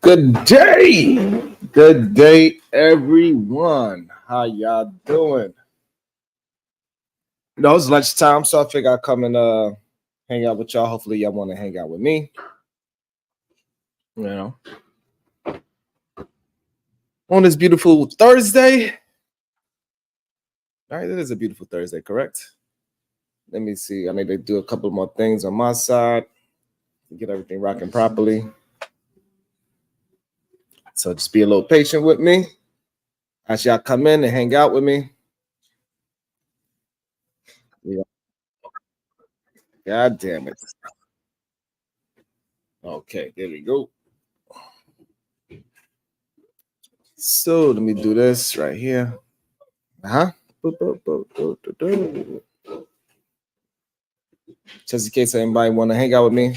Good day, everyone. How y'all doing? It's lunchtime, so I figure I'll come and hang out with y'all. Hopefully, y'all want to hang out with me. You know, on this beautiful Thursday. All right, it is a beautiful Thursday, correct? Let me see. I need to do a couple more things on my side to get everything rocking properly. So just be a little patient with me as y'all come in and hang out with me. Yeah. God damn it. Okay, there we go. So let me do this right here. Just in case anybody want to hang out with me,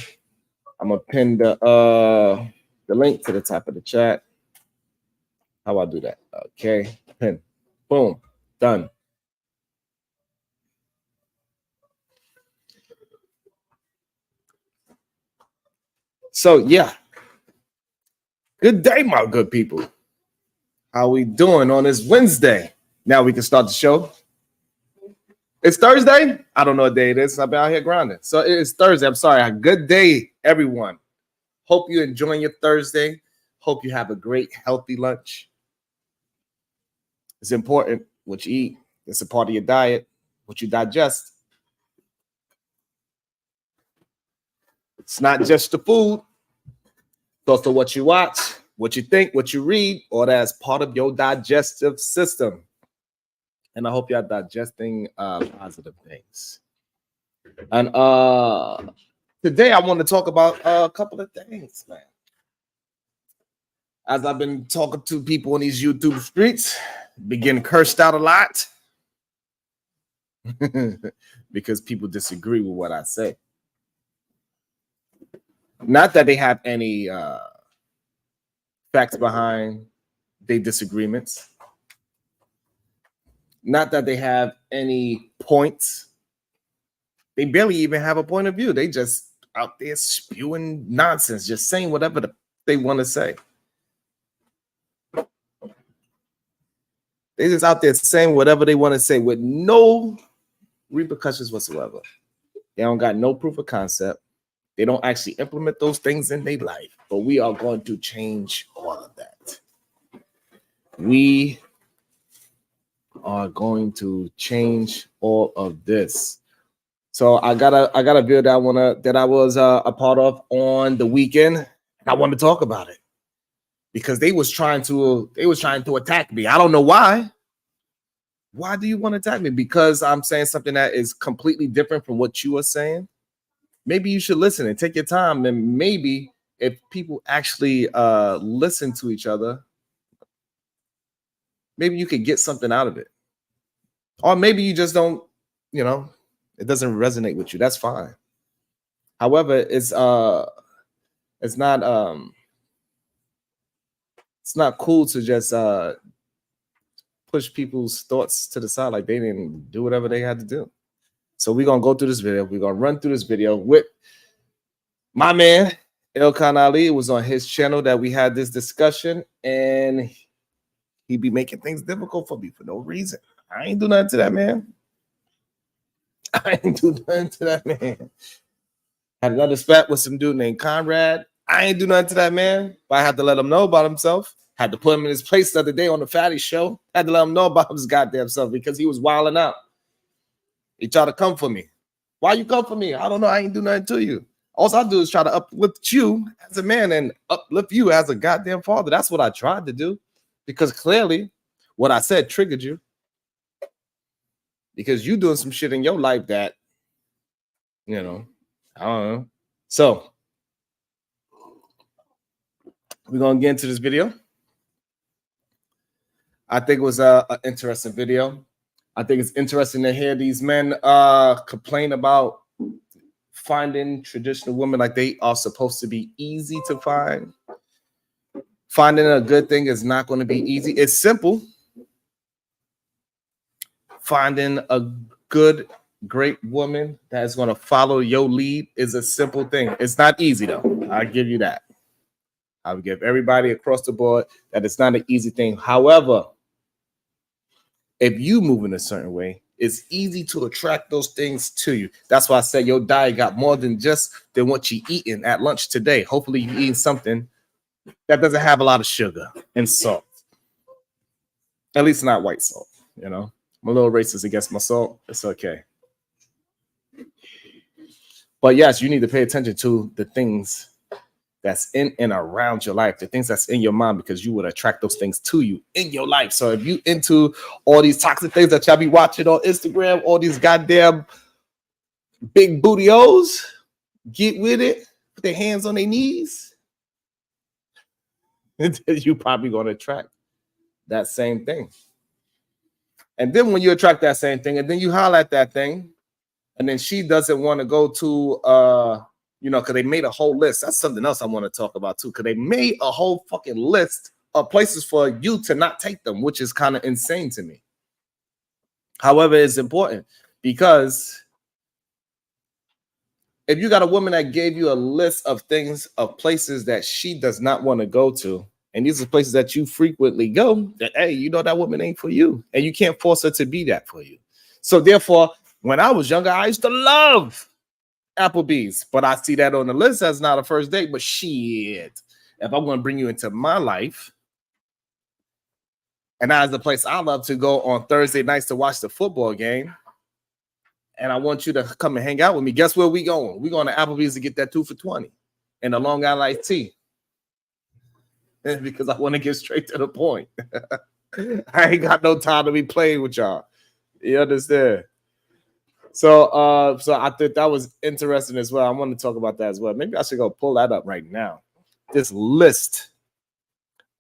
I'm gonna pin the link to the top of the chat. How I do that? Okay, pin, boom, done. So yeah, good day, my good people. How we doing on this Wednesday? Now we can start the show. It's Thursday. I don't know what day it is. I've been out here grinding. So it's Thursday. I'm sorry. Good day, everyone. Hope you're enjoying your Thursday. Hope you have a great, healthy lunch. It's important what you eat. It's a part of your diet, what you digest. It's not just the food. It's also what you watch, what you think, what you read, or that's part of your digestive system. And I hope y'all digesting positive things. And today I want to talk about a couple of things, man. As I've been talking to people on these YouTube streets, been getting cursed out a lot because people disagree with what I say. Not that they have any facts behind their disagreements. Not that they have any points. They barely even have a point of view. They just out there spewing nonsense, just saying whatever they want to say. They just out there saying whatever they want to say with no repercussions whatsoever. They don't got no proof of concept. They don't actually implement those things in their life. But we are going to change all of that. We are going to change all of this. So I got a video that I was a part of on the weekend, and I want to talk about it because they was trying to attack me. I don't know why. Why do you want to attack me? Because I'm saying something that is completely different from what you are saying. Maybe you should listen and take your time, and maybe if people actually listen to each other, maybe you could get something out of it. Or maybe you just don't, it doesn't resonate with you. That's fine. However, it's not cool to just push people's thoughts to the side like they didn't do whatever they had to do. So we're gonna go through this video. We're gonna run through this video with my man Ilkan Ali. It was on his channel that we had this discussion, and he be making things difficult for me for no reason. I ain't do nothing to that man. I ain't do nothing to that man. Had another spat with some dude named Conrad. I ain't do nothing to that man, but I had to let him know about himself. Had to put him in his place the other day on the Fatty show. Had to let him know about his goddamn self because he was wilding out. He tried to come for me. Why you come for me? I don't know. I ain't do nothing to you. All I do is try to uplift you as a man and uplift you as a goddamn father. That's what I tried to do because clearly what I said triggered you because you doing some shit in your life that, I don't know. So we're going to get into this video. I think it was an interesting video. I think it's interesting to hear these men complain about finding traditional women like they are supposed to be easy to find. Finding a good thing is not going to be easy. It's simple. Finding a good, great woman that is going to follow your lead is a simple thing. It's not easy, though. I give you that. I would give everybody across the board that it's not an easy thing. However, if you move in a certain way, it's easy to attract those things to you. That's why I said your diet got more than what you eating at lunch today. Hopefully you eating something that doesn't have a lot of sugar and salt. At least not white salt, you know. I'm a little racist against my salt. It's okay. But yes, you need to pay attention to the things that's in and around your life, the things that's in your mind, because you would attract those things to you in your life. So if you into all these toxic things that y'all be watching on Instagram, all these goddamn big booty-os, get with it, put their hands on their knees, you probably going to attract that same thing. And then when you attract that same thing, and then you holler at that thing, and then she doesn't want to go to because they made a whole list. That's something else I want to talk about too, because they made a whole fucking list of places for you to not take them, which is kind of insane to me. However, it's important because if you got a woman that gave you a list of things, of places that she does not want to go to, and these are places that you frequently go, that, hey, you know that woman ain't for you, and you can't force her to be that for you. So therefore, when I was younger, I used to love Applebee's, but I see that on the list as not a first date. But shit, if I'm going to bring you into my life, and that is the place I love to go on Thursday nights to watch the football game, and I want you to come and hang out with me, guess where we going? We going to Applebee's to get that 2 for $20 and a Long Island iced tea. Because I want to get straight to the point. I ain't got no time to be playing with y'all. You understand? So I think that was interesting as well. I want to talk about that as well. Maybe I should go pull that up right now. This list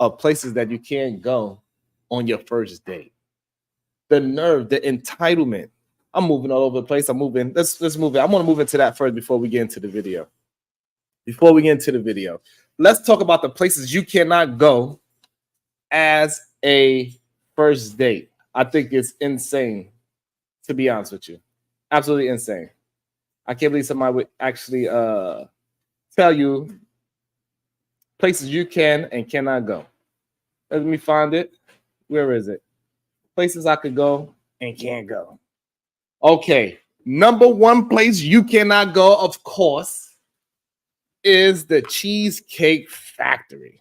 of places that you can't go on your first date. The nerve, the entitlement. I'm moving all over the place. I'm moving. Let's move it. I want to move into that first before we get into the video. Let's talk about the places you cannot go as a first date. I think it's insane, to be honest with you. Absolutely insane. I can't believe somebody would actually tell you places you can and cannot go. Let me find it. Where is it? Places I could go and can't go. Okay. Number one place you cannot go, of course, is the Cheesecake Factory.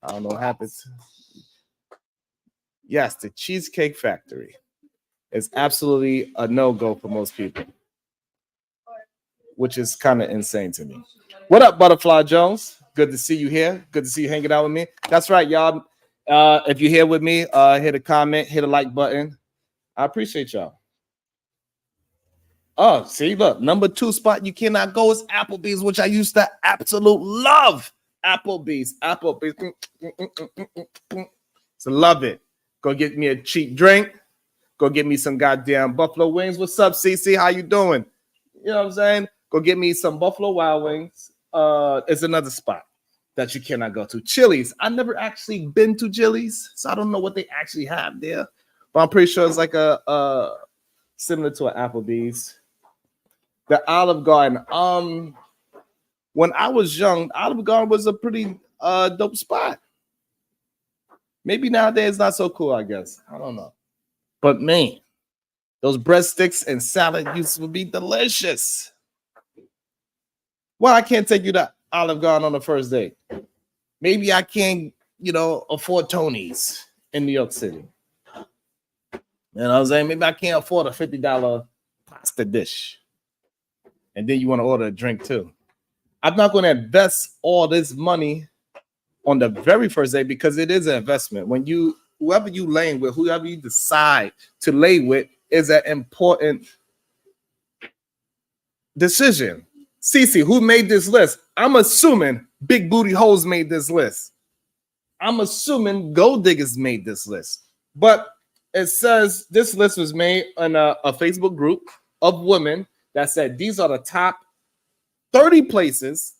I don't know what happens. Yes, the Cheesecake Factory is absolutely a no-go for most people, which is kind of insane to me. What up, Butterfly Jones? Good to see you here. Good to see you hanging out with me. That's right, y'all. If you're here with me, hit a comment, hit a like button. I appreciate y'all. Oh, see, look, number 2 spot you cannot go is Applebee's, which I used to absolute love. Applebee's. So love it. Go get me a cheap drink. Go get me some goddamn buffalo wings. What's up, CC? How you doing? You know what I'm saying? Go get me some Buffalo Wild Wings. It's another spot that you cannot go to. Chili's. I've never actually been to Chili's, so I don't know what they actually have there. But I'm pretty sure it's like a similar to an Applebee's. The Olive Garden. When I was young, Olive Garden was a pretty dope spot. Maybe nowadays not so cool, I guess. I don't know. But man, those breadsticks and salad used to be delicious. Well, I can't take you to Olive Garden on the first date. Maybe I can't, afford Tony's in New York City. You know what I'm saying? Maybe I can't afford a $50 pasta dish. And then you want to order a drink too. I'm not going to invest all this money on the very first day because it is an investment. When whoever you laying with, whoever you decide to lay with is an important decision. Cece, who made this list? I'm assuming Big Booty Hoes made this list. I'm assuming Gold Diggers made this list. But it says this list was made on a Facebook group of women that said these are the top 30 places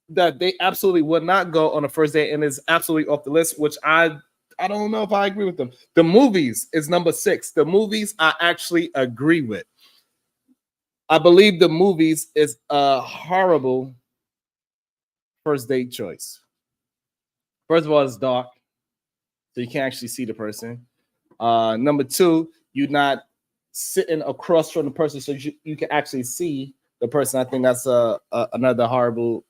that they absolutely would not go on a first date, and is absolutely off the list, which I don't know if I agree with them. The movies is number 6. The movies I actually agree with. I believe the movies is a horrible first date choice. First of all, it's dark, so you can't actually see the person. Number two, you're not sitting across from the person, so you can actually see the person. I think that's another horrible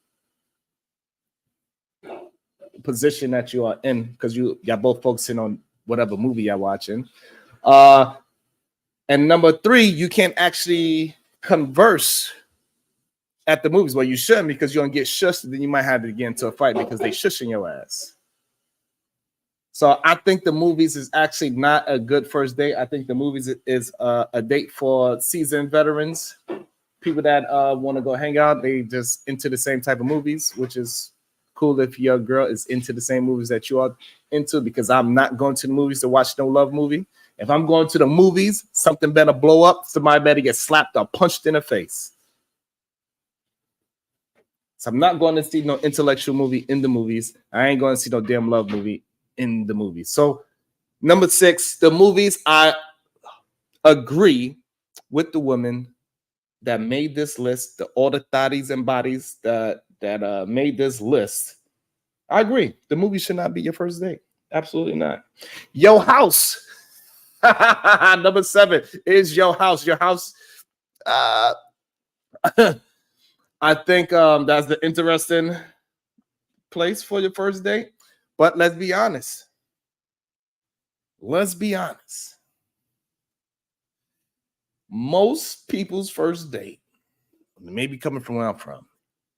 position that you are in because y'all both focusing on whatever movie you're watching. And number three, you can't actually converse at the movies. Well, you shouldn't because you're gonna get shushed, and then you might have to get into a fight because they shushing your ass. So I think the movies is actually not a good first date. I think the movies is a date for seasoned veterans, people that want to go hang out. They just into the same type of movies, which is cool if your girl is into the same movies that you are into, because I'm not going to the movies to watch no love movie. If I'm going to the movies, something better blow up. Somebody better get slapped or punched in the face. So I'm not going to see no intellectual movie in the movies. I ain't going to see no damn love movie in the movies. So number 6, the movies, I agree with the women that made this list, all the thotties and bodies that made this list. I agree. The movie should not be your first date. Absolutely not. Your house. Number 7 is your house. Your house. I think that's the interesting place for your first date. But let's be honest. Let's be honest. Most people's first date, maybe coming from where I'm from,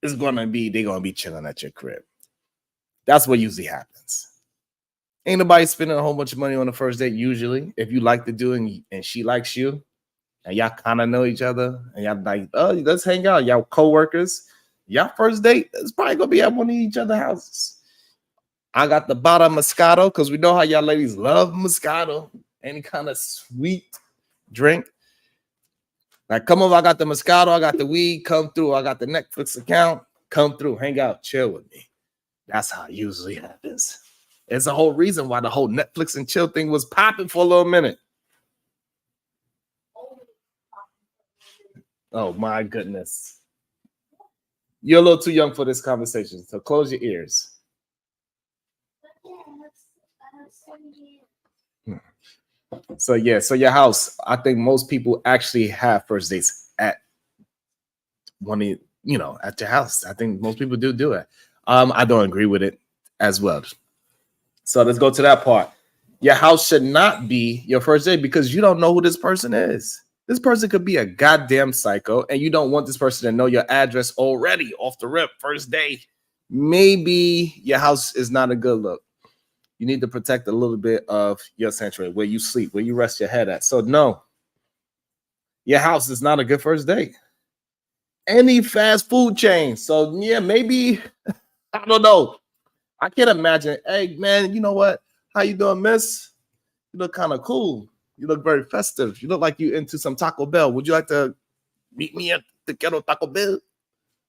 is gonna be they're gonna be chilling at your crib. That's what usually happens. Ain't nobody spending a whole bunch of money on the first date usually. If you like to do it and she likes you, and y'all kind of know each other, and y'all like, oh, let's hang out. Y'all co-workers. Y'all first date is probably gonna be at one of each other's houses. I got the Bada Moscato because we know how y'all ladies love Moscato. Any kind of sweet drink. Like, come over, I got the Moscato, I got the weed, come through. I got the Netflix account, come through, hang out, chill with me. That's how it usually happens. It's the whole reason why the whole Netflix and chill thing was popping for a little minute. Oh, my goodness. You're a little too young for this conversation, so close your ears. So yeah, so your house. I think most people actually have first dates at one, at your house. I think most people do it. I don't agree with it as well. So let's go to that part. Your house should not be your first date because you don't know who this person is. This person could be a goddamn psycho, and you don't want this person to know your address already off the rip. First day, maybe your house is not a good look. You need to protect a little bit of your sanctuary, where you sleep, where you rest your head at. So no, your house is not a good first date. Any fast food chain. So yeah, maybe, I don't know. I can't imagine. Hey man, you know what? How you doing, miss? You look kind of cool. You look very festive. You look like you into some Taco Bell. Would you like to meet me at the Ghetto Taco Bell?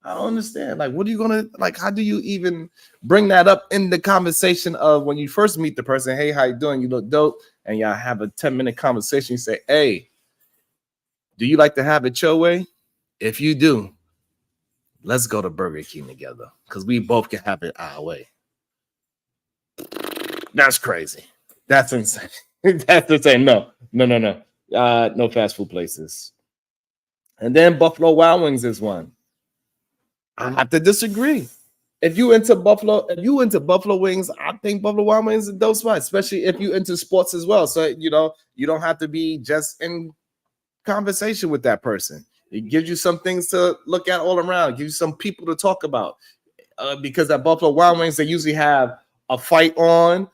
I don't understand. Like, what are you gonna like? How do you even bring that up in the conversation of when you first meet the person? Hey, how you doing? You look dope, and y'all have a 10-minute conversation. You say, hey, do you like to have it your way? If you do, let's go to Burger King together because we both can have it our way. That's crazy. That's insane. That's insane. No. No fast food places. And then Buffalo Wild Wings is one. I have to disagree. If you into Buffalo Wings, I think Buffalo Wild Wings is a dope spot, especially if you into sports as well. So you don't have to be just in conversation with that person. It gives you some things to look at all around. It gives you some people to talk about. Because at Buffalo Wild Wings, they usually have a fight on,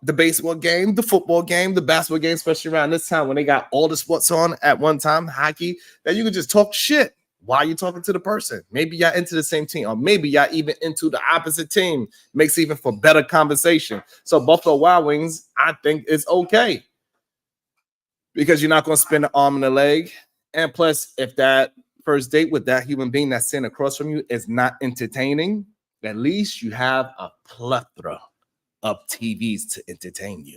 the baseball game, the football game, the basketball game, especially around this time when they got all the sports on at one time, hockey, that you can just talk shit while you're talking to the person. Maybe y'all into the same team, or maybe y'all even into the opposite team. Makes even for better conversation. So Buffalo Wild Wings, I think it's okay because you're not going to spend an arm and a leg. And plus, if that first date with that human being that's sitting across from you is not entertaining, at least you have a plethora of TVs to entertain you.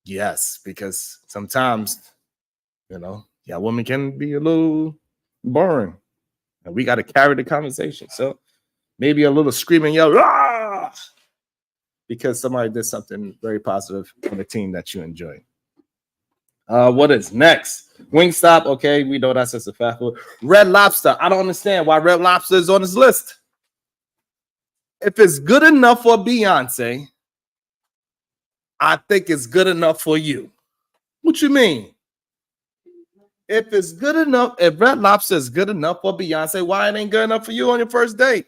Yes, because sometimes, women can be a little boring, and we got to carry the conversation. So Maybe a little screaming yell, "Rah!" because somebody did something very positive on the team that you enjoy. What is next? Wingstop. Okay, we know that's just a fast food. Red Lobster. I don't understand why Red Lobster is on this list. If it's good enough for Beyonce, I think it's good enough for you. What you mean? If it's good enough, if Red Lobster is good enough for Beyonce, why it ain't good enough for you on your first date?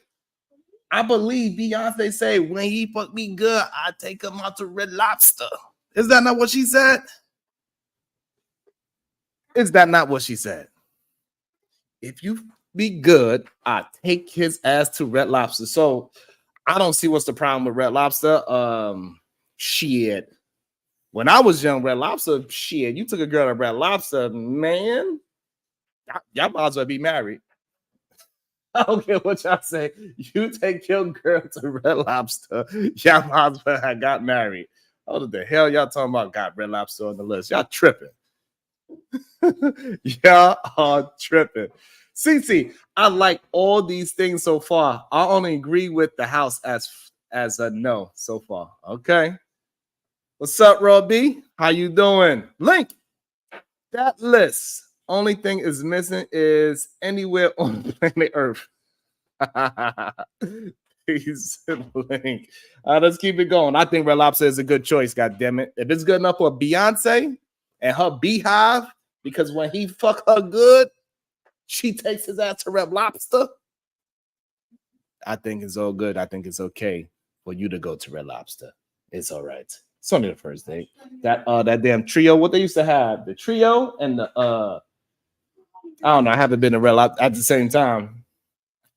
I believe Beyonce say, when he fuck me good, I take him out to Red Lobster. Is that not what she said? Is that not what she said? If you be good, I take his ass to Red Lobster. So I don't see what's the problem with Red Lobster. Shit. When I was young, Red Lobster, shit, you took a girl to Red Lobster, man. Y'all might as well be married. I don't care what y'all say. You take your girl to Red Lobster, y'all might as well have got married. What the hell y'all talking about? Got Red Lobster on the list. Y'all tripping. Y'all are tripping. CC, I like all these things so far. I only agree with the house as a no so far. Okay. What's up, Robbie? How you doing? Link that list. Only thing is missing is anywhere on planet Earth. He's Link. Let's keep it going. I think Red Lobster is a good choice. God damn it! If it's good enough for Beyonce and her beehive, because when he fuck her good, she takes his ass to Red Lobster. I think it's all good. I think it's okay for you to go to Red Lobster. It's all right. It's only the first date. That damn trio, what they used to have, the trio and the I don't know. I haven't been to Red Lobster at the same time.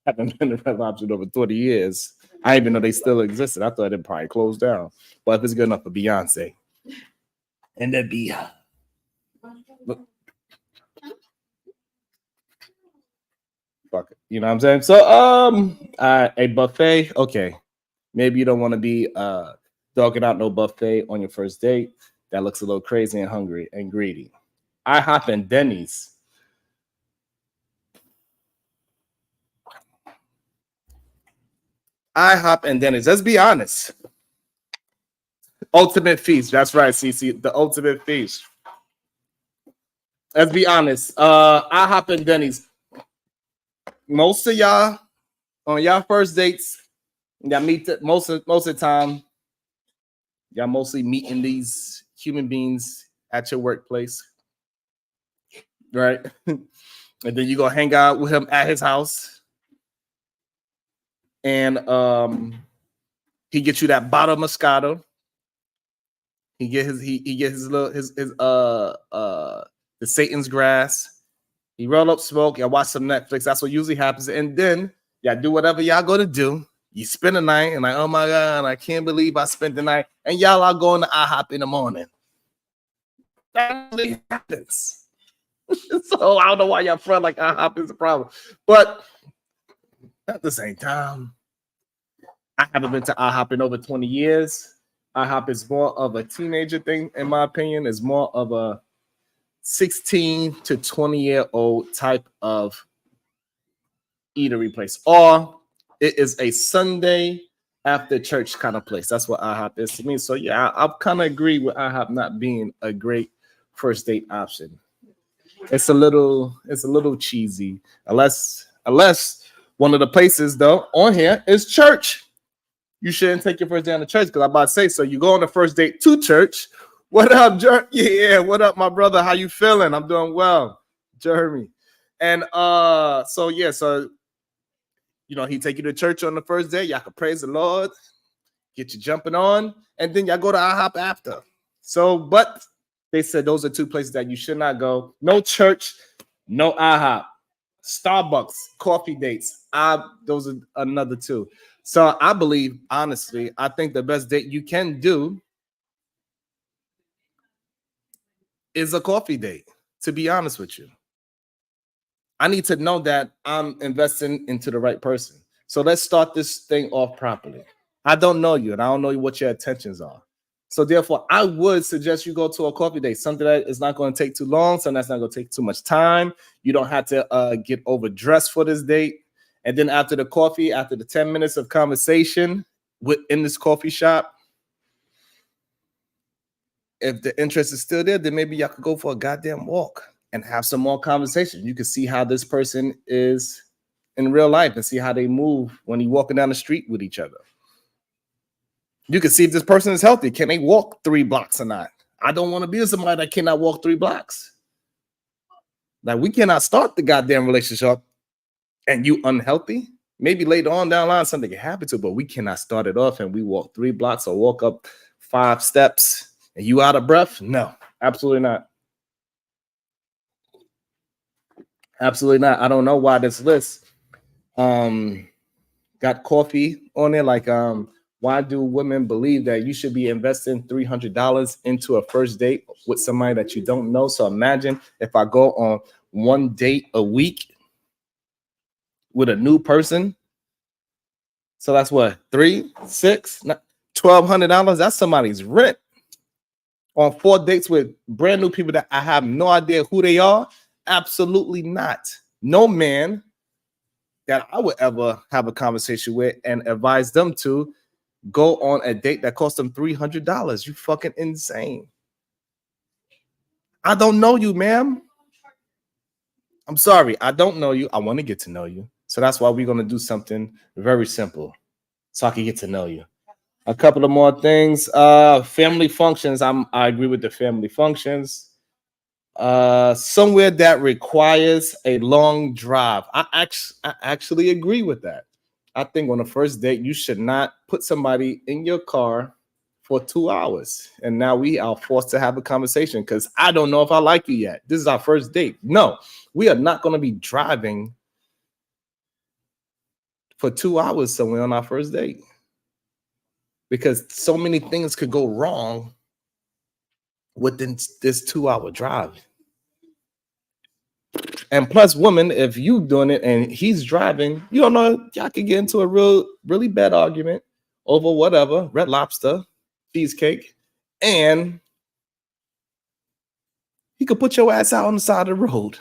I haven't been to Red Lobster in over 20 years. I didn't even know they still existed. I thought it probably closed down. But if it's good enough for Beyonce, and that be fuck it. You know what I'm saying? So a buffet, okay. Maybe you don't want to be dogging out no buffet on your first date. That looks a little crazy and hungry and greedy. IHOP and Denny's. IHOP and Denny's. Let's be honest. Ultimate feast. That's right, CC. The ultimate feast. Let's be honest. IHOP and Denny's. Most of y'all on y'all first dates, y'all meet most of the time. Y'all mostly meeting these human beings at your workplace, right? And then you go hang out with him at his house. And he gets you that bottle of Moscato. He get his the Satan's grass. He roll up smoke. Y'all watch some Netflix. That's what usually happens. And then y'all do whatever y'all gonna do. You spend the night and like, oh my god, I can't believe I spent the night. And y'all are going to IHOP in the morning. That really happens. So I don't know why y'all front like IHOP is a problem, but at the same time, I haven't been to IHOP in over 20 years. IHOP is more of a teenager thing, in my opinion. It's more of a 16 to 20-year-old type of eatery place. Or it is a Sunday after church kind of place. That's what IHOP is to me. So yeah, I kind of agree with IHOP not being a great first date option. It's a little cheesy, unless one of the places though on here is church. You shouldn't take your first date to church because I'm about to say so. You go on the first date to church. What up, Jeremy? Yeah, what up, my brother? How you feeling? I'm doing well, Jeremy. And so you know, he take you to church on the first day. Y'all can praise the Lord, get you jumping on, and then y'all go to IHOP after. So, but they said those are two places that you should not go. No church, no IHOP. Starbucks, coffee dates. Those are another two. So I believe, honestly, I think the best date you can do is a coffee date, to be honest with you. I need to know that I'm investing into the right person. So let's start this thing off properly. I don't know you, and I don't know what your intentions are. So therefore, I would suggest you go to a coffee date, something that is not going to take too long, something that's not going to take too much time. You don't have to get overdressed for this date. And then after the coffee, after the 10 minutes of conversation in this coffee shop, if the interest is still there, then maybe y'all could go for a goddamn walk and have some more conversation. You can see how this person is in real life and see how they move when you're walking down the street with each other. You can see if this person is healthy. Can they walk 3 blocks or not? I don't want to be with somebody that cannot walk 3 blocks. Like, we cannot start the goddamn relationship and you unhealthy. Maybe later on down the line something can happen to, but we cannot start it off and we walk 3 blocks or walk up 5 steps and you out of breath. No, absolutely not. Absolutely not. I don't know why this list got coffee on it. Like, why do women believe that you should be investing $300 into a first date with somebody that you don't know? So imagine if I go on 1 date a week with a new person. So that's what, $1,200. That's somebody's rent. On 4 dates with brand new people that I have no idea who they are. Absolutely not. No man that I would ever have a conversation with and advise them to go on a date that cost them $300. You fucking insane. I don't know you, ma'am. I'm sorry. I don't know you. I want to get to know you. So that's why we're going to do something very simple so I can get to know you. A couple of more things. Family functions. I agree with the family functions. Somewhere that requires a long drive. I actually agree with that. I think on the first date, you should not put somebody in your car for 2 hours. And now we are forced to have a conversation because I don't know if I like you yet. This is our first date. No, we are not going to be driving for 2 hours somewhere on our first date because so many things could go wrong within this 2-hour drive. And plus, woman, if you doing it and he's driving, you don't know, y'all could get into a really bad argument over whatever, Red Lobster, cheesecake, and he could put your ass out on the side of the road.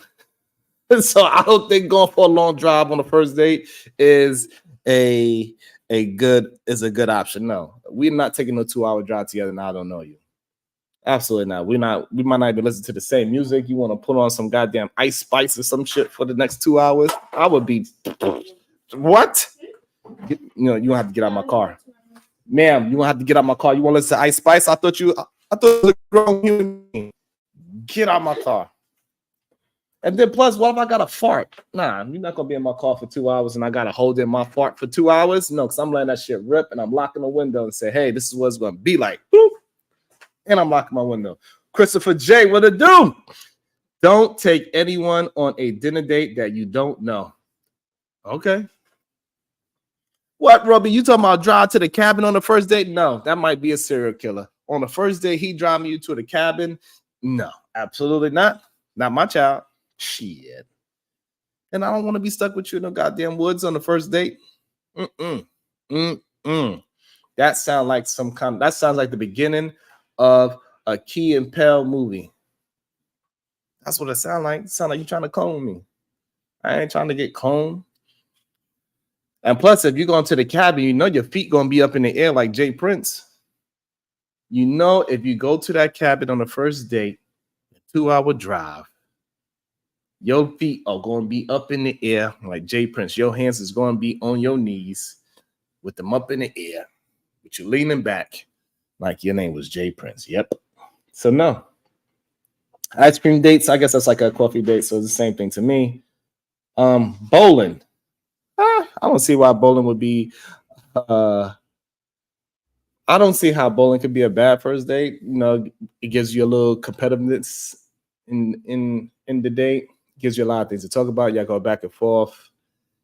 So I don't think going for a long drive on the first date is a good option. No, we're not taking a 2-hour drive together. And I don't know you. Absolutely not. We might not even listen to the same music. You want to put on some goddamn Ice Spice or some shit for the next 2 hours? I would be what? You know, you don't have to get out of my car, ma'am. You don't have to get out of my car. You want to listen to Ice Spice? I thought it was a grown human being. Get out of my car. And then plus, what if I got a fart? Nah, you're not gonna be in my car for 2 hours and I gotta hold in my fart for 2 hours. No, because I'm letting that shit rip and I'm locking the window and say, hey, this is what it's gonna be like. Boop. And I'm locking my window. Christopher J, what it do? Don't take anyone on a dinner date that you don't know. Okay. What, Robbie? You talking about drive to the cabin on the first date? No, that might be a serial killer. On the first date, he driving you to the cabin? No, absolutely not. Not my child. Shit. And I don't want to be stuck with you in the goddamn woods on the first date. That sounds like that sounds like the beginning of a Key and Peele movie. That's what it sounds like. It sounds like you're trying to clone me. I ain't trying to get cloned. And plus, if you're going to the cabin, you know your feet going to be up in the air like Jay Prince. You know, if you go to that cabin on the first date, a 2-hour drive, your feet are going to be up in the air like Jay Prince. Your hands is going to be on your knees with them up in the air, with you leaning back like your name was Jay Prince. Yep. So no. Ice cream dates, I guess that's like a coffee date, so it's the same thing to me. Bowling. I don't see why bowling would be I don't see how bowling could be a bad first date. You know, it gives you a little competitiveness in the date. Gives you a lot of things to talk about. Y'all go back and forth.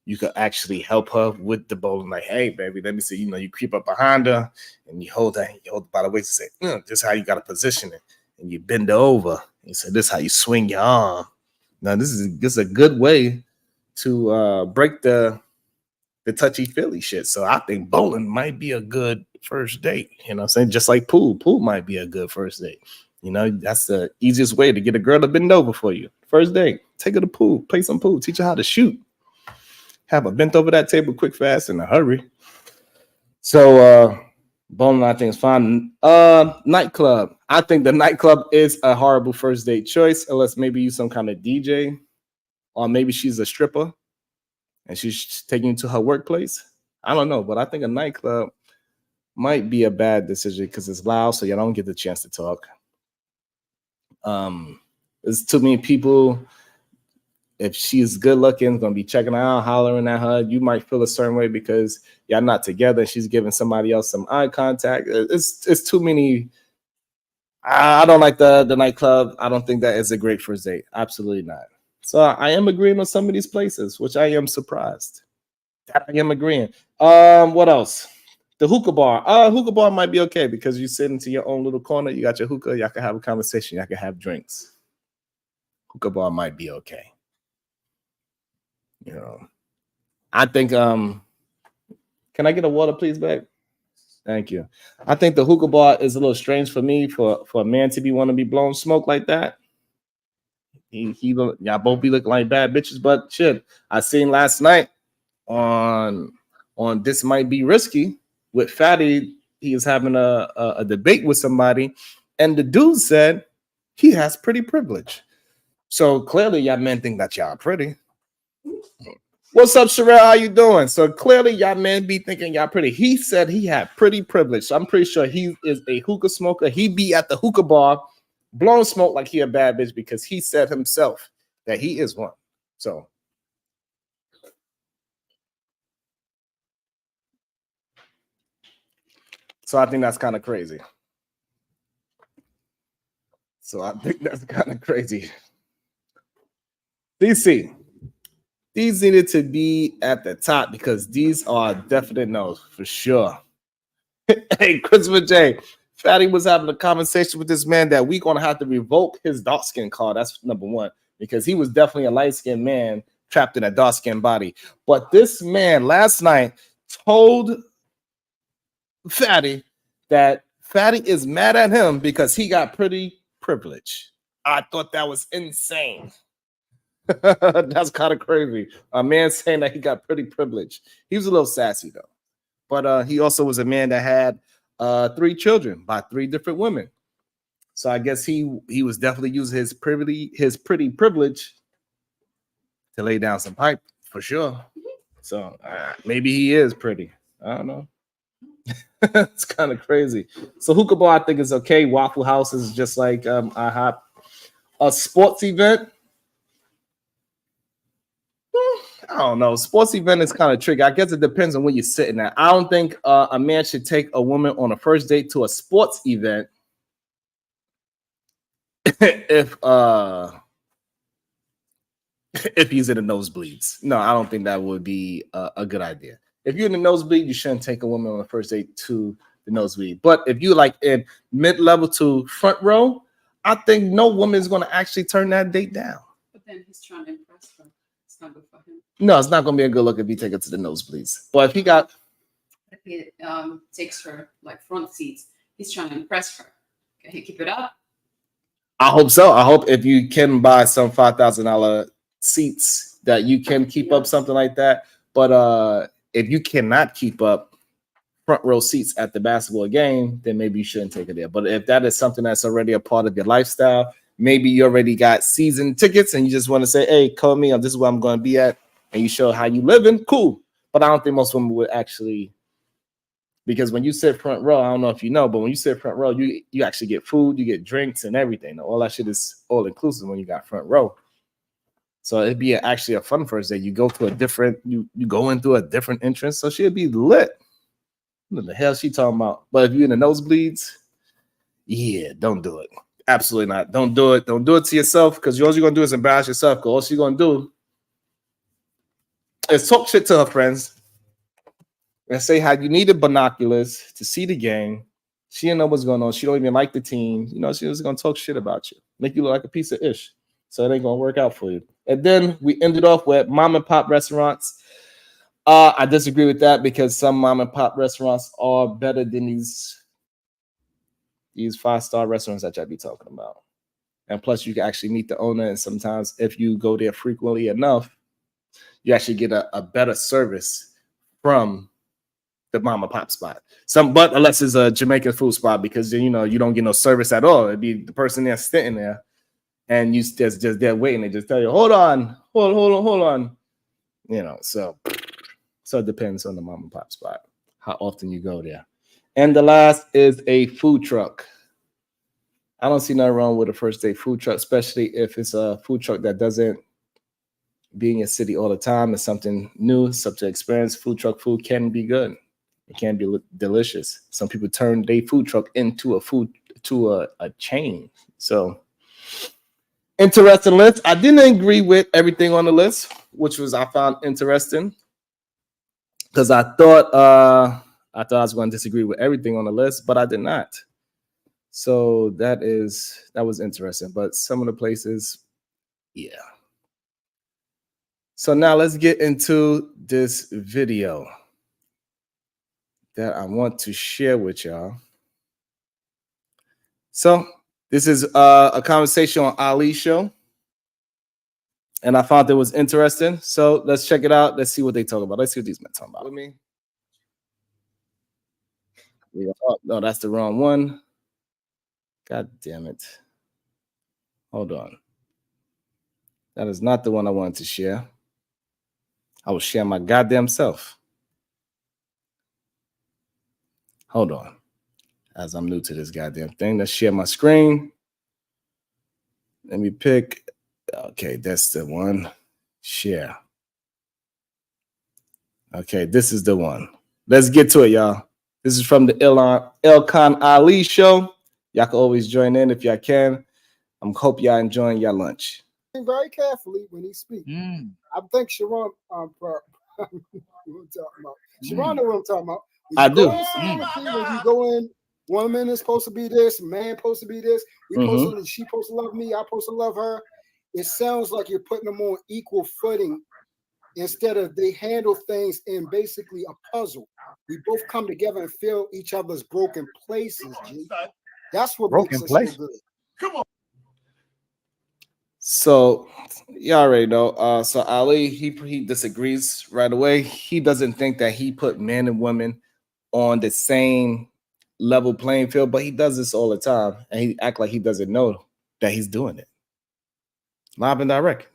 You could actually help her with the bowling. Like, hey, baby, let me see. You know, you creep up behind her and you hold her by the waist and say, this is how you got to position it. And you bend her over. And say, this is how you swing your arm. Now, this is a good way to break the touchy-feely shit. So I think bowling might be a good first date. You know what I'm saying? Just like pool. Pool might be a good first date. You know, that's the easiest way to get a girl to bend over for you. First date, take her to pool, play some pool, teach her how to shoot. have a bent over that table quick, fast, in a hurry. So bone I think is fine. Nightclub. I think the nightclub is a horrible first date choice, unless maybe you some kind of DJ, or maybe she's a stripper and she's taking you to her workplace. I don't know, but I think a nightclub might be a bad decision because it's loud, so you don't get the chance to talk. There's too many people. If she's good looking, gonna be checking her out, hollering at her. You might feel a certain way because y'all not together. She's giving somebody else some eye contact. It's too many. I don't like the nightclub. I don't think that is a great first date. Absolutely not. So I am agreeing on some of these places, which I am surprised that I am agreeing. What else? The hookah bar. Hookah bar might be okay because you sit into your own little corner. You got your hookah. Y'all can have a conversation. Y'all can have drinks. Hookah bar might be okay. You know, I think. Can I get a water, please, babe? Thank you. I think the hookah bar is a little strange for me for a man to want to be blowing smoke like that. Y'all both be looking like bad bitches, but shit, I seen last night on This Might Be Risky with Fatty. He was having a debate with somebody, and the dude said he has pretty privilege. So clearly, y'all men think that y'all are pretty. What's up, Sherelle? How you doing? So clearly, y'all men be thinking y'all pretty. He said he had pretty privilege. So I'm pretty sure he is a hookah smoker. He be at the hookah bar blowing smoke like he a bad bitch because he said himself that he is one. So I think that's kind of crazy. DC. These needed to be at the top because these are definite no's for sure. Hey, Christopher J. Fatty was having a conversation with this man that we're going to have to revoke his dark skin card. That's number one, because he was definitely a light skinned man trapped in a dark skinned body. But this man last night told Fatty that Fatty is mad at him because he got pretty privilege. I thought that was insane. That's kind of crazy. A man saying that he got pretty privilege. He was a little sassy though, but he also was a man that had 3 children by 3 different women. So I guess he was definitely using his pretty privilege to lay down some pipe for sure. So maybe he is pretty. I don't know. It's kind of crazy. So hookah bar I think is okay. Waffle House is just like IHOP. A sports event. I don't know. Sports event is kind of tricky. I guess it depends on where you're sitting at. I don't think a man should take a woman on a first date to a sports event if he's in the nosebleeds. No, I don't think that would be a good idea. If you're in the nosebleed, you shouldn't take a woman on a first date to the nosebleed. But if you like in mid-level to front row, I think no woman is going to actually turn that date down. But then he's trying to impress her. It's not good for him. No, it's not going to be a good look if you take her to the nosebleeds. But if he takes her like front seats, he's trying to impress her. Can he keep it up? I hope so. I hope if you can buy some $5,000 seats that you can keep up something like that. But if you cannot keep up front row seats at the basketball game, then maybe you shouldn't take it there. But if that is something that's already a part of your lifestyle, maybe you already got season tickets and you just want to say, hey, call me, this is where I'm going to be at, and you show how you living, cool. But I don't think most women would actually, because when you sit front row, I don't know if you know, but when you sit front row, you actually get food, you get drinks and everything. All that shit is all inclusive when you got front row. So it'd be actually a fun first day. You go to a different, you go in through a different entrance, so she'll be lit. What the hell she talking about? But if you're in the nosebleeds, yeah, don't do it. Absolutely not. Don't do it. Don't do it to yourself, because all you're gonna do is embarrass yourself. Because all she's gonna do is talk shit to her friends and say how you needed binoculars to see the game. She didn't know what's going on. She don't even like the team. She was gonna talk shit about you, make you look like a piece of ish. So it ain't gonna work out for you. And then we ended off with mom and pop restaurants. I disagree with that, because some mom and pop restaurants are better than these 5-star restaurants that y'all be talking about. And plus, you can actually meet the owner, and sometimes if you go there frequently enough, you actually get a better service from the mom and pop spot. But unless it's a Jamaican food spot, because then, you know, you don't get no service at all. It'd be the person there sitting there and you just there waiting. They just tell you, hold on. You know, so it depends on the mom and pop spot, how often you go there. And the last is a food truck. I don't see nothing wrong with a first date food truck, especially if it's a food truck that doesn't be in your city all the time. It's something new, something to experience. Food truck food can be good. It can be delicious. Some people turn their food truck into a chain. So interesting list. I didn't agree with everything on the list, which I found interesting, because I thought I was going to disagree with everything on the list, but I did not. So that was interesting. But some of the places, yeah. So now let's get into this video that I want to share with y'all. So this is a conversation on Ali's show, and I thought it was interesting. So let's check it out. Let's see what they talk about. Let's see what these men talk about with me. Yeah. Oh, no, that's the wrong one. God damn it. Hold on. That is not the one I wanted to share. I will share my goddamn self. Hold on. As I'm new to this goddamn thing, let's share my screen. Let me pick. Okay, that's the one. Share. Okay, this is the one. Let's get to it, y'all. This is from the Ilkan Ali show. Y'all can always join in if y'all can. I hope y'all enjoying your lunch. Very carefully when he speaks. I think Sharon, what I'm talking about. Sharon know what I'm talking about. I do. When you go in, woman is supposed to be this, man supposed to be this. She supposed to love me, I supposed to love her. It sounds like you're putting them on equal footing instead of they handle things in basically a puzzle. We both come together and fill each other's broken places. G. That's what broken makes place. us so good. Come on. So you already know. So Ali, he disagrees right away. He doesn't think that he put men and women on the same level playing field, but he does this all the time, and he act like he doesn't know that he's doing it. Live and direct,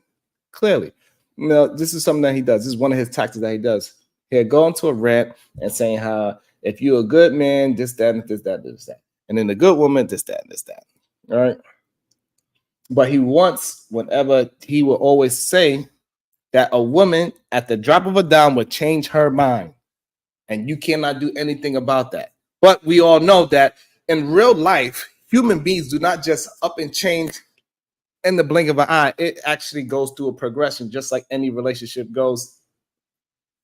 clearly. You know, this is something that he does. This is one of his tactics that he does. He'll go into a rant and saying how if you're a good man, this, that, and this, that, this, that. And then the good woman, this, that, and this, that. All right. But he will always say that a woman at the drop of a dime would change her mind. And you cannot do anything about that. But we all know that in real life, human beings do not just up and change in the blink of an eye. It actually goes through a progression, just like any relationship goes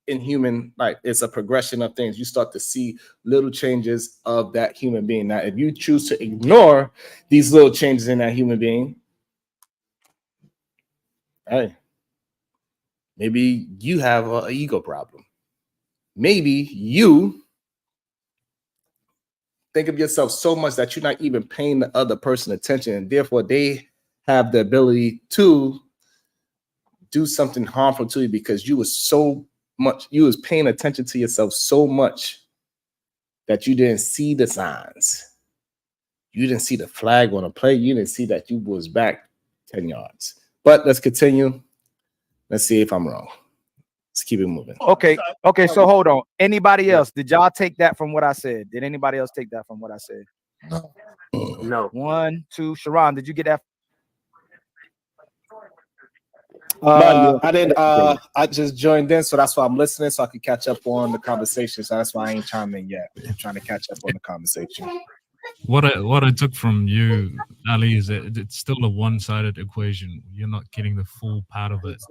in human life. It's a progression of things. You start to see little changes of that human being. Now, if you choose to ignore these little changes in that human being, hey, maybe you have an ego problem. Maybe you think of yourself so much that you're not even paying the other person attention, and therefore they have the ability to do something harmful to you because you was paying attention to yourself so much that you didn't see the signs. You didn't see the flag on a play. You didn't see that you was back 10 yards. But let's continue. Let's see if I'm wrong. Let's keep it moving. Okay. So hold on. Anybody else? Did y'all take that from what I said? Did anybody else take that from what I said? No. 1, 2. Sharon, did you get that? I didn't. I just joined in, so that's why I'm listening, so I can catch up on the conversation. So that's why I ain't chiming in yet. I'm trying to catch up on the conversation. What I took from you, Ali, is that it's still a one-sided equation. You're not getting the full part of it.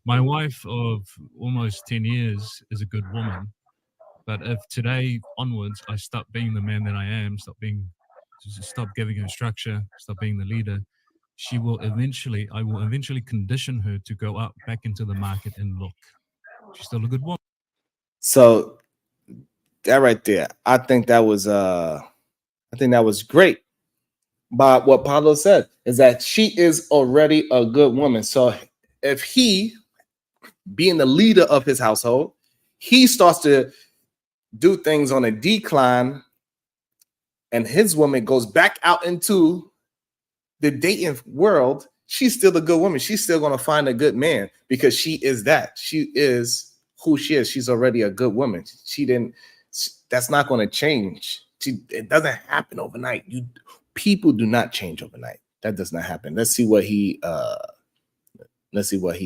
My wife of almost 10 years is a good woman, but if today onwards I stop being the man that I am, stop giving her structure, stop being the leader, I will eventually condition her to go up back into the market and look. She's still a good woman. So that right there, I think that was great. But what Pablo said is that she is already a good woman. So if he being the leader of his household. He starts to do things on a decline, and his woman goes back out into the dating world. She's still a good woman. She's still going to find a good man because she is that. She is who she is. She's already a good woman. That's not going to change. It doesn't happen overnight. People do not change overnight. That does not happen. Let's see what he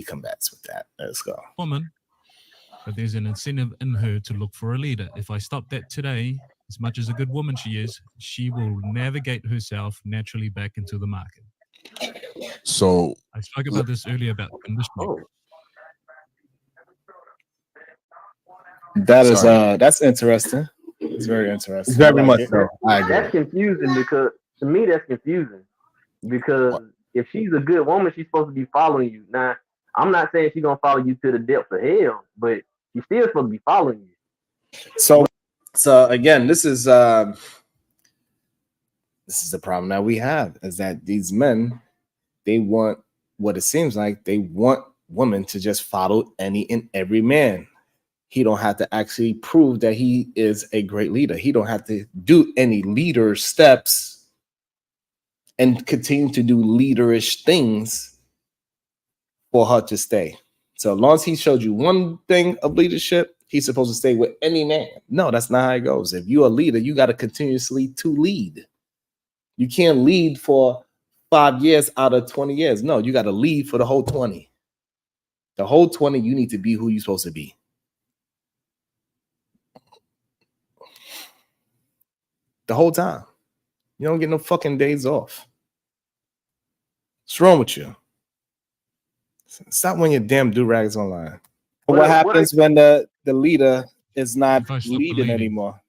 combats with that. Let's go. Woman, but there's an incentive in her to look for a leader. If I stop that today, as much as a good woman she is, she will navigate herself naturally back into the market. So I spoke about this earlier about conditioning. That is that's interesting. It's very interesting. Very much so. I agree. That's confusing because to me that's confusing because if she's a good woman, she's supposed to be following you. Now, I'm not saying she's gonna follow you to the depths of hell, but she's still supposed to be following you. So again, this is the problem that we have is that these men, they want what it seems like they want women to just follow any and every man. He don't have to actually prove that he is a great leader. He don't have to do any leader steps and continue to do leaderish things for her to stay. So as long as he showed you one thing of leadership, he's supposed to stay with any man. No, that's not how it goes. If you're a leader, you got to continuously to lead. You can't lead for 5 years out of 20 years. No, you got to lead for the whole 20. The whole 20, you need to be who you're supposed to be. The whole time. You don't get no fucking days off. What's wrong with you? Stop wearing your damn do-rags online. What happens when the leader is not If I stop leading leading. anymore?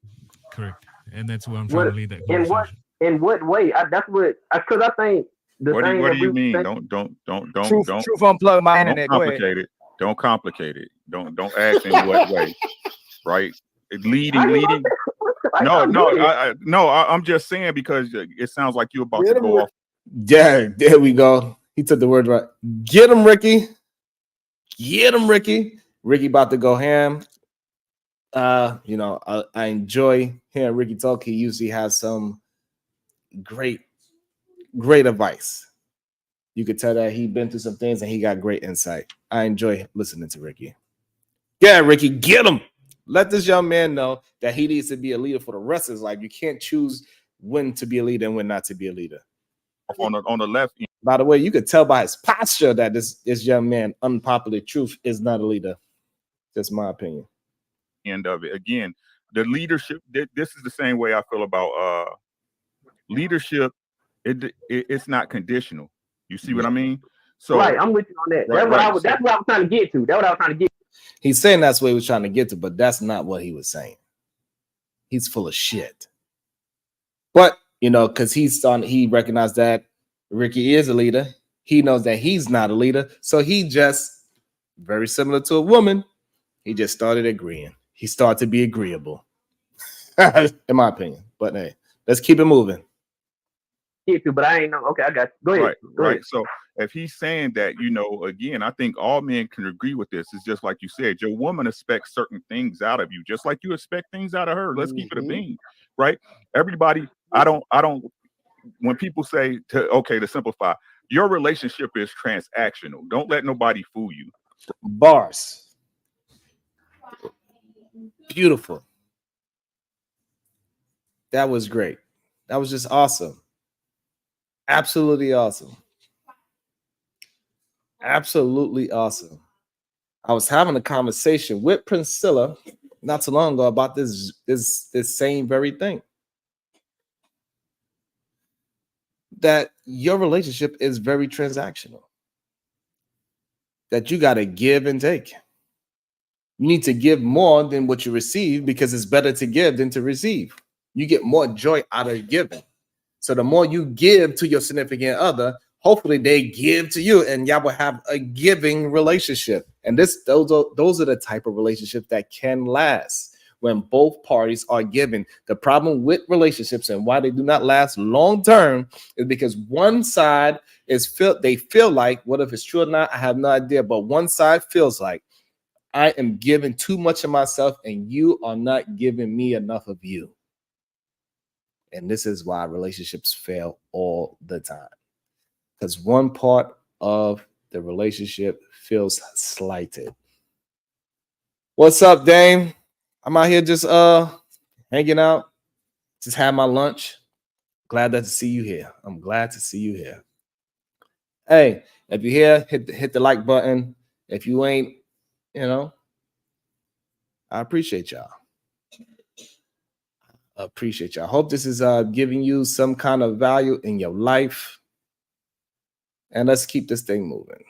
Correct. And that's where I'm trying to lead that In conversation. what way? That's what because I think the what thing do that you we mean? think- Don't Truth unplug my don't internet. Go ahead. complicate it. Don't complicate it. Don't ask in what way. Right? Leading. I'm just saying because it sounds like you're about to go off. Yeah, there we go. He took the word right. Get him, Ricky. Get him, Ricky. Ricky about to go ham. I enjoy hearing Ricky talk. He usually has some great advice. You could tell that he's been through some things and he got great insight. I enjoy listening to Ricky. Yeah, Ricky, get him. Let this young man know that he needs to be a leader for the rest of his life. You can't choose when to be a leader and when not to be a leader. On the left end. By the way, you could tell by his posture that this young man, unpopular truth, is not a leader. That's my opinion. End of it. Again, the leadership, this is the same way I feel about leadership. It's not conditional. You see what I mean? So right, I'm with you on that. That's what I was trying to get to. That's what I was trying to get to. He's saying that's what he was trying to get to, but that's not what he was saying. He's full of shit. But, because he recognized that Ricky is a leader. He knows that he's not a leader. So he just, very similar to a woman, he just started agreeing. He started to be agreeable, in my opinion. But hey, let's keep it moving. Get to, but I ain't know. Okay, I got you. Go ahead. Go ahead. So if he's saying that, again, I think all men can agree with this. It's just like you said, your woman expects certain things out of you, just like you expect things out of her. Let's keep it a bean, right? Everybody, I don't. When people say to simplify, your relationship is transactional. Don't let nobody fool you. Bars. Beautiful. That was great. That was just awesome. Absolutely awesome. Absolutely awesome. I was having a conversation with Priscilla not too long ago about this same very thing. That your relationship is very transactional. That you got to give and take. You need to give more than what you receive because it's better to give than to receive. You get more joy out of giving. So the more you give to your significant other, hopefully they give to you and y'all will have a giving relationship. And those are the type of relationships that can last when both parties are giving. The problem with relationships and why they do not last long term is because one side they feel like, what if it's true or not? I have no idea. But one side feels like I am giving too much of myself and you are not giving me enough of you. And this is why relationships fail all the time. Because one part of the relationship feels slighted. What's up, Dame? I'm out here just hanging out. Just had my lunch. Glad to see you here. I'm glad to see you here. Hey, if you're here, hit the like button. If you ain't, I appreciate y'all. Hope this is giving you some kind of value in your life. And let's keep this thing moving.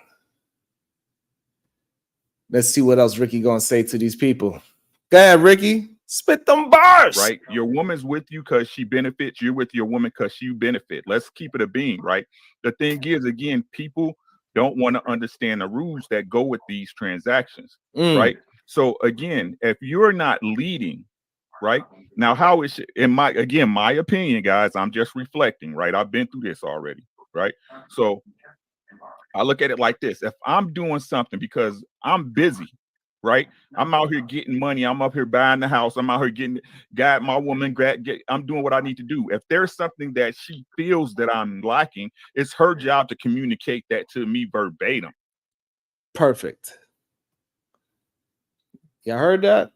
Let's see what else Ricky gonna say to these people. Go ahead, Ricky. Spit them bars. Right. Your woman's with you because she benefits. You're with your woman because she benefit. Let's keep it a being, right? The thing is, again, people don't want to understand the rules that go with these transactions, right? So again, if you're not leading, right? Now, how is it, in my opinion, guys, I'm just reflecting, right? I've been through this already, right? So I look at it like this. If I'm doing something because I'm busy, right? I'm out here getting money. I'm up here buying the house. I'm out here I'm doing what I need to do. If there's something that she feels that I'm lacking, it's her job to communicate that to me verbatim. Perfect. You heard that?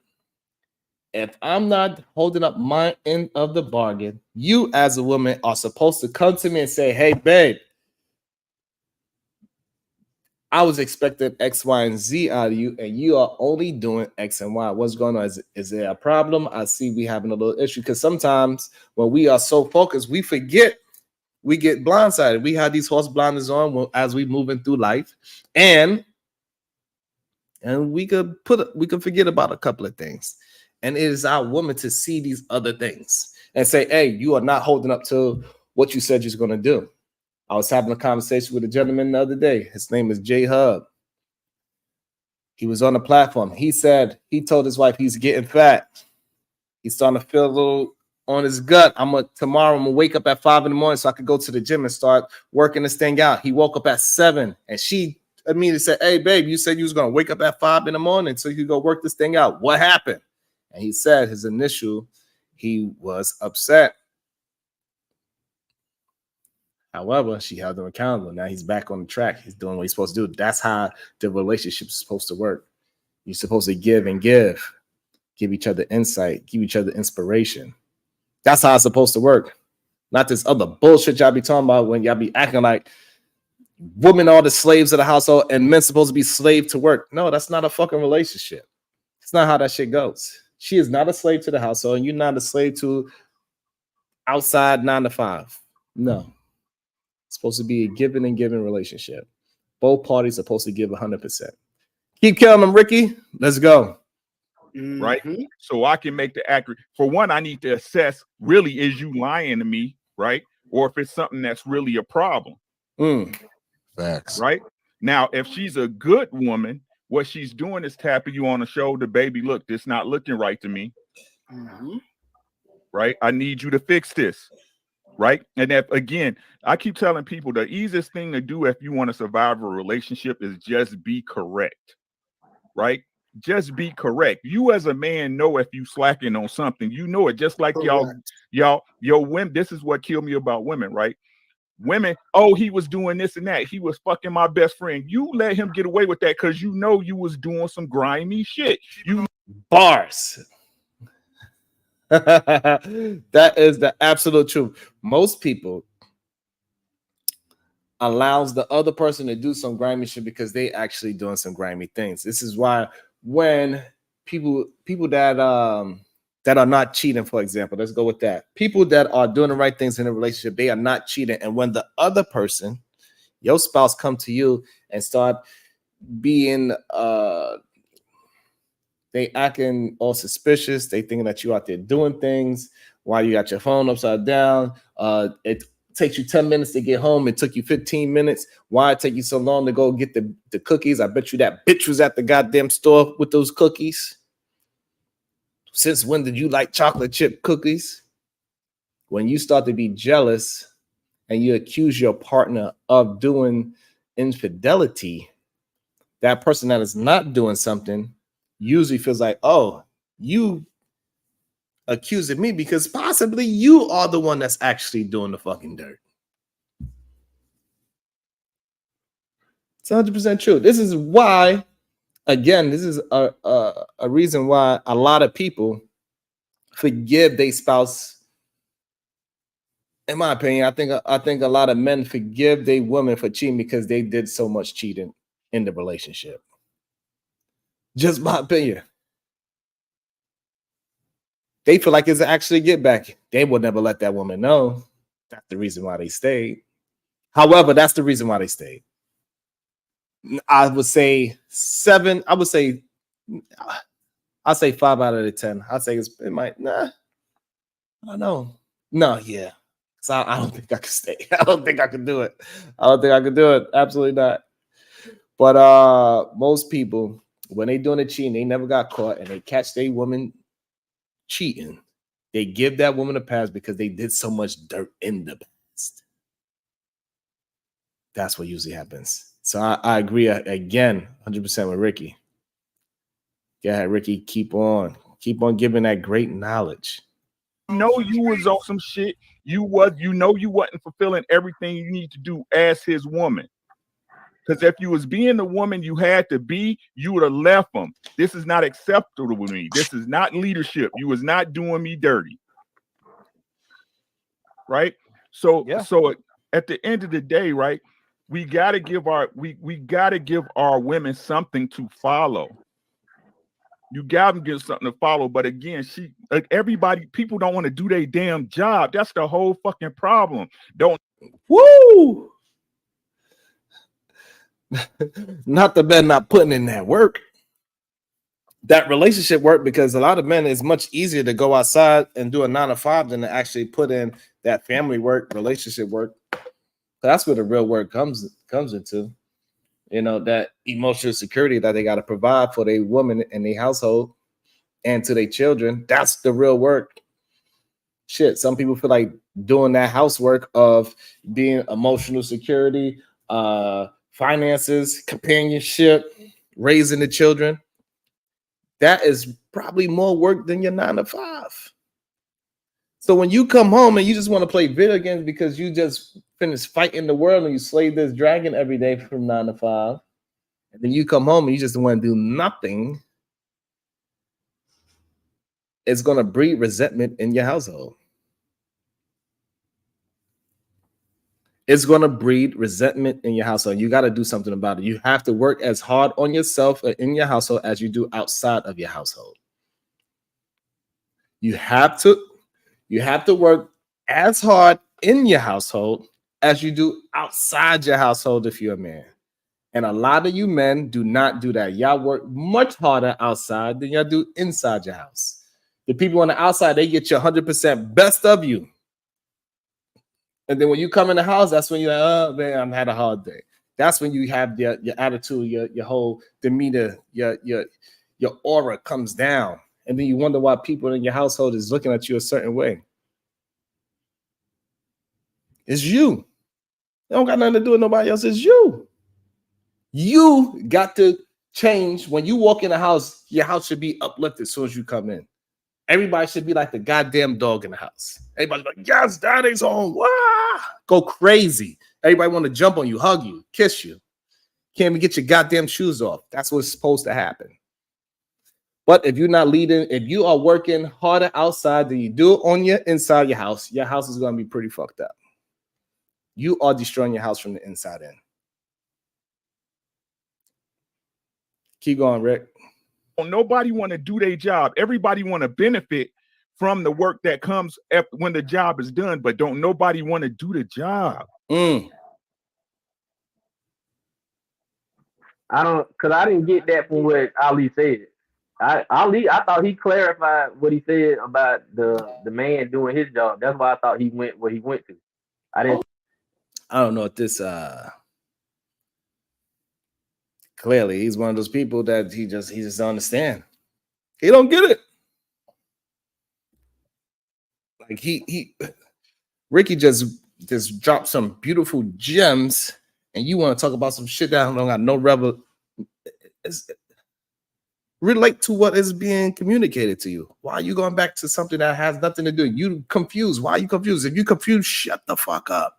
If I'm not holding up my end of the bargain, you as a woman are supposed to come to me and say, hey, babe, I was expecting X, Y, and Z out of you, and you are only doing X and Y. What's going on? Is there a problem? I see we having a little issue because sometimes when we are so focused, we forget, we get blindsided. We have these horse blinders on as we moving through life, and we could forget about a couple of things. And it is our woman to see these other things and say, hey, you are not holding up to what you said you're going to do. I was having a conversation with a gentleman the other day. His name is J Hub. He was on the platform. He said he told his wife he's getting fat. He's starting to feel a little on his gut. Tomorrow I'm gonna wake up at 5 a.m. so I could go to the gym and start working this thing out. He woke up at 7 and she immediately said, hey, babe, you said you was gonna wake up at 5 a.m. so you could go work this thing out. What happened? And he said he was upset. However, she held him accountable. Now he's back on the track. He's doing what he's supposed to do. That's how the relationship is supposed to work. You're supposed to give and give each other insight, give each other inspiration. That's how it's supposed to work. Not this other bullshit y'all be talking about when y'all be acting like women are the slaves of the household and men supposed to be slave to work. No, that's not a fucking relationship. It's not how that shit goes. She is not a slave to the household, and you're not a slave to outside 9 to 5. No. It's supposed to be a giving and giving relationship. Both parties are supposed to give 100%. Keep killing them, Ricky. Let's go. Right? So I can make the accurate. For one, I need to assess, really, is you lying to me, right? Or if it's something that's really a problem. Facts. Right? Now, if she's a good woman, what she's doing is tapping you on the shoulder, baby, look, this not looking right to me. Right? I need you to fix this. Right? And if, again, I keep telling people the easiest thing to do if you want to survive a relationship is just be correct. Right? Just be correct. You as a man know if you slacking on something, you know it. Just like your women. This is what killed me about women, right? Women, oh, he was doing this and that. He was fucking my best friend. You let him get away with that because you know you was doing some grimy shit. You bars. That is the absolute truth. Most people allows the other person to do some grimy shit because they actually doing some grimy things. This is why when people that are not cheating, for example, let's go with that. People that are doing the right things in a relationship, they are not cheating. And when the other person, your spouse, come to you and start being they acting all suspicious, they thinking that you out there doing things while you got your phone upside down. It takes you 10 minutes to get home. It took you 15 minutes. Why it take you so long to go get the cookies? I bet you that bitch was at the goddamn store with those cookies. Since when did you like chocolate chip cookies? When you start to be jealous and you accuse your partner of doing infidelity, that person that is not doing something usually feels like, oh, you accusing me because possibly you are the one that's actually doing the fucking dirt. It's 100% true. This is why, again, this is a reason why a lot of people forgive their spouse. In my opinion, I think a lot of men forgive their women for cheating because they did so much cheating in the relationship. Just my opinion. They feel like it's actually get back. They will never let that woman know. That's the reason why they stayed. However, that's the reason why they stayed. I would say 7. I would say, I'll say 5 out of the 10. I'd say it might. Nah, I don't know. No, yeah. I don't think I could stay. I don't think I could do it. I don't think I could do it. Absolutely not. But most people, when they doing the cheating, they never got caught, and they catch their woman cheating. They give that woman a pass because they did so much dirt in the past. That's what usually happens. So I agree again, 100% with Ricky. Go ahead, Ricky. Keep on giving that great knowledge. You know you was on some shit. You wasn't fulfilling everything you need to do as his woman. Because if you was being the woman you had to be, you would have left him. This is not acceptable with me. This is not leadership. You was not doing me dirty. Right? So at the end of the day, right, we gotta give our women something to follow. You got to get something to follow. But again, people don't want to do their damn job. That's the whole fucking problem. Woo! Not the men not putting in that work. That relationship work, because a lot of men, it's much easier to go outside and do a 9 to 5 than to actually put in that family work, relationship work. That's where the real work comes into. You know, that emotional security that they got to provide for their woman and their household and to their children. That's the real work. Shit, some people feel like doing that housework of being emotional security, finances, companionship, raising the children. That is probably more work than your 9 to 5. So when you come home and you just want to play video games because you just finished fighting the world and you slay this dragon every day from 9 to 5, and then you come home and you just want to do nothing, it's going to breed resentment in your household. It's going to breed resentment in your household. You got to do something about it. You have to work as hard on yourself in your household as you do outside of your household. You have to work as hard in your household as you do outside your household if you're a man. And a lot of you men do not do that. Y'all work much harder outside than y'all do inside your house. The people on the outside, they get your 100% best of you. And then when you come in the house, that's when you're like, oh man, I've had a hard day. That's when you have your attitude, your whole demeanor, your aura comes down. And then you wonder why people in your household is looking at you a certain way. It's you. It don't got nothing to do with nobody else. It's you. You got to change. When you walk in the house, your house should be uplifted as soon as you come in. Everybody should be like the goddamn dog in the house. Everybody's like, yes, daddy's home. Wah! Go crazy. Everybody want to jump on you, hug you, kiss you. Can't even get your goddamn shoes off. That's what's supposed to happen. But if you're not leading, if you are working harder outside than you do on your inside your house is going to be pretty fucked up. You are destroying your house from the inside in. Keep going, Rick. Nobody want to do their job. Everybody want to benefit from the work that comes when the job is done, but don't nobody want to do the job. I didn't get that from what Ali said. I thought he clarified what he said about the man doing his job. That's why I thought he went where he went to. I don't know if this clearly he's one of those people that he just don't understand. He don't get it. Like Ricky just dropped some beautiful gems, and you want to talk about some shit that don't got no rebel. Relate to what is being communicated to you. Why are you going back to something that has nothing to do? You confused. Why are you confused? If you confused, shut the fuck up.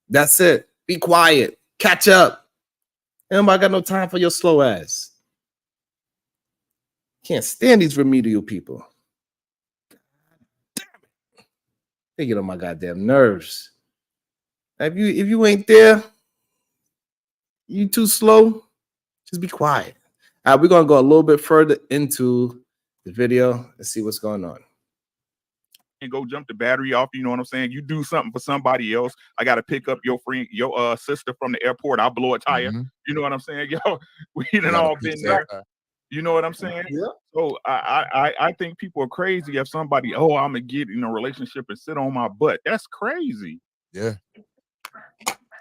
That's it. Be quiet. Catch up. Anybody got no time for your slow ass. Can't stand these remedial people. Damn it. They get on my goddamn nerves. If you ain't there, you too slow, just be quiet. All right, we're gonna go a little bit further into the video and see what's going on. And go jump the battery off. You know what I'm saying? You do something for somebody else. I got to pick up your friend, your sister from the airport. I'll blow a tire. You know what I'm saying? Yo, we done all been there. You know what I'm saying? Yeah. So I think people are crazy if somebody, I'm gonna get in a relationship and sit on my butt. That's crazy. Yeah.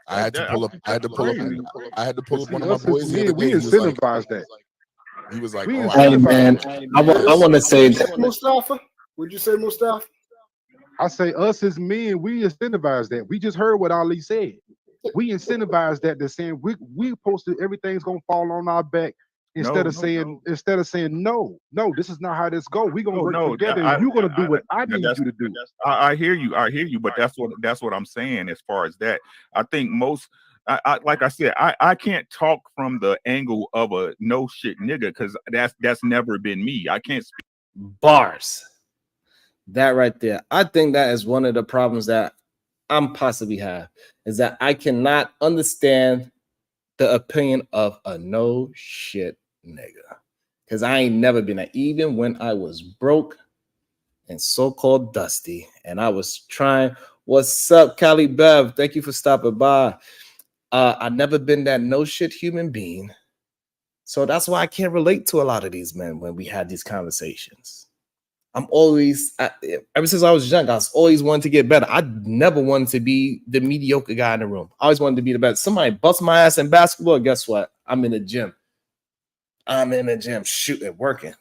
I had to pull up. I had to pull up one of my boys. We incentivize that. He was like, Hey man, I want to say that. Mustafa, would you say Mustafa? I say us as men, we incentivize that. We just heard what Ali said. We incentivize that. They're saying we posted everything's gonna fall on our back instead of saying no, this is not how this go. We're gonna work together and you're gonna do what I need you to do. I hear you, but that's what I'm saying as far as that. I think most like I said, I can't talk from the angle of a no shit nigga because that's never been me. I can't speak Bars. That right there. I think that is one of the problems that I'm possibly have is that I cannot understand the opinion of a no shit nigga. Because I ain't never been that. Even when I was broke and so-called dusty and I was trying. What's up, Cali Bev? Thank you for stopping by. I've never been that no shit human being. So that's why I can't relate to a lot of these men when we had these conversations. I'm always, ever since I was young, I was always wanting to get better. I never wanted to be the mediocre guy in the room. I always wanted to be the best. Somebody bust my ass in basketball. Guess what? I'm in the gym. Shooting, working.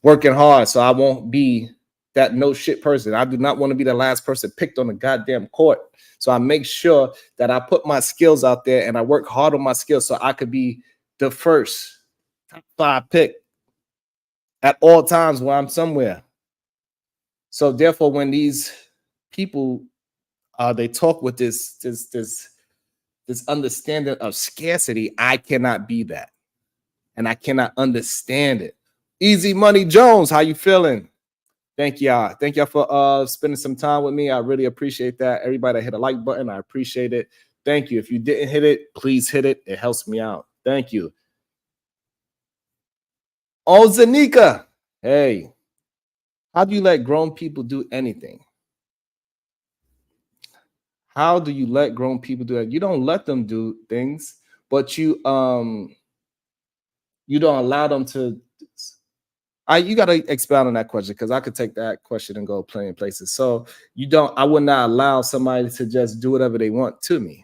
Working hard so I won't be that no shit person. I do not want to be the last person picked on the goddamn court. So I make sure that I put my skills out there and I work hard on my skills so I could be the first top 5 pick at all times while I'm somewhere. So therefore, when these people they talk with this understanding of scarcity, I cannot be that, and I cannot understand it. Easy Money Jones, how you feeling? Thank y'all. Thank y'all for spending some time with me. I really appreciate that. Everybody that hit a like button, I appreciate it. Thank you. If you didn't hit it, please hit it. It helps me out. Thank you. Oh, Zanika. Hey, how do you let grown people do anything? How do you let grown people do that? You don't let them do things, but you don't allow them to. You got to expound on that question because I could take that question and go plenty of places. So I would not allow somebody to just do whatever they want to me.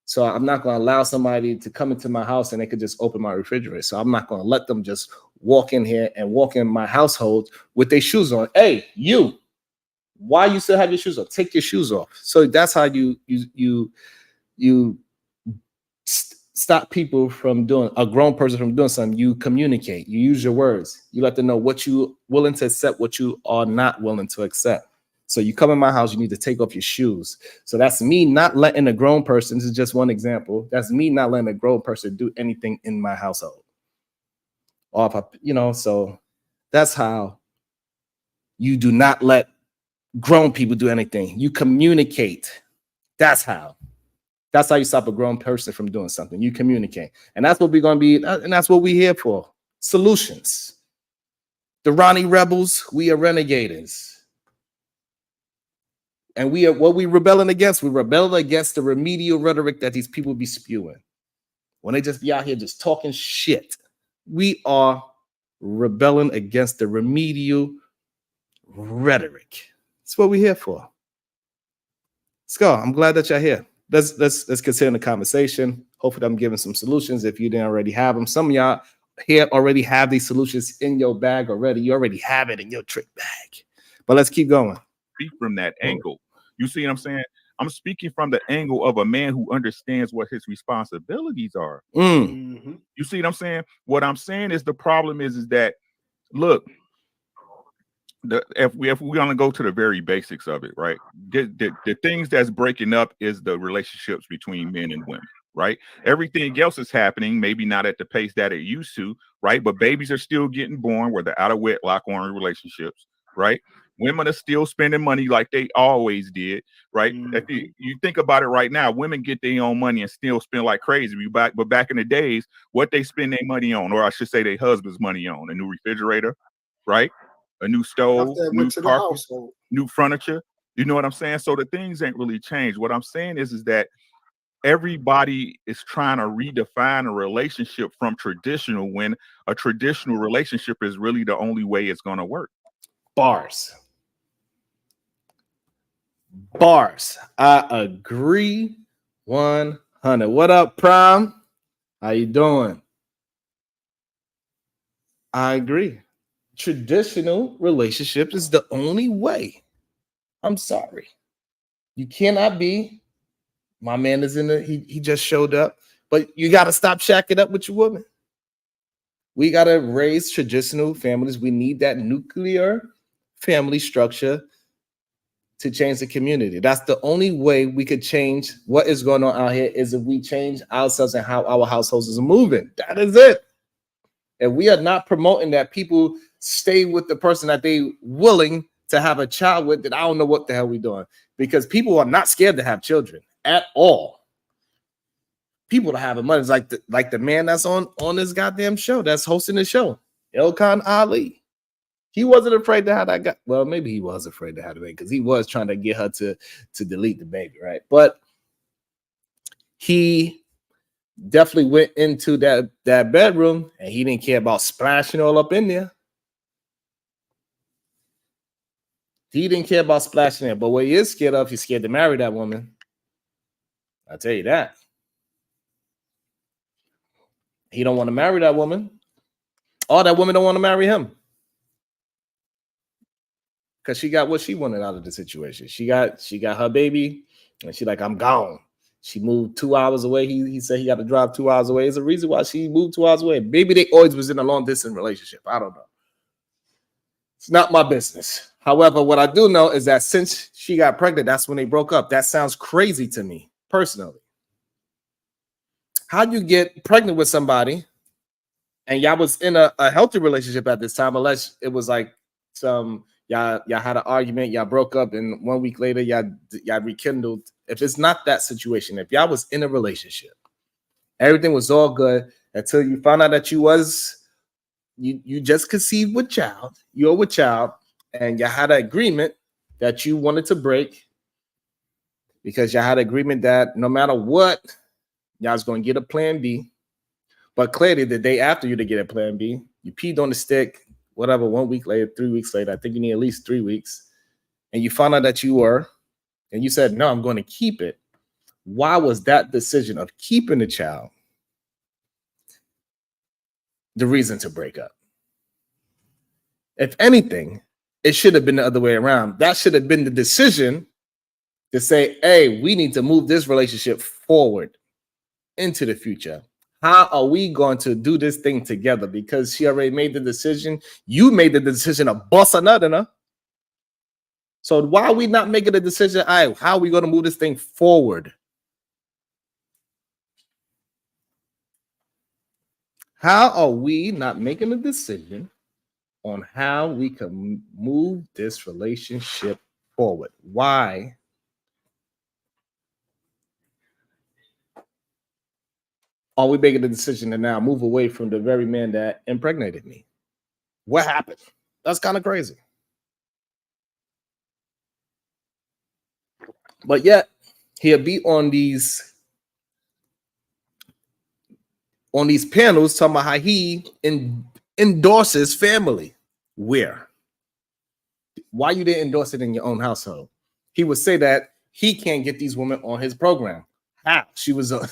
So I'm not going to allow somebody to come into my house and they could just open my refrigerator. So I'm not going to let them just walk in here and walk in my household with their shoes on. Hey, you, why you still have your shoes on? Take your shoes off. So that's how you stop people from doing, a grown person from doing something. You communicate, you use your words, you let them know what you willing to accept, what you are not willing to accept. So you come in my house, you need to take off your shoes. So that's me not letting a grown person, this is just one example, that's me not letting a grown person do anything in my household. Or if I, so that's how you do not let grown people do anything. You communicate. That's how you stop a grown person from doing something. You communicate. And that's what we're going to be, and that's what we're here for. Solutions. The Ronnie Rebels, we are renegaders. And what we rebelling against? We're rebelling against the remedial rhetoric that these people be spewing. When they just be out here just talking shit. We are rebelling against the remedial rhetoric. That's what we're here for. Let's go. I'm glad that y'all here. Let's consider the conversation. Hopefully I'm giving some solutions if you didn't already have them. Some of y'all here already have these solutions in your bag already. You already have it in your trick bag. But let's keep going. Speak from that angle. You see what I'm saying? I'm speaking from the angle of a man who understands what his responsibilities are. Mm. You see what I'm saying? What I'm saying is the problem is that, look, if we're gonna go to the very basics of it, right? The things that's breaking up is the relationships between men and women, right? Everything else is happening, maybe not at the pace that it used to, right? But babies are still getting born, whether out of wedlock or in relationships, right? Women are still spending money like they always did, right? If you think about it right now, women get their own money and still spend like crazy. But back in the days, what they spend their money on, or I should say their husband's money on, a new refrigerator, right? A new stove, new carpet, new furniture. You know what I'm saying? So the things ain't really changed. What I'm saying is that everybody is trying to redefine a relationship from traditional, when a traditional relationship is really the only way it's going to work. Bars. I agree 100. What up, Prime? How you doing? I agree. Traditional relationship is the only way. I'm sorry. You cannot be. My man is in the, he just showed up, but you got to stop shacking up with your woman. We got to raise traditional families. We need that nuclear family structure to change the community. That's the only way we could change what is going on out here, is if we change ourselves and how our households are moving. That is it. If we are not promoting that people stay with the person that they willing to have a child with, then I don't know what the hell we doing, because people are not scared to have children at all. People are having money. It's like the man that's on this goddamn show, that's hosting the show, Ilkan Ali. He wasn't afraid to have that guy. Well, maybe he was afraid to have the baby because he was trying to get her to delete the baby, right? But he definitely went into that bedroom and he didn't care about splashing all up in there. He didn't care about splashing there. But what he is scared of, he's scared to marry that woman. I'll tell you that. He don't want to marry that woman. Or that woman don't want to marry him. Because she got what she wanted out of the situation. She got her baby, and she like, I'm gone. She moved 2 hours away. He said he got to drive 2 hours away. There's a reason why she moved 2 hours away. Maybe they always was in a long distance relationship. I don't know. It's not my business. However, what I do know is that since she got pregnant, that's when they broke up. That sounds crazy to me, personally. How do you get pregnant with somebody and y'all was in a healthy relationship at this time, unless it was like some y'all had an argument, y'all broke up, and 1 week later y'all rekindled. If it's not that situation, if y'all was in a relationship, everything was all good until you found out that you just conceived with child, you're with child, and y'all had an agreement that you wanted to break because y'all had an agreement that no matter what, y'all's going to get a plan B. But clearly the day after you to get a plan B, you peed on the stick, whatever, 1 week later, 3 weeks later, I think you need at least 3 weeks, and you found out that you were, and you said, no, I'm going to keep it. Why was that decision of keeping the child the reason to break up? If anything, it should have been the other way around. That should have been the decision to say, hey, we need to move this relationship forward into the future. How are we going to do this thing together? Because she already made the decision. You made the decision of bust a nut in her. So why are we not making the decision? All right, how are we going to move this thing forward? How are we not making a decision on how we can move this relationship forward? Why? Are we making the decision to now move away from the very man that impregnated me? What happened? That's kind of crazy. But yet, he'll be on these panels talking about how he endorses family. Where? Why you didn't endorse it in your own household? He would say that he can't get these women on his program. How? She was on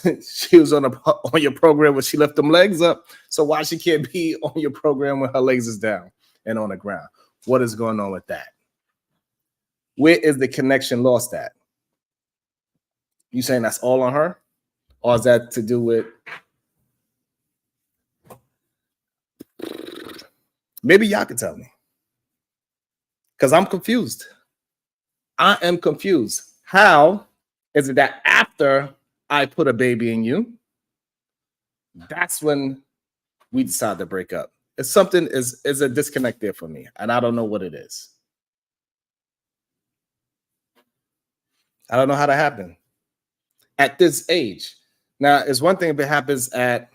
your program when she left them legs up. So why she can't be on your program when her legs is down and on the ground? What is going on with that? Where is the connection lost at? You saying that's all on her? Or is that to do with maybe y'all can tell me? Because I'm confused. I am confused. How is it that after I put a baby in you, that's when we decide to break up? It's something is a disconnect there for me, and I don't know what it is. I don't know how that happened at this age. Now, it's one thing if it happens at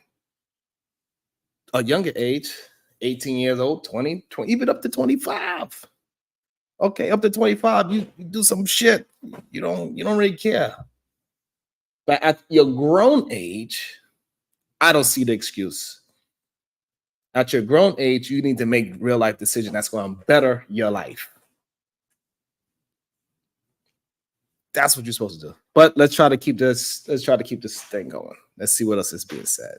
a younger age, 18 years old, 20, even up to 25. Okay, up to 25, you do some shit. You don't really care. But at your grown age, I don't see the excuse. At your grown age, you need to make real life decisions that's going to better your life. That's what you're supposed to do. But let's try to keep this thing going. Let's see what else is being said.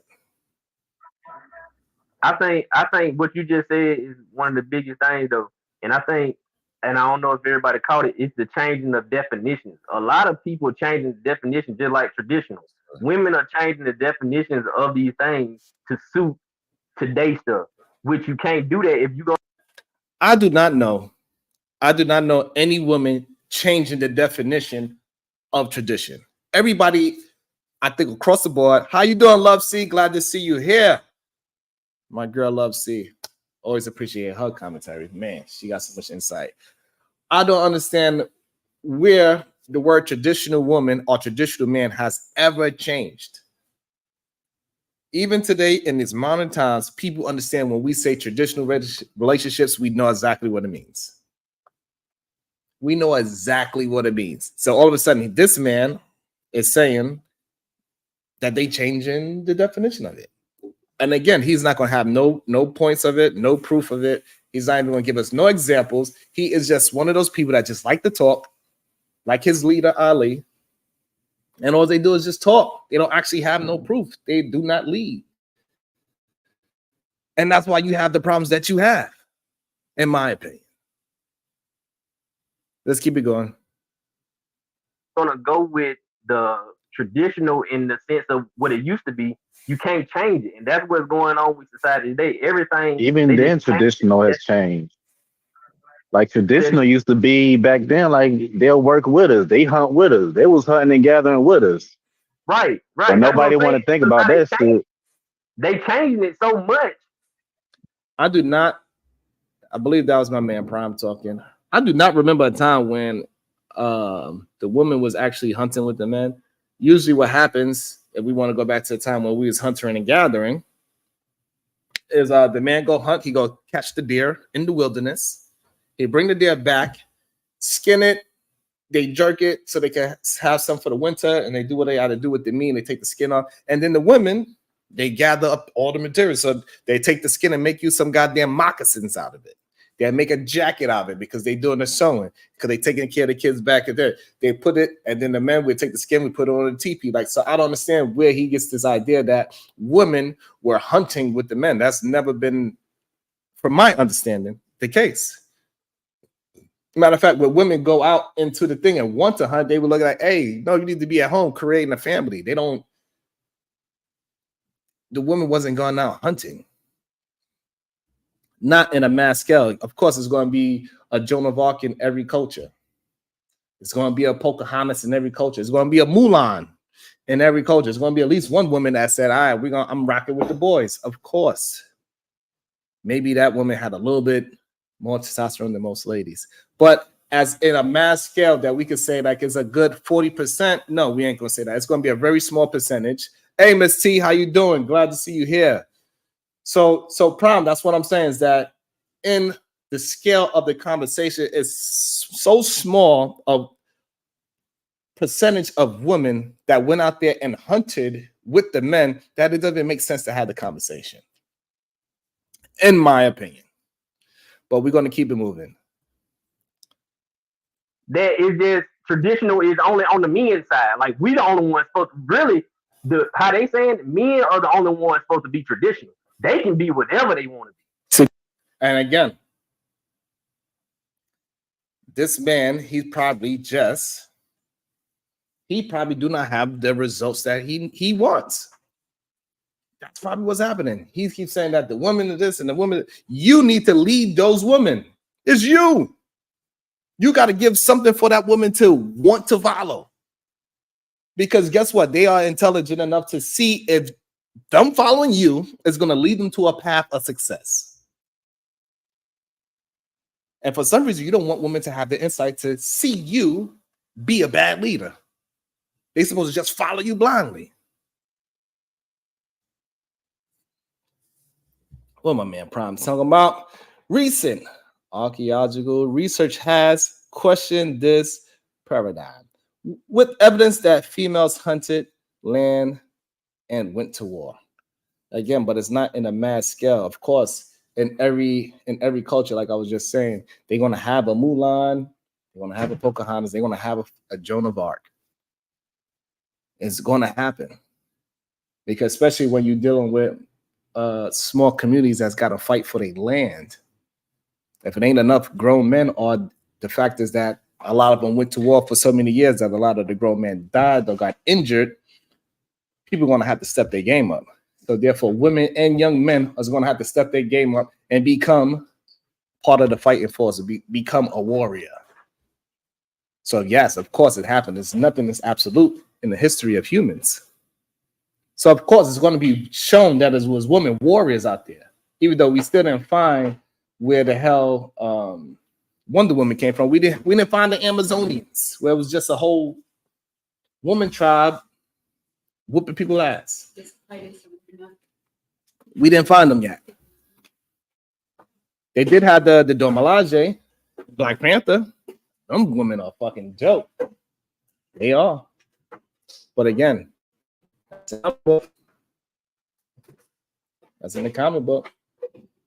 I think what you just said is one of the biggest things though. And I don't know if everybody caught it, it's the changing of definitions. A lot of people changing the definitions just like traditional. Women are changing the definitions of these things to suit today's stuff, which you can't do that if you go. I do not know any woman changing the definition of tradition. Everybody, I think across the board, how you doing, Love C? Glad to see you here. My girl, Love C. Always appreciate her commentary. Man, she got so much insight. I don't understand where the word traditional woman or traditional man has ever changed. Even today, in these modern times, people understand when we say traditional relationships, we know exactly what it means. We know exactly what it means. So all of a sudden, this man is saying that they changing the definition of it. And again, he's not going to have no points of it, no proof of it. He's not even going to give us no examples. He is just one of those people that just like to talk, like his leader, Ali. And all they do is just talk. They don't actually have no proof. They do not lead. And that's why you have the problems that you have, in my opinion. Let's keep it going. Gonna go with the traditional in the sense of what it used to be. You can't change it, and that's what's going on with society today. Everything, even then, traditional has changed. Like traditional used to be back then, like they'll work with us, they hunt with us, they was hunting and gathering with us. Right. But nobody want to think about that shit. They changing it so much. I believe that was my man Prime talking. I do not remember a time when the woman was actually hunting with the men. Usually what happens, if we want to go back to the time when we was hunting and gathering, is the man go hunt, he go catch the deer in the wilderness. They bring the deer back, skin it, they jerk it so they can have some for the winter, and they do what they got to do with the meat, and they take the skin off. And then the women, they gather up all the material. So they take the skin and make you some goddamn moccasins out of it. They make a jacket out of it because they're doing the sewing, because they taking care of the kids back there. They put it, and then the men would take the skin, we put it on the teepee. Like, so I don't understand where he gets this idea that women were hunting with the men. That's never been, from my understanding, the case. Matter of fact, when women go out into the thing and want to hunt, they would look like, hey, no, you need to be at home creating a family. The woman wasn't going out hunting. Not in a mass scale. Of course, it's going to be a Joan of Arc in every culture. It's going to be a Pocahontas in every culture. It's going to be a Mulan in every culture. It's going to be at least one woman that said, all right, I'm rocking with the boys. Of course. Maybe that woman had a little bit more testosterone than most ladies. But as in a mass scale that we could say like it's a good 40%, no, we ain't going to say that. It's going to be a very small percentage. Hey, Miss T, how you doing? Glad to see you here. So Prime, that's what I'm saying is that in the scale of the conversation is so small of percentage of women that went out there and hunted with the men that it doesn't make sense to have the conversation, in my opinion. But we're going to keep it moving. That is just traditional is only on the men's side. Like we the only ones supposed to really how they saying men are the only ones supposed to be traditional. They can be whatever they want to be. And again, this man, he probably just he probably do not have the results that he wants. That's probably what's happening. He keeps saying that the woman is this and the woman, you need to lead those women. It's you. You got to give something for that woman to want to follow. Because guess what? They are intelligent enough to see if them following you is going to lead them to a path of success. And for some reason, you don't want women to have the insight to see you be a bad leader. They're supposed to just follow you blindly. What my man Prime talking about? Recent archaeological research has questioned this paradigm with evidence that females hunted land and went to war. Again, but it's not in a mass scale. Of course, in every culture, like I was just saying, they're gonna have a Mulan, they're gonna have a Pocahontas, they're gonna have a Joan of Arc. It's gonna happen because especially when you're dealing with small communities that's got to fight for their land. If it ain't enough grown men, or the fact is that a lot of them went to war for so many years that a lot of the grown men died or got injured, people are going to have to step their game up. So therefore, women and young men are going to have to step their game up and become part of the fighting force, become a warrior. So yes, of course it happened. There's nothing that's absolute in the history of humans. So of course it's going to be shown that there was women warriors out there, even though we still didn't find where the hell Wonder Woman came from. We didn't find the Amazonians, where it was just a whole woman tribe whooping people's ass. We didn't find them yet. They did have the Dora Milaje, Black Panther. Them women are a fucking joke. They are. But again, that's in the comic book.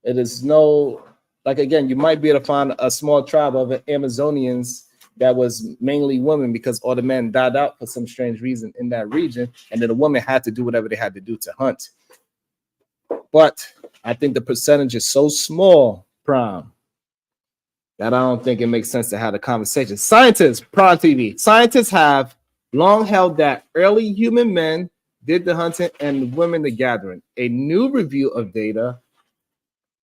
It is no, like again, you might be able to find a small tribe of Amazonians that was mainly women because all the men died out for some strange reason in that region, and then the women had to do whatever they had to do to hunt. But I think the percentage is so small, Prime, that I don't think it makes sense to have a conversation. Scientists, Prime TV, scientists have long held that early human men did the hunting and women the gathering. A new review of data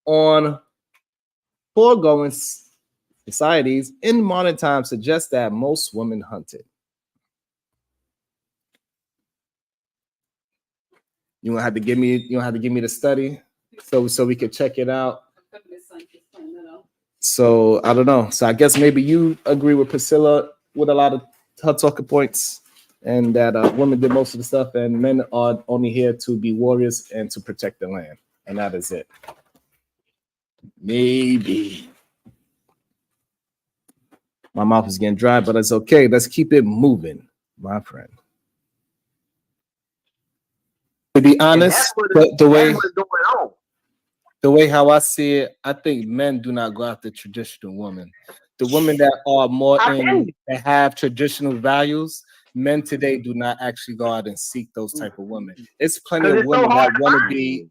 on foregoing societies in modern times suggests that most women hunted. You don't have to give me the study so we could check it out. So I don't know. So I guess maybe you agree with Priscilla with a lot of her talking points, and that women did most of the stuff, and men are only here to be warriors and to protect the land, and that is it. Maybe. My mouth is getting dry, but it's okay. Let's keep it moving, my friend. To be honest, the way how I see it, I think men do not go after traditional women. The women that are more that have traditional values, men today do not actually go out and seek those type of women. It's plenty of women that want to be.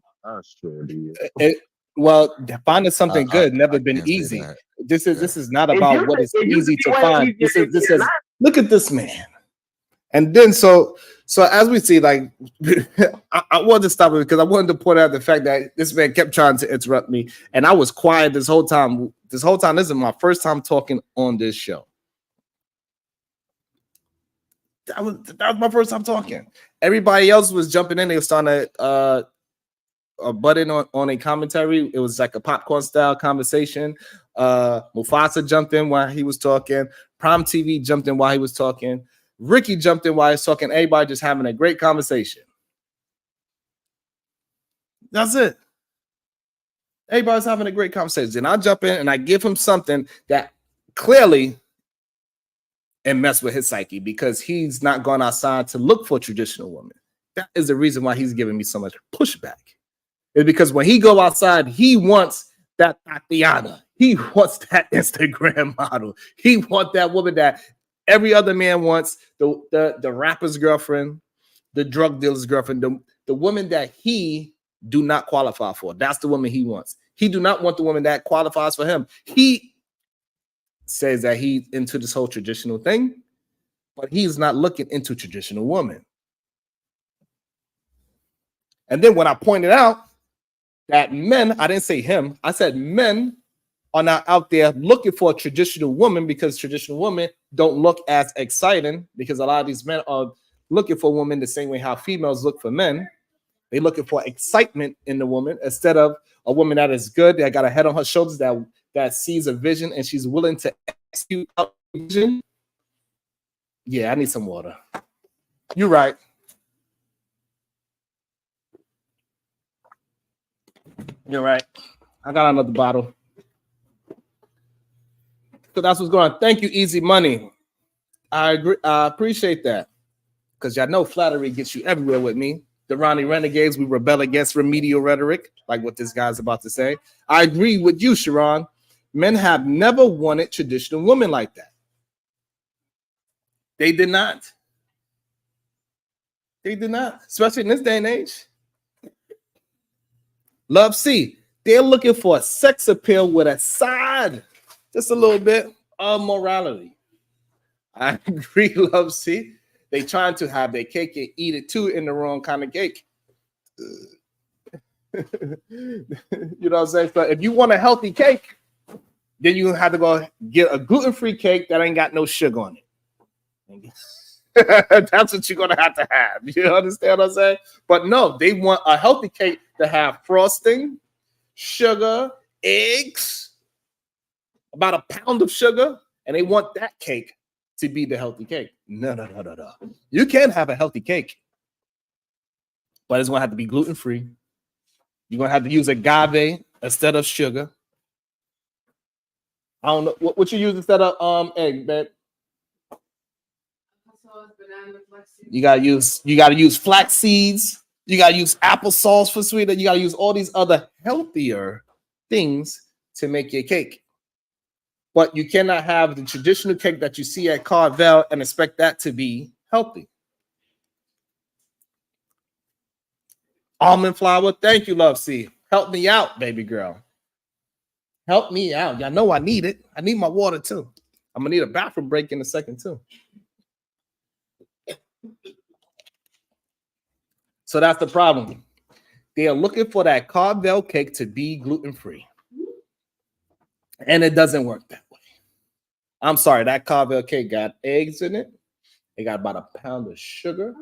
Well, finding something good never been easy. This is not about what is easy to find. This is look at this man. And then so as we see, like I wanted to stop it because I wanted to point out the fact that this man kept trying to interrupt me, and I was quiet this whole time. This is my first time talking on this show. That was my first time talking. Everybody else was jumping in. They were starting to butt in on a commentary. It was like a popcorn style conversation. Mufasa jumped in while he was talking. Prime TV jumped in while he was talking. Ricky jumped in while he was talking. Everybody just having a great conversation. That's it. Everybody's having a great conversation. And I jump in and I give him something that clearly and mess with his psyche, because he's not gone outside to look for traditional women. That is the reason why he's giving me so much pushback. It's because when he go outside, he wants that Tatiana. He wants that Instagram model. He wants that woman that every other man wants, the rapper's girlfriend, the drug dealer's girlfriend, the woman that he do not qualify for. That's the woman he wants. He do not want the woman that qualifies for him. He says that he's into this whole traditional thing, but he's not looking into traditional woman. And then when I pointed out that men, I didn't say him, I said men are not out there looking for a traditional woman because traditional women don't look as exciting, because a lot of these men are looking for women the same way how females look for men. They're looking for excitement in the woman instead of a woman that is good, that got a head on her shoulders, that sees a vision and she's willing to execute out the vision. Yeah, I need some water. You're right. You're right. I got another bottle. So that's what's going on. Thank you, Easy Money. I agree. I appreciate that. Because y'all know flattery gets you everywhere with me. The Ronnie Renegades, we rebel against remedial rhetoric, like what this guy's about to say. I agree with you, Sharon. Men have never wanted traditional women like that. They did not. They did not, especially in this day and age. Love C, they're looking for a sex appeal with a side, just a little bit of morality. I agree, Love C. They trying to have their cake and eat it too in the wrong kind of cake. You know what I'm saying? So if you want a healthy cake, then you have to go get a gluten-free cake that ain't got no sugar on it. That's what you're gonna have to have. You understand what I'm saying? But no, they want a healthy cake to have frosting, sugar, eggs, about a pound of sugar, and they want that cake to be the healthy cake. No. You can have a healthy cake, but it's gonna have to be gluten-free. You're gonna have to use agave instead of sugar. I don't know what you use instead of egg, babe. You gotta use flax seeds. You gotta use applesauce for sweetener. You gotta use all these other healthier things to make your cake. But you cannot have the traditional cake that you see at Carvel and expect that to be healthy. Almond flour. Thank you, Love C. Help me out, baby girl. Help me out. Y'all know I need it. I need my water too. I'm gonna need a bathroom break in a second too. So that's the problem. They are looking for that Carvel cake to be gluten-free. And it doesn't work that way. I'm sorry, that Carvel cake got eggs in it. It got about a pound of sugar.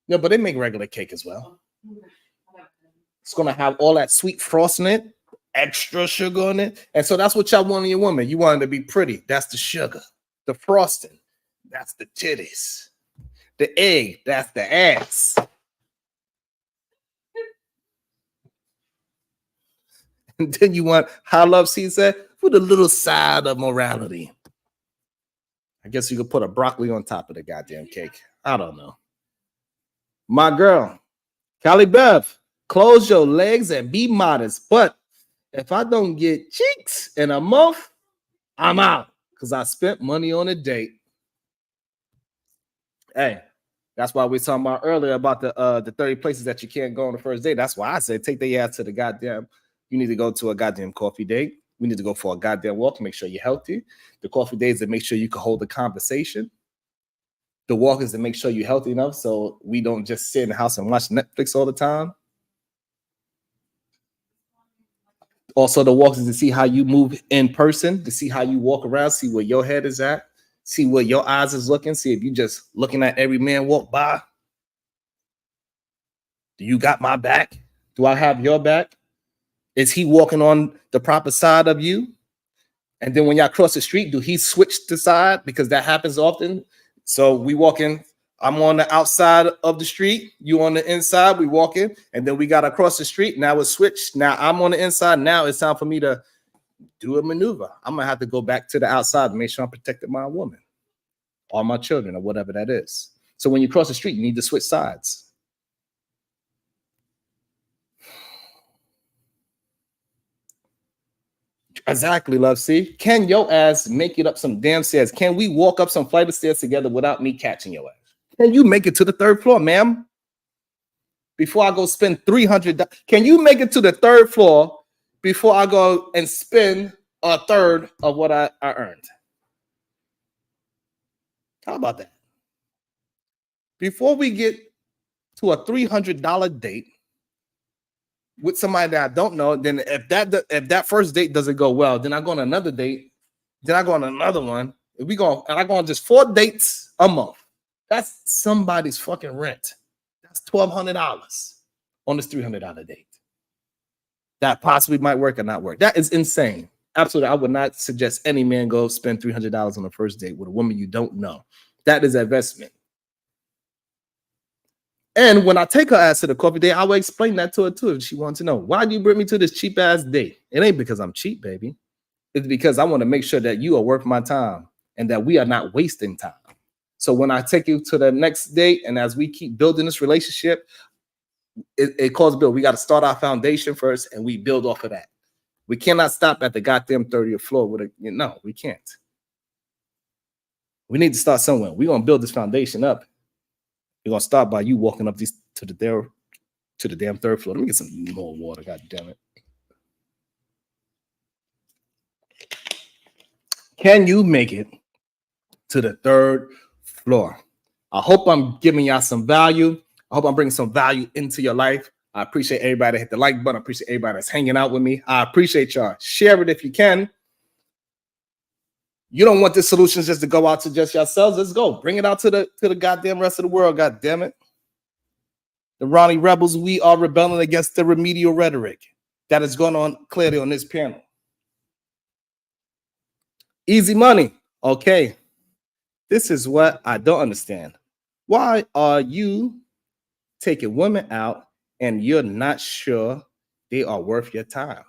No, but they make regular cake as well. It's gonna have all that sweet frosting in it, extra sugar on it. And so that's what y'all want in your woman. You want it to be pretty. That's the sugar. The frosting, that's the titties. The egg, that's the ass. And then you want, how Love C said, with a little side of morality. I guess you could put a broccoli on top of the goddamn cake. I don't know. My girl, Callie Bev, close your legs and be modest. But if I don't get cheeks in a month, I'm out because I spent money on a date. Hey, that's why we were talking about earlier about the 30 places that you can't go on the first date. That's why I said take their ass to the goddamn. You need to go to a goddamn coffee date. We need to go for a goddamn walk, make sure you're healthy. The coffee dates that make sure you can hold the conversation. The walk is to make sure you're healthy enough so we don't just sit in the house and watch Netflix all the time. Also, the walk is to see how you move in person, to see how you walk around, see where your head is at. See where your eyes is looking. See if you just looking at every man walk by. Do you got my back? Do I have your back? Is he walking on the proper side of you? And then when y'all cross the street, do he switch the side? Because that happens often. So we walking, I'm on the outside of the street, you on the inside, we walking, and then we got to cross the street. Now it's switched. Now I'm on the inside. Now it's time for me to do a maneuver. I'm gonna have to go back to the outside and make sure I'm protecting my woman or my children or whatever that is. So when you cross the street, you need to switch sides. Exactly, Love C. Can your ass make it up some damn stairs? Can we walk up some flight of stairs together without me catching your ass? Can you make it to the third floor, ma'am? Before I go spend $300, can you make it to the third floor before I go and spend a third of what I earned? How about that? Before we get to a $300 date with somebody that I don't know, then if that first date doesn't go well, then I go on another date, then I go on another one. If I go on just 4 dates a month. That's somebody's fucking rent. That's $1,200 on this $300 date. That possibly might work or not work. That is insane. Absolutely, I would not suggest any man go spend $300 on a first date with a woman you don't know. That is investment. And when I take her ass to the coffee date, I will explain that to her too if she wants to know. Why do you bring me to this cheap ass date? It ain't because I'm cheap, baby. It's because I want to make sure that you are worth my time and that we are not wasting time. So when I take you to the next date and as we keep building this relationship, it calls build. We got to start our foundation first and we build off of that. We cannot stop at the goddamn 30th floor with no, we can't. We need to start somewhere. We're going to build this foundation up. We're going to start by you walking up to the damn 3rd floor. Let me get some more water. God damn it. Can you make it to the 3rd floor? I hope I'm giving y'all some value. I hope I'm bringing some value into your life. I appreciate everybody that hit the like button. I appreciate everybody that's hanging out with me. I appreciate y'all. Share it if you can. You don't want this solution just to go out to just yourselves. Let's go. Bring it out to the goddamn rest of the world. God damn it. The Ronnie Rebels, we are rebelling against the remedial rhetoric that is going on clearly on this panel. Easy money. Okay. This is what I don't understand. Why are you taking women out and you're not sure they are worth your time?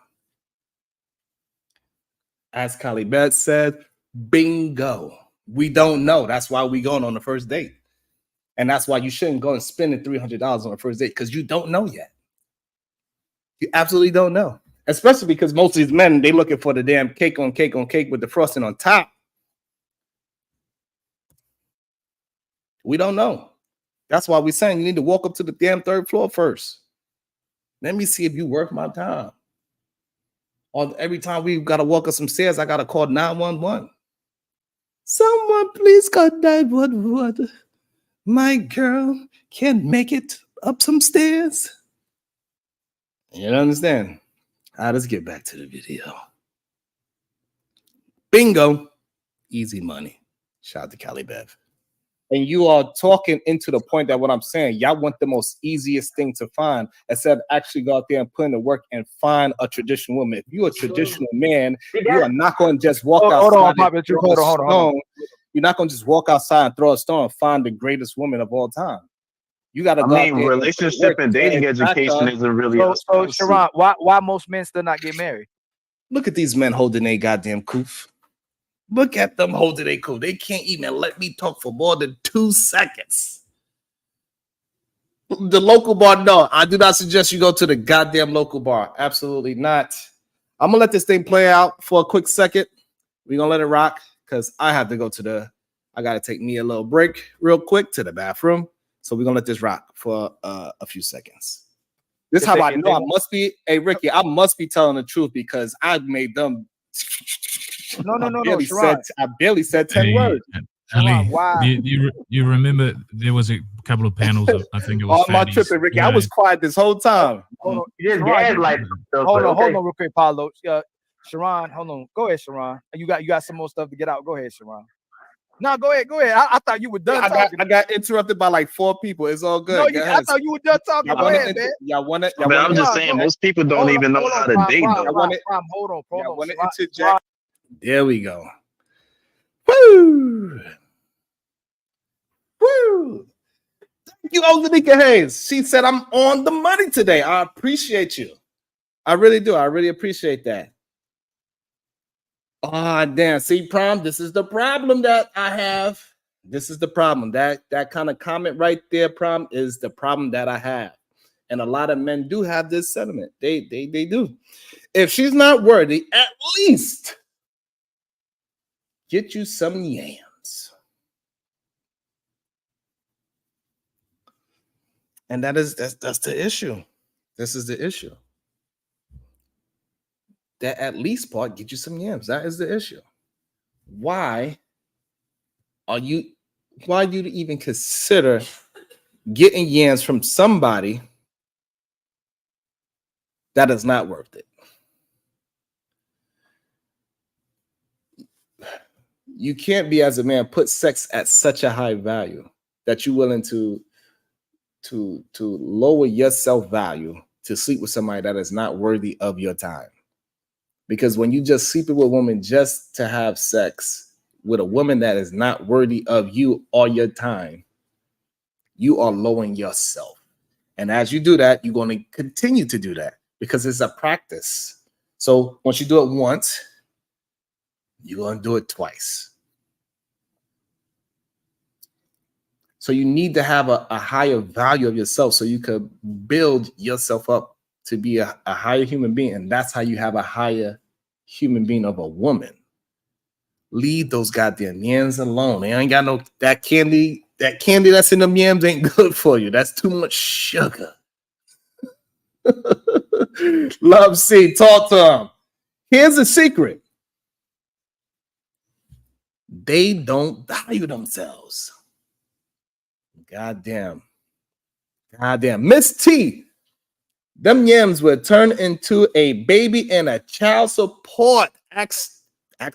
As Kali Bet said, bingo. We don't know. That's why we going on the first date. And that's why you shouldn't go and spend $300 on the first date because you don't know yet. You absolutely don't know. Especially because most of these men, they looking for the damn cake on cake on cake with the frosting on top. We don't know. That's why we're saying you need to walk up to the damn 3rd floor first. Let me see if you worth my time. Or every time we've got to walk up some stairs, I got to call 911. Someone please call 911. My girl can't make it up some stairs. You don't understand? All right, let's get back to the video. Bingo. Easy money. Shout out to Kali Bev. And you are talking into the point that what I'm saying, y'all want the most easiest thing to find instead of actually go out there and put in the work and find a traditional woman. If you're a traditional man, you are not going to just walk outside. Hold on. You're not going to just walk outside and throw a stone and find the greatest woman of all time. You got to go out there relationship and dating education isn't really. So Sharon, why most men still not get married? Look at these men holding their goddamn coof. Look at them holding their cool. They can't even let me talk for more than 2 seconds. The local bar, no. I do not suggest you go to the goddamn local bar. Absolutely not. I'm going to let this thing play out for a quick second. We're going to let it rock because I have to go I got to take me a little break real quick to the bathroom. So we're going to let this rock for a few seconds. This is how I know I must be. Hey, Ricky, I must be telling the truth because I made them. No. I barely said 10 words. Ali, you remember there was a couple of panels of, I think it was. Oh, my tripping, Ricky. I was quiet this whole time. Hold on, real quick, Paulo. Sharon, hold on. Go ahead, Sharon. You got some more stuff to get out. Go ahead, Sharon. No, go ahead. I thought you were done talking. I got interrupted by like 4 people. It's all good. No, I thought you were done talking. Go ahead, man. Y'all want it? I'm just saying, most people don't even know how to date. Hold on. Interject. There we go. Woo! Thank you, Ozanika Hayes. She said I'm on the money today. I appreciate you. I really do. I really appreciate that. Ah, damn. See, Prom, this is the problem that I have. This is the problem. That kind of comment right there, Prom, is the problem that I have. And a lot of men do have this sentiment. They do. If she's not worthy, at least get you some yams. And that's the issue. This is the issue. That at least part, get you some yams. That is the issue. Why are you why you even consider getting yams from somebody that is not worth it? You can't be, as a man, put sex at such a high value that you're willing to lower your self-value to sleep with somebody that is not worthy of your time. Because when you just sleep with a woman just to have sex with a woman that is not worthy of you or your time, you are lowering yourself. And as you do that, you're going to continue to do that because it's a practice. So once you do it once, you're going to do it twice. So you need to have a higher value of yourself so you could build yourself up to be a higher human being. And that's how you have a higher human being of a woman. Leave those goddamn yams alone. They ain't got no, that candy that's in them yams ain't good for you. That's too much sugar. Love C, talk to them. Here's the secret. They don't value themselves. Goddamn. Miss T, them yams will turn into a baby and a child support. Ask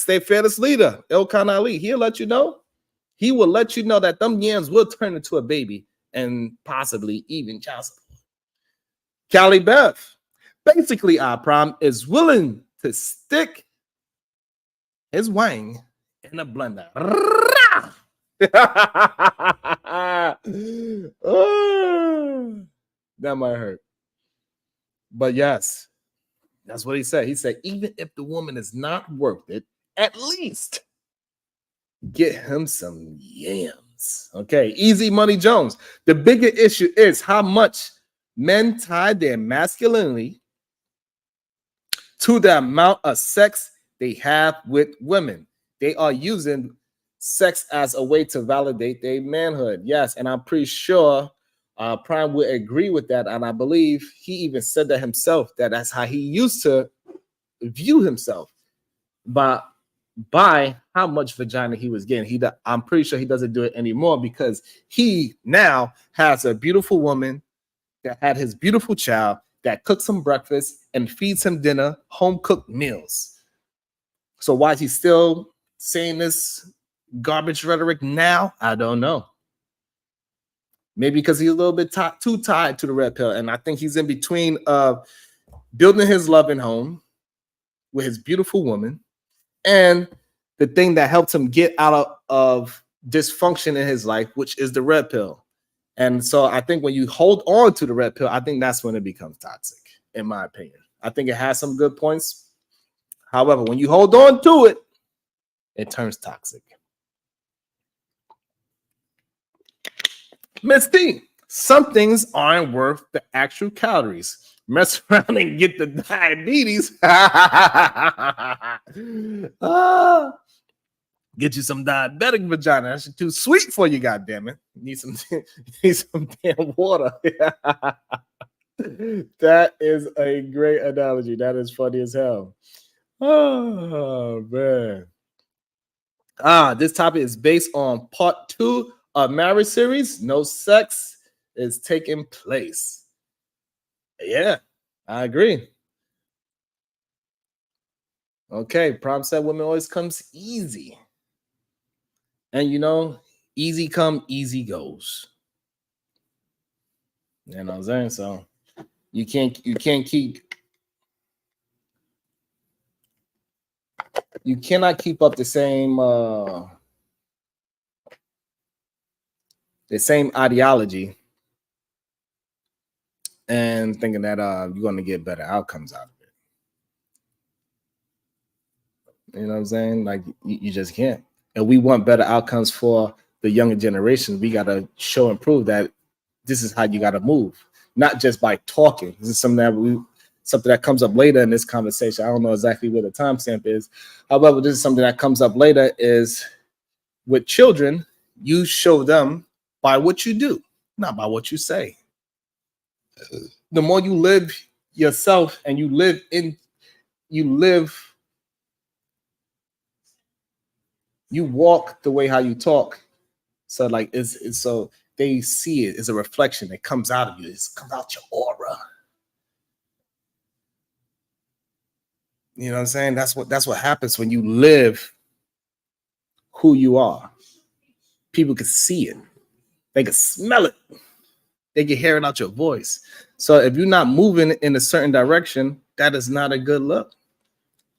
their fearless leader, Ilkan Ali. He'll let you know. He will let you know that them yams will turn into a baby and possibly even child support. Callie Beth, basically, our prom is willing to stick his wang in a blender. Oh, that might hurt. But yes, that's what he said. He said, even if the woman is not worth it, at least get him some yams. Okay, Easy Money Jones. The bigger issue is how much men tie their masculinity to the amount of sex they have with women. They are using sex as a way to validate their manhood. Yes, and I'm pretty sure Prime would agree with that. And I believe he even said that himself, that that's how he used to view himself by how much vagina he was getting. I'm pretty sure he doesn't do it anymore because he now has a beautiful woman that had his beautiful child that cooks him breakfast and feeds him dinner, home cooked meals. So why is he still saying this garbage rhetoric now? I don't know. Maybe because he's a little bit too tied to the red pill. And I think he's in between building his loving home with his beautiful woman and the thing that helped him get out of dysfunction in his life, which is the red pill. And so I think when you hold on to the red pill, I think that's when it becomes toxic, in my opinion. I think it has some good points. However, when you hold on to it, it turns toxic. Miss D, some things aren't worth the actual calories. Mess around and get the diabetes. Get you some diabetic vagina. That's too sweet for you, goddammit. Need some damn water. That is a great analogy. That is funny as hell. Oh man. This topic is based on part 2 of Marriage series. No sex is taking place. Yeah, I agree. Okay, Prom said women always comes easy. And you know, easy come, easy goes. You know what I'm saying? So you can't you cannot keep up the same ideology and thinking that you're going to get better outcomes out of it. You know what I'm saying? Like you just can't. And we want better outcomes for the younger generation. We got to show and prove that this is how you got to move, not just by talking. This is something that comes up later in this conversation. I don't know exactly where the timestamp is. However, this is something that comes up later is with children, you show them by what you do, not by what you say. The more you live yourself and you walk the way how you talk, So like it's so they see it as a reflection that comes out of you. It comes out your aura. You know what I'm saying? That's what happens when you live who you are. People can see it. They can smell it. They can hear it out your voice. So if you're not moving in a certain direction, that is not a good look.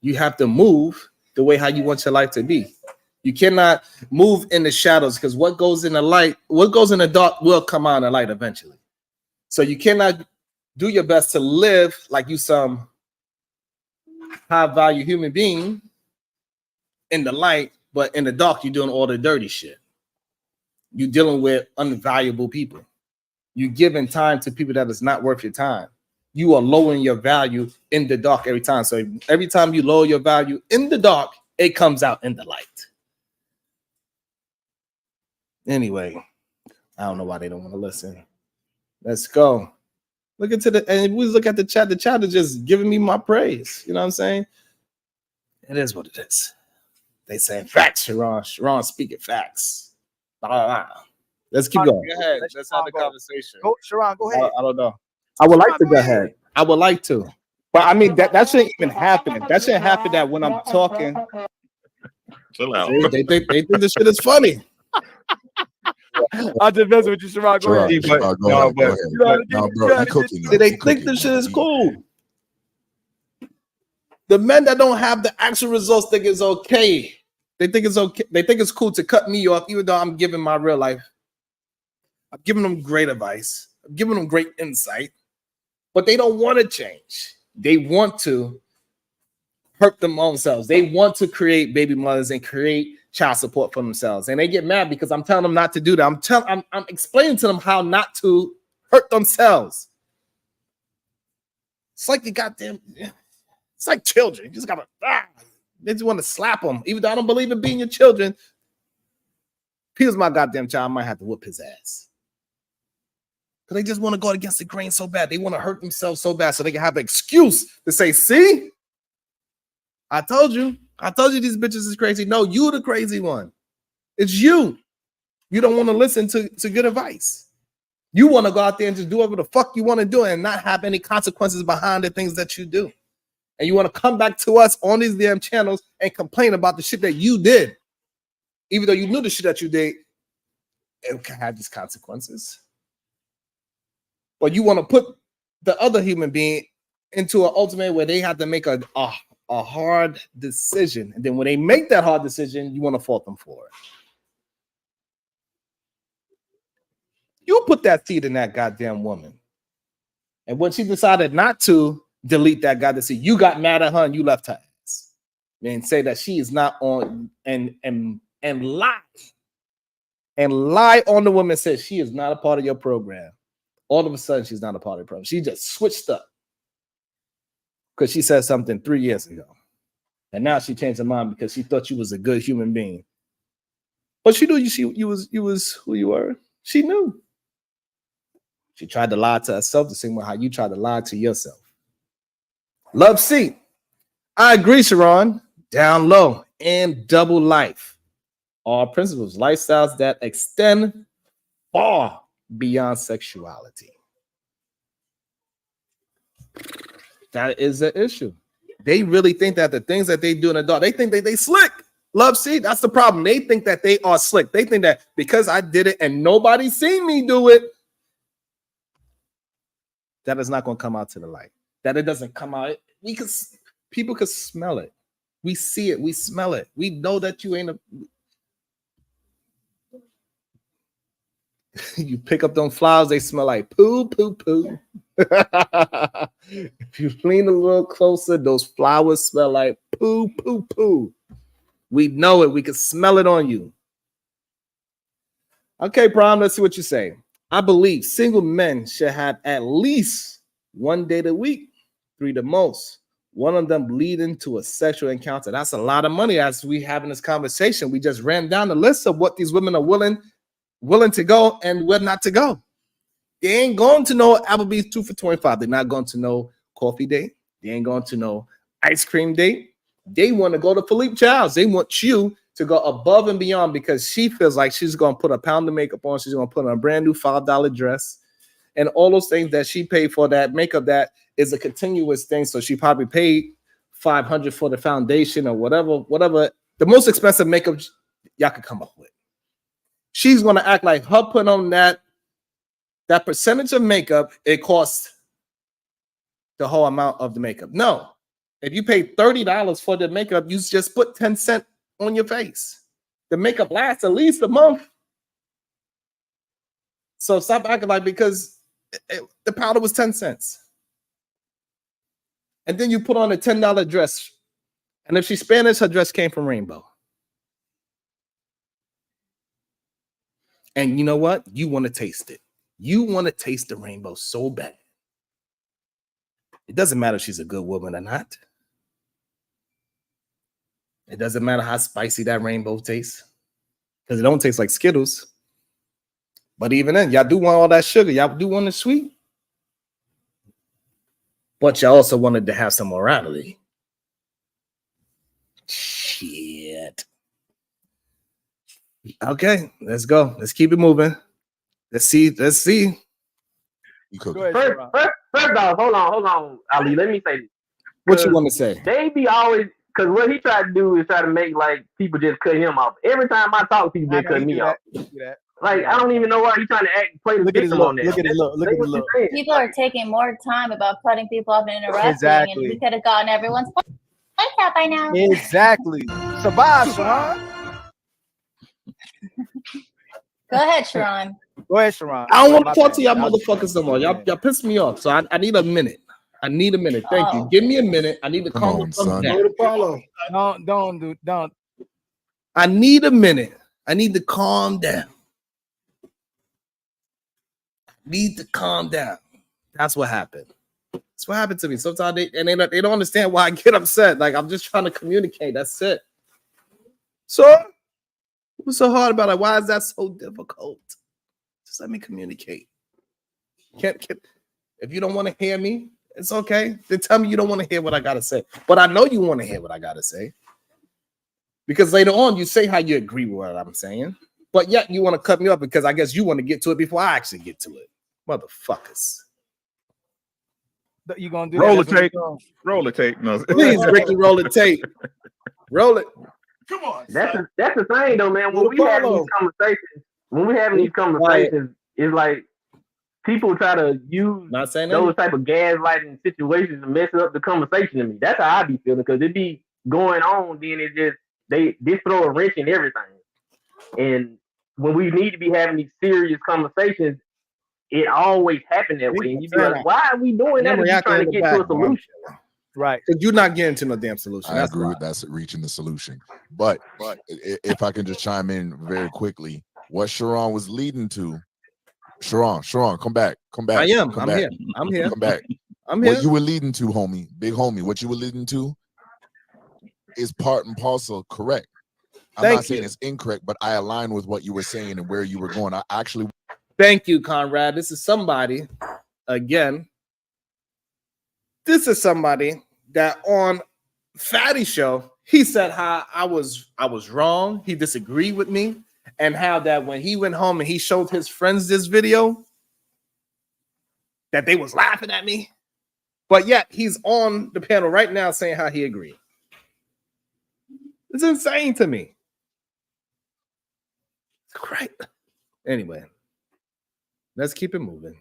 You have to move the way how you want your life to be. You cannot move in the shadows because what goes in the light, what goes in the dark will come out in the light eventually. So you cannot do your best to live like you some high value human being in the light, but in the dark, you're doing all the dirty shit. You're dealing with unvaluable people. You're giving time to people that is not worth your time. You are lowering your value in the dark every time. So every time you lower your value in the dark, it comes out in the light. Anyway, I don't know why they don't want to listen. Let's go. Look into the, and we look at the chat. The chat is just giving me my praise. You know what I'm saying? It is what it is. They saying facts, Sharon. Sharon speaking facts. Blah, blah, blah. Let's keep going. Go ahead. Let's have the conversation. Go, Sharon, go ahead. I don't know. I would like to go ahead. I would like to. But I mean, that shouldn't even happen. That shouldn't happen that when I'm talking. Chill out. They think this shit is funny. I just messing with you, Sharon. Go ahead. They think this shit is cool. The men that don't have the actual results think it's okay. They think it's okay. They think it's cool to cut me off, even though I'm giving my real life. I'm giving them great advice. I'm giving them great insight. But they don't want to change. They want to hurt them own selves. They want to create baby mothers and create child support for themselves. And they get mad because I'm telling them not to do that. I'm explaining to them how not to hurt themselves. It's like it's like children. You just gotta, they just want to slap them. Even though I don't believe in being your children, if he was my goddamn child, I might have to whoop his ass. Because they just want to go against the grain so bad. They want to hurt themselves so bad so they can have an excuse to say, see? I told you these bitches is crazy. No, you the crazy one. It's you. You don't want to listen to good advice. You want to go out there and just do whatever the fuck you want to do and not have any consequences behind the things that you do. And you want to come back to us on these damn channels and complain about the shit that you did. Even though you knew the shit that you did, it can have these consequences. But you want to put the other human being into an ultimate where they have to make a hard decision. And then when they make that hard decision, you want to fault them for it. You put that seed in that goddamn woman. And when she decided not to delete that goddamn seed, you got mad at her and you left her ass. And say that she is not on and lie. And lie on the woman, says she is not a part of your program. All of a sudden, she's not a part of the program. She just switched up because she said something 3 years ago. And now she changed her mind because she thought you was a good human being. But she knew you was who you were. She knew. She tried to lie to herself the same way how you tried to lie to yourself. Love C. I agree, Sharon. Down low and double life. All principles, lifestyles that extend far beyond sexuality. That is the issue. They really think that the things that they do in the dark, they think that they slick. Love, see, that's the problem. They think that they are slick. They think that because I did it and nobody seen me do it, that is not going to come out to the light. That it doesn't come out. People could smell it. We see it. We smell it. We know that you ain't a. You pick up them flowers, they smell like poo, poo, poo. If you lean a little closer, those flowers smell like poo, poo, poo. We know it. We can smell it on you. Okay, Prime, let's see what you say. I believe single men should have at least 1 date a week, 3 the most. One of them leading to a sexual encounter. That's a lot of money. As we having this conversation, we just ran down the list of what these women are willing to go and where not to go. They ain't going to know Applebee's 2 for $25. They're not going to know coffee date. They ain't going to know ice cream date. They want to go to Philippe Childs. They want you to go above and beyond because she feels like she's going to put a pound of makeup on. She's going to put on a brand new $5 dress and all those things that she paid for that makeup that is a continuous thing. So she probably paid $500 for the foundation or whatever the most expensive makeup y'all could come up with. She's going to act like her putting on that percentage of makeup, it costs the whole amount of the makeup. No. If you pay $30 for the makeup, you just put 10 cents on your face. The makeup lasts at least a month. So stop acting like because the powder was 10 cents. And then you put on a $10 dress. And if she's Spanish, her dress came from Rainbow. And you know what? You want to taste it. You want to taste the Rainbow so bad. It doesn't matter if she's a good woman or not. It doesn't matter how spicy that Rainbow tastes. Because it don't taste like Skittles. But even then, y'all do want all that sugar. Y'all do want the sweet. But y'all also wanted to have some morality. Shit. Okay, let's go. Let's keep it moving. Let's see. First off, hold on, Ali. Let me say this. What you want to say? They be always, because what he tried to do is try to make like people just cut him off. Every time I talk, people just cut me off. Like, I don't even know why he's trying to play the victim on that. Look at it, look. People are taking more time about cutting people off and interrupting, and we could have gotten everyone's point out by now. Exactly. Survive, Sharon. Go ahead, Sharon. Go ahead, Sharon. I don't want to talk to y'all motherfuckers no more. Y'all piss me off. So I need a minute. I need a minute. Thank you. Give me a minute. I need to calm down. Don't. I need a minute. I need to calm down. That's what happened. That's what happened to me. Sometimes they don't understand why I get upset. Like, I'm just trying to communicate. That's it. So what's so hard about it? Why is that so difficult? Just let me communicate. If you don't want to hear me, it's okay. Then tell me you don't want to hear what I gotta say. But I know you want to hear what I gotta say. Because later on, you say how you agree with what I'm saying. But yet you want to cut me off because I guess you want to get to it before I actually get to it. Motherfuckers. You gonna do roll the tape? Roll the tape. No. Please, Ricky, roll the tape. Roll it. Come on. That's the thing though, man. When we having these conversations, it's like people try to use those type of gaslighting situations to mess up the conversation to me. That's how I be feeling, because it be going on, then it just they throw a wrench in everything. And when we need to be having these serious conversations, it always happens that way. And you be like, why are we doing that? We're trying to get to a solution. Right. Because you're not getting to no damn solution. I agree with that, reaching the solution. But if I can just chime in very quickly, what Sharon was leading to, Sharon, come back. I am. I'm here. Come back. I'm here. What you were leading to, homie, big homie, what you were leading to is part and parcel correct. I'm not saying it's incorrect, but I align with what you were saying and where you were going. I actually. Thank you, Conrad. This is somebody, again. This is somebody that on Fatty Show, he said how I was wrong. He disagreed with me, and how that when he went home and he showed his friends this video, that they was laughing at me. But yet he's on the panel right now saying how he agreed. It's insane to me. Great. Anyway, let's keep it moving.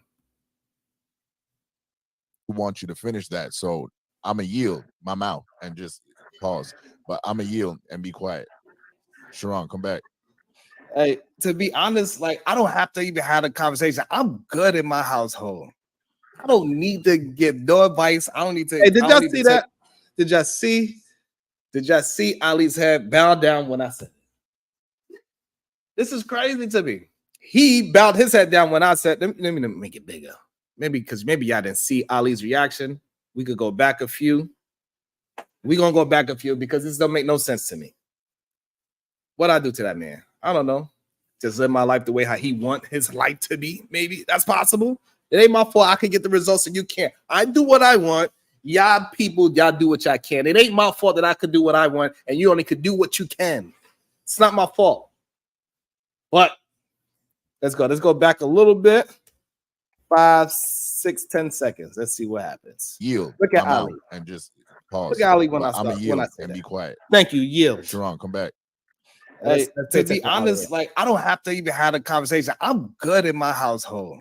Want you to finish that, so I'm gonna yield my mouth and just pause, but I'm gonna yield and be quiet. Sharon, come back. Hey, to be honest, like, I don't have to even have a conversation. I'm good in my household. I don't need to give no advice. I don't need to. Hey, did y'all see that? Did y'all see Ali's head bow down when I said it? This is crazy to me. He bowed his head down when I said, let me make it bigger. Maybe because y'all didn't see Ali's reaction. We could go back a few. We're going to go back a few because this don't make no sense to me. What I do to that man? I don't know. Just live my life the way how he want his life to be. Maybe that's possible. It ain't my fault I can get the results and you can't. I do what I want. Y'all people, y'all do what y'all can. It ain't my fault that I could do what I want and you only could do what you can. It's not my fault. But let's go. Let's go back a little bit. 5, 6, 10 seconds. Let's see what happens. Yield. Look at I'm Ali. out and just pause. Look at Ali when I'm I a yield say and that. be quiet. Thank you. Yield. Sharon, come back. Hey, to be honest, like I don't have to even have a conversation. I'm good in my household.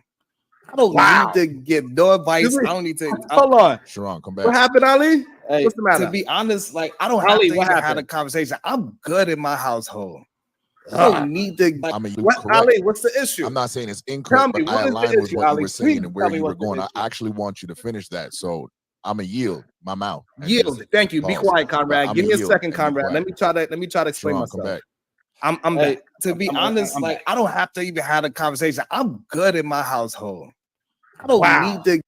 I don't need to give no advice. I don't need to. Hold on. Sharon, come back. What happened, Ali? Hey, What's the matter? To be honest, like I don't have Ali, to what even have a happened? conversation. I'm good in my household. I don't need to. Like, I'm a what, correct. Ali? What's the issue? I'm not saying it's Tell incorrect, me, but what I is the align with issue, what you Ali? were saying Please and where tell me you were what's the going. I issue. actually want you to finish that. So I'm a yield my mouth. and Yield. just Thank you. Be pause. quiet, But Conrad. I'm Give me a yield second, and be Conrad. quiet. Let me try to explain Sharon, come myself. back. I'm Hey, back. To be honest, I'm like back. I don't have to even have a conversation. I'm good in my household. I don't Wow. need to.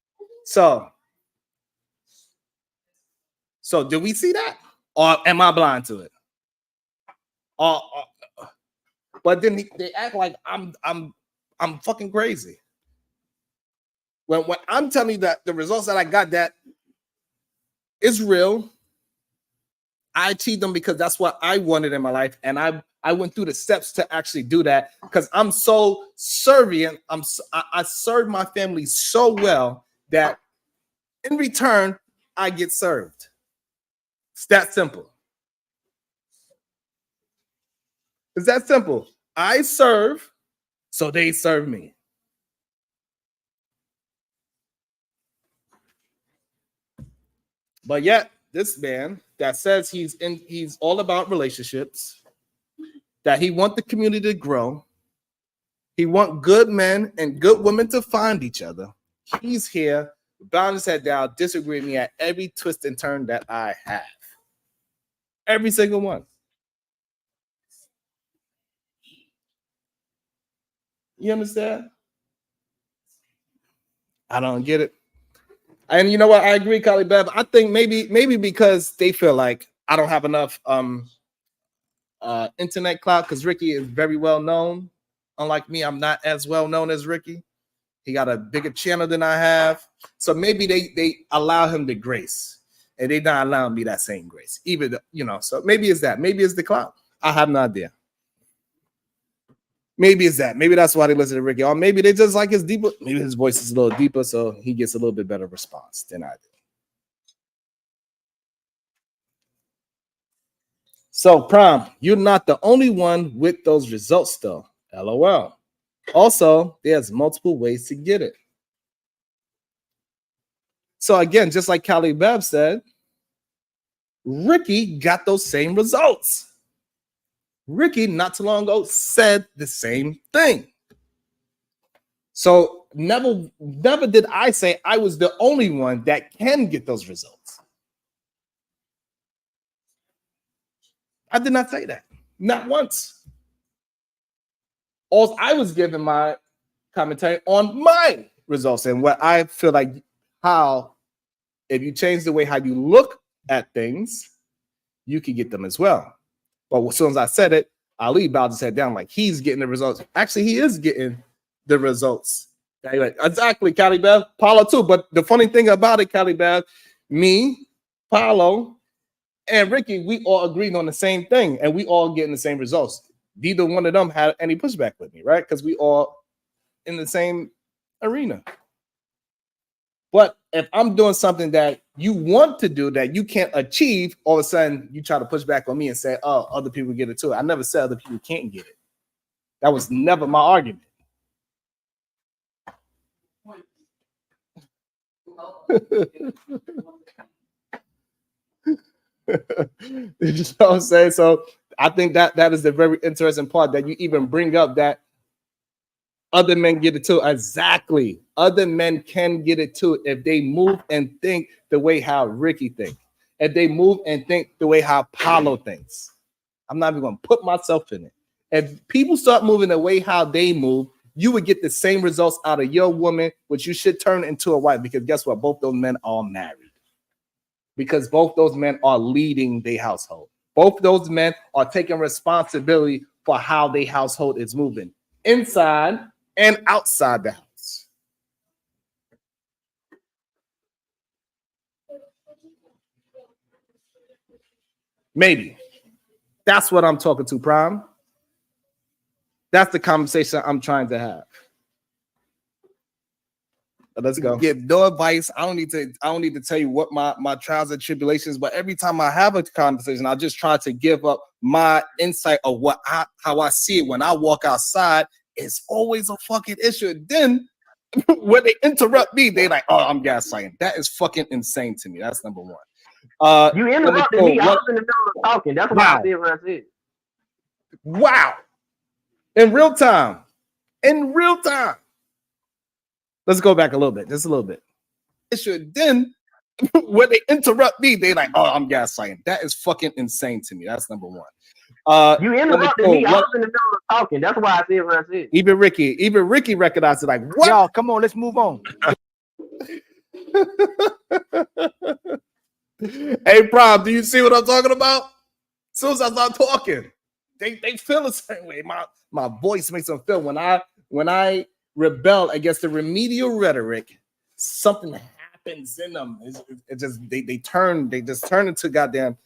So do we see that, or am I blind to it? But then they act like I'm fucking crazy. When I'm telling you that the results that I got, that is real. I achieved them because that's what I wanted in my life, and I went through the steps to actually do that because I'm so servient. I serve my family so well that in return I get served. It's that simple. It's that simple. I serve, so they serve me. But yet, this man that says he's all about relationships, that he wants the community to grow, he wants good men and good women to find each other. He's here, bowing his head down, disagreeing with me at every twist and turn that I have. Every single one. You understand? I don't get it. And you know what? I agree, Kali Bev. I think maybe because they feel like I don't have enough internet clout because Ricky is very well known. Unlike me, I'm not as well known as Ricky. He got a bigger channel than I have. So maybe they allow him the grace. And they not allowing me that same grace. Even though, you know, so maybe it's that. Maybe it's the clout. I have no idea. Maybe it's that. Maybe that's why they listen to Ricky. Or maybe they just like his deeper. Maybe his voice is a little deeper, so he gets a little bit better response than I do. So, Prime, you're not the only one with those results, though. LOL. Also, there's multiple ways to get it. So, again, just like Kali Bev said, Ricky got those same results. Ricky, not too long ago, said the same thing. So never did I say I was the only one that can get those results. I did not say that. Not once. All I was giving my commentary on my results and what I feel like how, if you change the way how you look at things, you can get them as well. But as soon as I said it, Ali bowed his head down like he's getting the results. Actually, he is getting the results. Exactly, Cali Bev. Paulo too. But the funny thing about it, Cali Bev, me, Paulo, and Ricky, we all agreed on the same thing, and we all getting the same results. Neither one of them had any pushback with me, right? Because we all in the same arena. But if I'm doing something that you want to do that you can't achieve, all of a sudden you try to push back on me and say, oh, other people get it too. I never said other people can't get it. That was never my argument. You know what I'm saying? So I think that is the very interesting part that you even bring up that other men get it too. Exactly. Other men can get it too if they move and think the way how Ricky thinks. If they move and think the way how Paulo thinks. I'm not even going to put myself in it. If people start moving the way how they move, you would get the same results out of your woman, which you should turn into a wife, because guess what? Both those men are married. Because both those men are leading their household. Both those men are taking responsibility for how their household is moving. Inside and outside the house. Maybe. That's what I'm talking to, Prime. That's the conversation I'm trying to have. Let's go. Give no advice. I don't need to tell you what my trials and tribulations, but every time I have a conversation, I just try to give up my insight of how I see it when I walk outside. It's always a fucking issue. Then when they interrupt me, they like, oh, I'm gaslighting. That is fucking insane to me. That's number one. You interrupted me. I was in the middle of talking. That's why I said what I said. Wow. In real time. In real time. Let's go back a little bit, just a little bit. Then when they interrupt me, they like, oh, I'm gaslighting. That is fucking insane to me. That's number one. You interrupted me. I was in the middle of talking. That's why I said what I said. Even Ricky recognized it. Like, what? Y'all, come on, let's move on. Hey, Prom, do you see what I'm talking about? As soon as I start talking, they feel the same way. My voice makes them feel when I rebel against the remedial rhetoric, something happens in them. It just they just turn into goddamn,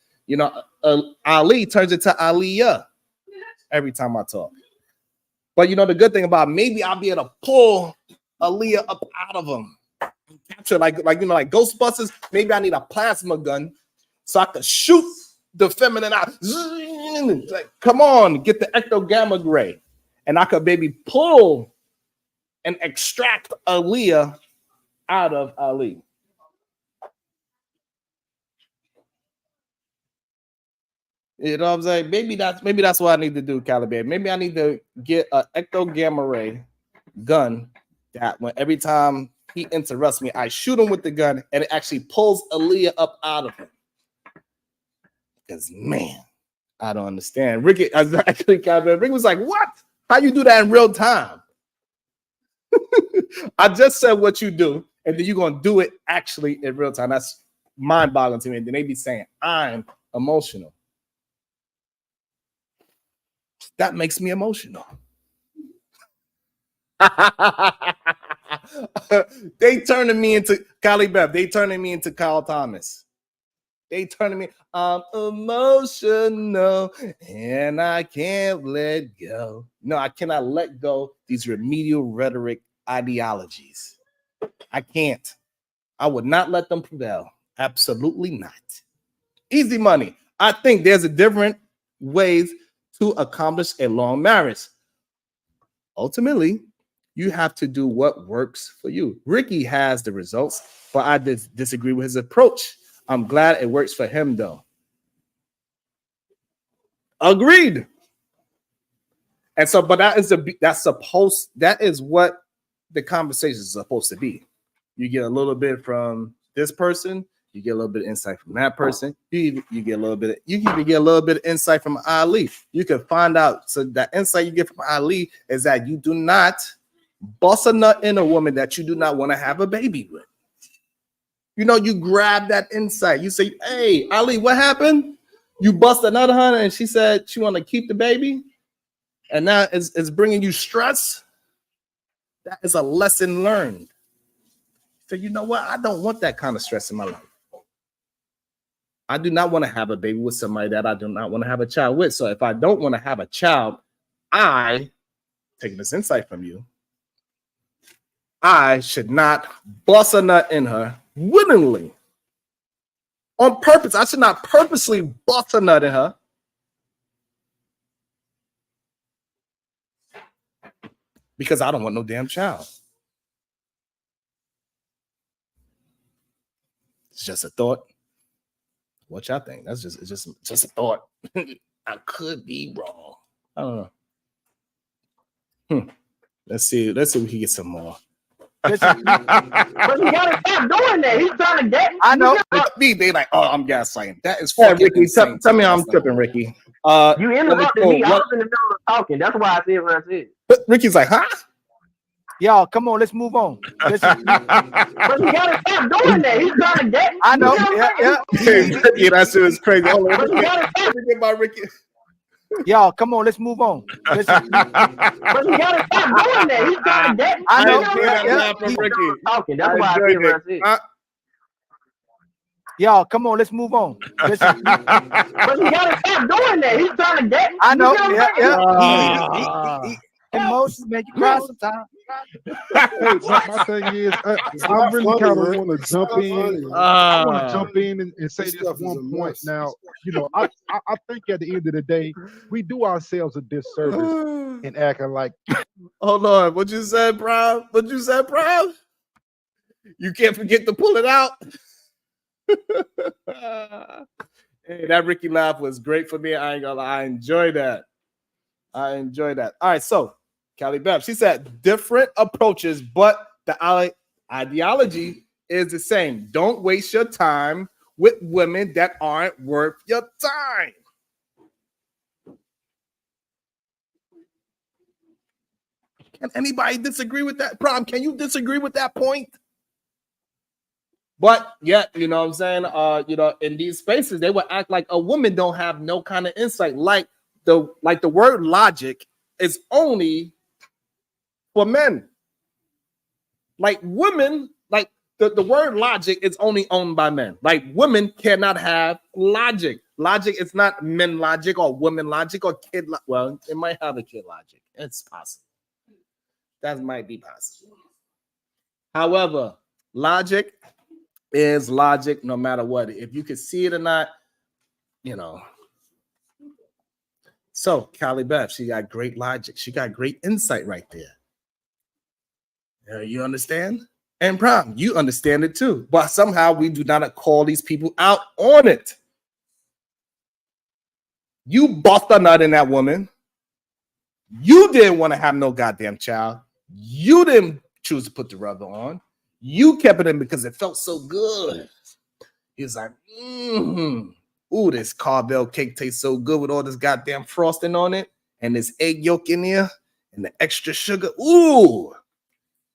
Ali turns into Aliyah every time I talk. But the good thing about maybe I'll be able to pull Aliyah up out of them, capture like Ghostbusters. Maybe I need a plasma gun so I could shoot the feminine out. Like, come on, get the ecto gamma ray, and I could maybe pull and extract Aliyah out of Ali. You know what I'm saying? Maybe that's what I need to do, Caliban. Maybe I need to get an ecto gamma ray gun that when every time he interrupts me, I shoot him with the gun and it actually pulls Aliyah up out of him. Because man, I don't understand. Ricky, actually, Caliban, Ricky was like, "What? How you do that in real time?" I just said what you do, and then you're gonna do it actually in real time. That's mind-boggling to me. And then they be saying I'm emotional. That makes me emotional. They turning me into Kylie Beth. They turning me into Kyle Thomas. They turning me. I'm emotional and I can't let go. No, I cannot let go these remedial rhetoric ideologies. I can't. I would not let them prevail. Absolutely not. Easy money. I think there's a different ways to accomplish a long marriage. Ultimately, you have to do what works for you. Ricky has the results, but I disagree with his approach. I'm glad it works for him, though. Agreed. And so, but that is what the conversation is supposed to be. You get a little bit from this person, you get a little bit of insight from that person. You get a little bit. You can get a little bit of insight from Ali. You can find out. So that insight you get from Ali is that you do not bust a nut in a woman that you do not want to have a baby with. You grab that insight. You say, "Hey, Ali, what happened? You bust a nut on her, and she said she want to keep the baby, and now it's bringing you stress." That is a lesson learned. So you know what? I don't want that kind of stress in my life. I do not want to have a baby with somebody that I do not want to have a child with. So if I don't want to have a child, taking this insight from you, I should not bust a nut in her willingly. On purpose. I should not purposely bust a nut in her. Because I don't want no damn child. It's just a thought. What y'all think? It's just a thought. I could be wrong. I don't know. Let's see if we can get some more. But you gotta stop doing that. He's trying to get. I know. They like, oh, I'm gaslighting. That is fucking Ricky. Tell me I'm tripping, Ricky. You interrupted me. I was in the middle of talking. That's why I said what I said. Ricky's like, huh? Y'all, come on, let's move on. But you gotta stop doing that. He's trying to get. I know. Yeah, that shit is crazy. Hold on. Get my Ricky. Y'all, come on, let's move on. But you gotta stop doing that. He's trying to get. I know. Talking. That's why I said what I said. Y'all, come on, let's move on. But you gotta stop doing that. He's trying to get. I know. emotions make you cry sometimes. Hey, my thing is, I really kind of want to jump in. I want to jump in and say this one point. Now, you know, I think at the end of the day, we do ourselves a disservice in acting like. Hold on, what you said, bro? What you said, bro? You can't forget to pull it out. Hey, that Ricky laugh was great for me. I ain't gonna lie. I enjoy that. I enjoy that. All right, so Callie Beth, she said different approaches, but the ideology is the same. Don't waste your time with women that aren't worth your time. Can anybody disagree with that? Prom, can you disagree with that point? But yet, you know what I'm saying? You know, in these spaces, they would act like a woman don't have no kind of insight. Like the word logic is only for men. Like women, like the word logic is only owned by men. Like women cannot have logic. Logic is not men logic or women logic or kid. Well, it might have a kid logic. It's possible. That might be possible. However, logic is logic no matter what. If you can see it or not, you know. So Callie Beth, she got great logic. She got great insight right there. You understand? And Prom, you understand it too. But somehow we do not call these people out on it. You bust a nut in that woman. You didn't want to have no goddamn child. You didn't choose to put the rubber on. You kept it in because it felt so good. He was like, ooh, this Carvel cake tastes so good with all this goddamn frosting on it and this egg yolk in there and the extra sugar. Ooh,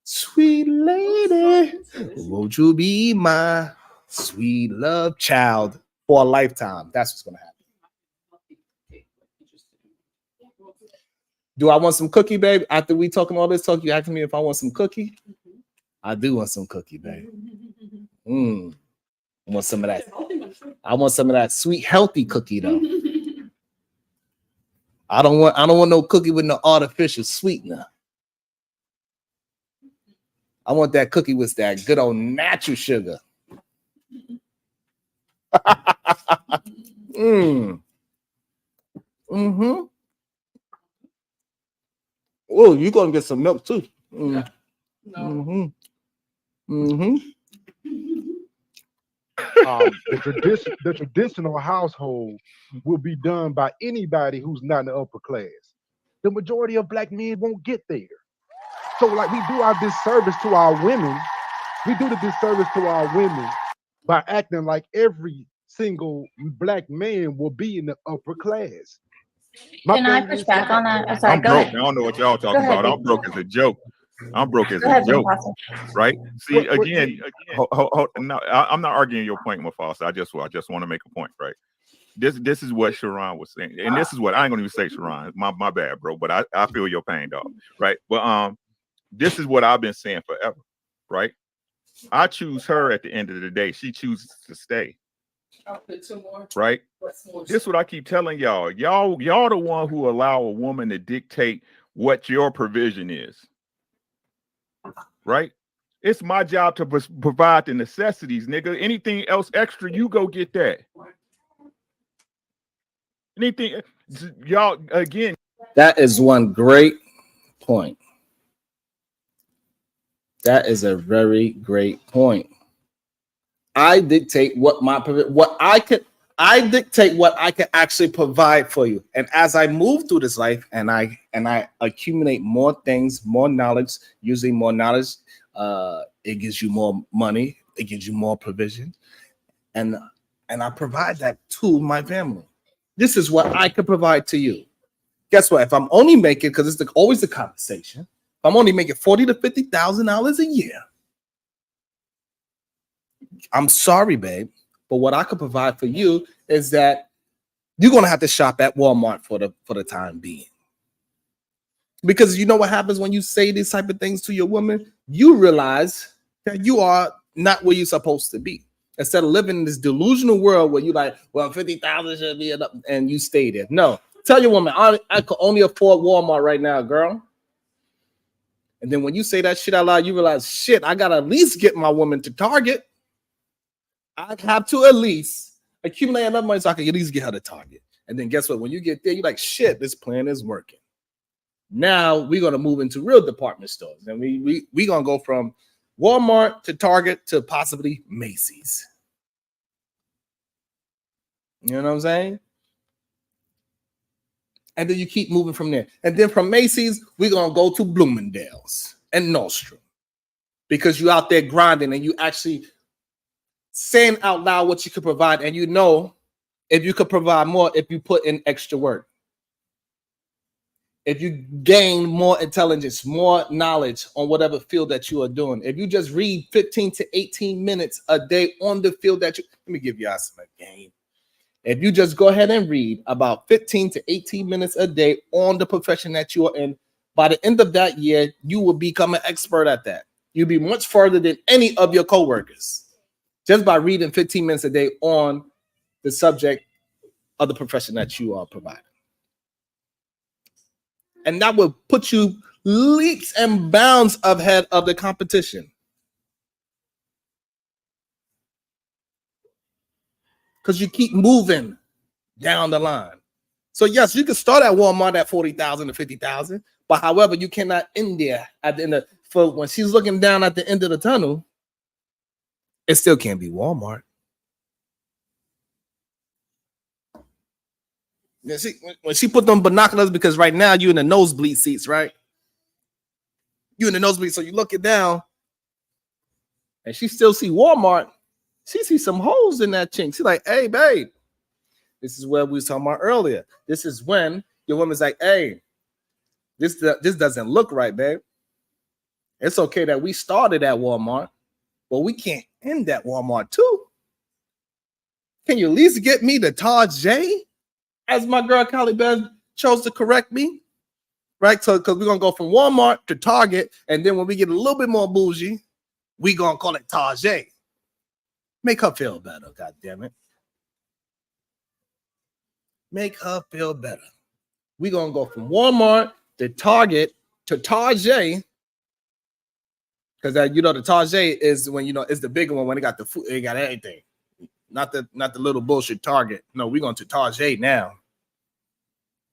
sweet lady, won't you be my sweet love child for a lifetime? That's what's going to happen. Do I want some cookie, babe? After we talking all this talk, you asking me if I want some cookie? I do want some cookie, babe. I want some of that. I want some of that sweet, healthy cookie, though. I don't want no cookie with no artificial sweetener. I want that cookie with that good old natural sugar. Oh, you're gonna get some milk too. The traditional household will be done by anybody who's not in the upper class. The majority of black men won't get there. So, like, we do our disservice to our women. We do the disservice to our women by acting like every single black man will be in the upper class. Can I push back on that? I'm sorry, I'm broke. I don't know what y'all talking about. I'm broke as a joke. I'm broke as a joke, right? See, again, no, I'm not arguing your point, Mufasa. I just want to make a point, right? This is what Sharon was saying, and this is what I ain't gonna even say, Sharon. My bad, bro. But I feel your pain, dog. Right? But this is what I've been saying forever, right? I choose her at the end of the day. She chooses to stay. I'll put two more. Right? This is what I keep telling y'all. Y'all the one who allow a woman to dictate what your provision is. Right? It's my job to provide the necessities, nigga. Anything else extra, you go get that. Anything, y'all, again. That is one great point. That is a very great point. I dictate I dictate what I can actually provide for you. And as I move through this life and I accumulate more things, more knowledge, using more knowledge, it gives you more money, it gives you more provision. And I provide that to my family. This is what I could provide to you. Guess what? If I'm only making, because it's always the conversation, if I'm only making $40,000 to $50,000 a year, I'm sorry, babe, but what I could provide for you is that you're gonna have to shop at Walmart for the time being. Because you know what happens when you say these type of things to your woman? You realize that you are not where you're supposed to be. Instead of living in this delusional world where you like, well, 50,000 should be enough, and you stay there. No, tell your woman, I could only afford Walmart right now, girl. And then when you say that shit out loud, you realize, shit, I gotta at least get my woman to Target. I have to at least accumulate enough money so I can at least get her to Target. And then guess what? When you get there, you're like, shit, this plan is working. Now we're gonna move into real department stores. And we gonna go from Walmart to Target to possibly Macy's. You know what I'm saying? And then you keep moving from there. And then from Macy's, we're going to go to Bloomingdale's and Nordstrom. Because you're out there grinding and you actually saying out loud what you could provide. And you know if you could provide more if you put in extra work. If you gain more intelligence, more knowledge on whatever field that you are doing. If you just read 15 to 18 minutes a day on the field that you... Let me give you guys some game. If you just go ahead and read about 15 to 18 minutes a day on the profession that you are in, by the end of that year, you will become an expert at that. You'll be much further than any of your coworkers just by reading 15 minutes a day on the subject of the profession that you are providing. And that will put you leaps and bounds ahead of the competition. Because you keep moving down the line. So yes, you can start at Walmart at 40,000 to 50,000, but however, you cannot end there at the end of, for when she's looking down at the end of the tunnel, it still can't be Walmart. You see, when she put them binoculars, because right now you're in the nosebleed seats, right? You're in the nosebleed, so you look it down, and she still see Walmart. She sees some holes in that chink. She's like, hey, babe, this is what we was talking about earlier. This is when your woman's like, hey, this doesn't look right, babe. It's okay that we started at Walmart, but we can't end at Walmart too. Can you at least get me to Target? As my girl Callie Beth chose to correct me, right? So because we're gonna go from Walmart to Target, and then when we get a little bit more bougie, we gonna call it Target. Make her feel better, God damn it. Make her feel better. We're gonna go from Walmart to Target to Target. Because that, you know, the Target is when, you know, it's the bigger one when they got the food, they got everything. Not the little bullshit Target. No, we're going to Target now.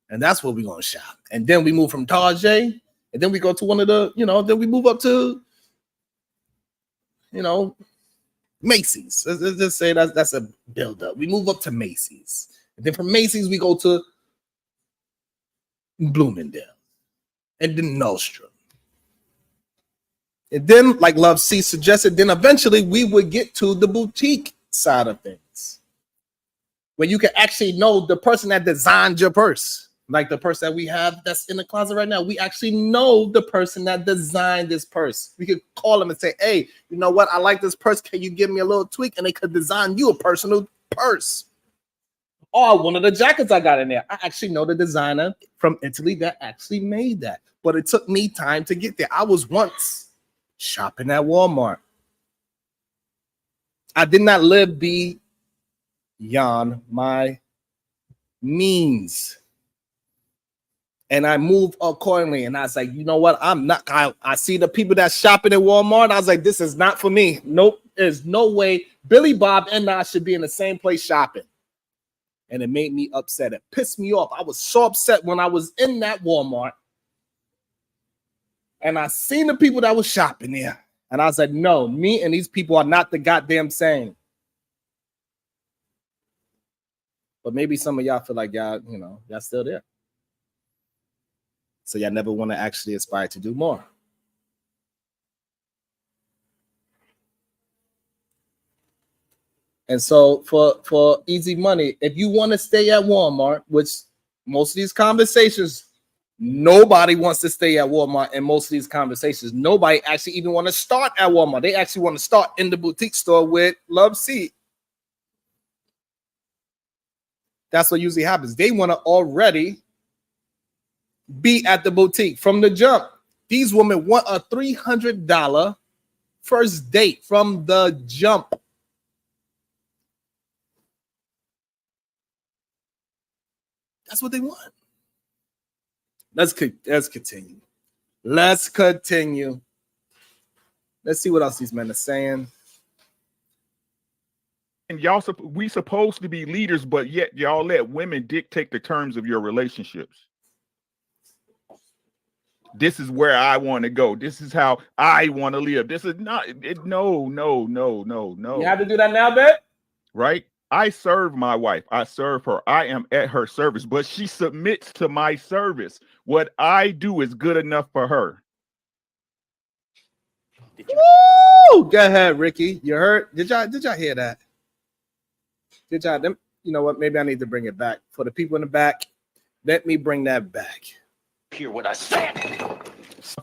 And that's where we're gonna shop. And then we move from Target, and then we go to one of the, you know, then we move up to, you know, Macy's. Let's just say that's a build-up. We move up to Macy's. And then from Macy's, we go to Bloomingdale. And then Nordstrom. And then, like Love C suggested, then eventually we would get to the boutique side of things. Where you can actually know the person that designed your purse. Like the purse that we have that's in the closet right now. We actually know the person that designed this purse. We could call them and say, hey, you know what? I like this purse. Can you give me a little tweak? And they could design you a personal purse. Or one of the jackets I got in there. I actually know the designer from Italy that actually made that. But it took me time to get there. I was once shopping at Walmart. I did not live beyond my means. And I moved accordingly. And I was like, you know what? I see the people that shopping at Walmart. I was like, this is not for me. Nope. There's no way Billy Bob and I should be in the same place shopping. And it made me upset. It pissed me off. I was so upset when I was in that Walmart. And I seen the people that was shopping there. And I was like, no, me and these people are not the goddamn same. But maybe some of y'all feel like y'all, you know, y'all still there. So y'all never want to actually aspire to do more. And so for easy money, if you want to stay at Walmart, which most of these conversations, nobody wants to stay at Walmart. And most of these conversations, nobody actually even want to start at Walmart. They actually want to start in the boutique store with Love C. That's what usually happens. They want to already be at the boutique from the jump. These women want a $300 first date from the jump. That's what they want. Let's continue. Let's continue. Let's see what else these men are saying. And y'all, we supposed to be leaders, but yet y'all let women dictate the terms of your relationships. This is where I want to go. This is how I want to live. This is not it. No. You have to do that now, babe? Right? I serve my wife. I serve her. I am at her service, but she submits to my service. What I do is good enough for her. Woo! Go ahead, Ricky. You heard? Did y'all hear that? Did y'all? You know what? Maybe I need to bring it back for the people in the back. Let me bring that back. Hear what I said.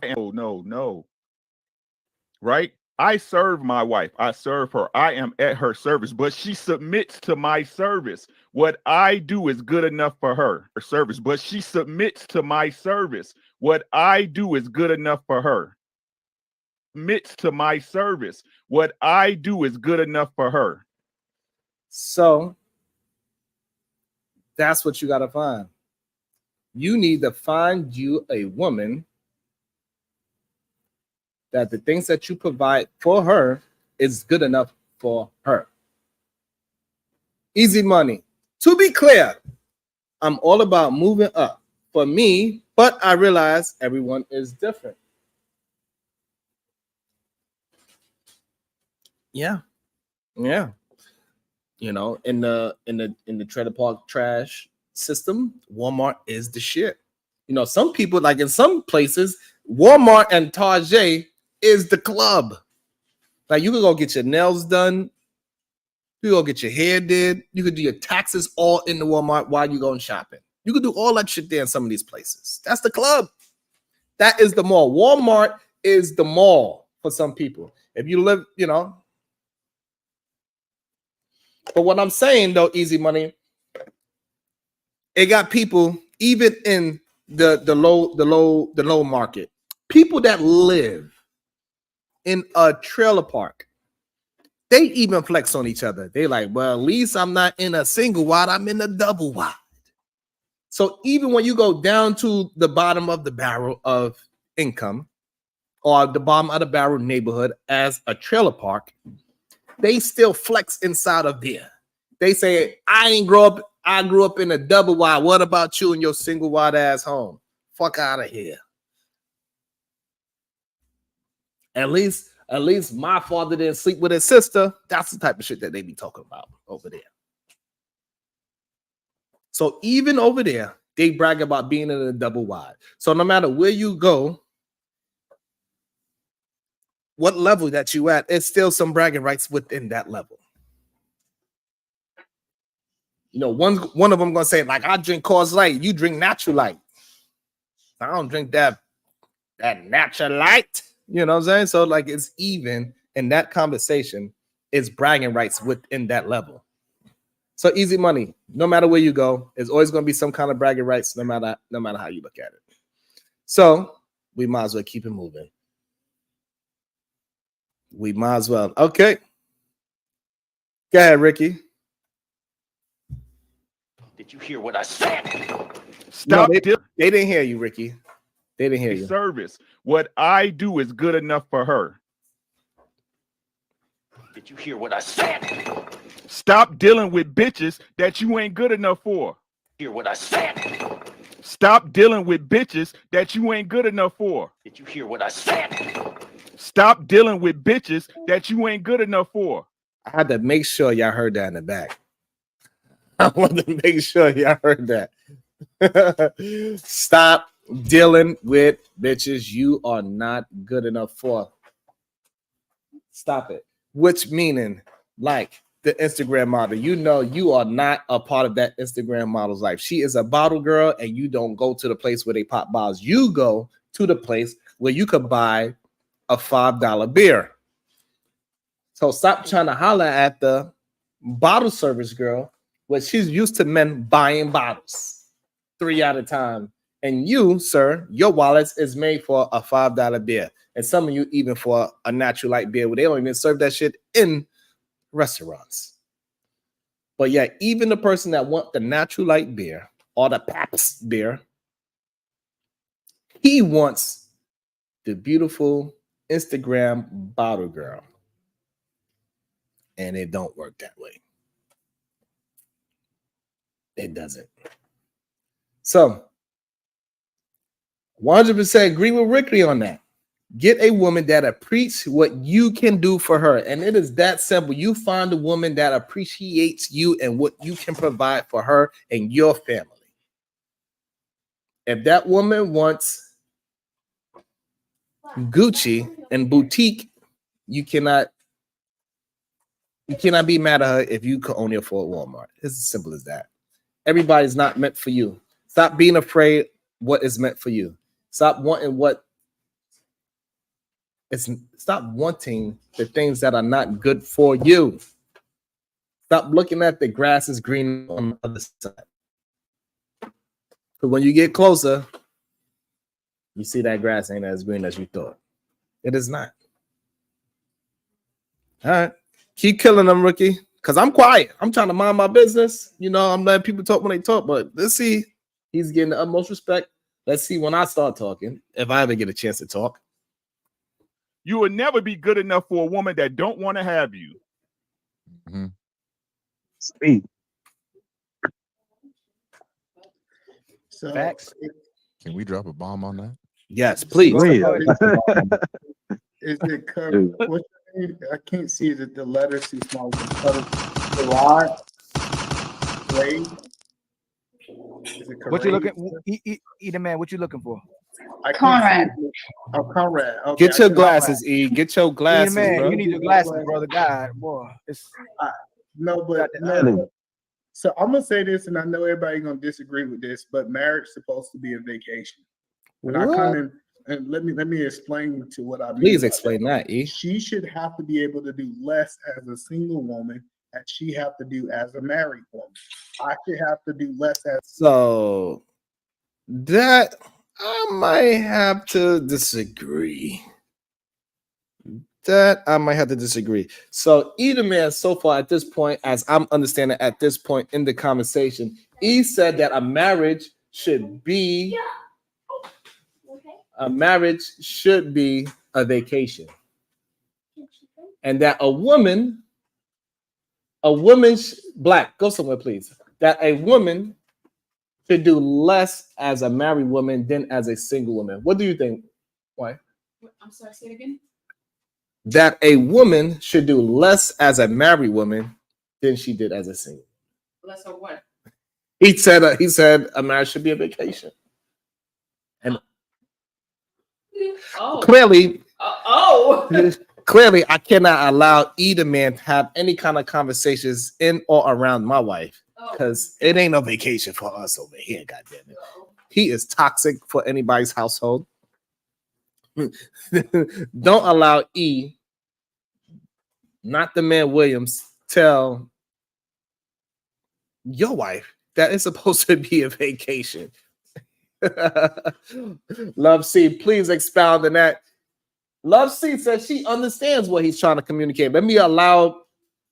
No. Right? I serve my wife. I serve her. I am at her service, but she submits to my service. What I do is good enough for her service, but she submits to my service. What I do is good enough for her. Submits to my service. What I do is good enough for her. So that's what you got to find. You need to find you a woman that the things that you provide for her is good enough for her. Easy money. To be clear, I'm all about moving up for me, but I realize everyone is different. Yeah. You know, in the trailer park trash system, Walmart is the shit. You know, some people, like in some places, Walmart and Target is the club. Like you can go get your nails done, you go get your hair did, you could do your taxes all in the Walmart while you going shopping. You could do all that shit there in some of these places. That's the club. That is the mall. Walmart is the mall for some people. If you live, you know. But what I'm saying though, Easy Money, it got people even in the low market, people that live in a trailer park, they even flex on each other. They like, well, at least I'm not in a single wide, I'm in a double wide. So even when you go down to the bottom of the barrel of income or the bottom of the barrel neighborhood as a trailer park, they still flex inside of there. They say, I grew up in a double wide. What about you and your single wide ass home? Fuck out of here. At least my father didn't sleep with his sister. That's the type of shit that they be talking about over there. So even over there, they brag about being in a double wide. So no matter where you go, what level that you at, it's still some bragging rights within that level. You know, one of them gonna say, like, I drink Coors Light, you drink Natural Light. I don't drink that Natural Light. You know what I'm saying? So like it's even in that conversation, it's bragging rights within that level. So Easy Money, no matter where you go, there's always going to be some kind of bragging rights, no matter how you look at it. So we might as well keep it moving. We might as well. Okay. Go ahead, Ricky. Did you hear what I said? Stop. No, they didn't hear you, Ricky. They didn't hear you. Service. What I do is good enough for her. Did you hear what I said? Stop dealing with bitches that you ain't good enough for. Hear what I said? Stop dealing with bitches that you ain't good enough for. Did you hear what I said? Stop dealing with bitches that you ain't good enough for. I had to make sure y'all heard that in the back. I wanted to make sure y'all heard that. Stop dealing with bitches you are not good enough for. Stop it. Which meaning, like the Instagram model, you know you are not a part of that Instagram model's life. She is a bottle girl, and you don't go to the place where they pop bottles. You go to the place where you could buy a $5 beer. So stop trying to holler at the bottle service girl, where she's used to men buying bottles 3 at a time. And you, sir, your wallet is made for a $5 beer. And some of you even for a Natural Light beer, where they don't even serve that shit in restaurants. But yeah, even the person that want the Natural Light beer or the Pabst beer, he wants the beautiful Instagram bottle girl. And it don't work that way. It doesn't. So 100% agree with Ricky on that. Get a woman that appreciates what you can do for her. And it is that simple. You find a woman that appreciates you and what you can provide for her and your family. If that woman wants Gucci and boutique, you cannot be mad at her if you can only afford Walmart. It's as simple as that. Everybody's not meant for you. Stop being afraid what is meant for you. Stop wanting stop wanting the things that are not good for you. Stop looking at the grass is green on the other side. Because when you get closer, you see that grass ain't as green as you thought. It is not. All right. Keep killing them, Ricky. Because I'm quiet. I'm trying to mind my business. You know, I'm letting people talk when they talk, but let's see. He's getting the utmost respect. Let's see when I start talking, if I ever get a chance to talk. You will never be good enough for a woman that don't want to have you. Mm-hmm. Speak. So, facts. Can we drop a bomb on that? Yes, please. Is it covered? What's your name? I can't see. Is it the letters too small? Gerard Wade. Is it What you looking? Either man, what you looking for? Conrad. Oh, Conrad. Okay, Get your glasses, E. Get your glasses, man, bro. you need your glasses, brother. God, boy, it's no, but no. So I'm gonna say this, and I know everybody's gonna disagree with this, but marriage is supposed to be a vacation. When I come in, and let me explain to what I mean. Please explain that, E. She should have to be able to do less as a single woman as she have to do as a married woman. I should have to do less as So that I might have to disagree. So either man, so far at this point, as I'm understanding at this point in the conversation, he said that a marriage should be a vacation, and that a woman, black, go somewhere, please. That a woman should do less as a married woman than as a single woman. What do you think? Why? I'm sorry, say it again. That a woman should do less as a married woman than she did as a single. Less of what? He said a marriage should be a vacation. And clearly, I cannot allow either man to have any kind of conversations in or around my wife, because it ain't no vacation for us over here. Goddamn it, he is toxic for anybody's household. Don't allow E, not the man Williams, tell your wife that it's supposed to be a vacation. Love C, please expound on that. Love C says she understands what he's trying to communicate. Let me allow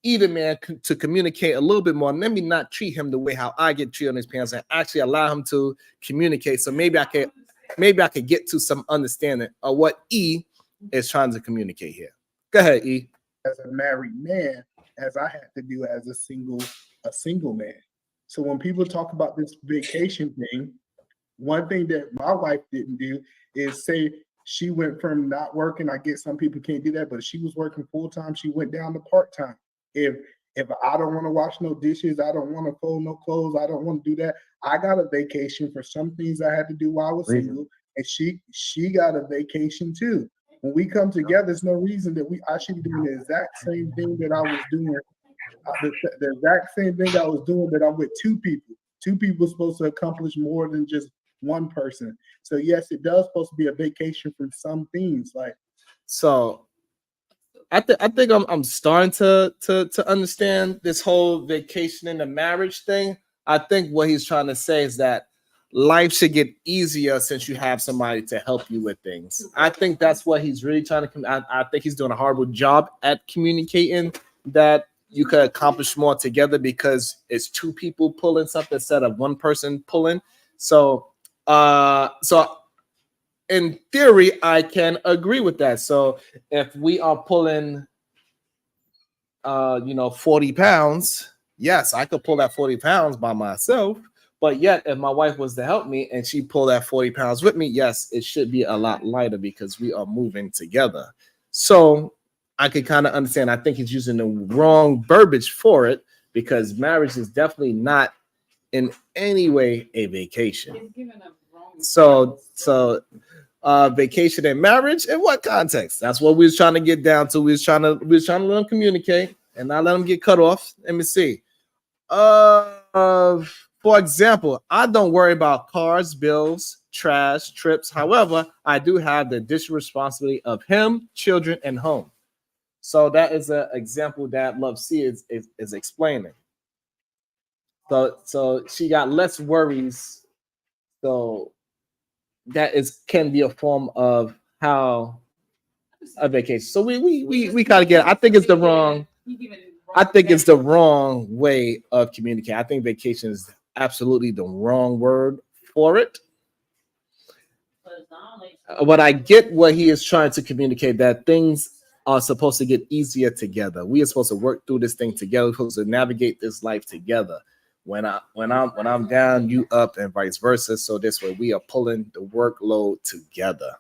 either man to communicate a little bit more. Let me not treat him the way how I get treated on his pants, and actually allow him to communicate. So maybe I could get to some understanding of what E is trying to communicate here. Go ahead, E. As a married man, as I had to do as a single man. So when people talk about this vacation thing, one thing that my wife didn't do is say she went from not working. I get some people can't do that, but she was working full time. She went down to part time. If I don't want to wash no dishes, I don't want to fold no clothes, I don't want to do that. I got a vacation for some things I had to do while I was single, and she got a vacation too. When we come together, there's no reason that I should be doing the exact same thing that I was doing. The exact same thing I was doing that I'm with two people. Two people are supposed to accomplish more than just one person. So yes, it does supposed to be a vacation from some things. Like, so I think I'm starting to understand this whole vacation in the marriage thing. I think what he's trying to say is that life should get easier since you have somebody to help you with things. I think that's what he's really trying to. I think he's doing a horrible job at communicating that you could accomplish more together because it's two people pulling something instead of one person pulling. So in theory, I can agree with that. So if we are pulling 40 pounds, yes, I could pull that 40 pounds by myself. But yet, if my wife was to help me and she pulled that 40 pounds with me, yes, it should be a lot lighter because we are moving together. So I can kind of understand. I think he's using the wrong verbiage for it because marriage is definitely not in any way a vacation. So vacation and marriage, in what context? That's what we was trying to get down to. We was trying to let them communicate and not let them get cut off. Let me see. For example, I don't worry about cars, bills, trash, trips. However, I do have the additional responsibility of him, children, and home. So that is an example that Love C is explaining. So she got less worries. So that can be a form of how a vacation. So we kind of get it. I think it's the wrong. I think it's the wrong way of communicating. I think vacation is absolutely the wrong word for it. But I get what he is trying to communicate, that things are supposed to get easier together. We are supposed to work through this thing together. We're supposed to navigate this life together. When I'm down, you up, and vice versa. So this way we are pulling the workload together.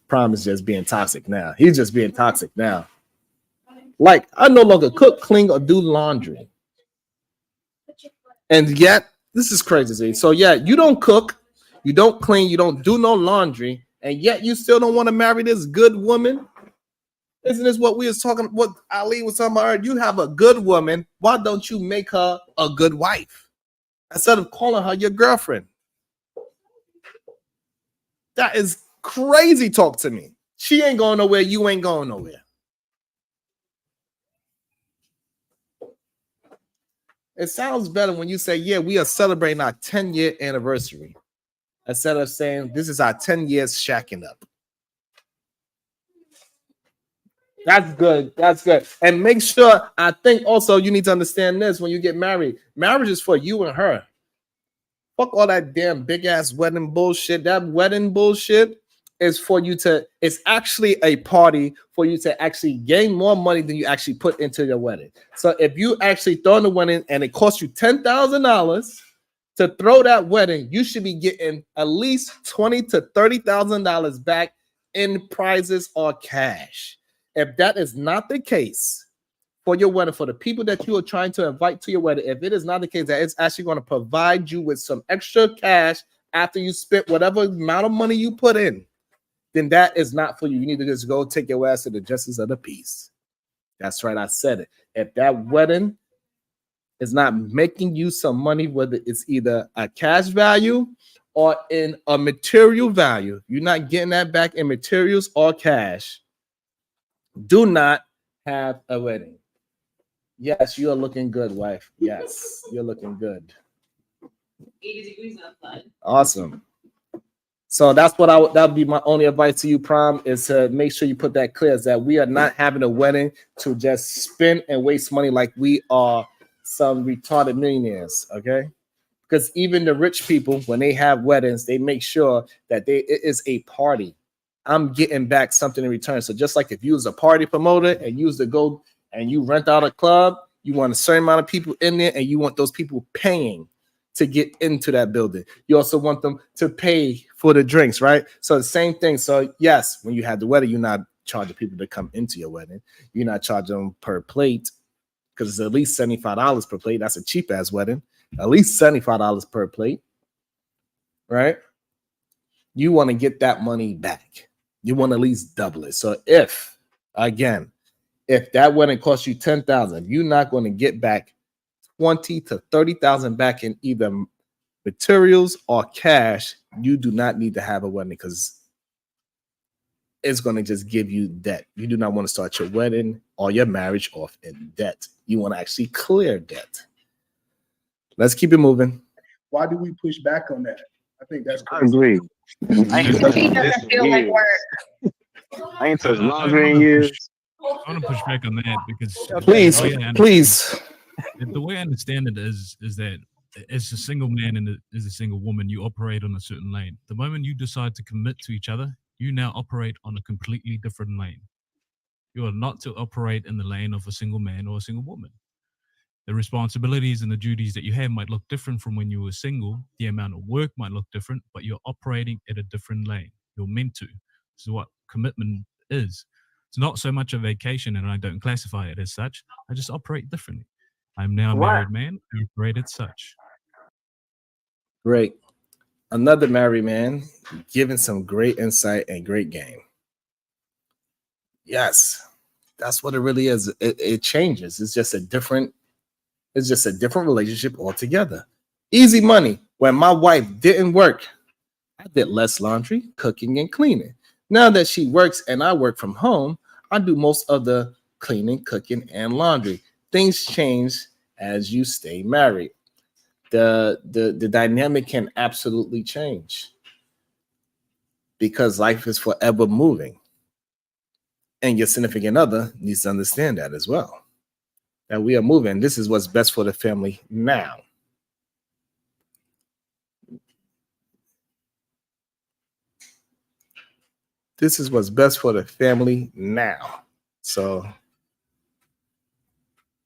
Prime is just being toxic now. He's just being toxic now. Like, I no longer cook, clean, or do laundry. And yet, this is crazy. So yeah, you don't cook, you don't clean, you don't do no laundry, and yet you still don't want to marry this good woman. Isn't this what we was talking? What Ali was talking about? You have a good woman. Why don't you make her a good wife instead of calling her your girlfriend? That is crazy talk to me. She ain't going nowhere. You ain't going nowhere. It sounds better when you say, yeah, we are celebrating our 10-year anniversary, instead of saying this is our 10 years shacking up. That's good. That's good. And make sure, I think also you need to understand this when you get married. Marriage is for you and her. Fuck all that damn big ass wedding bullshit. That wedding bullshit is for you to, it's actually a party for you to actually gain more money than you actually put into your wedding. So if you actually throw in the wedding and it costs you $10,000 to throw that wedding, you should be getting at least $20,000 to $30,000 back in prizes or cash. If that is not the case for your wedding, for the people that you are trying to invite to your wedding, if it is not the case that it's actually going to provide you with some extra cash after you spent whatever amount of money you put in, then that is not for you. You need to just go take your ass to the justice of the peace. That's right, I said it. If that wedding is not making you some money, whether it's either a cash value or in a material value, you're not getting that back in materials or cash, do not have a wedding. Yes, you are looking good, wife. Yes, you're looking good. 80 degrees outside. Awesome. So that's what that would be my only advice to you, Prom, is to make sure you put that clear, is that we are not having a wedding to just spend and waste money like we are some retarded millionaires, okay? Because even the rich people, when they have weddings, they make sure that it is a party. I'm getting back something in return. So just like if you was a party promoter and you was to go and you rent out a club, you want a certain amount of people in there and you want those people paying to get into that building. You also want them to pay for the drinks, right? So the same thing. So yes, when you have the wedding, you're not charging people to come into your wedding. You're not charging them per plate because it's at least $75 per plate. That's a cheap ass wedding. At least $75 per plate, right? You want to get that money back. You want to at least double it. So if that wedding costs you $10,000, you're not going to get back $20,000 to $30,000 back in either materials or cash. You do not need to have a wedding because it's going to just give you debt. You do not want to start your wedding or your marriage off in debt. You want to actually clear debt. Let's keep it moving. Why do we push back on that? I think that's I agree. I ain't touched laundry in years. I want to push back on that because please. The way I understand it is that as a single man and as a single woman, you operate on a certain lane. The moment you decide to commit to each other, you now operate on a completely different lane. You are not to operate in the lane of a single man or a single woman. The responsibilities and the duties that you have might look different from when you were single. The amount of work might look different, but you're operating at a different lane. You're meant to. This is what commitment is. It's not so much a vacation, and I don't classify it as such. I just operate differently. I'm now a married man. I operate as such. Great. Another married man giving some great insight and great game. Yes, that's what it really is. It changes. It's just a different relationship altogether. Easy money. When my wife didn't work, I did less laundry, cooking, and cleaning. Now that she works and I work from home, I do most of the cleaning, cooking, and laundry. Things change as you stay married. The dynamic can absolutely change because life is forever moving. And your significant other needs to understand that as well. That we are moving. This is what's best for the family now. This is what's best for the family now. So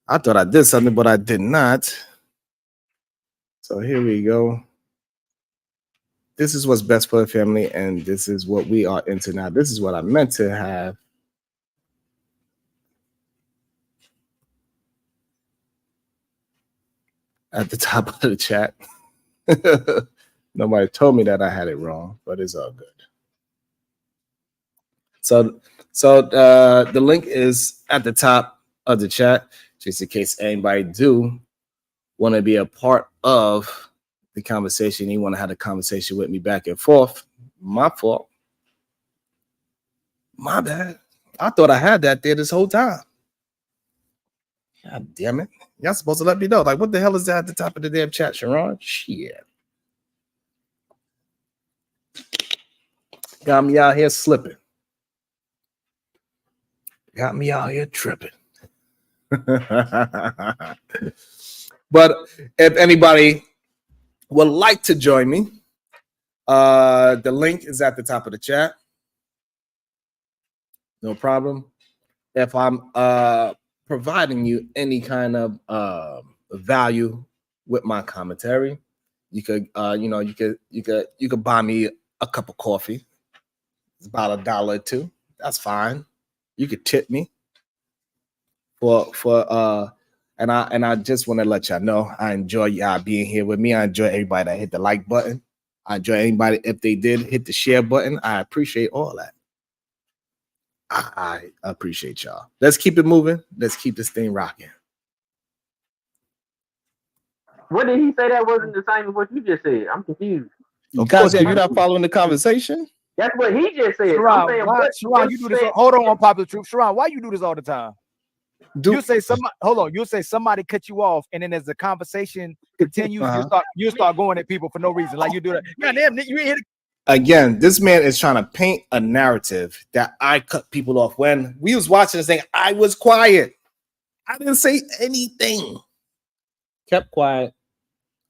I thought I did something, but I did not. So here we go. This is what's best for the family, and this is what we are into now. This is what I meant to have. At the top of the chat. Nobody told me that I had it wrong, but it's all good. So the link is at the top of the chat, just in case anybody do want to be a part of the conversation. You want to have a conversation with me back and forth. My fault. My bad. I thought I had that there this whole time. God damn it. Y'all supposed to let me know. Like, what the hell is that at the top of the damn chat, Sharon? Shit. Got me out here slipping. Got me out here tripping. But if anybody would like to join me, the link is at the top of the chat. No problem. If I'm providing you any kind of value with my commentary, you could you could buy me a cup of coffee. It's about $1 or $2. That's fine. You could tip me and I just want to let y'all know I enjoy y'all being here with me. I enjoy everybody that hit the like button. I enjoy anybody if they did hit the share button. I appreciate all that. I appreciate y'all. Let's keep it moving. Let's keep this thing rocking. What did he say that wasn't the same as what you just said? I'm confused. Of course, you're not following the conversation. That's what he just said. Sharon, you do this. Hold on, Popular Truth. Sharon, why you do this all the time? You say somebody. Hold on. You say somebody cut you off, and then as the conversation continues, you start going at people for no reason. Like you do that. God damn, you ain't hit. Again, this man is trying to paint a narrative that I cut people off. When we was watching this thing, I was quiet. I didn't say anything. Kept quiet.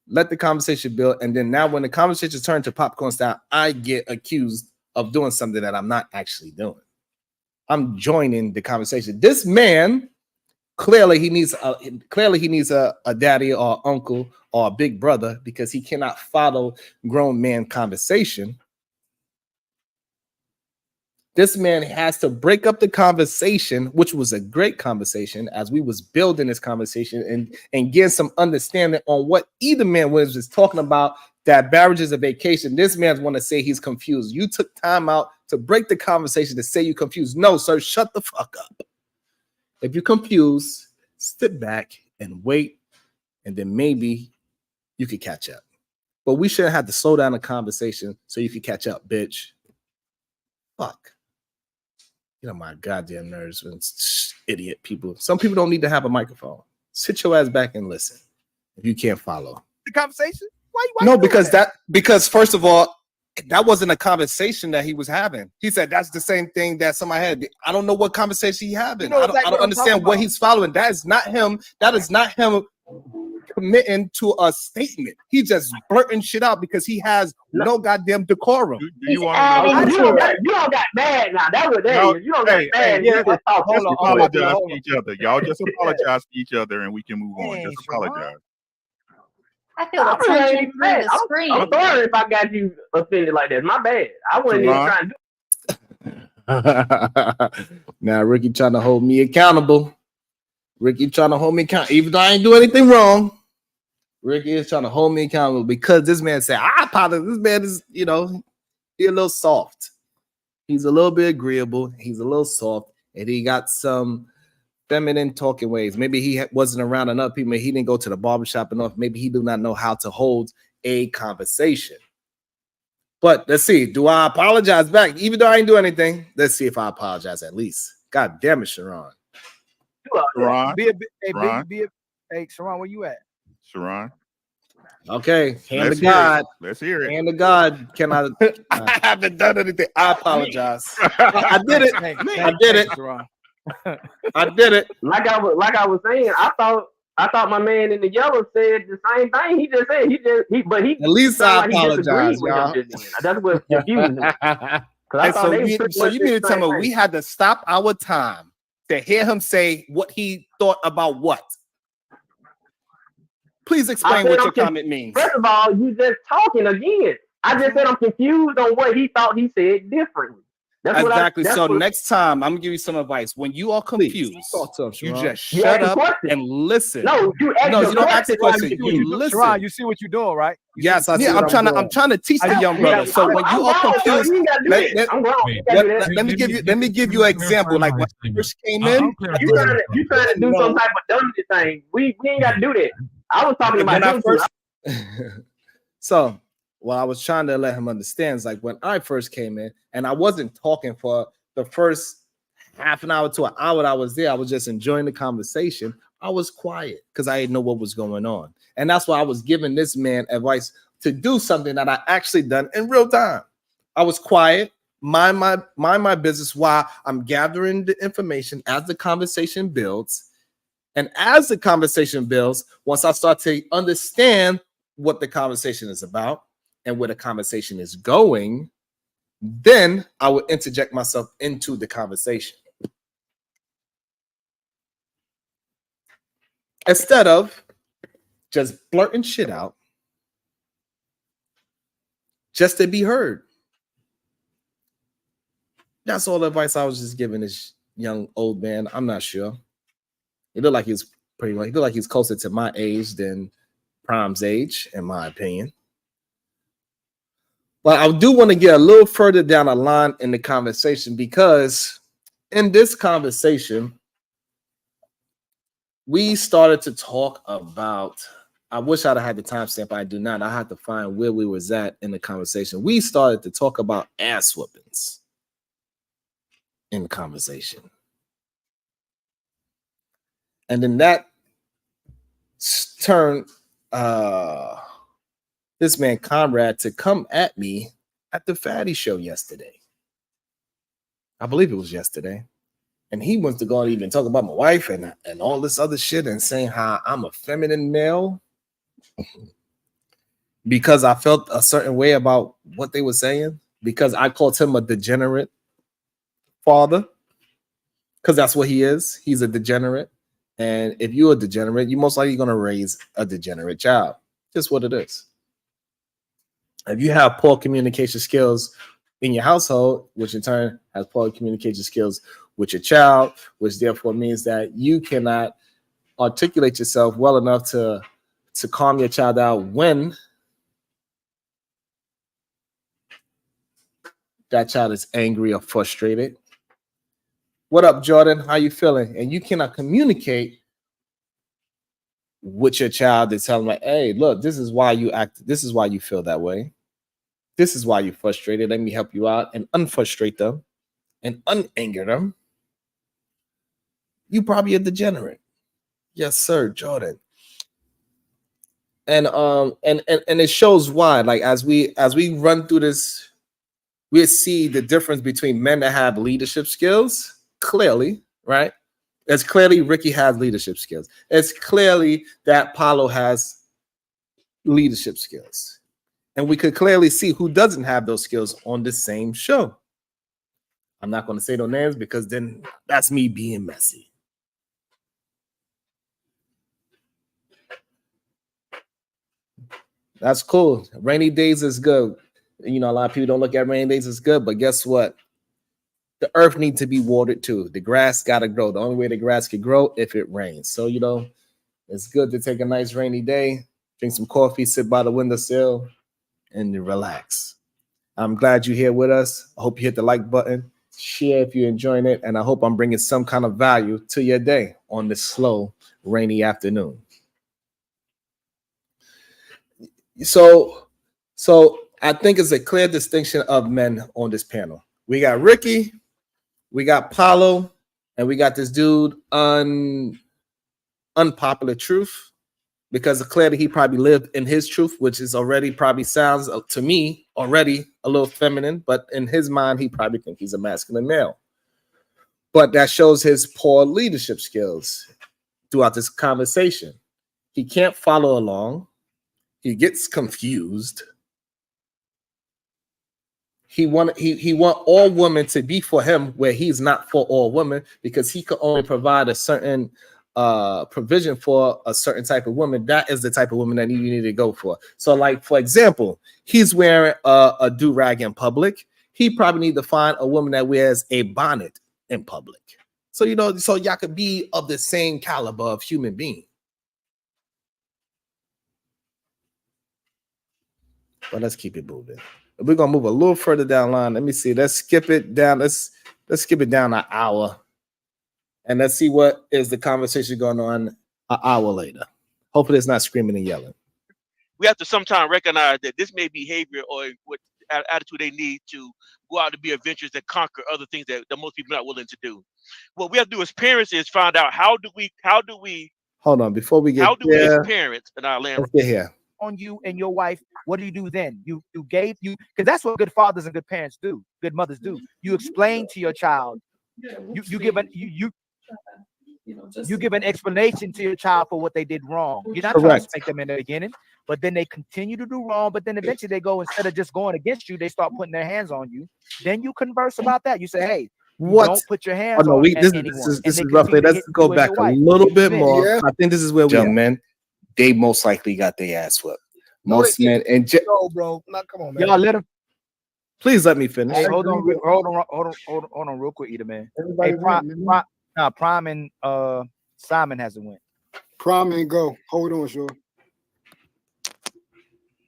Let the conversation build. And then now when the conversation turned to popcorn style, I get accused of doing something that I'm not actually doing. I'm joining the conversation. This man, clearly he needs a daddy or uncle or a big brother because he cannot follow grown man conversation. This man has to break up the conversation, which was a great conversation as we was building this conversation and get some understanding on what either man was just talking about, that marriage is a vacation. This man's want to say he's confused. You took time out to break the conversation to say you're confused. No, sir, shut the fuck up. If you're confused, sit back and wait, and then maybe you could catch up. But we shouldn't have to slow down the conversation so you can catch up, bitch. Fuck. You know, my goddamn nerves when idiot people. Some people don't need to have a microphone. Sit your ass back and listen if you can't follow The conversation? Why no, because first of all, that wasn't a conversation that he was having. He said that's the same thing that somebody had. I don't know what conversation he's having. I don't understand what he's following. That is not him. That is not him committing to a statement. He just blurting shit out because he has no goddamn decorum. You don't got mad now. That was that. You don't got mad. Just apologize to each other. Y'all just apologize to each other and we can move on. Just apologize. I feel the tension through the screen. I'm sorry if I got you offended like that. My bad. I wasn't even trying to do. Now Ricky trying to hold me accountable. Ricky trying to hold me accountable, even though I ain't do anything wrong. Ricky is trying to hold me accountable because this man said, I apologize. This man is, he's a little soft. He's a little bit agreeable. He's a little soft, and he got some feminine talking ways. Maybe he wasn't around enough people. He didn't go to the barbershop enough. Maybe he do not know how to hold a conversation. But let's see. Do I apologize back? Even though I ain't do anything, let's see if I apologize at least. God damn it, Sharon. Sharon. Hey, Sharon, where you at? Sharon. Okay, hand to God. Let's hear it. Hand to God. Can I? I haven't done anything. I apologize. I did it. I did it. I did it. Like I was saying, I thought my man in the yellow said the same thing. He just said at least I apologize, y'all. That's what confused me. So you mean to tell me we had to stop our time to hear him say what he thought about what? Please explain what your comment means. First of all, you just talking again. I just said I'm confused on what he thought he said differently. That's exactly. Next time, I'm gonna give you some advice. When you are confused, you just shut up and listen. No, you don't ask the question. You listen. Sharon, you see what you're doing, right? Yes, I see. I'm trying to teach the young brother. So when you are confused, let me give you an example. Like when I first came in, you trying to do some type of dumb thing. We ain't got to do that. I was talking about first. So. Well, I was trying to let him understand. It's like when I first came in, and I wasn't talking for the first half an hour to an hour that I was there. I was just enjoying the conversation. I was quiet because I didn't know what was going on. And that's why I was giving this man advice to do something that I actually done in real time. I was quiet, mind my business while I'm gathering the information as the conversation builds. And as the conversation builds, once I start to understand what the conversation is about, and where the conversation is going, then I would interject myself into the conversation. Instead of just blurting shit out just to be heard. That's all the advice I was just giving this young old man. I'm not sure. He looked like he's closer to my age than Prime's age, in my opinion. But I do want to get a little further down the line in the conversation, because in this conversation, we started to talk about, I wish I'd have had the timestamp, I do not. I had to find where we was at in the conversation. We started to talk about ass whoopings in the conversation. And then that turned this man Conrad to come at me at the Fatty show yesterday. I believe it was yesterday. And he wants to go and even talk about my wife and all this other shit and saying how I'm a feminine male because I felt a certain way about what they were saying, because I called him a degenerate father, because that's what he is. He's a degenerate. And if you're a degenerate, you're most likely going to raise a degenerate child. Just what it is. If you have poor communication skills in your household, which in turn has poor communication skills with your child, which therefore means that you cannot articulate yourself well enough to calm your child out when that child is angry or frustrated. What up, Jordan? How you feeling? And you cannot communicate with your child to tell them, like, hey, look, this is why you act, this is why you feel that way. This is why you're frustrated. Let me help you out and unfrustrate them and unanger them. You probably a degenerate. Yes, sir, Jordan. And it shows why. Like as we run through this, we see the difference between men that have leadership skills, clearly, right? It's clearly Ricky has leadership skills. It's clearly that Paulo has leadership skills. And we could clearly see who doesn't have those skills on the same show. I'm not going to say no names because then that's me being messy. That's cool. Rainy days is good. You know, a lot of people don't look at rainy days as good, but guess what? The earth needs to be watered too. The grass got to grow. The only way the grass can grow if it rains. So, you know, it's good to take a nice rainy day, drink some coffee, sit by the windowsill, and relax. I'm glad you're here with us. I hope you hit the like button, share if you're enjoying it, and I hope I'm bringing some kind of value to your day on this slow, rainy afternoon. So I think it's a clear distinction of men on this panel. We got Ricky, we got Paulo, and we got this dude Unpopular Truth, because clearly he probably lived in his truth, which is already probably sounds to me already a little feminine, but in his mind, he probably thinks he's a masculine male. But that shows his poor leadership skills throughout this conversation. He can't follow along. He gets confused. He want all women to be for him where he's not for all women, because he could only provide a certain provision for a certain type of woman. That is the type of woman that you need to go for. So, like, for example, he's wearing a do-rag in public. He probably need to find a woman that wears a bonnet in public. So, you know, so y'all could be of the same caliber of human being. But let's keep it moving. We're gonna move a little further down the line. Let me see. Let's skip it down. Let's skip it down an hour. And let's see what is the conversation going on an hour later. Hopefully it's not screaming and yelling. We have to sometimes recognize that this may be behavior or what attitude they need to go out to be adventurous and conquer other things that most people are not willing to do. What we have to do as parents is find out how do we hold on before we get how do we as parents in our land let's get here. On you and your wife, what do you do then? You gave you, because that's what good fathers and good parents do, good mothers do. You explain to your child, you give an explanation to your child for what they did wrong. You're not trying to spank them in the beginning, but then they continue to do wrong. But then eventually they go, instead of just going against you, they start putting their hands on you. Then you converse about that. You say, hey, don't put your hands on anyone. This is roughly. Let's go back a little bit more. Yeah. I think this is where we men. They most likely got their ass whipped. Most men and bro, come on, man. Y'all let him. Please let me finish. Hey, hold on, real quick, Eda, man. Hey, Prime and Simon hasn't went. Prime and go. Hold on, sure.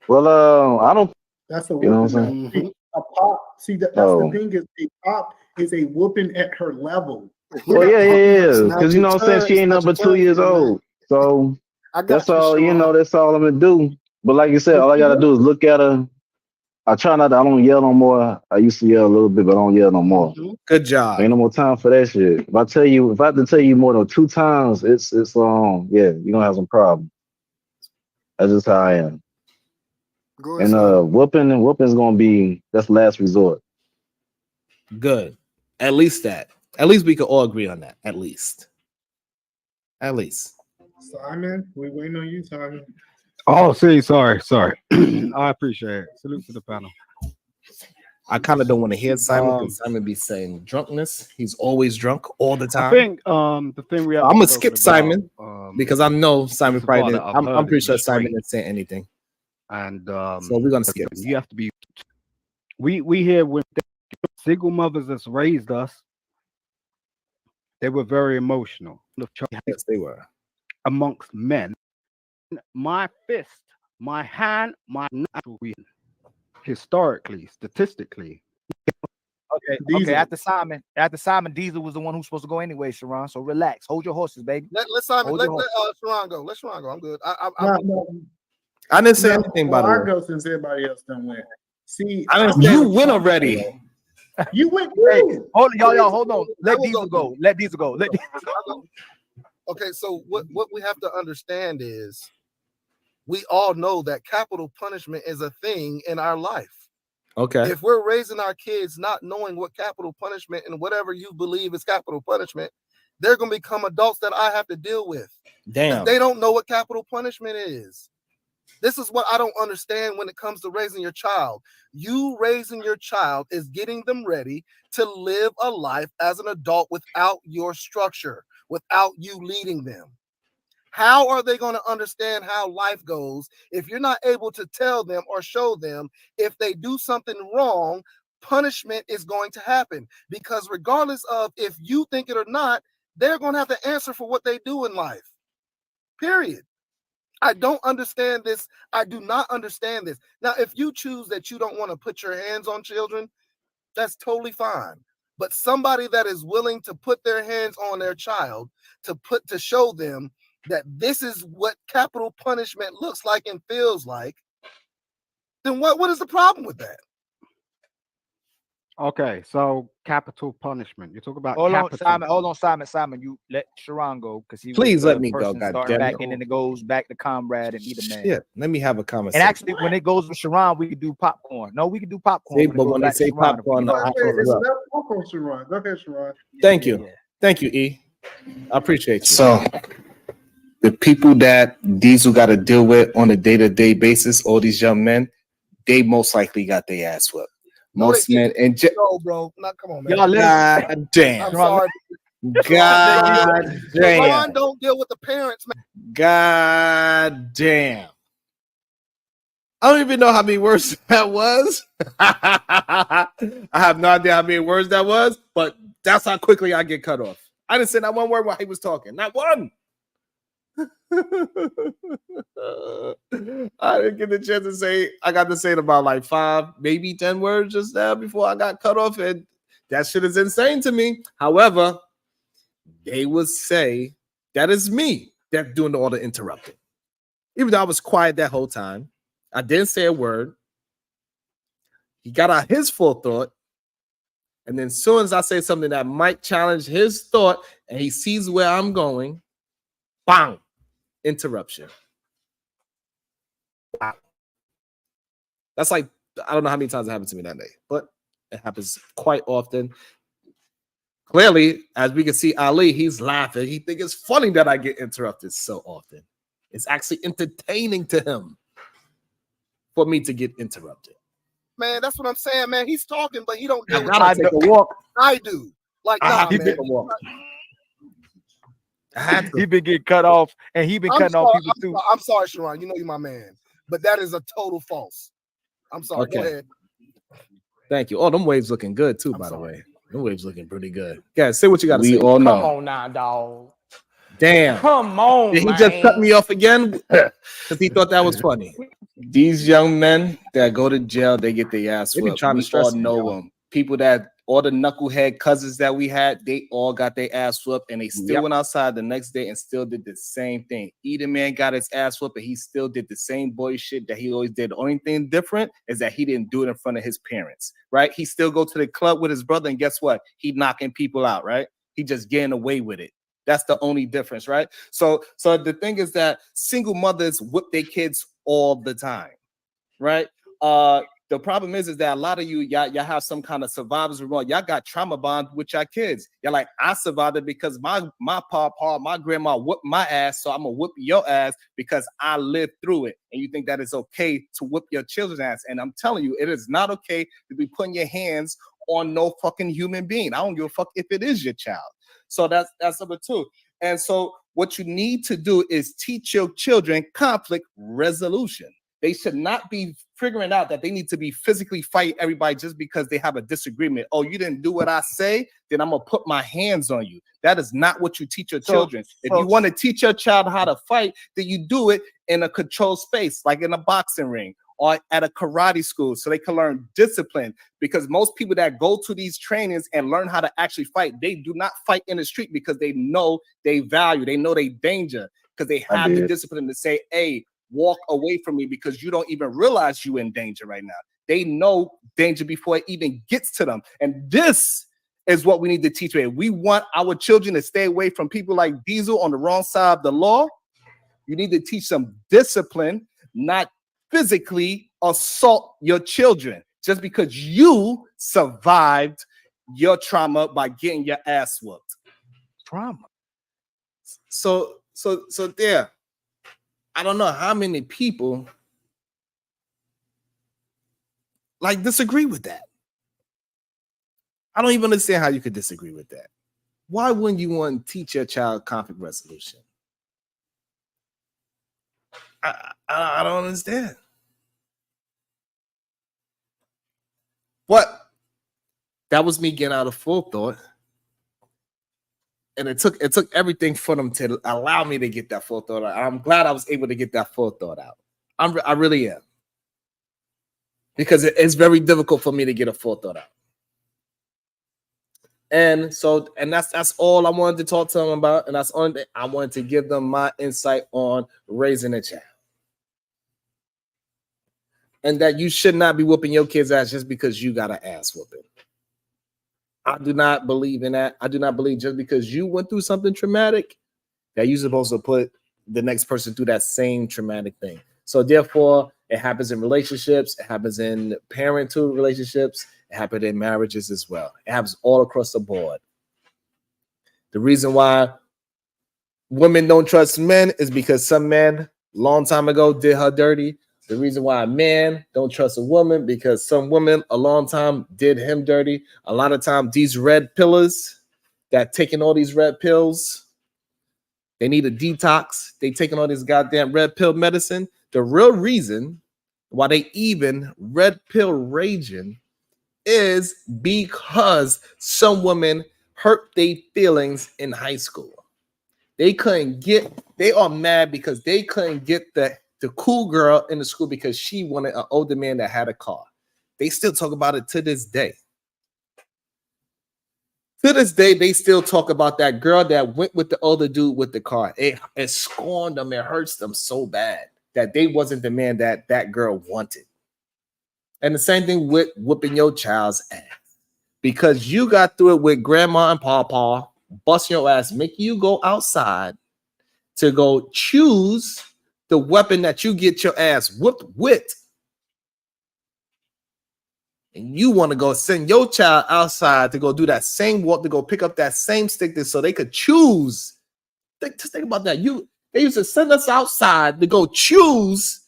Well, I don't. That's a you know what I'm saying. A pop. See, that's the thing is a pop is a whooping at her level. Well, yeah. Because you know what I'm saying. She ain't number 2 years old, so. That's all, you know, that's all I'm gonna do. But like you said, all I gotta do is look at her. I try not to, I don't yell no more. I used to yell a little bit, but I don't yell no more. Good job. Ain't no more time for that shit. If I have to tell you more than 2 times, it's yeah, you're gonna have some problems. That's just how I am. And whooping's gonna be, that's last resort. Good. At least that. At least we could all agree on that. At least. Simon, we waiting on you, Simon. Oh, sorry. I appreciate it. Salute to the panel. I kind of don't want to hear Simon because Simon be saying drunkenness. He's always drunk all the time. I think the thing we have. I'm gonna skip Simon because I know Simon probably didn't. I'm pretty sure Simon didn't say anything. And so we're gonna skip. You have to be. We hear when single mothers that's raised us. They were very emotional. Yes, they were. Amongst men, my fist, my hand, my natural reason, historically, statistically. Okay. After Simon, Diesel was the one who's supposed to go anyway, Sharon. So relax, hold your horses, baby. Let Sharon go. Let Sharon go. I'm good. I didn't say anything by the way. I'll go since everybody else done went. See, you win already. You went. Hey, hold on, y'all. Hold on. Let Diesel go. Okay, so what we have to understand is we all know that capital punishment is a thing in our life. Okay. If we're raising our kids not knowing what capital punishment and whatever you believe is capital punishment, they're going to become adults that I have to deal with. Damn. They don't know what capital punishment is. This is what I don't understand when it comes to raising your child. You raising your child is getting them ready to live a life as an adult without your structure, without you leading them. How are they going to understand how life goes if you're not able to tell them or show them if they do something wrong, punishment is going to happen? Because regardless of if you think it or not, they're going to have to answer for what they do in life. Period. I don't understand this. I do not understand this. Now, if you choose that you don't want to put your hands on children, that's totally fine. But somebody that is willing to put their hands on their child to show them that this is what capital punishment looks like and feels like, then what is the problem with that? Okay, so capital punishment. You talk about Hold capital. on, Simon. You let Sharon go because he Please was let the me go, person starting goddamn back, it. and then it goes back to Comrade and Either Man. Shit, let me have a conversation. And actually, when it goes with Sharon, we could do popcorn. No, we could do popcorn. See, when it but goes when they back to say Sharon, popcorn, if we I can- interrupt. Sharon. Go ahead, Sharon. Thank you. Thank you, E. I appreciate you. So, the people that Diesel got to deal with on a day-to-day basis, all these young men, they most likely got their ass whipped. Most men and no, bro. Not come on, man. God damn. I'm sorry. God damn. Sharon don't deal with the parents, man. God damn. I don't even know how many words that was. I have no idea how many words that was, but that's how quickly I get cut off. I didn't say not one word while he was talking. Not one. I didn't get the chance to say. I got to say it about like 5, maybe 10 words just now before I got cut off, and that shit is insane to me. However, they would say that is me that's doing all the interrupting. Even though I was quiet that whole time, I didn't say a word. He got out his full thought, and then as soon as I say something that might challenge his thought, and he sees where I'm going, bang. Interruption. Wow. That's like, I don't know how many times it happened to me that day, but it happens quite often. Clearly, as we can see, Ali, he's laughing. He thinks it's funny that I get interrupted so often. It's actually entertaining to him for me to get interrupted. Man, that's what I'm saying, man. He's talking, but he don't I do gotta take a walk. I do. Like, I have to man. take a walk. He been getting cut off, and he been cutting off people too. I'm sorry, Sharon. You know you're my man, but that is a total false. I'm sorry. Go Okay. ahead. Thank you. Oh, them waves looking good too, by the way. Them waves looking pretty good. Guys, say what you got to say. We all know. Come on now, dog. Damn. Come on, Did he man. just cut me off again? Because he thought that was funny. These young men that go to jail, they get their ass They be whipped. trying to We stress all me, know yo. them. People that, all the knucklehead cousins that we had, they all got their ass whooped, and they still went outside the next day and still did the same thing. Either man got his ass whooped, and he still did the same boy shit that he always did. The only thing different is that he didn't do it in front of his parents, right? He still go to the club with his brother, and guess what? He knocking people out, right? He just getting away with it. That's the only difference, right? So the thing is that single mothers whip their kids all the time, right? The problem is that a lot of y'all have some kind of survivors remorse. Y'all got trauma bond with your kids. You're like, I survived it because my papa, my grandma whooped my ass, so I'm gonna whoop your ass because I lived through it. And you think that it's okay to whoop your children's ass? And I'm telling you, it is not okay to be putting your hands on no fucking human being. I don't give a fuck if it is your child. So that's number 2. And so what you need to do is teach your children conflict resolution. They should not be figuring out that they need to be physically fight everybody just because they have a disagreement. Oh, you didn't do what I say, then I'm gonna put my hands on you. That is not what you teach your children. If you want to teach your child how to fight, then you do it in a controlled space, like in a boxing ring or at a karate school, so they can learn discipline. Because most people that go to these trainings and learn how to actually fight, they do not fight in the street because they know they value, they know they danger, because they have the discipline to say, hey, walk away from me because you don't even realize you in danger right now. They know danger before it even gets to them. And this is what we need to teach. We want our children to stay away from people like Diesel on the wrong side of the law. You need to teach them discipline, not physically assault your children just because you survived your trauma by getting your ass whooped. trauma. So there. I don't know how many people like disagree with that. I don't even understand how you could disagree with that. Why wouldn't you want to teach your child conflict resolution? I don't understand. But that was me getting out of full thought. And it took everything for them to allow me to get that full thought out. I'm glad I was able to get that full thought out. I really am. Because it's very difficult for me to get a full thought out. And that's all I wanted to talk to them about. And that's all I wanted to give them my insight on raising a child. And that you should not be whooping your kids' ass just because you got an ass whooping. I do not believe in that. I do not believe just because you went through something traumatic that you're supposed to put the next person through that same traumatic thing. So therefore, it happens in relationships. It happens in parent-to relationships. It happens in marriages as well. It happens all across the board. The reason why women don't trust men is because some men long time ago did her dirty. The reason why a man don't trust a woman because some women a long time did him dirty. A lot of times these red pillars that taking all these red pills, they need a detox. They taking all this goddamn red pill medicine. The real reason why they even red pill raging is because some women hurt their feelings in high school. They are mad because they couldn't get the cool girl in the school because she wanted an older man that had a car. They still talk about it to this day. To this day, they still talk about that girl that went with the older dude with the car. It scorned them. It hurts them so bad that they wasn't the man that that girl wanted. And the same thing with whooping your child's ass. Because you got through it with grandma and papa, busting your ass, making you go outside to go choose the weapon that you get your ass whooped with. And you want to go send your child outside to go do that same walk, to go pick up that same stick so they could choose. Just think about that. They used to send us outside to go choose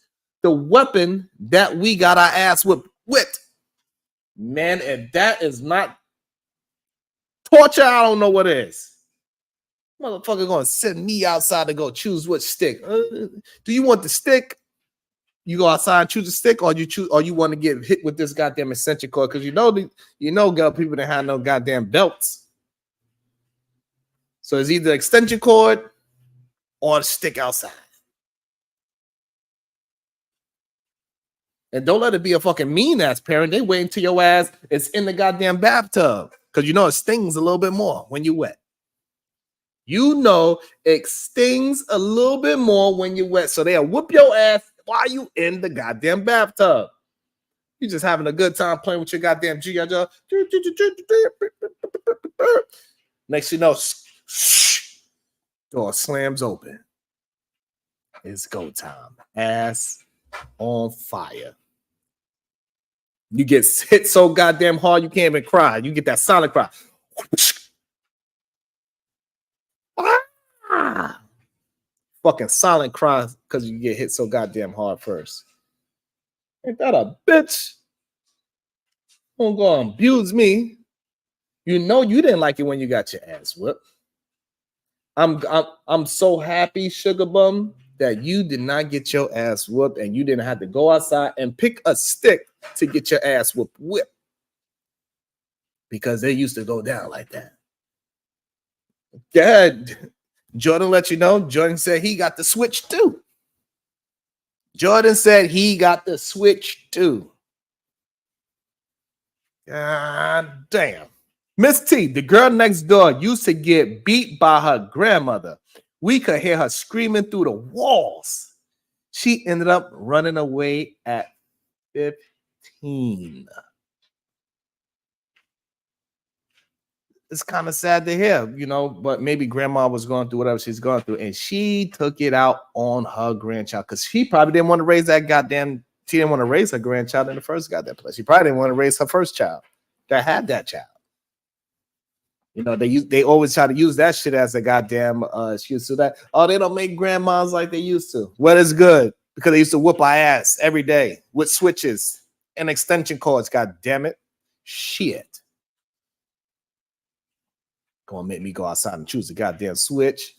the weapon that we got our ass whipped with. Man, if that is not torture, I don't know what is. Motherfucker gonna send me outside to go choose what stick. Do you want the stick? You go outside and choose a stick, or you want to get hit with this goddamn extension cord? Because you know, girl, people that have no goddamn belts. So it's either extension cord or a stick outside. And don't let it be a fucking mean ass parent. They wait until your ass is in the goddamn bathtub. Because you know it stings a little bit more when you're wet. You know it stings a little bit more when you're wet. So they'll whoop your ass while you in the goddamn bathtub. You just having a good time playing with your goddamn G.I. Joe. Next you know, door slams open. It's go time. Ass on fire. You get hit so goddamn hard you can't even cry. You get that silent cry. Fucking silent cry because you get hit so goddamn hard first. Ain't that a bitch? Don't go and abuse me. You know you didn't like it when you got your ass whipped. I'm so happy, Sugar Bum, that you did not get your ass whooped and you didn't have to go outside and pick a stick to get your ass whipped. Because they used to go down like that. Dad, Jordan let you know. Jordan said he got the switch too. Jordan said he got the switch too. God damn. Miss T, the girl next door, used to get beat by her grandmother. We could hear her screaming through the walls. She ended up running away at 15. It's kind of sad to hear, you know, but maybe grandma was going through whatever she's going through, and she took it out on her grandchild because she probably didn't want to raise that goddamn. She didn't want to raise her grandchild in the first goddamn place. She probably didn't want to raise her first child that had that child. You know, they always try to use that shit as a goddamn excuse to that. Oh, they don't make grandmas like they used to. Well, it's good because they used to whoop our ass every day with switches and extension cords. God damn it. Shit. Gonna make me go outside and choose the goddamn switch.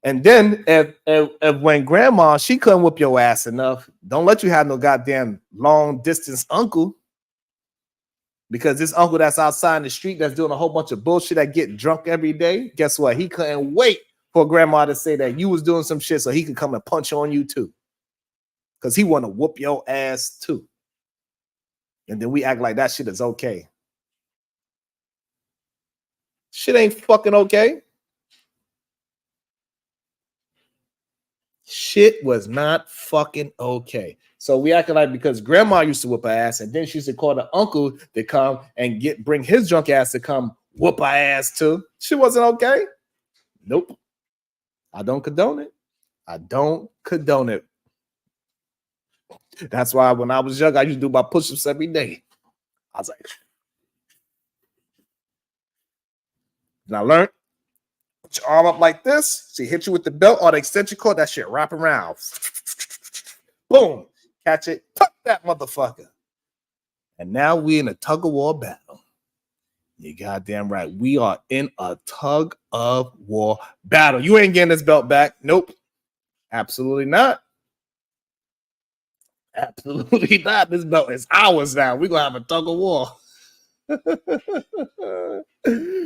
And then if when grandma, she couldn't whoop your ass enough, don't let you have no goddamn long distance uncle. Because this uncle that's outside in the street that's doing a whole bunch of bullshit that get drunk every day, guess what? He couldn't wait for grandma to say that you was doing some shit so he could come and punch on you too. Because he want to whoop your ass too. And then we act like that shit is okay. Shit ain't fucking okay. Shit was not fucking okay. So we acted like because grandma used to whoop her ass, and then she used to call the uncle to come and bring his drunk ass to come whoop her ass too. Shit wasn't okay. Nope. I don't condone it. I don't condone it. That's why when I was young, I used to do my push-ups every day. I was like, and I learned. Put your arm up like this. She hit you with the belt or the extension cord. That shit wrap around. Boom. Catch it. Tuck that motherfucker. And now we in a tug of war battle. You goddamn right. We are in a tug of war battle. You ain't getting this belt back. Nope. Absolutely not. Absolutely not. This belt is ours now. We're gonna have a tug of war.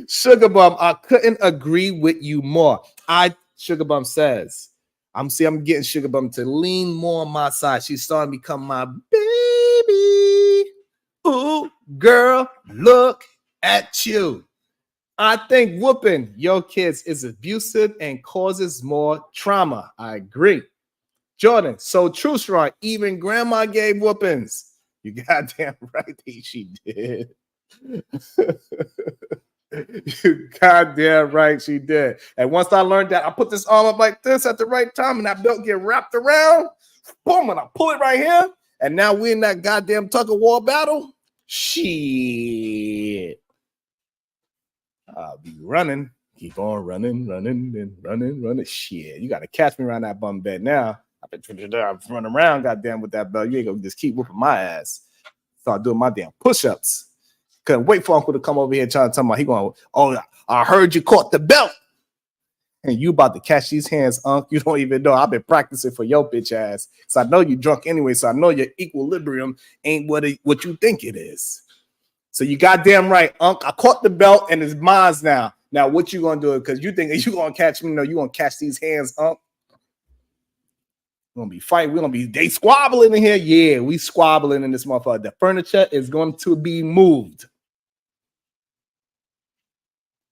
Sugar Bum, I couldn't agree with you more. Sugar Bum says, I'm getting Sugar Bum to lean more on my side. She's starting to become my baby. Ooh, girl, look at you. I think whooping your kids is abusive and causes more trauma. I agree. Jordan, so true, Sharon. Even grandma gave whoopings. You goddamn right she did. You goddamn right she did. And once I learned that, I put this arm up like this at the right time, and that belt get wrapped around. Boom, and I pull it right here. And now we're in that goddamn tug of war battle. Shit. I'll be running. Keep on running, and running. Shit, you gotta catch me around that bum bed now. I've been running around, goddamn, with that belt. You ain't gonna just keep whooping my ass. Start doing my damn push-ups. Couldn't wait for Uncle to come over here trying to tell me he going, oh, I heard you caught the belt. And you about to catch these hands, Unc. You don't even know. I've been practicing for your bitch ass. So I know you drunk anyway. So I know your equilibrium ain't what you think it is. So you goddamn right, Unc. I caught the belt and it's mine now. Now what you gonna do? Because you think you gonna catch me? No, you gonna catch these hands, Unc. We're gonna be fighting. We're gonna be they squabbling in here. Yeah, we squabbling in this motherfucker. The furniture is going to be moved.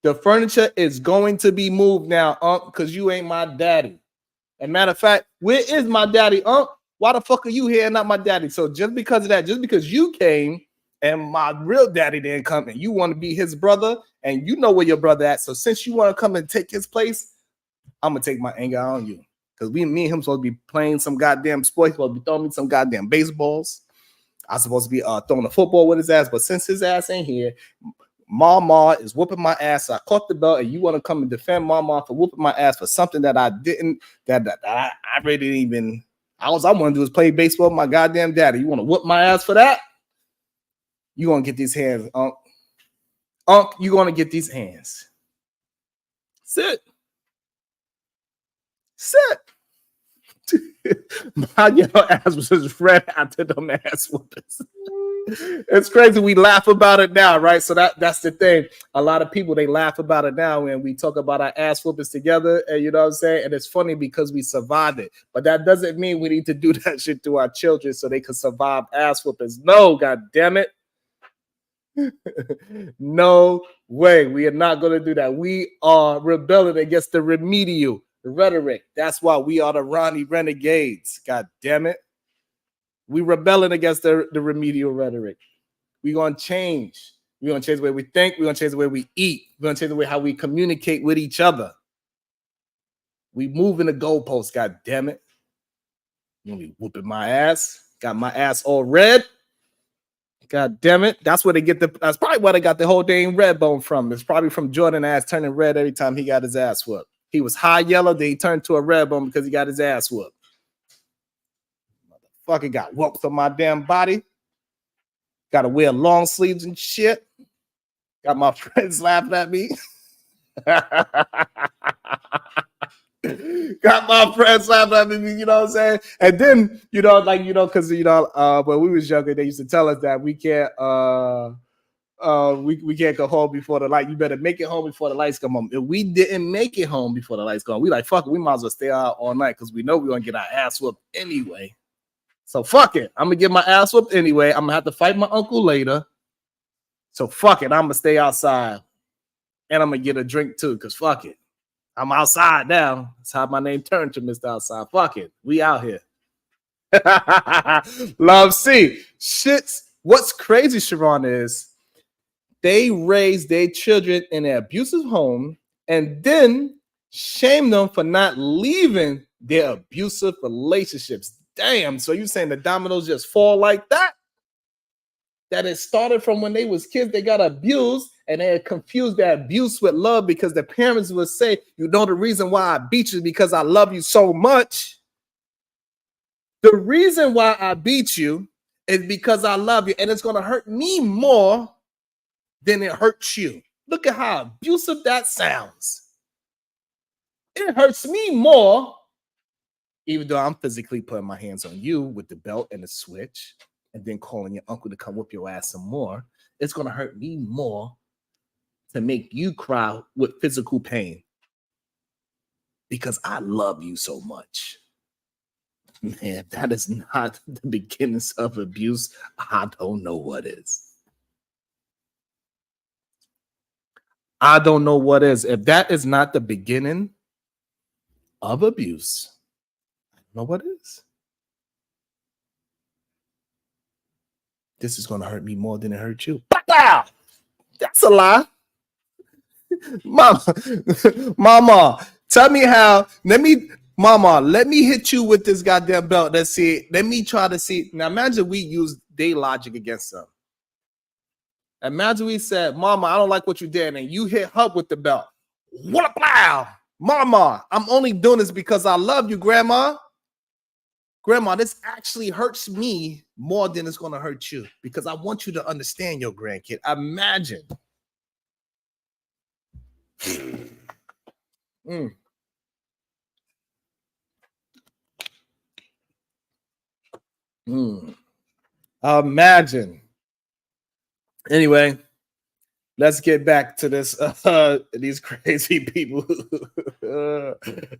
The furniture is going to be moved now, Unc, because you ain't my daddy. And matter of fact, where is my daddy, Unc? Why the fuck are you here and not my daddy? So just because of that, just because you came and my real daddy didn't come and you want to be his brother and you know where your brother at. So since you want to come and take his place, I'm gonna take my anger on you. Because me and him supposed to be playing some goddamn sports, supposed to be throwing me some goddamn baseballs. I'm supposed to be throwing a football with his ass, but since his ass ain't here, Mama is whooping my ass. So I caught the belt, and you want to come and defend Mama for whooping my ass for something that I didn't, that I really didn't even. All I want to do is play baseball with my goddamn daddy. You want to whoop my ass for that? You gonna get these hands, Unc? Unc, you gonna get these hands? Sit. My ass was just red after them ass whoopings. It's crazy. We laugh about it now, right? So that's the thing. A lot of people, they laugh about it now when we talk about our ass whoopings together, and you know what I'm saying? And it's funny because we survived it. But that doesn't mean we need to do that shit to our children so they can survive ass whoopings. No, god damn it. No way. We are not going to do that. We are rebelling against the remedial rhetoric. That's why we are the Ronnie Renegades. God damn it. We rebelling against the remedial rhetoric. We're going to change. We're going to change the way we think. We're going to change the way we eat. We're going to change the way how we communicate with each other. We moving the goalposts, god damn it. You gonna be whooping my ass. Got my ass all red. God damn it. That's where they get that's probably where they got the whole dang red bone from. It's probably from Jordan ass turning red every time he got his ass whooped. He was high yellow, then he turned to a red bone because he got his ass whooped. Motherfucker got whooped on my damn body. Gotta wear long sleeves and shit. Got my friends laughing at me. Got my friends laughing at me, you know what I'm saying? And then, you know, like, you know, because, you know, when we was younger, they used to tell us that we can't we can't go home before the light. You better make it home before the lights come on. If we didn't make it home before the lights come on, we like, fuck it, we might as well stay out all night because we know we're gonna get our ass whooped anyway. So fuck it. I'm gonna get my ass whooped anyway. I'm gonna have to fight my uncle later. So fuck it. I'm gonna stay outside. And I'm gonna get a drink too, because fuck it. I'm outside now. That's how my name turned to Mr. Outside. Fuck it. We out here. Love C. Shits. What's crazy, Sharon, is they raise their children in an abusive home and then shame them for not leaving their abusive relationships. Damn. So you saying the dominoes just fall like that? That it started from when they was kids, they got abused, and they had confused that abuse with love because the parents would say, you know, the reason why I beat you is because I love you so much. The reason why I beat you is because I love you, and it's going to hurt me more than it hurts you. Look at how abusive that sounds. It hurts me more, even though I'm physically putting my hands on you with the belt and the switch, and then calling your uncle to come whoop your ass some more. It's going to hurt me more to make you cry with physical pain because I love you so much. Man, that is not the beginnings of abuse. I don't know what is. I don't know what is. If that is not the beginning of abuse, I don't know what is. This is going to hurt me more than it hurt you. Wow! That's a lie. Mama, tell me how. Let me hit you with this goddamn belt. Let's see. Let me try to see. Now, imagine we use day logic against them. Imagine we said, Mama, I don't like what you did, and you hit her with the belt. What a wow! Mama, I'm only doing this because I love you, Grandma. Grandma, this actually hurts me more than it's going to hurt you because I want you to understand your grandkid. Imagine. Imagine. Anyway, let's get back to this. These crazy people.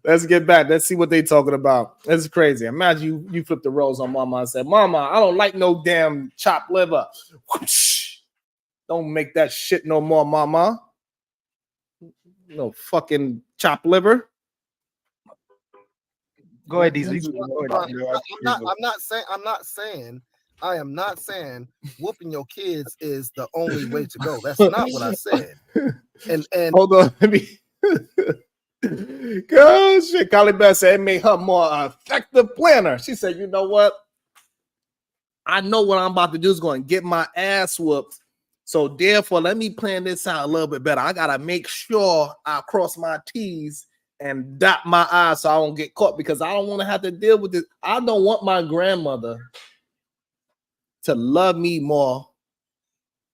Let's get back. Let's see what they talking about. That's crazy. Imagine you flip the roles on Mama and say, Mama, I don't like no damn chopped liver. Whoosh. Don't make that shit no more, Mama. No fucking chopped liver. Go ahead, Diesel. I am not saying whooping your kids is the only way to go. That's not what I said. And hold on, let me. God, shit, Collie Beth said it made her more effective planner. She said, you know what? I know what I'm about to do is going to get my ass whooped. So therefore, let me plan this out a little bit better. I gotta make sure I cross my T's and dot my I's so I don't get caught because I don't want to have to deal with this. I don't want my grandmother to love me more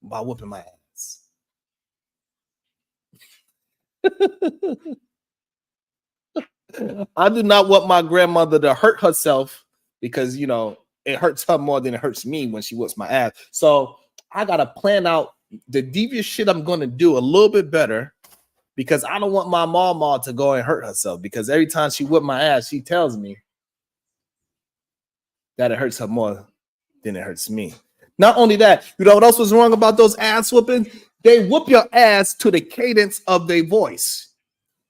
by whooping my ass. I do not want my grandmother to hurt herself because, you know, it hurts her more than it hurts me when she whoops my ass. So I got to plan out the devious shit I'm going to do a little bit better because I don't want my mama to go and hurt herself because every time she whip my ass, she tells me that it hurts her more than it hurts me. Not only that, you know what else was wrong about those ass whooping? They whoop your ass to the cadence of their voice.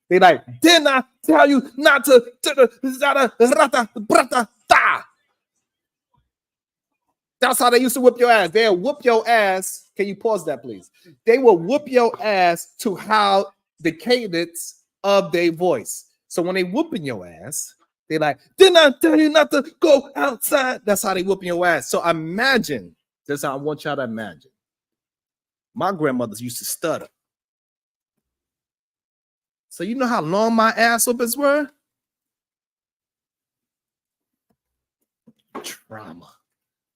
They like, didn't I tell you not to That's how they used to whip your ass. They'll whoop your ass. Can you pause that, please? They will whoop your ass to how the cadence of their voice. So when they whooping your ass, they like, didn't I tell you not to go outside? That's how they whooping your ass. So imagine That's how I want y'all to imagine. My grandmothers used to stutter. So you know how long my ass whoopings were? Trauma.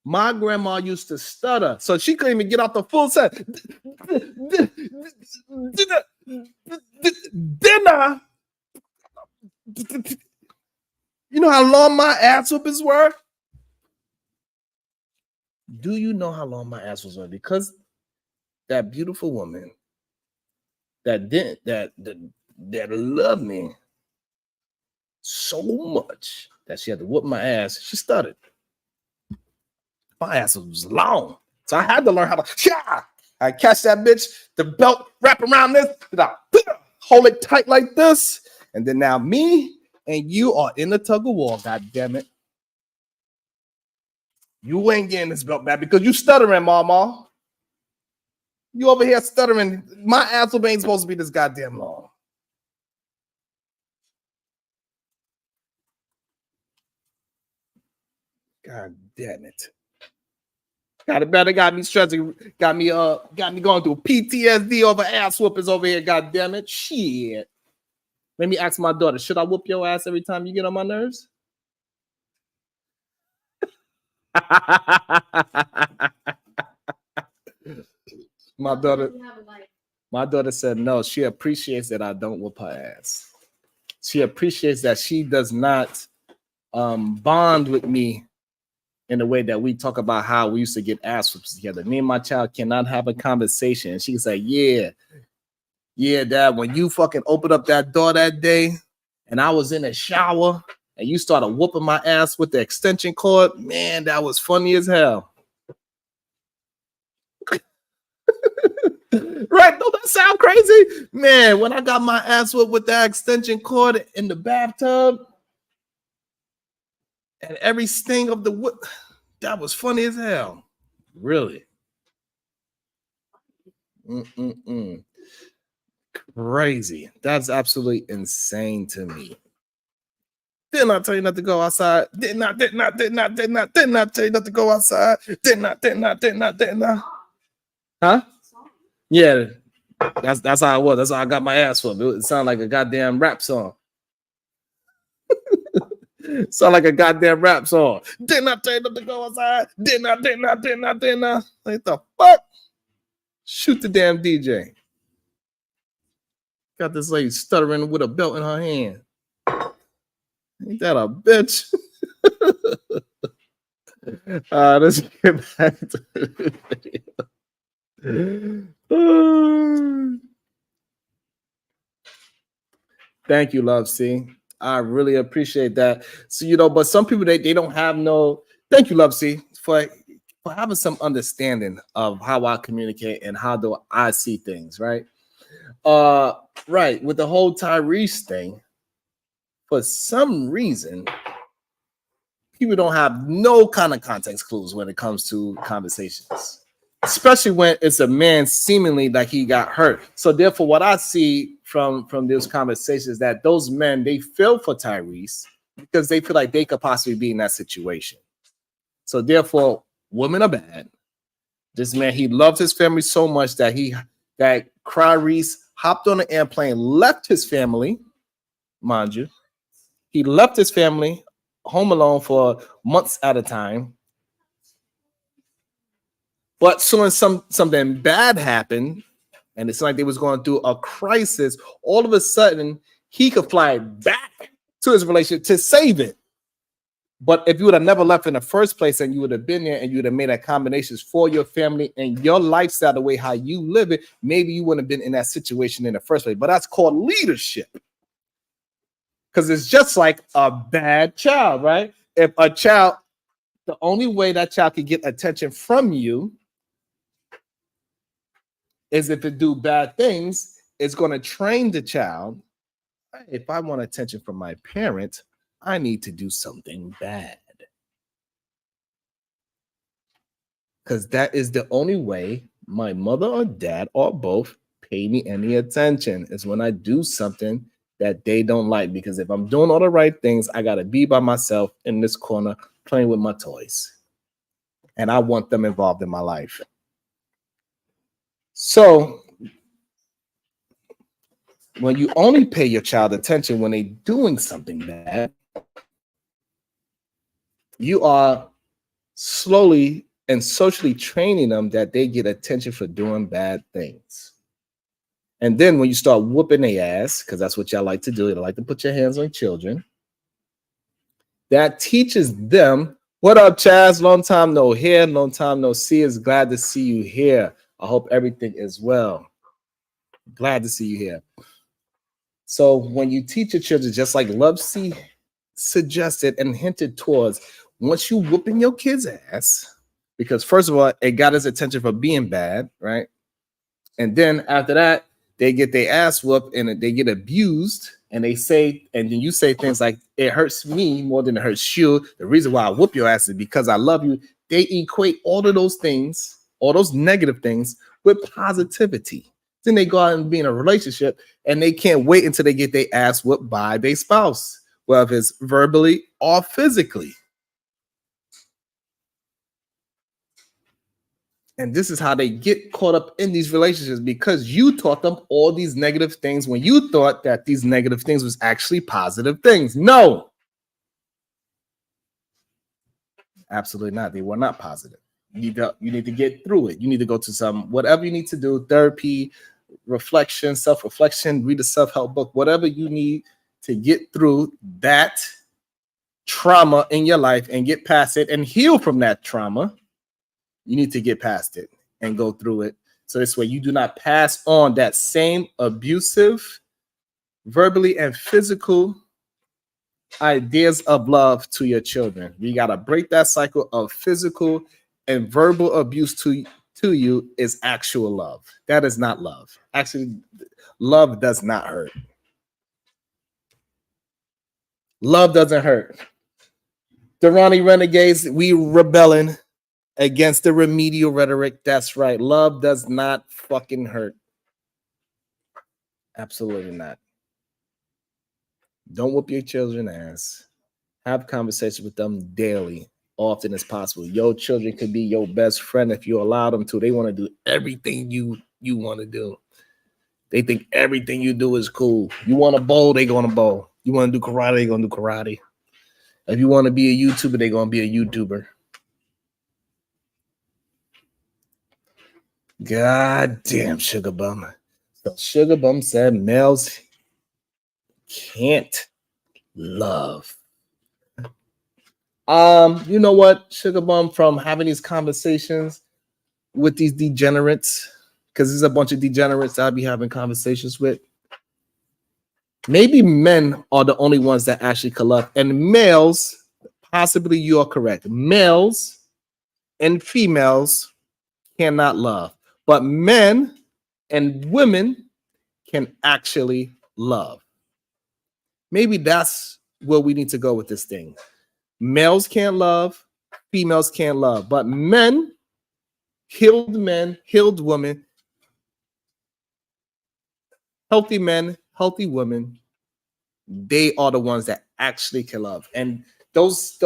My grandma used to stutter, so she couldn't even get off the full set. Dinner. You know how long my ass whoopings were? Do you know how long my ass was were? Because that beautiful woman that loved me so much that she had to whoop my ass, she stuttered. My ass was long. So I had to learn how to I catch that bitch, the belt wrap around this, hold it tight like this. And then now me and you are in the tug of war, god damn it. You ain't getting this belt back because you stuttering, mama. You over here stuttering. My ass ain't supposed to be this goddamn long. God damn it. Got me stressing, got me going through PTSD over ass whoopers over here, god damn it. Shit. Let me ask my daughter, should I whoop your ass every time you get on my nerves? My daughter said no. She appreciates that I don't whoop her ass. She appreciates that she does not bond with me in the way that we talk about how we used to get ass whoops together. Me and my child cannot have a conversation. And she can say, yeah, Dad, when you fucking opened up that door that day and I was in the shower and you started whooping my ass with the extension cord, man, that was funny as hell. Right? Don't that sound crazy? Man, when I got my ass whooped with that extension cord in the bathtub and every sting of the whip, that was funny as hell. Really? Crazy. That's absolutely insane to me. Didn't I tell you not to go outside? Didn't I tell you not to go outside? Didn't I? Huh? Yeah, that's how it was. That's how I got my ass whooped. It sounded like a goddamn rap song. Sound like a goddamn rap song. Didn't I tell you not to go outside? Didn't I? Like the fuck? Shoot the damn DJ. Got this lady stuttering with a belt in her hand. Ain't that a bitch? Let's get back to the video. Thank you, Love C. I really appreciate that. So, but some people they don't have no. Thank you, Love C, for having some understanding of how I communicate and how do I see things, right? Right, with the whole Tyrese thing, for some reason, people don't have no kind of context clues when it comes to conversations, especially when it's a man seemingly like he got hurt. So therefore, what I see from those conversations that those men, they feel for Tyrese because they feel like they could possibly be in that situation. So therefore, women are bad. This man, he loved his family so much that Tyrese hopped on an airplane, left his family, mind you. He left his family home alone for months at a time. But soon something bad happened, and it's like they was going through a crisis. All of a sudden, he could fly back to his relationship to save it. But if you would have never left in the first place and you would have been there and you would have made accommodations for your family and your lifestyle, the way how you live it, maybe you wouldn't have been in that situation in the first place. But that's called leadership. Because it's just like a bad child, right? If a child, the only way that child can get attention from you is if it do bad things, it's going to train the child. If I want attention from my parent, I need to do something bad. Because that is the only way my mother or dad or both pay me any attention, is when I do something that they don't like. Because if I'm doing all the right things, I got to be by myself in this corner playing with my toys. and I want them involved in my life. So when you only pay your child attention when they're doing something bad, you are slowly and socially training them that they get attention for doing bad things. And then when you start whooping their ass, because that's what y'all like to do, you like to put your hands on children, that teaches them, what up, Chaz? Long time no hear, long time no see. It's glad to see you here. I hope everything is well. Glad to see you here. So when you teach your children, just like Love C suggested and hinted towards, once you whooping your kid's ass, because first of all, it got his attention for being bad, right? And then after that, they get their ass whooped and they get abused, and they say, and then you say things like, it hurts me more than it hurts you. The reason why I whoop your ass is because I love you. They equate all of those things, all those negative things, with positivity. Then they go out and be in a relationship, and they can't wait until they get their ass whooped by their spouse, whether it's verbally or physically. And this is how they get caught up in these relationships, because you taught them all these negative things when you thought that these negative things was actually positive things. No, absolutely not. They were not positive. You need to get through it. You need to go to some, whatever you need to do, therapy, reflection, self-reflection, read a self-help book, whatever you need to get through that trauma in your life and get past it and heal from that trauma. You need to get past it and go through it. So this way you do not pass on that same abusive, verbally and physical ideas of love to your children. We got to break that cycle of physical and verbal abuse to you is actual love. That is not love. Actually, love does not hurt. Love doesn't hurt. The Ronnie Renegades, we rebelling against the remedial rhetoric. That's right. Love does not fucking hurt. Absolutely not. Don't whoop your children's ass. Have conversations with them daily, often as possible. Your children could be your best friend if you allow them to. They want to do everything you want to do. They think everything you do is cool. You want to bowl, they going to bowl. You want to do karate, they going to do karate. If you want to be a YouTuber, they going to be a YouTuber. God damn, Sugar Bum. So Sugar Bum said males can't love. You know what, Sugar Bum, from having these conversations with these degenerates, because there's a bunch of degenerates I'll be having conversations with. Maybe men are the only ones that actually can love, and males, possibly you are correct. Males and females cannot love. But men and women can actually love. Maybe that's where we need to go with this thing. Males can't love, females can't love. But men, healed women, healthy women, they are the ones that actually can love. And those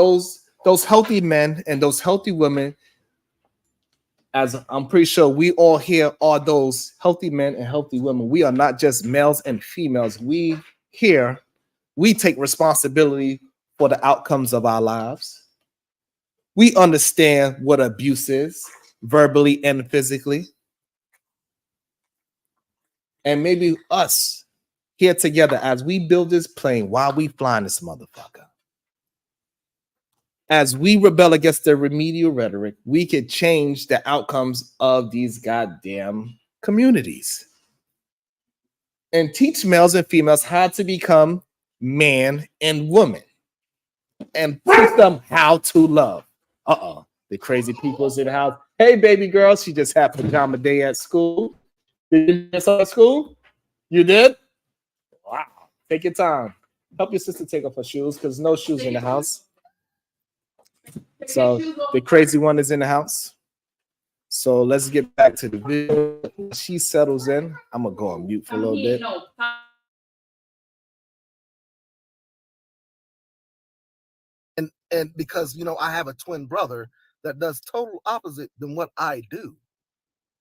healthy men and those healthy women, as I'm pretty sure we all here are those healthy men and healthy women. We are not just males and females. We take responsibility for the outcomes of our lives. We understand what abuse is, verbally and physically. And maybe us here together as we build this plane while we flying this motherfucker. As we rebel against the remedial rhetoric, we could change the outcomes of these goddamn communities and teach males and females how to become man and woman and teach them how to love. The crazy people's in the house. Hey, baby girl, she just had pajama day at school. Did you miss her at school? You did? Wow. Take your time. Help your sister take off her shoes because no shoes in the house. So the crazy one is in the house. So let's get back to the video. She settles in. I'm gonna go on mute for a little bit. And because I have a twin brother, that does total opposite than what I do.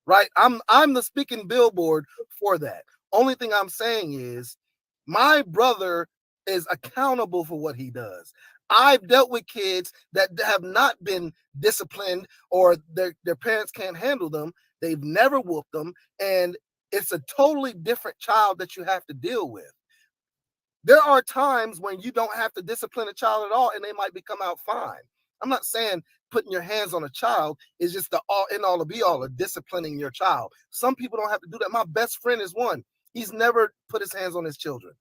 Right? I'm the speaking billboard for that. Only thing I'm saying is my brother is accountable for what he does. I've dealt with kids that have not been disciplined or their parents can't handle them. They've never whooped them. And it's a totally different child that you have to deal with. There are times when you don't have to discipline a child at all and they might become out fine. I'm not saying putting your hands on a child is just the all in all to be all of disciplining your child. Some people don't have to do that. My best friend is one. He's never put his hands on his children.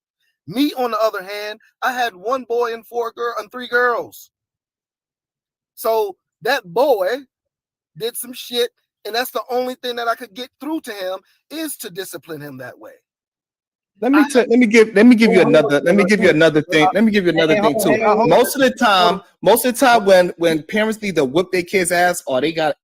Me, on the other hand, I had one boy and 3 girls. So that boy did some shit, and that's the only thing that I could get through to him is to discipline him that way. Let me give you another thing too. Most of the time when parents either whip their kids' ass or they got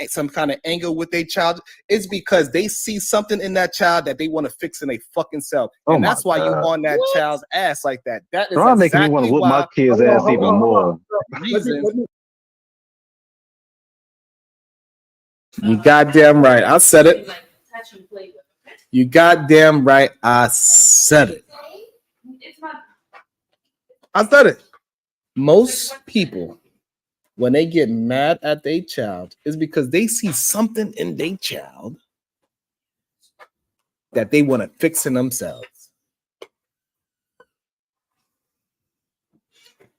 some kind of anger with their child, it's because they see something in that child that they want to fix in their fucking self. And that's why you on that child's ass like that. That is making me want to whip my kids' ass even more. You goddamn right. I said it. You goddamn right. I said it. I said it. Most people, when they get mad at their child, is because they see something in their child that they want to fix in themselves.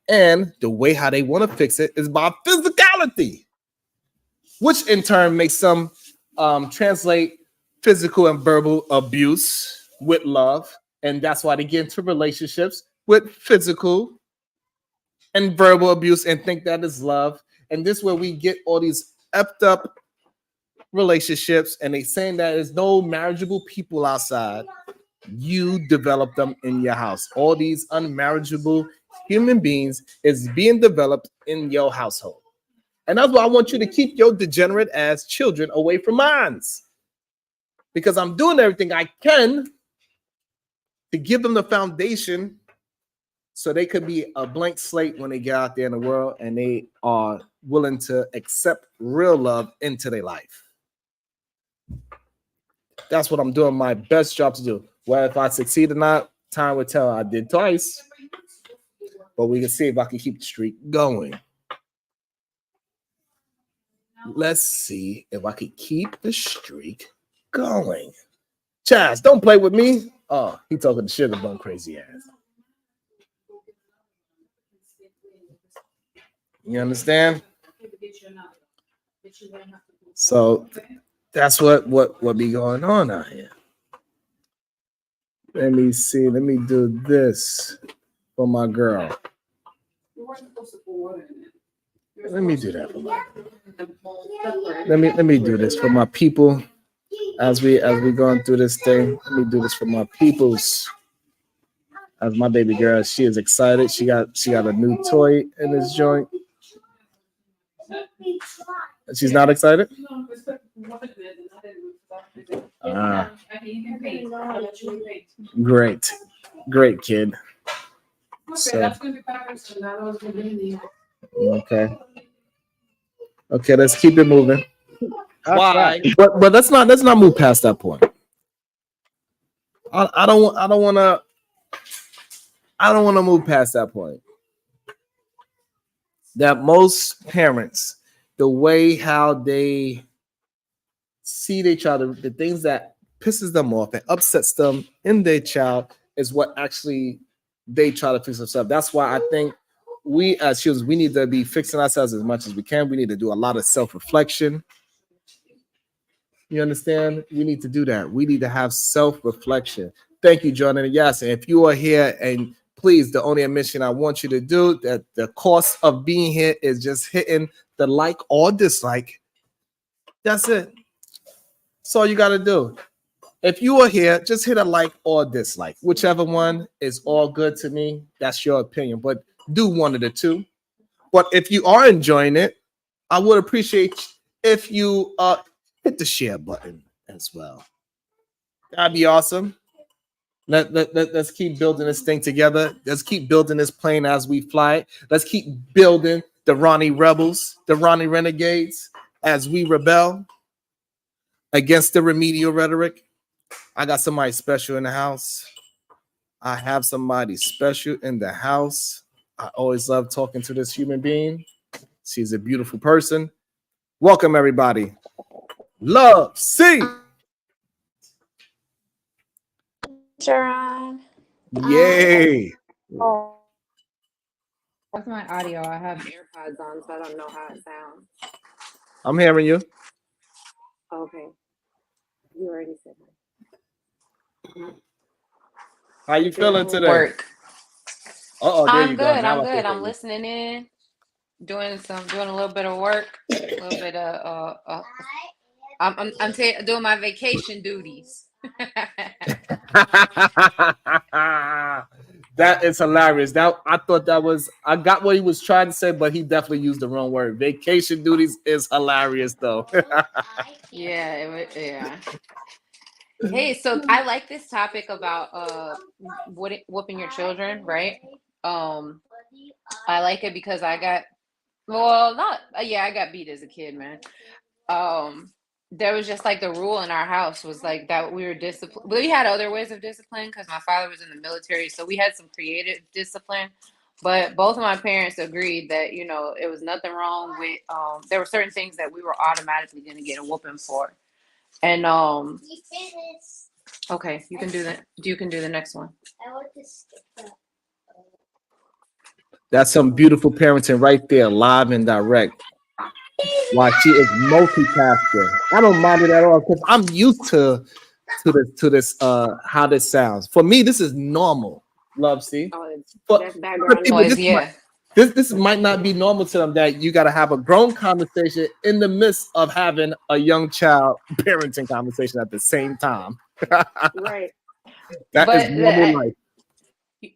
And the way how they want to fix it is by physicality, which in turn makes them translate physical and verbal abuse with love. And that's why they get into relationships with physical and verbal abuse and think that is love. And this is where we get all these effed up relationships, and they saying that there's no marriageable people outside. You develop them in your house. All these unmarriageable human beings is being developed in your household. And that's why I want you to keep your degenerate ass children away from mine. Because I'm doing everything I can to give them the foundation so they could be a blank slate when they get out there in the world and they are willing to accept real love into their life. That's what I'm doing my best job to do. Well, if I succeed or not, time will tell. I did twice. But we can see if I can keep the streak going. Let's see if I can keep the streak going. Chaz, don't play with me. Oh, he talking to Sugar Bun crazy ass. You understand? So that's what be going on out here. Let me see. Let me do this for my girl. Let me do that for my girl. Let me do this for my people. As we going through this thing, let me do this for my peoples. As my baby girl, she is excited. She got a new toy in this joint. She's not excited? Great kid. So, okay, let's keep it moving. Why? But let's not move past that point. I don't want to move past that point. That most parents, the way how they see their child, the things that pisses them off and upsets them in their child is what actually they try to fix themselves. That's why I think we as children, we need to be fixing ourselves as much as we can. We need to do a lot of self-reflection. You understand? We need to do that. We need to have self-reflection. Thank you, Jordan. Yes, and if you are here, and please, the only admission I want you to do, that the cost of being here is just hitting the like or dislike. That's it. That's all you got to do. If you are here, just hit a like or dislike. Whichever one is all good to me. That's your opinion, but do one of the two. But if you are enjoying it, I would appreciate if you hit the share button as well. That'd be awesome. Let's keep building this thing together. Let's keep building this plane as we fly. Let's keep building the Ronnie Rebels, the Ronnie Renegades, as we rebel against the remedial rhetoric. I got somebody special in the house. I have somebody special in the house. I always love talking to this human being. She's a beautiful person. Welcome, everybody. Love C. Sharon. Yay. Oh. That's my audio. I have AirPods on, so I don't know how it sounds. I'm hearing you. Okay. You already said that. How you feeling today? Work. There I'm you good. go. Now I'm I can good. hear I'm you. listening in, doing a little bit of work, a little bit of I'm doing my vacation duties. That is hilarious. I got what he was trying to say, but he definitely used the wrong word. Vacation duties is hilarious, though. Yeah. Hey, so I like this topic about whooping your children, right? I like it because I got beat as a kid, man. There was just like the rule in our house was like that we were disciplined. We had other ways of discipline because my father was in the military, so we had some creative discipline. But both of my parents agreed that it was nothing wrong with. There were certain things that we were automatically going to get a whooping for, and okay, you can do that. You can do the next one. That's some beautiful parenting right there, live and direct. While she is multitasking, I don't mind it at all because I'm used to this how this sounds. For me, this is normal. Love, see, but That's background noise. Yeah. This might not be normal to them that you got to have a grown conversation in the midst of having a young child parenting conversation at the same time. Right. That is normal life.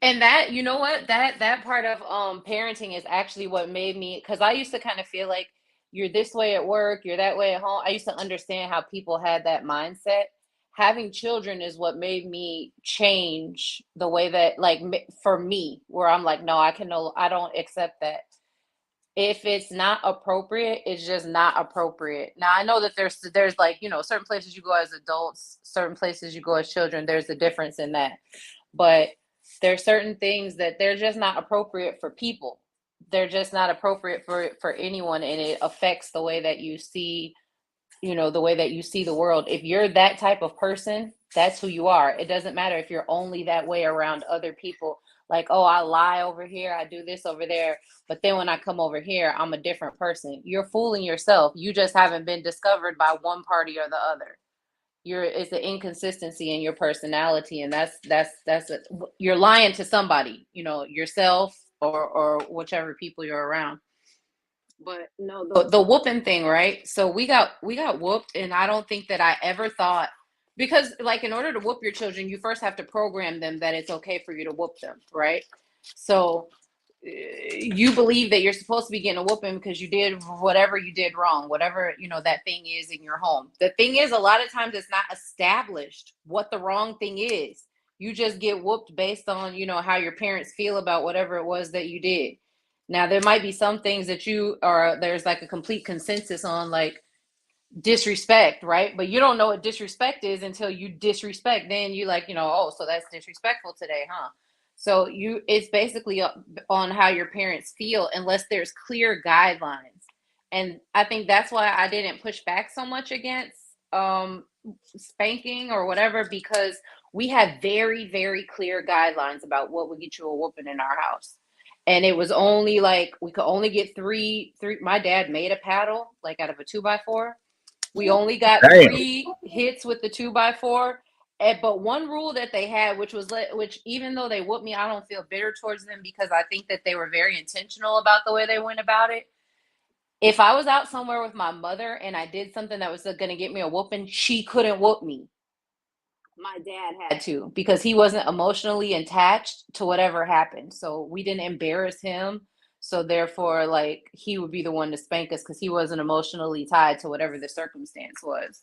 And that, you know what, that part of parenting is actually what made me, because I used to kind of feel like you're this way at work, you're that way at home. I used to understand how people had that mindset. Having children is what made me change the way that, like, for me, where I'm like, no, I don't accept that. If it's not appropriate, it's just not appropriate. Now I know that there's like, certain places you go as adults, certain places you go as children. There's a difference in that, but there are certain things that they're just not appropriate for people. They're just not appropriate for anyone, and it affects the way that you see, the way that you see the world. If you're that type of person, that's who you are. It doesn't matter if you're only that way around other people. Like, oh, I lie over here, I do this over there, but then when I come over here, I'm a different person. You're fooling yourself. You just haven't been discovered by one party or the other. It's an inconsistency in your personality, and you're lying to somebody, yourself or whichever people you're around. But no, the whooping thing, right? So we got whooped, and I don't think that I ever thought, because like in order to whoop your children, you first have to program them that it's okay for you to whoop them, right? So you believe that you're supposed to be getting a whooping because you did whatever you did wrong, whatever that thing is in your home. The thing is, a lot of times it's not established what the wrong thing is. You just get whooped based on how your parents feel about whatever it was that you did. Now there might be some things that there's like a complete consensus on, like disrespect, right? But you don't know what disrespect is until you disrespect. Then you like, oh, so that's disrespectful today, huh? So it's basically on how your parents feel, unless there's clear guidelines. And I think that's why I didn't push back so much against spanking or whatever, because we had very, very clear guidelines about what would get you a whooping in our house. And it was only like, we could only get three. My dad made a paddle, like out of a 2x4. We only got 3 hits with the 2x4. But one rule that they had, which even though they whooped me, I don't feel bitter towards them, because I think that they were very intentional about the way they went about it. If I was out somewhere with my mother and I did something that was going to get me a whooping, she couldn't whoop me. My dad had to, because he wasn't emotionally attached to whatever happened. So we didn't embarrass him. So therefore, like, he would be the one to spank us because he wasn't emotionally tied to whatever the circumstance was.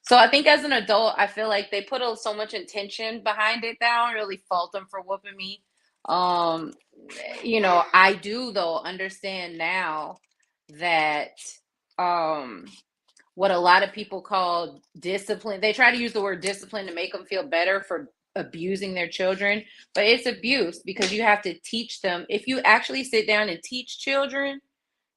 So I think as an adult, I feel like they put so much intention behind it that I don't really fault them for whooping me. You know, I do though understand now that what a lot of people call discipline, they try to use the word discipline to make them feel better for abusing their children, but it's abuse because you have to teach them. If you actually sit down and teach children,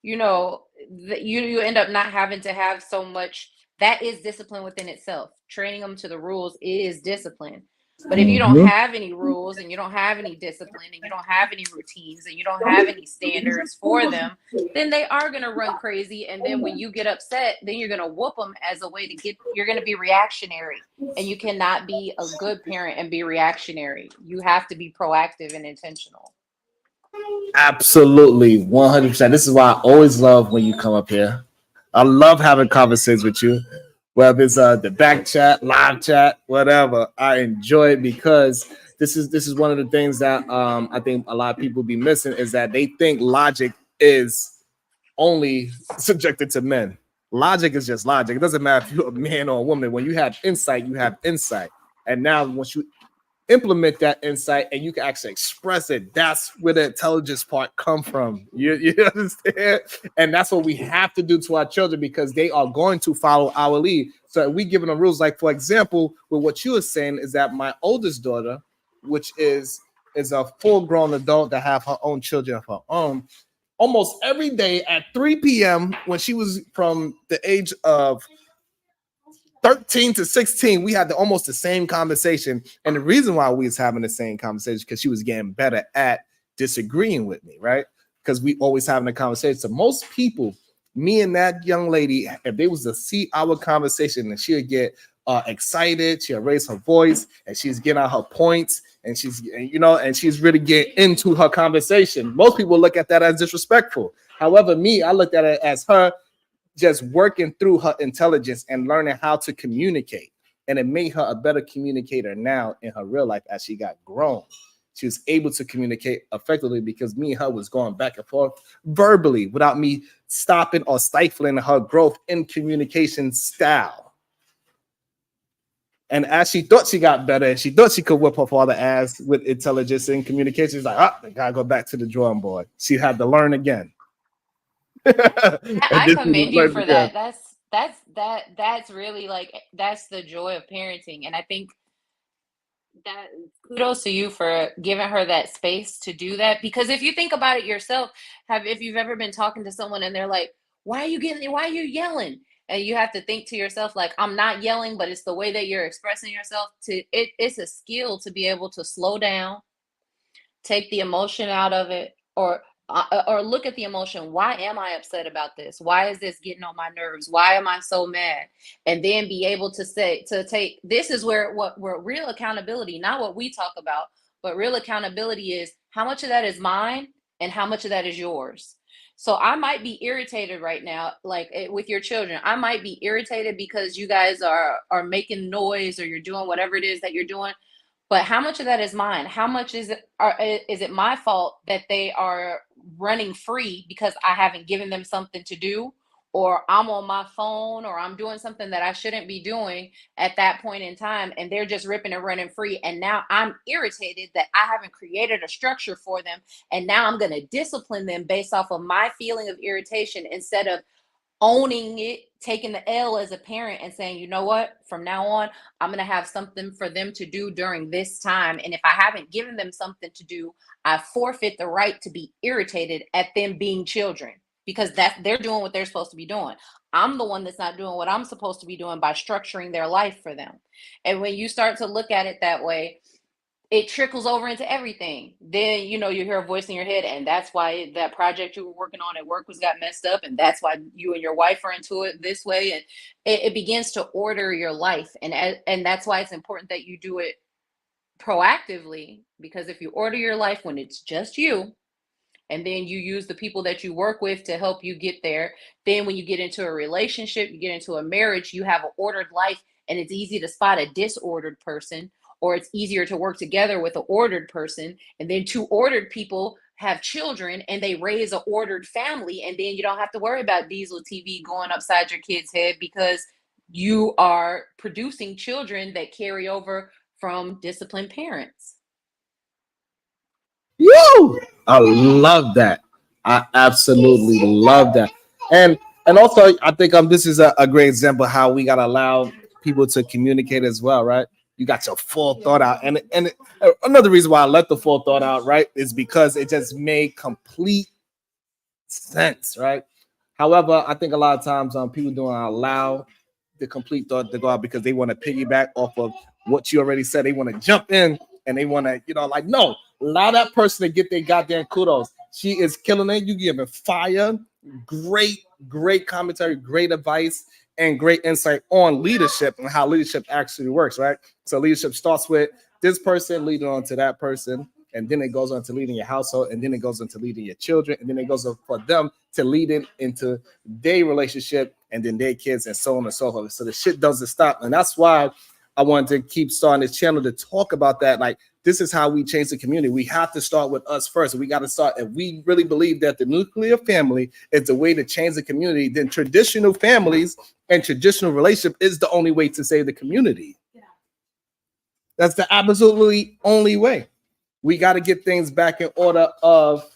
you know, you end up not having to have so much. That is discipline within itself. Training them to the rules is discipline. But if you don't have any rules and you don't have any discipline and you don't have any routines and you don't have any standards for them, then they are going to run crazy. And then when you get upset, then you're going to whoop them as a way to get, you're going to be reactionary. And you cannot be a good parent and be reactionary. You have to be proactive and intentional. Absolutely, 100%. This is why I always love when you come up here. I love having conversations with you, whether it's the back chat, live chat, whatever. I enjoy it because this is one of the things that I think a lot of people be missing is that they think logic is only subjected to men. Logic is just logic. It doesn't matter if you're a man or a woman. When you have insight, you have insight. And now once you implement that insight and you can actually express it, that's where the intelligence part come from. You understand? And that's what we have to do to our children because they are going to follow our lead. So we giving them rules. Like, for example, with what you were saying is that my oldest daughter, which is a full-grown adult that have her own children of her own, almost every day at 3 p.m. when she was from the age of 13 to 16, we had almost the same conversation. And the reason why we was having the same conversation because she was getting better at disagreeing with me, right? Because we always having a conversation. So most people, me and that young lady, if they was to see our conversation, and she'll get excited, she'll raise her voice, and she's getting out her points, and she's really getting into her conversation. Most people look at that as disrespectful. However, me, I looked at it as her just working through her intelligence and learning how to communicate. And it made her a better communicator now in her real life as she got grown. She was able to communicate effectively because me and her was going back and forth verbally without me stopping or stifling her growth in communication style. And as she thought she got better and she thought she could whip her father ass with intelligence and communication, she's like, I gotta go back to the drawing board. She had to learn again. I commend you for that. That's really like, that's the joy of parenting. And I think that kudos to you for giving her that space to do that. Because if you think about it yourself, if you've ever been talking to someone and they're like, why are you yelling? And you have to think to yourself, like, I'm not yelling, but it's the way that you're expressing yourself. It's a skill to be able to slow down, take the emotion out of it, or look at the emotion. Why am I upset about this? Why is this getting on my nerves? Why am I so mad? And then be able to take, this is where real accountability, not what we talk about, but real accountability is how much of that is mine and how much of that is yours. So I might be irritated right now, like with your children. I might be irritated because you guys are making noise or you're doing whatever it is that you're doing. But how much of that is mine? How much is it my fault that they are running free because I haven't given them something to do, or I'm on my phone, or I'm doing something that I shouldn't be doing at that point in time, and they're just ripping and running free. And now I'm irritated that I haven't created a structure for them. And now I'm going to discipline them based off of my feeling of irritation instead of owning it, taking the L as a parent and saying, you know what, from now on, I'm going to have something for them to do during this time. And if I haven't given them something to do, I forfeit the right to be irritated at them being children, because they're doing what they're supposed to be doing. I'm the one that's not doing what I'm supposed to be doing by structuring their life for them. And when you start to look at it that way, it trickles over into everything. Then, you hear a voice in your head, and that's why that project you were working on at work got messed up. And that's why you and your wife are into it this way. And it begins to order your life. And that's why it's important that you do it proactively, because if you order your life when it's just you, and then you use the people that you work with to help you get there, then when you get into a relationship, you get into a marriage, you have an ordered life, and it's easy to spot a disordered person, or it's easier to work together with an ordered person. And then two ordered people have children and they raise an ordered family. And then you don't have to worry about diesel TV going upside your kid's head, because you are producing children that carry over from disciplined parents. Yo, I love that. I absolutely love that. And also, I think this is a great example of how we gotta allow people to communicate as well, right? You got your full thought out, and another reason why I let the full thought out, right, is because it just made complete sense, right? However, I think a lot of times people don't allow the complete thought to go out because they want to piggyback off of what you already said. They want to jump in and they want to, like, no, allow that person to get their goddamn kudos. She is killing it. You giving fire, great commentary, great advice, and great insight on leadership and how leadership actually works, right? So leadership starts with this person leading on to that person, and then it goes on to leading your household, and then it goes into leading your children, and then it goes on for them to lead into their relationship and then their kids and so on and so forth. So the shit doesn't stop. And that's why I wanted to keep starting this channel to talk about that. Like, this is how we change the community. We have to start with us first. We got to start. If we really believe that the nuclear family is the way to change the community, then traditional families and traditional relationship is the only way to save the community. That's the absolutely only way. We got to get things back in order of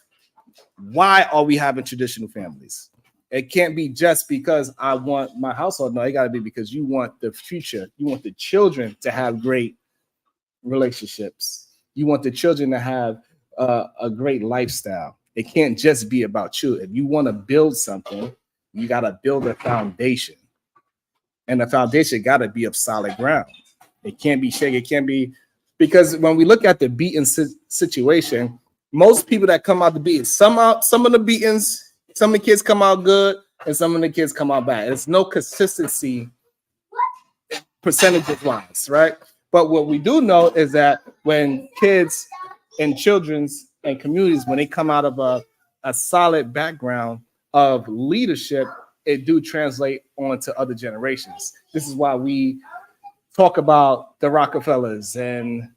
why are we having traditional families? It can't be just because I want my household. No, it got to be because you want the future. You want the children to have great relationships. You want the children to have a great lifestyle. It can't just be about you. If you want to build something, you got to build a foundation. And the foundation got to be of solid ground. It can't be shaky. It can't be, because when we look at the beating situation, most people that come out the beatings, some of the beatings, some of the kids come out good and some of the kids come out bad. There's no consistency percentages wise, right? But what we do know is that when kids and children's and communities, when they come out of a solid background of leadership, it do translate on to other generations. This is why we talk about the Rockefellers and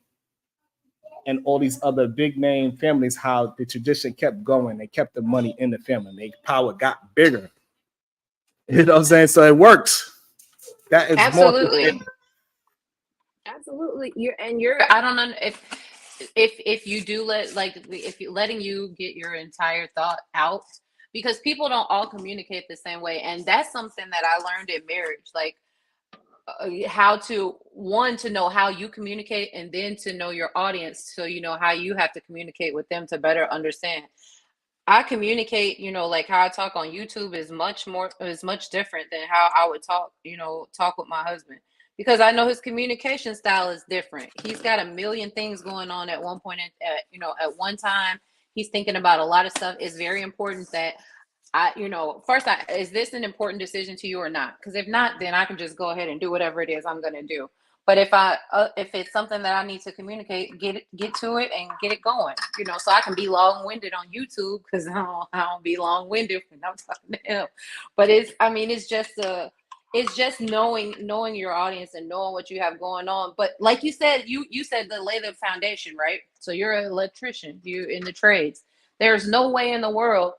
all these other big name families, how the tradition kept going. They kept the money in the family. Their power got bigger. You know what I'm saying? So it works. That is absolutely. Absolutely. I don't know if you do if you're letting you get your entire thought out, because people don't all communicate the same way. And that's something that I learned in marriage. Like, how to know how you communicate, and then to know your audience, so you know how you have to communicate with them to better understand. I communicate, like how I talk on YouTube is much different than how I would talk with my husband, because I know his communication style is different. He's got a million things going on at one point, at one time. He's thinking about a lot of stuff. It's very important that is this an important decision to you or not? Because if not, then I can just go ahead and do whatever it is I'm going to do. But if it's something that I need to communicate, get to it and get it going, so I can be long-winded on YouTube, because I don't be long-winded when I'm talking to him. But it's just knowing your audience and knowing what you have going on. But like you said, you said to lay the foundation, right? So you're an electrician, you're in the trades. There's no way in the world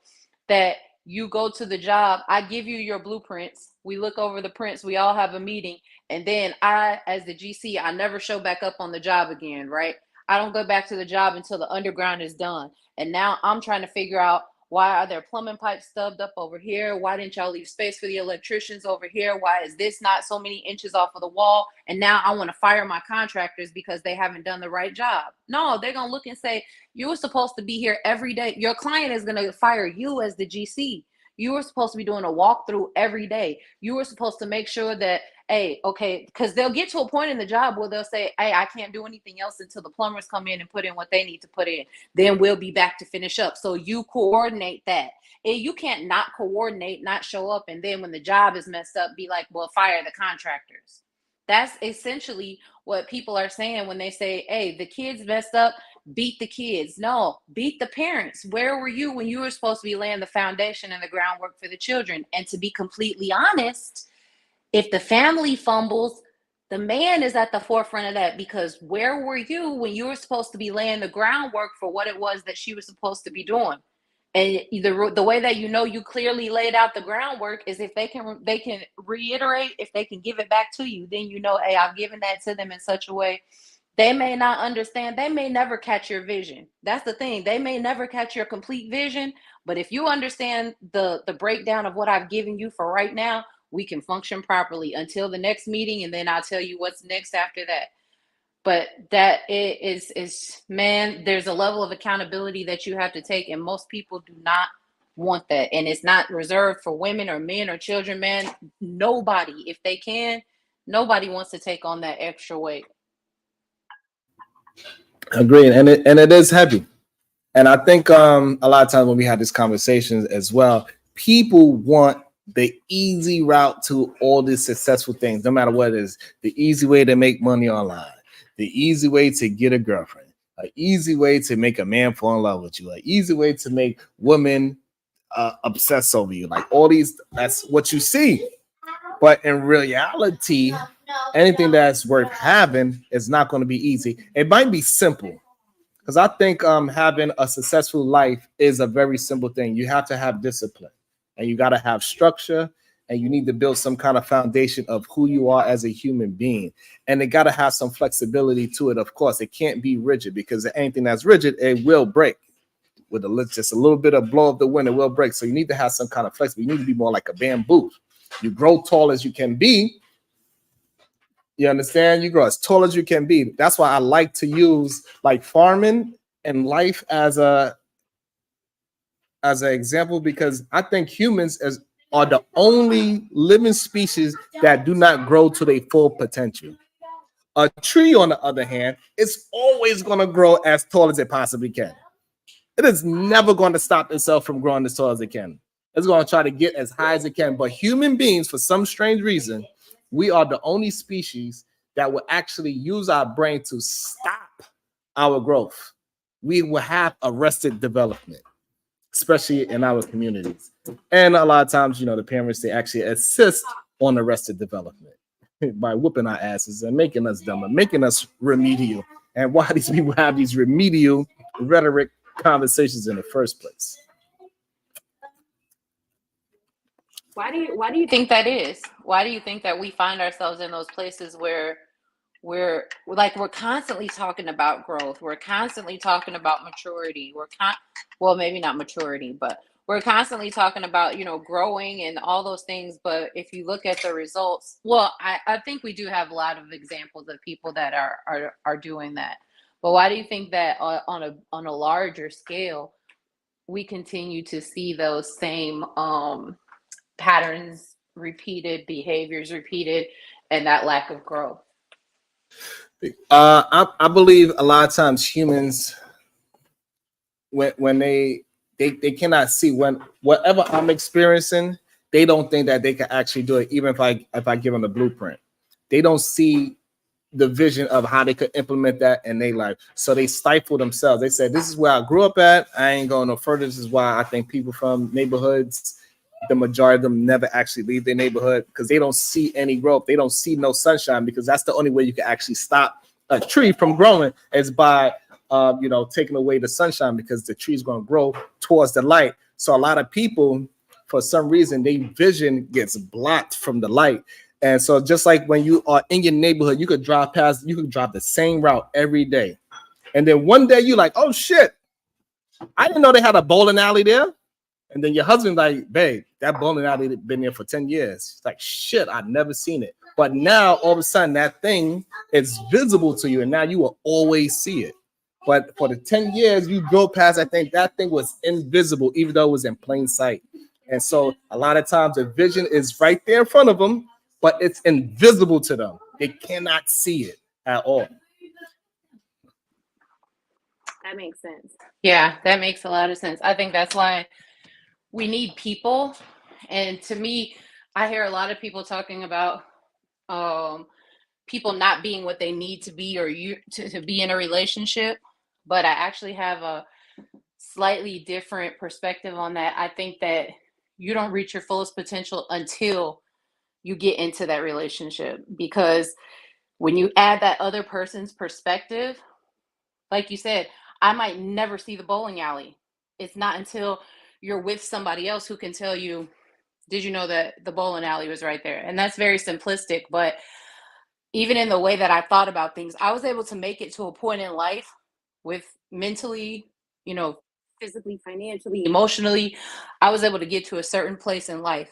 that you go to the job, I give you your blueprints, we look over the prints, we all have a meeting, and then I, as the GC, I never show back up on the job again, right? I don't go back to the job until the underground is done. And now I'm trying to figure out, why are there plumbing pipes stubbed up over here? Why didn't y'all leave space for the electricians over here? Why is this not so many inches off of the wall? And now I want to fire my contractors because they haven't done the right job. No, they're going to look and say, you were supposed to be here every day. Your client is going to fire you as the GC. You were supposed to be doing a walkthrough every day. You were supposed to make sure that, hey, okay, because they'll get to a point in the job where they'll say, hey, I can't do anything else until the plumbers come in and put in what they need to put in. Then we'll be back to finish up. So you coordinate that. And you can't not coordinate, not show up, and then when the job is messed up, be like, well, fire the contractors. That's essentially what people are saying when they say, hey, the kids messed up, beat the kids. No, beat the parents. Where were you when you were supposed to be laying the foundation and the groundwork for the children? And to be completely honest, if the family fumbles, the man is at the forefront of that, because where were you when you were supposed to be laying the groundwork for what it was that she was supposed to be doing? And the way that you clearly laid out the groundwork is if they can reiterate, if they can give it back to you, then hey, I've given that to them in such a way They may not understand. They may never catch your vision. That's the thing. They may never catch your complete vision. But if you understand the breakdown of what I've given you for right now, we can function properly until the next meeting, and then I'll tell you what's next after that. But that is man, there's a level of accountability that you have to take, and most people do not want that. And it's not reserved for women or men or children, man. Nobody, if they can, nobody wants to take on that extra weight. Agreed, and it is heavy. And I think a lot of times when we have these conversations as well, people want the easy route to all these successful things, no matter what it is. The easy way to make money online, the easy way to get a girlfriend, an easy way to make a man fall in love with you, an easy way to make women obsess over you. Like all these, that's what you see. But in reality, anything that's worth having is not going to be easy. It might be simple, because I think having a successful life is a very simple thing. You have to have discipline, and you got to have structure, and you need to build some kind of foundation of who you are as a human being. And it got to have some flexibility to it. Of course, it can't be rigid, because anything that's rigid, it will break. With just a little bit of blow of the wind, it will break. So you need to have some kind of flexibility. You need to be more like a bamboo. You grow tall as you can be. You understand? You grow as tall as you can be. That's why I like to use like farming and life as an example, because I think humans are the only living species that do not grow to their full potential. A tree, on the other hand, is always going to grow as tall as it possibly can. It is never going to stop itself from growing as tall as it can. It's going to try to get as high as it can. But human beings, for some strange reason, we are the only species that will actually use our brain to stop our growth. We will have arrested development, especially in our communities. And a lot of times, the parents, they actually assist on arrested development by whooping our asses and making us dumber, making us remedial. And why these people have these remedial rhetoric conversations in the first place. Why do you think that is? Why do you think that we find ourselves in those places where we're constantly talking about growth, we're constantly talking about maturity, well, maybe not maturity, but we're constantly talking about growing and all those things. But if you look at the results, well, I think we do have a lot of examples of people that are doing that. But why do you think that on a larger scale we continue to see those same patterns repeated, behaviors repeated, and that lack of growth? I believe a lot of times humans, when they cannot see, when whatever I'm experiencing, they don't think that they can actually do it. Even if I give them a blueprint, they don't see the vision of how they could implement that in their life. So they stifle themselves. They say, this is where I grew up at. I ain't going no further. This is why I think people from neighborhoods, the majority of them never actually leave their neighborhood, because they don't see any growth. They don't see no sunshine, because that's the only way you can actually stop a tree from growing is by, taking away the sunshine, because the tree's going to grow towards the light. So a lot of people, for some reason, their vision gets blocked from the light. And so just like when you are in your neighborhood, you could drive the same route every day. And then one day you're like, oh shit, I didn't know they had a bowling alley there. And then your husband like, babe, that bowling alley been there for 10 years. It's like, shit, I've never seen it. But now all of a sudden that thing is visible to you, and now you will always see it. But for the 10 years you drove past that thing was invisible, even though it was in plain sight. And so a lot of times the vision is right there in front of them, but it's invisible to them. They cannot see it at all. That makes sense. Yeah, that makes a lot of sense. I think that's why we need people. And to me, I hear a lot of people talking about people not being what they need to be or to be in a relationship. But I actually have a slightly different perspective on that. I think that you don't reach your fullest potential until you get into that relationship, because when you add that other person's perspective, like you said, I might never see the bowling alley. It's not until you're with somebody else who can tell you, did you know that the bowling alley was right there? And that's very simplistic, but even in the way that I thought about things, I was able to make it to a point in life with mentally, you know, physically, financially, emotionally, I was able to get to a certain place in life.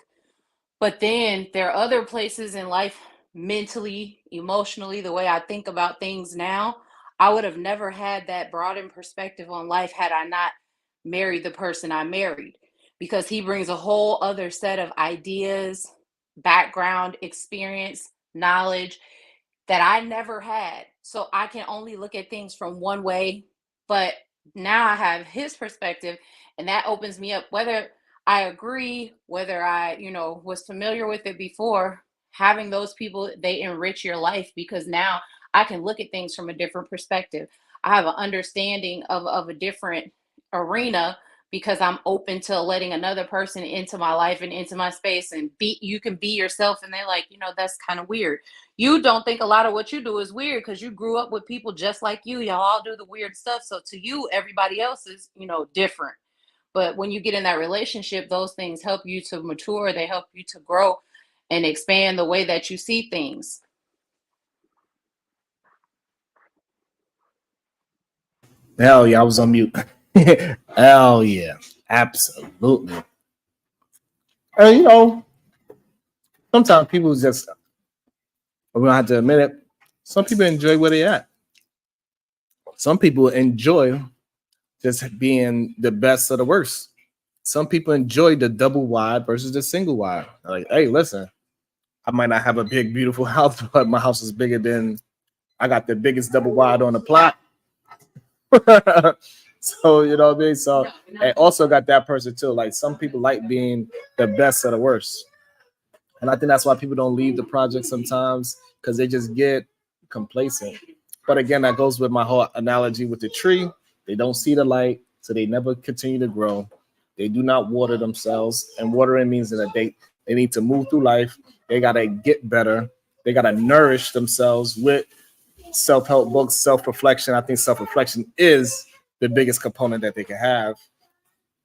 But then there are other places in life, mentally, emotionally, the way I think about things now, I would have never had that broadened perspective on life had I not married the person I married, because he brings a whole other set of ideas, background, experience, knowledge that I never had. So I can only look at things from one way, but now I have his perspective, and that opens me up. Whether I agree, whether I, you know, was familiar with it before, having those people, they enrich your life, because now I can look at things from a different perspective. I have an understanding of a different arena, because I'm open to letting another person into my life and into my space, and you can be yourself, and they're like, you know, that's kind of weird. You don't think a lot of what you do is weird because you grew up with people just like you. Y'all all do the weird stuff. So to you, everybody else is, you know, different. But when you get in that relationship, those things help you to mature. They help you to grow and expand the way that you see things. Hell yeah, I was on mute. Hell yeah, absolutely. And you know, sometimes people just, we don't have to admit it, some people enjoy where they at. Some people enjoy just being the best of the worst. Some people enjoy the double wide versus the single wide. Like, hey, listen, I might not have a big, beautiful house, but my house is bigger than, I got the biggest double wide on the plot. So, you know what I mean? So, and also got that person too. Like, some people like being the best of the worst. And I think that's why people don't leave the project sometimes, because they just get complacent. But again, that goes with my whole analogy with the tree. They don't see the light, so they never continue to grow. They do not water themselves. And watering means that they need to move through life. They got to get better. They got to nourish themselves with self-help books, self-reflection. I think self-reflection is the biggest component that they can have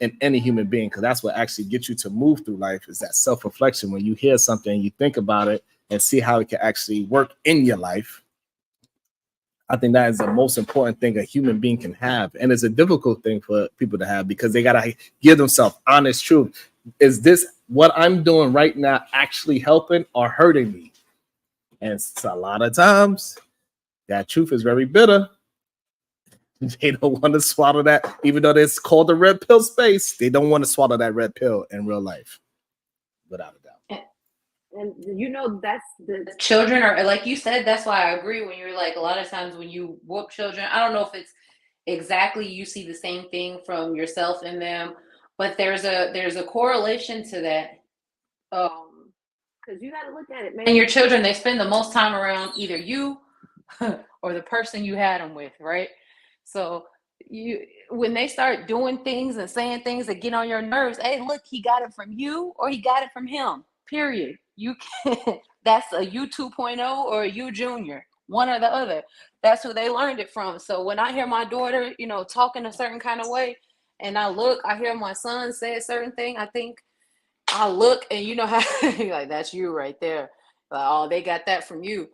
in any human being, because that's what actually gets you to move through life, is that self-reflection. When you hear something, you think about it and see how it can actually work in your life. I think that is the most important thing a human being can have. And it's a difficult thing for people to have, because they got to give themselves honest truth. Is this what I'm doing right now actually helping or hurting me? And a lot of times that truth is very bitter. They don't want to swallow that, even though it's called the red pill space. They don't want to swallow that red pill in real life, without a doubt. And you know, that's the children are, like you said, that's why I agree when you're like, a lot of times when you whoop children, I don't know if it's exactly you see the same thing from yourself in them, but there's a correlation to that. Because you got to look at it, man. And your children, they spend the most time around either you or the person you had them with, right? So when they start doing things and saying things that get on your nerves, hey, look, he got it from you or he got it from him. Period. You can't. That's a you 2.0 or a you junior, one or the other. That's who they learned it from. So when I hear my daughter, you know, talking a certain kind of way, and I hear my son say a certain thing, I think I look, and you know how like, that's you right there. Like, oh, they got that from you.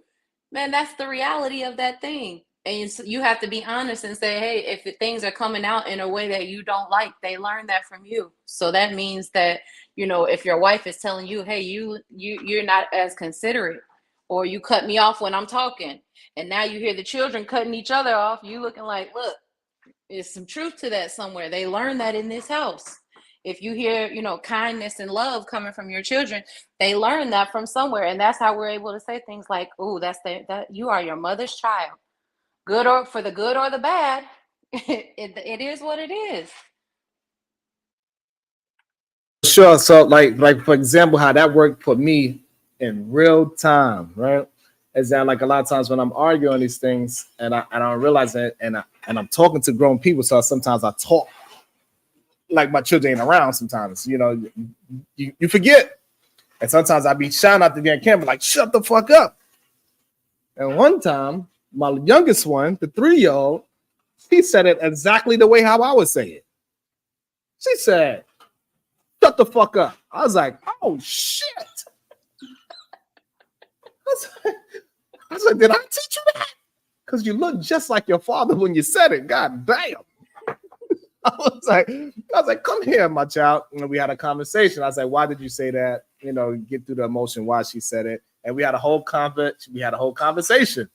Man, that's the reality of that thing. And you have to be honest and say, hey, if the things are coming out in a way that you don't like, they learned that from you. So that means that, you know, if your wife is telling you, hey, you're not as considerate, or you cut me off when I'm talking, and now you hear the children cutting each other off, you looking like, look, there's some truth to that somewhere. They learned that in this house. If you hear, you know, kindness and love coming from your children, they learn that from somewhere. And that's how we're able to say things like, oh, that you are your mother's child. Good, or for the good or the bad, it is what it is. Sure. So like for example, how that worked for me in real time, right? Is that like a lot of times when I'm arguing these things and I don't realize it, and I'm talking to grown people, so sometimes I talk like my children ain't around. Sometimes, you know, you forget, and sometimes I be shouting out the damn camera like, shut the fuck up. And one time, my youngest one, the 3-year-old, she said it exactly the way how I would say it. She said, shut the fuck up. I was like, oh shit. I said, did I teach you that? Because you look just like your father when you said it. God damn. I was like, come here, my child. And we had a conversation. I was like, why did you say that? You know, get through the emotion why she said it. And we had a whole conversation.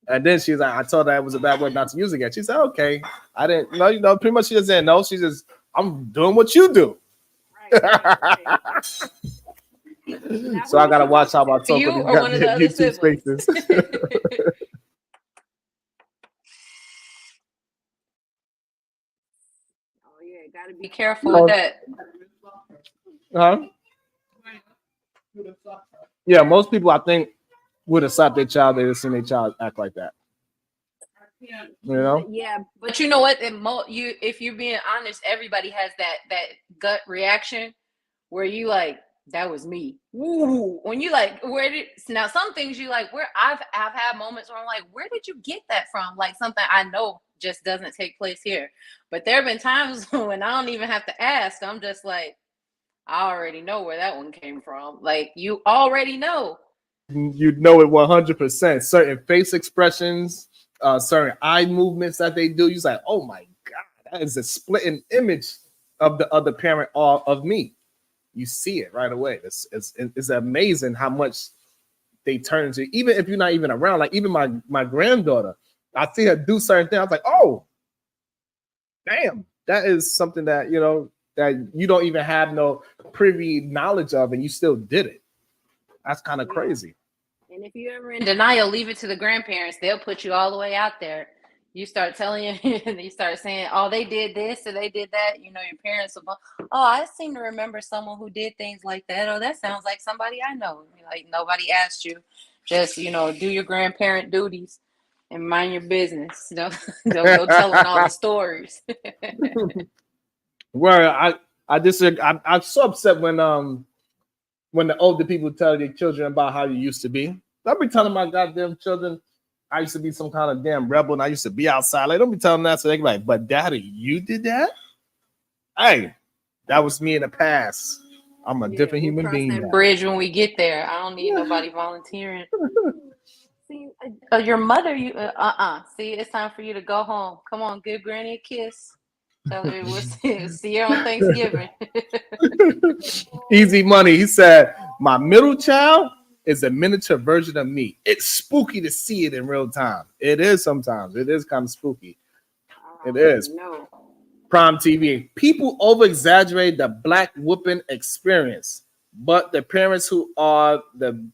And then she's like, I told her it was a bad word not to use again. She said, okay. I didn't know, you know, pretty much she doesn't know. She just, I'm doing what you do. Right. So I gotta watch how I talk you or one of the other siblings. Gotta be careful with that. Huh? Yeah, most people I think would have slapped their child. They'd have seen their child act like that. You know? Yeah, but you know what? If you're being honest, everybody has that gut reaction where you like, that was me. Ooh. When you like, now some things you like, where I've had moments where I'm like, where did you get that from? Like something I know just doesn't take place here. But there have been times when I don't even have to ask. I'm just like, I already know where that one came from. Like you already know. You know it 100%. Certain face expressions, certain eye movements that they do. You're like, oh my God, that is a splitting image of the other parent or of me. You see it right away. It's amazing how much they turn to, even if you're not even around. Like even my granddaughter, I see her do certain things. I was like, oh, damn, that is something that, you know, that you don't even have no privy knowledge of, and you still did it. That's kind of crazy. And if you're ever in denial, leave it to the grandparents. They'll put you all the way out there. You start telling you, and you start saying, oh, they did this or they did that. You know, your parents will, oh, I seem to remember someone who did things like that. Oh, that sounds like somebody I know. Like nobody asked you. Just, you know, do your grandparent duties and mind your business. Don't go telling all the stories. Well, I disagree. I'm so upset when the older people tell their children about how you used to be. Don't be telling my goddamn children I used to be some kind of damn rebel and I used to be outside. Like, don't be telling that so they can be like, but daddy, you did that? Hey, that was me in the past. I'm a different human being. That bridge when we get there. I don't need nobody volunteering. See, your mother, you See, it's time for you to go home. Come on, give Granny a kiss. Tell her we'll see her on Thanksgiving. Easy Money. He said, my middle child is a miniature version of me. It's spooky to see it in real time. It is sometimes. It is kind of spooky. It is. No. Prime TV. People over-exaggerate the black whooping experience, but the parents who are that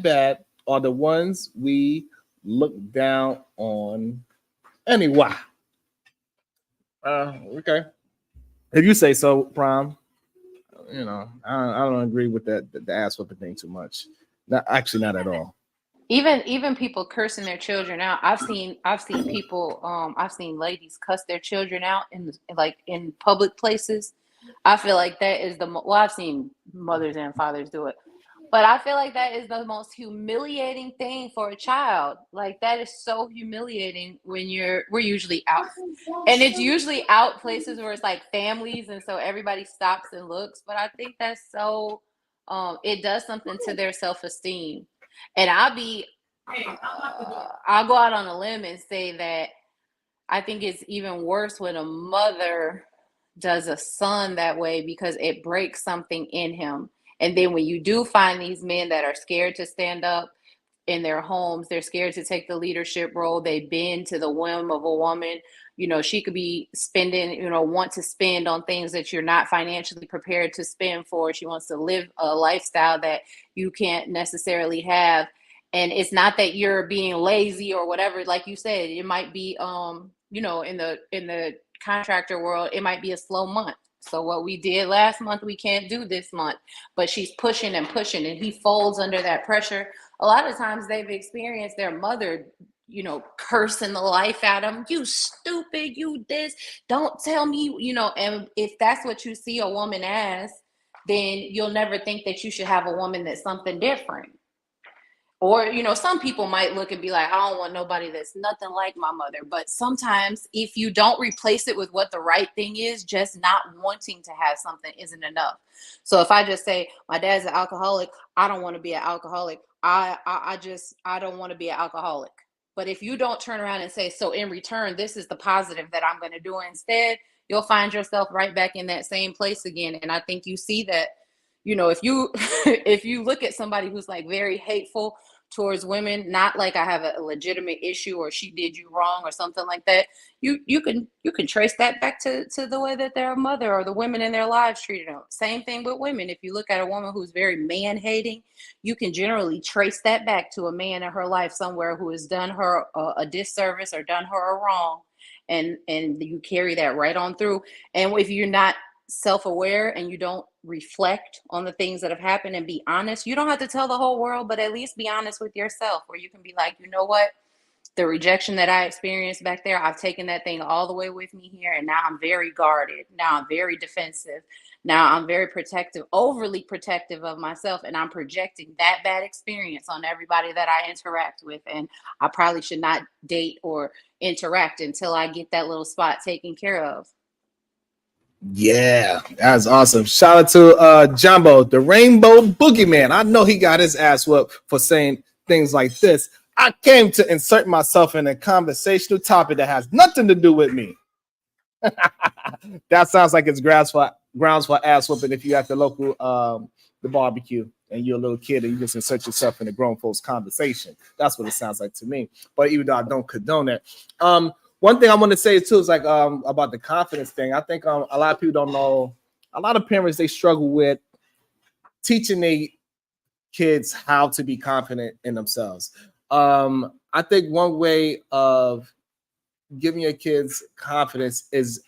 bad are the ones we look down on anyway. Okay. If you say so, Prime. You know, I don't agree with that the ass whooping thing too much. Not at all. Even people cursing their children out. I've seen people. I've seen ladies cuss their children out in public places. I feel like that is I've seen mothers and fathers do it, but I feel like that is the most humiliating thing for a child. Like that is so humiliating when we're usually out, and it's usually out places where it's like families, and so everybody stops and looks. But I think that's so. It does something to their self-esteem. And I'll go out on a limb and say that I think it's even worse when a mother does a son that way because it breaks something in him. And then when you do find these men that are scared to stand up in their homes, they're scared to take the leadership role. They bend to the whim of a woman. You know, she could be spending, want to spend on things that you're not financially prepared to spend for. She wants to live a lifestyle that you can't necessarily have. And it's not that you're being lazy or whatever. Like you said, it might be, in the contractor world, it might be a slow month. So what we did last month, we can't do this month. But she's pushing and pushing, and he folds under that pressure. A lot of times they've experienced their mother cursing the life out of them. You stupid, you this, don't tell me, and if that's what you see a woman as, then you'll never think that you should have a woman that's something different. Or, you know, some people might look and be like, I don't want nobody that's nothing like my mother. But sometimes if you don't replace it with what the right thing is, just not wanting to have something isn't enough. So if I just say my dad's an alcoholic, I don't want to be an alcoholic. I don't want to be an alcoholic. But if you don't turn around and say, so in return, this is the positive that I'm going to do instead, you'll find yourself right back in that same place again. And I think you see that, you know, if you if you look at somebody who's like very hateful towards women, not like I have a legitimate issue or she did you wrong or something like that, you can trace that back to the way that their mother or the women in their lives treated them. Same thing with women. If you look at a woman who's very man-hating, you can generally trace that back to a man in her life somewhere who has done her a disservice or done her a wrong, and you carry that right on through. And if you're not self-aware and you don't reflect on the things that have happened and be honest, you don't have to tell the whole world, but at least be honest with yourself, where you can be like, you know what, the rejection that I experienced back there, I've taken that thing all the way with me here, and now I'm very guarded, now I'm very defensive, now I'm very protective, overly protective of myself, and I'm projecting that bad experience on everybody that I interact with, and I probably should not date or interact until I get that little spot taken care of. Yeah, that's awesome. Shout out to Jumbo, the Rainbow Boogeyman. I know he got his ass whooped for saying things like this. I came to insert myself in a conversational topic that has nothing to do with me. That sounds like it's grounds for ass whooping if you at the local the barbecue and you're a little kid and you just insert yourself in a grown folks conversation. That's what it sounds like to me. But even though I don't condone it. One thing I want to say too is like about the confidence thing. I think a lot of people don't know. A lot of parents, they struggle with teaching their kids how to be confident in themselves. I think one way of giving your kids confidence is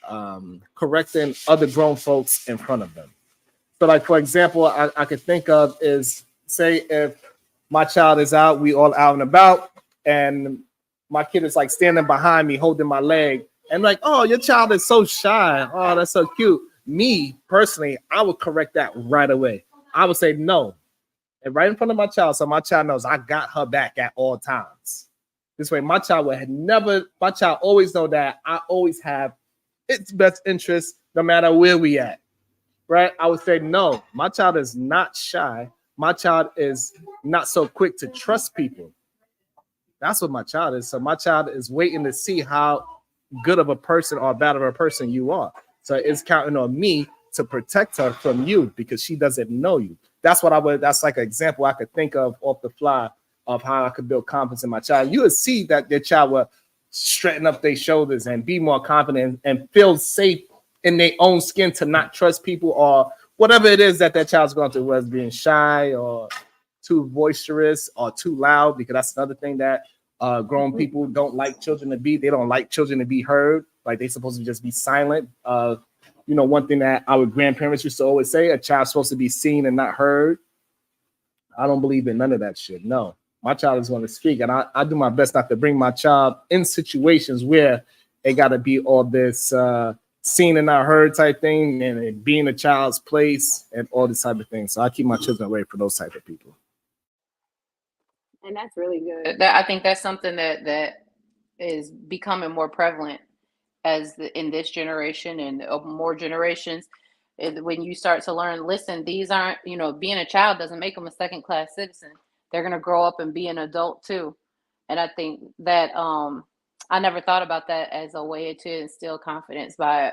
correcting other grown folks in front of them. So like, for example, I could think of is, say if my child is out, we all out and about, and my kid is like standing behind me, holding my leg, and like, oh, your child is so shy. Oh, that's so cute. Me personally, I would correct that right away. I would say no, and right in front of my child, so my child knows I got her back at all times. This way, my child always know that I always have its best interest, no matter where we at. Right? I would say no. My child is not shy. My child is not so quick to trust people. That's what my child is. So my child is waiting to see how good of a person or bad of a person you are. So it's counting on me to protect her from you because she doesn't know you. That's like an example I could think of off the fly of how I could build confidence in my child. You would see that your child will straighten up their shoulders and be more confident and feel safe in their own skin to not trust people or whatever it is that child's going through, whether it's being shy or too boisterous or too loud, because that's another thing that grown people don't like children to be. They don't like children to be heard. Like they're supposed to just be silent. One thing that our grandparents used to always say, a child's supposed to be seen and not heard. I don't believe in none of that shit. No, my child is going to speak, and I do my best not to bring my child in situations where they got to be all this seen and not heard type thing, and it being a child's place and all this type of thing. So I keep my children away from those type of people. And that's really good. I think that's something that is becoming more prevalent in this generation and more generations. When you start to learn, listen, these aren't, being a child doesn't make them a second-class citizen. They're going to grow up and be an adult too. And I think that I never thought about that as a way to instill confidence by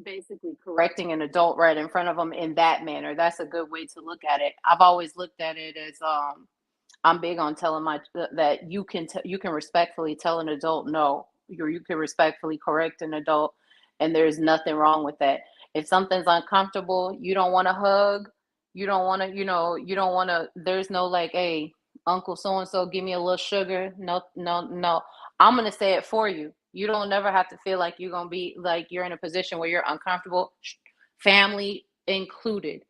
basically correcting an adult right in front of them in that manner. That's a good way to look at it. I've always looked at it as I'm big on telling that you can respectfully tell an adult no, you can respectfully correct an adult, and there's nothing wrong with that. If something's uncomfortable, you don't want to hug, you don't want to, there's no like, hey, Uncle so-and-so, give me a little sugar. No. I'm going to say it for you. You don't never have to feel like you're going to be like you're in a position where you're uncomfortable, family included.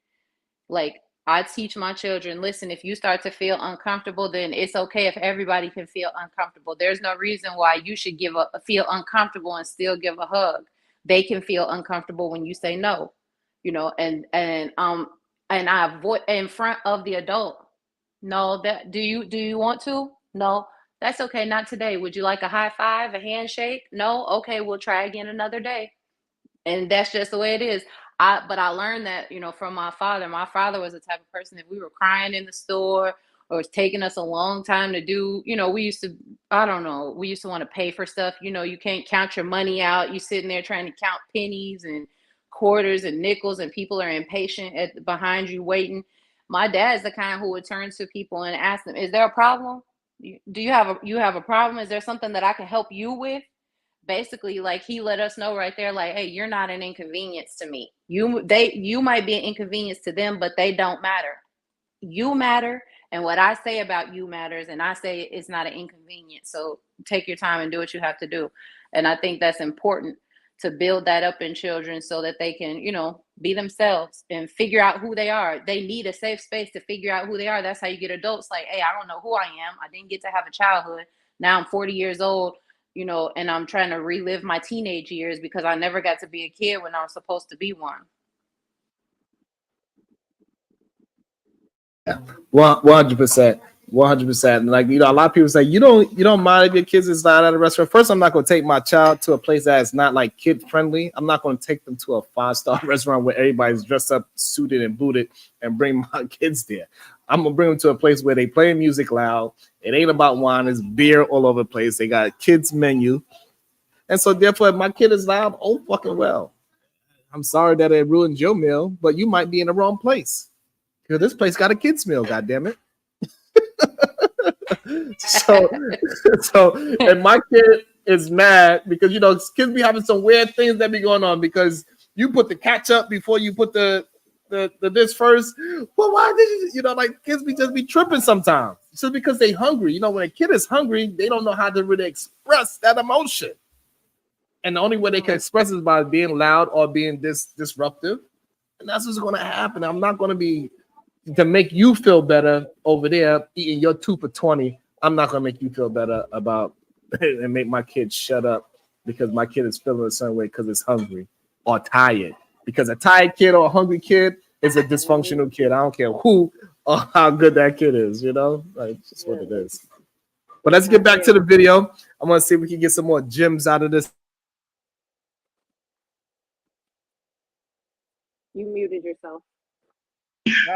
Like I teach my children, listen, if you start to feel uncomfortable, then it's okay if everybody can feel uncomfortable. There's no reason why you should feel uncomfortable and still give a hug. They can feel uncomfortable when you say no, and and I avoid in front of the adult. No, that do you want to? No, that's okay. Not today. Would you like a high five, a handshake? No, okay, we'll try again another day. And that's just the way it is. But I learned that, from my father. My father was the type of person, if we were crying in the store or it's taking us a long time to do, we used to, I don't know, we used to want to pay for stuff. You can't count your money out. You sitting there trying to count pennies and quarters and nickels, and people are impatient behind you waiting. My dad's the kind who would turn to people and ask them, is there a problem? Do you have a problem? Is there something that I can help you with? Basically, like, he let us know right there, like, hey, you're not an inconvenience to me. You might be an inconvenience to them, but they don't matter. You matter, and what I say about you matters, and I say it's not an inconvenience. So take your time and do what you have to do. And I think that's important to build that up in children so that they can, be themselves and figure out who they are. They need a safe space to figure out who they are. That's how you get adults like, hey, I don't know who I am. I didn't get to have a childhood. Now I'm 40 years old, and I'm trying to relive my teenage years because I never got to be a kid when I was supposed to be one. Yeah, 100%. 100%. Like, a lot of people say you don't mind if your kids is not at a restaurant. First, I'm not going to take my child to a place that is not like kid friendly. I'm not going to take them to a 5-star restaurant where everybody's dressed up, suited and booted, and bring my kids there. I'm gonna bring them to a place where they play music loud. It ain't about wine. It's beer all over the place. They got a kids menu, and so therefore, if my kid is loud, oh fucking well. I'm sorry that it ruined your meal, but you might be in the wrong place because this place got a kids meal. God damn it. so and my kid is mad because kids be having some weird things that be going on because you put the ketchup before you put the this first. Well, why did you like kids be tripping sometimes? It's just because they hungry. When a kid is hungry, they don't know how to really express that emotion, and the only way they can express it is by being loud or being disruptive, and that's what's going to happen. I'm not going to be to make you feel better over there eating your 2 for $20. I'm not gonna make you feel better about and make my kid shut up because my kid is feeling a certain way because it's hungry or tired. Because a tired kid or a hungry kid is a dysfunctional kid. I don't care who or how good that kid is, like, it's just what it is. But let's get back to the video. I'm gonna see if we can get some more gems out of this. You muted yourself.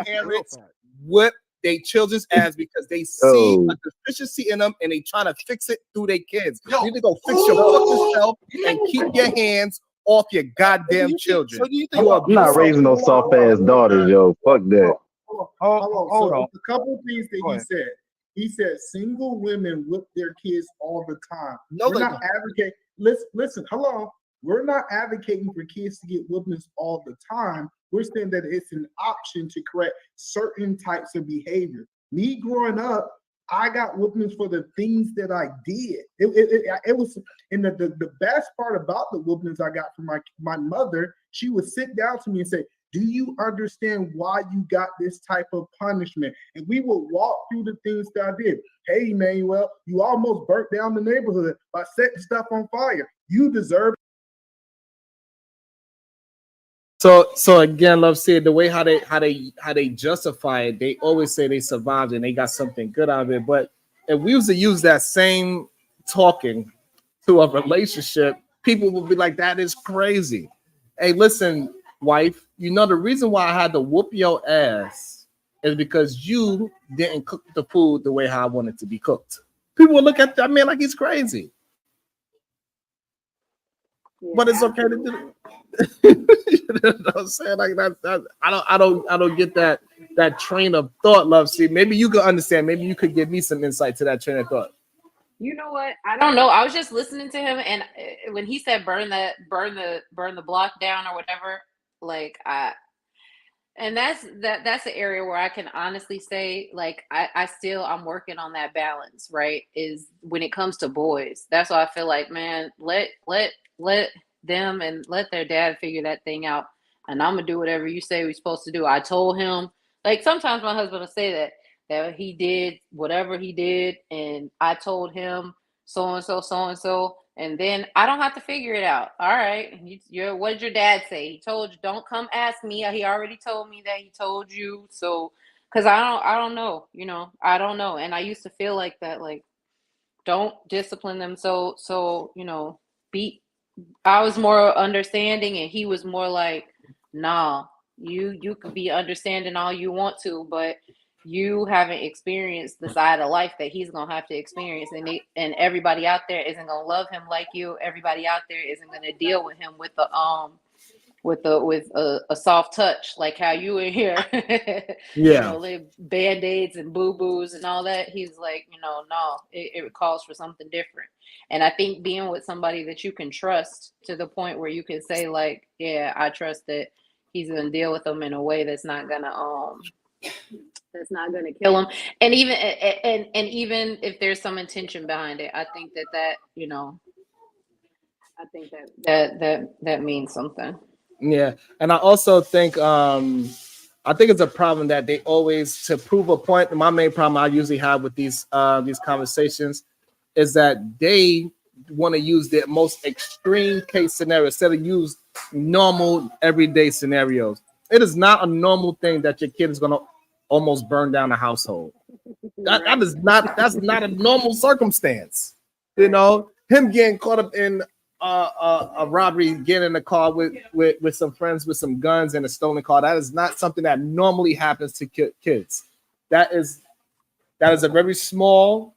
Parents whip their children's ass because they see a deficiency in them and they trying to fix it through their kids. You need to go fix your fucking self and keep your hands off your goddamn children. I'm not raising no soft ass daughters, yo. Fuck that. Hold on. A couple of things that he said. He said single women whip their kids all the time. No, we're not advocating. Listen, hold on. We're not advocating for kids to get whoopings all the time. We're saying that it's an option to correct certain types of behavior. Me growing up, I got whoopings for the things that I did. It was, and the best part about the whoopings I got from my mother, she would sit down to me and say, do you understand why you got this type of punishment? And we would walk through the things that I did. Hey, Emmanuel, you almost burnt down the neighborhood by setting stuff on fire. You deserve. So again, Love said the way how they justify it, they always say they survived and they got something good out of it. But if we was to use that same talking to a relationship, people would be like, that is crazy. Hey, listen, wife, the reason why I had to whoop your ass is because you didn't cook the food the way how I wanted to be cooked. People will look at that man like he's crazy. Yeah. But it's okay to do it. You know what I'm saying? Like that I don't get that train of thought, Love. See, maybe you could understand. Maybe you could give me some insight to that train of thought. You know what? I don't know. I was just listening to him, and when he said burn the block down or whatever, like and that's an area where I can honestly say, like, I'm working on that balance, right? Is when it comes to boys. That's why I feel like, man, let them and let their dad figure that thing out. And I'm gonna do whatever you say we're supposed to do. I told him, like, sometimes my husband will say that he did whatever he did, and I told him so and so, And then I don't have to figure it out. All right. What did your dad say? He told you, don't come ask me. He already told me that he told you. So, because I don't know, I don't know. And I used to feel like that, like, don't discipline them. So, I was more understanding, and he was more like, nah, you could be understanding all you want to, but you haven't experienced the side of life that he's gonna have to experience, and everybody out there isn't gonna love him like you. Everybody out there isn't gonna deal with him with a soft touch like how you in here. Yeah. Like band-aids and boo-boos and all that. He's like, no, it calls for something different. And I think being with somebody that you can trust to the point where you can say, like, yeah, I trust that he's gonna deal with them in a way that's not gonna kill him. And even even if there's some intention behind it, I think that that means something. Yeah, and I also think it's a problem that they always, to prove a point. My main problem I usually have with these conversations is that they want to use the most extreme case scenario instead of use normal everyday scenarios. It is not a normal thing that your kid is gonna almost burn down a household. That's not a normal circumstance. Him getting caught up in a robbery, getting in a car with some friends with some guns and a stolen car. That is not something that normally happens to kids. That is a very small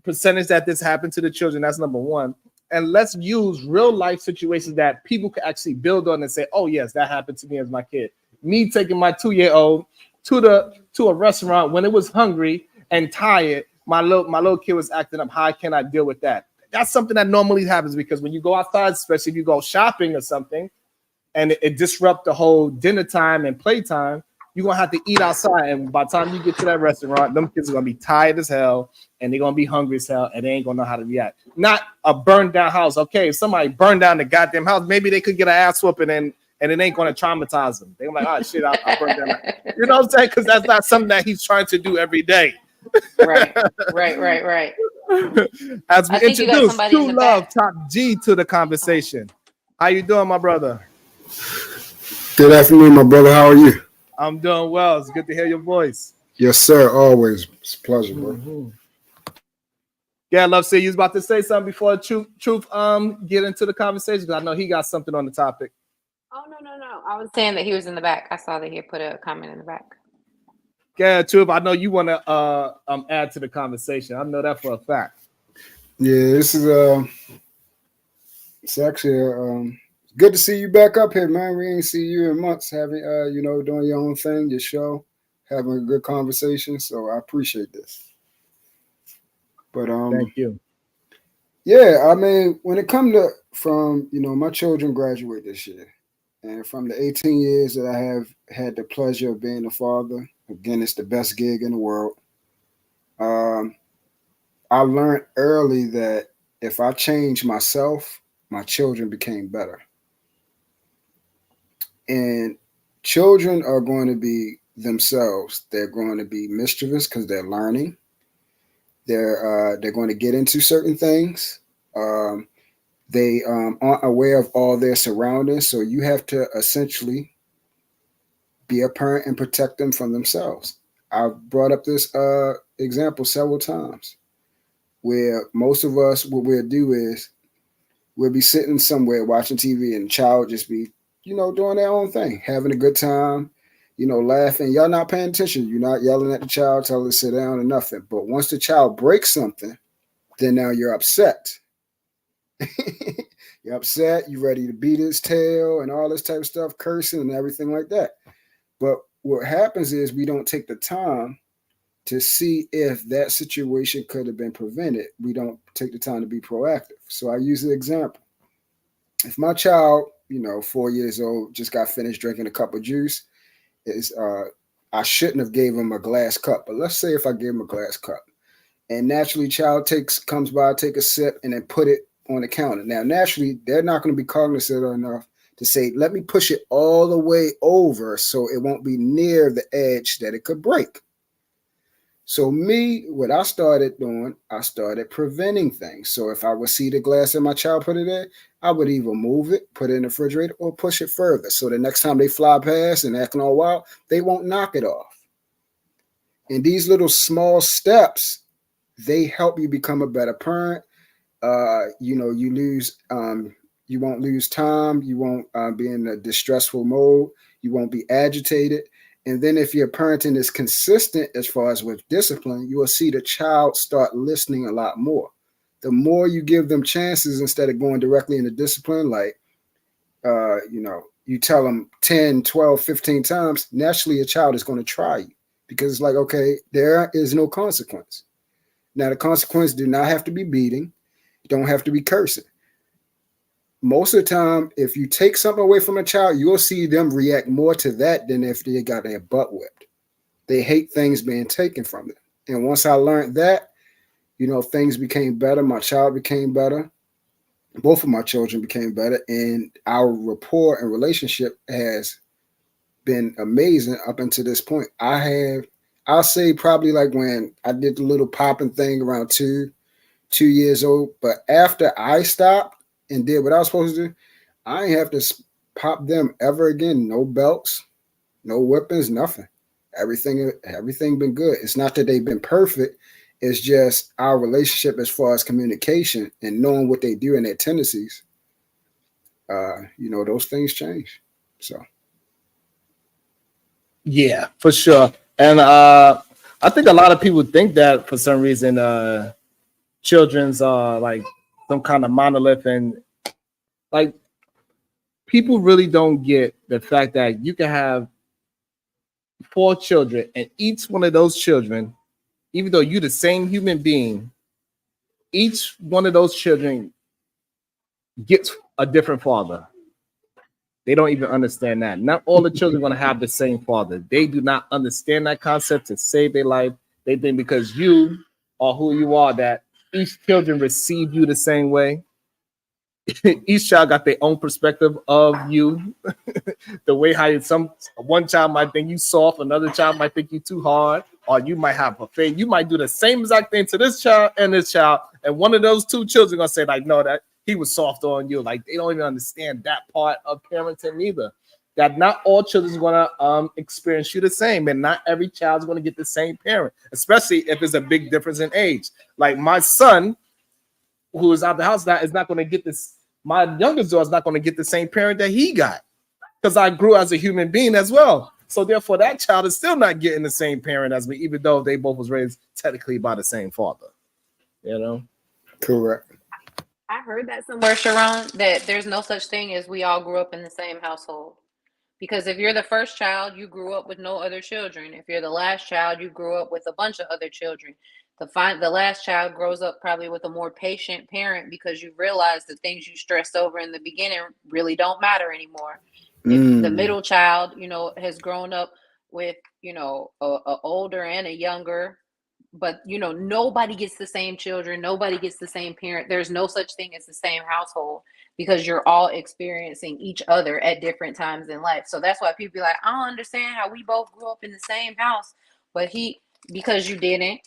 percentage that this happened to the children. That's number one. And let's use real life situations that people can actually build on and say, oh yes, that happened to me as my kid. Me taking my 2-year-old to a restaurant when it was hungry and tired. My little kid was acting up. How can I deal with that? That's something that normally happens, because when you go outside, especially if you go shopping or something, and it disrupts the whole dinner time and playtime, you're going to have to eat outside. And by the time you get to that restaurant, them kids are going to be tired as hell, and they're going to be hungry as hell, and they ain't going to know how to react. Not a burned down house. Okay, if somebody burned down the goddamn house, maybe they could get an ass whooping and it ain't going to traumatize them. They're like, oh, shit, I burned down. You know what I'm saying? Because that's not something that he's trying to do every day. Right. As we introduce True Love Top G to the conversation. How you doing, my brother? Good afternoon, my brother. How are you? I'm doing well. It's good to hear your voice. Yes, sir. Always. It's a pleasure, bro. Mm-hmm. Yeah, love see you was about to say something before Truth get into the conversation, because I know he got something on the topic. Oh no. I was saying that he was in the back. I saw that he put a comment in the back. Yeah, Truth, I know you want to add to the conversation. I know that for a fact. Yeah, this is it's actually good to see you back up here, man. We ain't see you in months, having doing your own thing, your show, having a good conversation. So I appreciate this. But thank you. Yeah, I mean, when it comes to my children graduate this year, and from the 18 years that I have had the pleasure of being a father, again, it's the best gig in the world. I learned early that if I changed myself, my children became better. And children are going to be themselves. They're going to be mischievous because they're learning. They're going to get into certain things. They aren't aware of all their surroundings. So you have to essentially be a parent and protect them from themselves. I've brought up this example several times, where most of us, what we'll do is we'll be sitting somewhere watching TV and the child just be, doing their own thing, having a good time, laughing. Y'all not paying attention. You're not yelling at the child, telling them to sit down or nothing. But once the child breaks something, then now you're upset. You're upset. You're ready to beat his tail and all this type of stuff, cursing and everything like that. But what happens is we don't take the time to see if that situation could have been prevented. We don't take the time to be proactive. So I use an example. If my child, 4 years old, just got finished drinking a cup of juice, I shouldn't have gave him a glass cup. But let's say if I gave him a glass cup, and naturally child comes by, take a sip, and then put it on the counter. Now, naturally, they're not going to be cognizant enough to say, let me push it all the way over so it won't be near the edge that it could break. So me, what I started doing, I started preventing things. So if I would see the glass and my child put it in, I would either move it, put it in the refrigerator, or push it further. So the next time they fly past and acting all wild, they won't knock it off. And these little small steps, they help you become a better parent. You know, you won't lose time. You won't be in a distressful mode. You won't be agitated. And then if your parenting is consistent as far as with discipline, you will see the child start listening a lot more. The more you give them chances instead of going directly into discipline, like, you know, you tell them 10, 12, 15 times, naturally a child is going to try you because it's like, okay, there is no consequence. Now, the consequence do not have to be beating. Don't have to be cursing. Most of the time, if you take something away from a child, you'll see them react more to that than if they got their butt whipped. They hate things being taken from them. And once I learned that, you know, things became better. My child became better. Both of my children became better. And our rapport and relationship has been amazing up until this point. I'll say probably like when I did the little popping thing around 2 years old. But after I stopped and did what I was supposed to do, I ain't have to pop them ever again. No belts, no whippings, nothing. Everything been good. It's not that they've been perfect. It's just our relationship as far as communication and knowing what they do and their tendencies. You know, those things change. So. Yeah, for sure. And I think a lot of people think that for some reason children's are like some kind of monolith, and like people really don't get the fact that you can have 4 children and each one of those children, even though you're the same human being, each one of those children gets a different father. They don't even understand that. Not all the children are going to have the same father. They do not understand that concept to save their life. They think because you are who you are, that each children receive you the same way. Each child got their own perspective of you. The way how one child might think you soft, another child might think you too hard, or you might have a fate. You might do the same exact thing to this child and this child, and one of those 2 children gonna say like, no, that he was soft on you. Like they don't even understand that part of parenting either. That not all children is gonna experience you the same, and not every child's gonna get the same parent, especially if there's a big difference in age. Like my son, who is out the house now, is not gonna get this. My youngest daughter is not gonna get the same parent that he got, because I grew as a human being as well. So therefore, that child is still not getting the same parent as me, even though they both was raised technically by the same father. You know, correct. I heard that somewhere, Sharon, that there's no such thing as we all grew up in the same household. Because if you're the first child, you grew up with no other children. If you're the last child, you grew up with a bunch of other children. The last child grows up probably with a more patient parent because you realize the things you stressed over in the beginning really don't matter anymore. If the middle child, you know, has grown up with, you know, a older and a younger, but you know, nobody gets the same children, nobody gets the same parent. There's no such thing as the same household because you're all experiencing each other at different times in life. So that's why people be like, I don't understand how we both grew up in the same house, but because you didn't,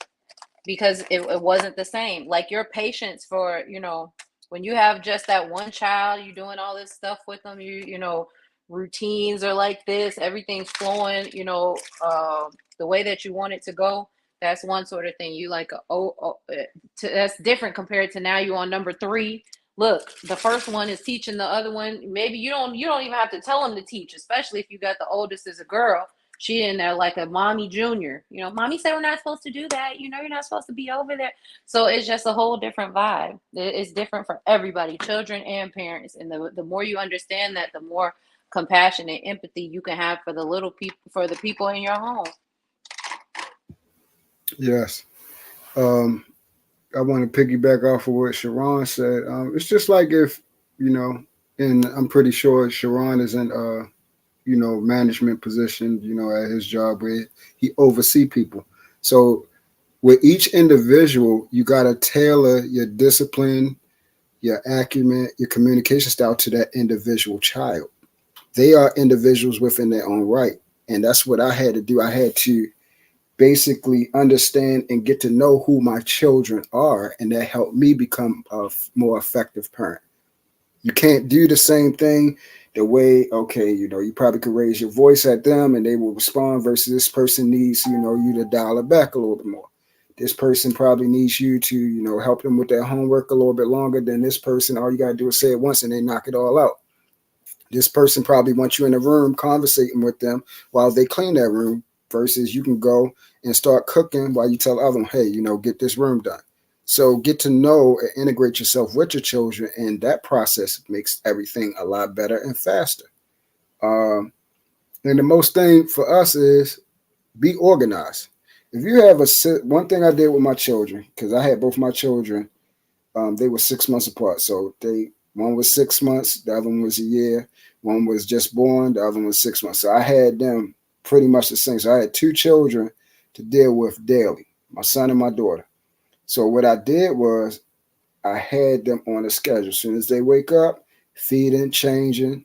because it wasn't the same. Like your patience for, you know, when you have just that one child, you're doing all this stuff with them, you know, routines are like this, everything's flowing, you know, the way that you want it to go. That's one sort of thing. You like, that's different compared to now you on number 3. Look, the first one is teaching the other one. Maybe you don't even have to tell them to teach, especially if you got the oldest as a girl. She in there like a mommy junior. You know, mommy said we're not supposed to do that. You know, you're not supposed to be over there. So it's just a whole different vibe. It's different for everybody, children and parents. And the more you understand that, the more compassion and empathy you can have for the little people, for the people in your home. Yes. I want to piggyback off of what Sharon said. It's just like if, you know, and I'm pretty sure Sharon is in you know, management position, you know, at his job where he oversee people. So with each individual, you got to tailor your discipline, your acumen, your communication style to that individual child. They are individuals within their own right. And that's what I had to do. I had to basically understand and get to know who my children are, and that helped me become a more effective parent. You can't do the same thing the way, okay, you know, you probably could raise your voice at them and they will respond, versus this person needs, you know, you to dial it back a little bit more. This person probably needs you to, you know, help them with their homework a little bit longer than this person. All you got to do is say it once and they knock it all out. This person probably wants you in a room conversating with them while they clean that room, versus you can go and start cooking while you tell them, hey, you know, get this room done. So get to know and integrate yourself with your children, and that process makes everything a lot better and faster. And the most thing for us is be organized. If you have one thing I did with my children, because I had both my children, they were 6 months apart. So one was 6 months, the other one was a year. One was just born, the other one was 6 months. So I had them pretty much the same. So I had two children to deal with daily, my son and my daughter. So what I did was I had them on a schedule. As soon as they wake up, feeding, changing,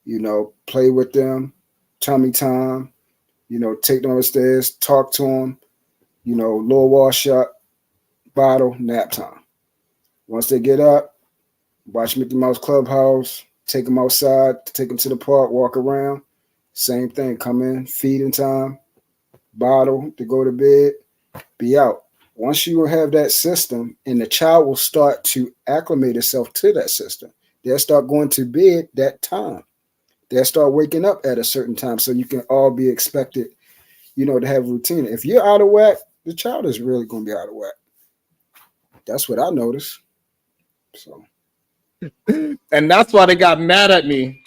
you know, play with them, tummy time, you know, take them upstairs, talk to them, you know, little wash up, bottle, nap time. Once they get up, watch Mickey Mouse Clubhouse, take them outside, take them to the park, walk around. Same thing, come in, feeding time, bottle to go to bed, be out. Once you have that system, and the child will start to acclimate itself to that system, they'll start going to bed that time. They'll start waking up at a certain time, so you can all be expected, you know, to have a routine. If you're out of whack, the child is really going to be out of whack. That's what I noticed. So, and that's why they got mad at me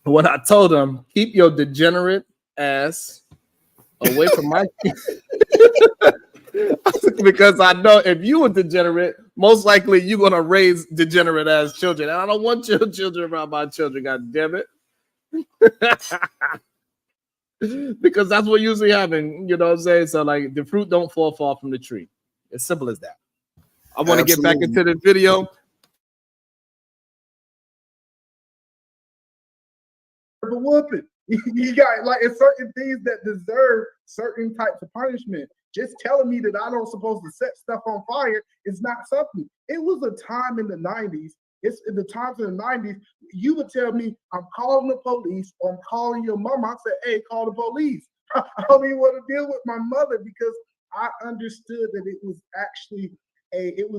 when I told them, keep your degenerate ass away from my kids. Because I know if you were degenerate, most likely you're gonna raise degenerate ass children. And I don't want your children around my children, god damn it. Because that's what usually happens, you know what I'm saying? So like the fruit don't fall far from the tree. As simple as that. I want to get back into the video. The whooping. You got like it's certain things that deserve certain types of punishment. Just telling me that I don't supposed to set stuff on fire is not something. It was a time in the 90s. It's in the times in the 90s. You would tell me I'm calling the police or I'm calling your mom. I said, hey, call the police. I don't even want to deal with my mother because I understood that it was actually it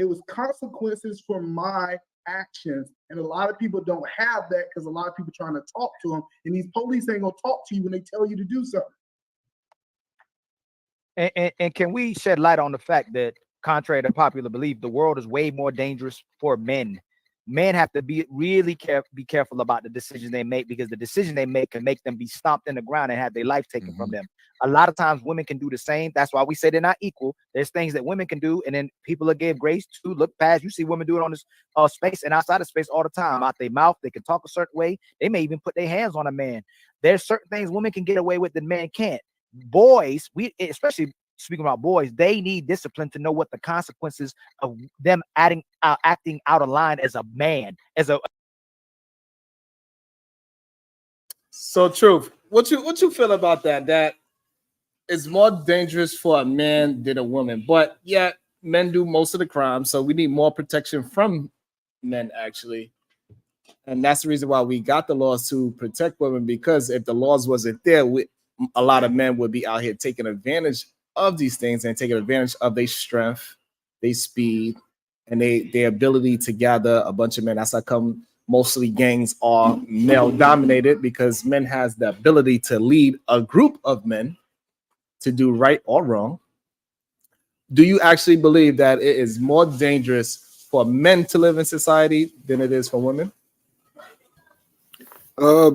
was consequences for my actions, and a lot of people don't have that because a lot of people trying to talk to them, and these police ain't gonna talk to you when they tell you to do something. And can we shed light on the fact that, contrary to popular belief, the world is way more dangerous for men? Men have to be really careful about the decisions they make, because the decision they make can make them be stomped in the ground and have their life taken from them. A lot of times women can do the same. That's why we say they're not equal. There's things that women can do, and then people will give grace to. Look past. You see women do it on this space and outside of space all the time. Out their mouth, they can talk a certain way. They may even put their hands on a man. There's certain things women can get away with that men can't. Boys, especially speaking about boys, they need discipline to know what the consequences of them acting out of line as a man, So Truth, what you feel about that? That it's more dangerous for a man than a woman, but yet men do most of the crime, so we need more protection from men actually. And that's the reason why we got the laws to protect women, because if the laws wasn't there, a lot of men would be out here taking advantage of these things and taking advantage of their strength, their speed, and their ability to gather a bunch of men. That's how come mostly gangs are male dominated, because men has the ability to lead a group of men to do right or wrong. Do you actually believe that it is more dangerous for men to live in society than it is for women?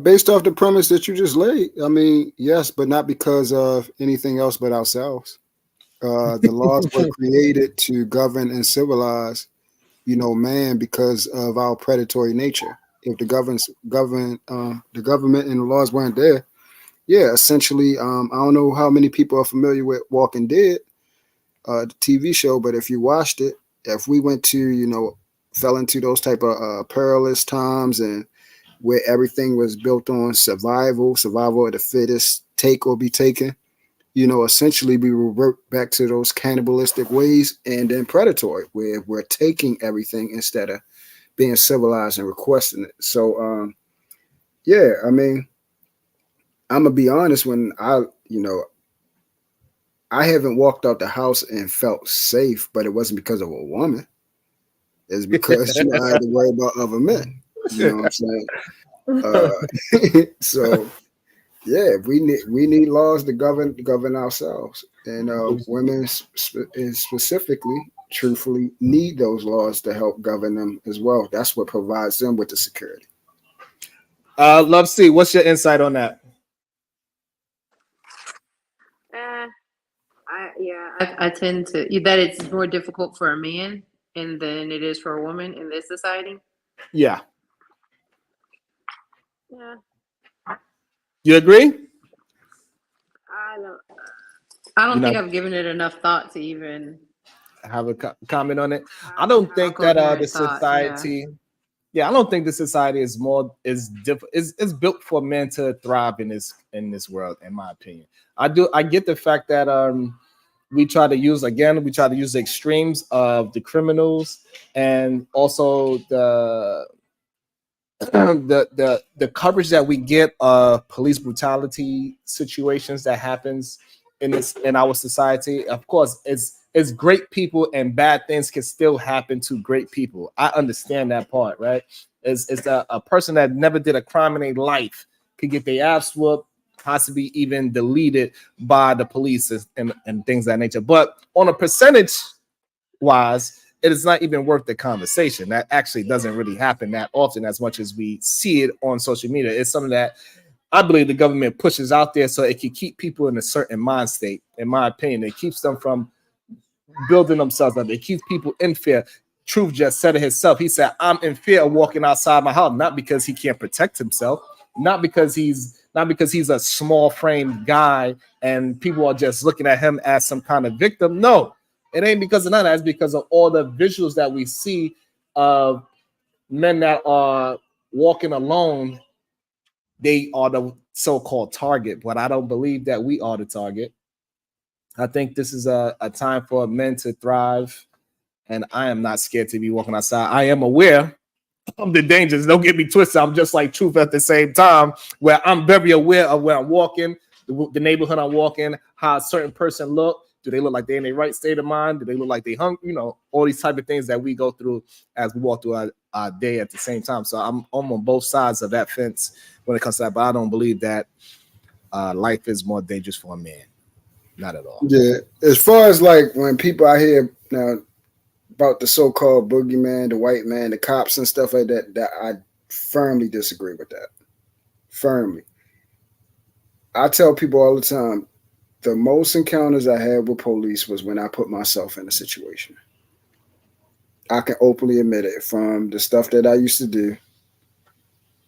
Based off the premise that you just laid, I mean, yes, but not because of anything else but ourselves. The laws were created to govern and civilize, you know, man, because of our predatory nature. If the government and the laws weren't there, yeah, essentially, I don't know how many people are familiar with Walking Dead, the TV show, but if you watched it, if we went to, you know, fell into those type of perilous times and where everything was built on survival of the fittest, take or be taken, essentially we revert back to those cannibalistic ways and then predatory, where we're taking everything instead of being civilized and requesting it. So, yeah, I mean, I'm gonna be honest. When I haven't walked out the house and felt safe, but it wasn't because of a woman. It's because I had to worry about other men. You know what I'm saying? So yeah, we need laws to govern ourselves, and women specifically, truthfully, need those laws to help govern them as well. That's what provides them with the security. Love C, what's your insight on that? I tend to that it's more difficult for a man and than it is for a woman in this society. Yeah. Yeah. You agree? I don't think I've given it enough thought to even have a comment on it. I don't think that the society. Yeah, I don't think the society is built for men to thrive in this world, in my opinion. I get the fact that we try to use the extremes of the criminals and also the coverage that we get of police brutality situations that happens in our society. Of course, it's great people and bad things can still happen to great people. I understand that part, right? It's a person that never did a crime in their life could get their ass whooped, possibly even deleted by the police and things of that nature. But on a percentage wise, it is not even worth the conversation. That actually doesn't really happen that often as much as we see it on social media. It's something that I believe the government pushes out there so it can keep people in a certain mind state. In my opinion, it keeps them from building themselves up. It keeps people in fear. Truth just said it himself. He said, I'm in fear of walking outside my house, not because he can't protect himself, not because he's a small framed guy and people are just looking at him as some kind of victim. No, it ain't because of that. It's because of all the visuals that we see of men that are walking alone. They are the so-called target, but I don't believe that we are the target. I think this is a time for men to thrive, and I am not scared to be walking outside. I am aware of the dangers. Don't get me twisted. I'm just like Truth at the same time, where I'm very aware of where I'm walking, the neighborhood I'm walking, how a certain person look. Do they look like they're in their right state of mind? Do they look like they hungry? All these type of things that we go through as we walk through our day at the same time. So I'm on both sides of that fence when it comes to that, but I don't believe that life is more dangerous for a man. Not at all. Yeah, as far as like when people out here now about the so-called boogeyman, the white man, the cops and stuff like that, that I firmly disagree with that. Firmly. I tell people all the time, the most encounters I had with police was when I put myself in a situation. I can openly admit it. From the stuff that I used to do,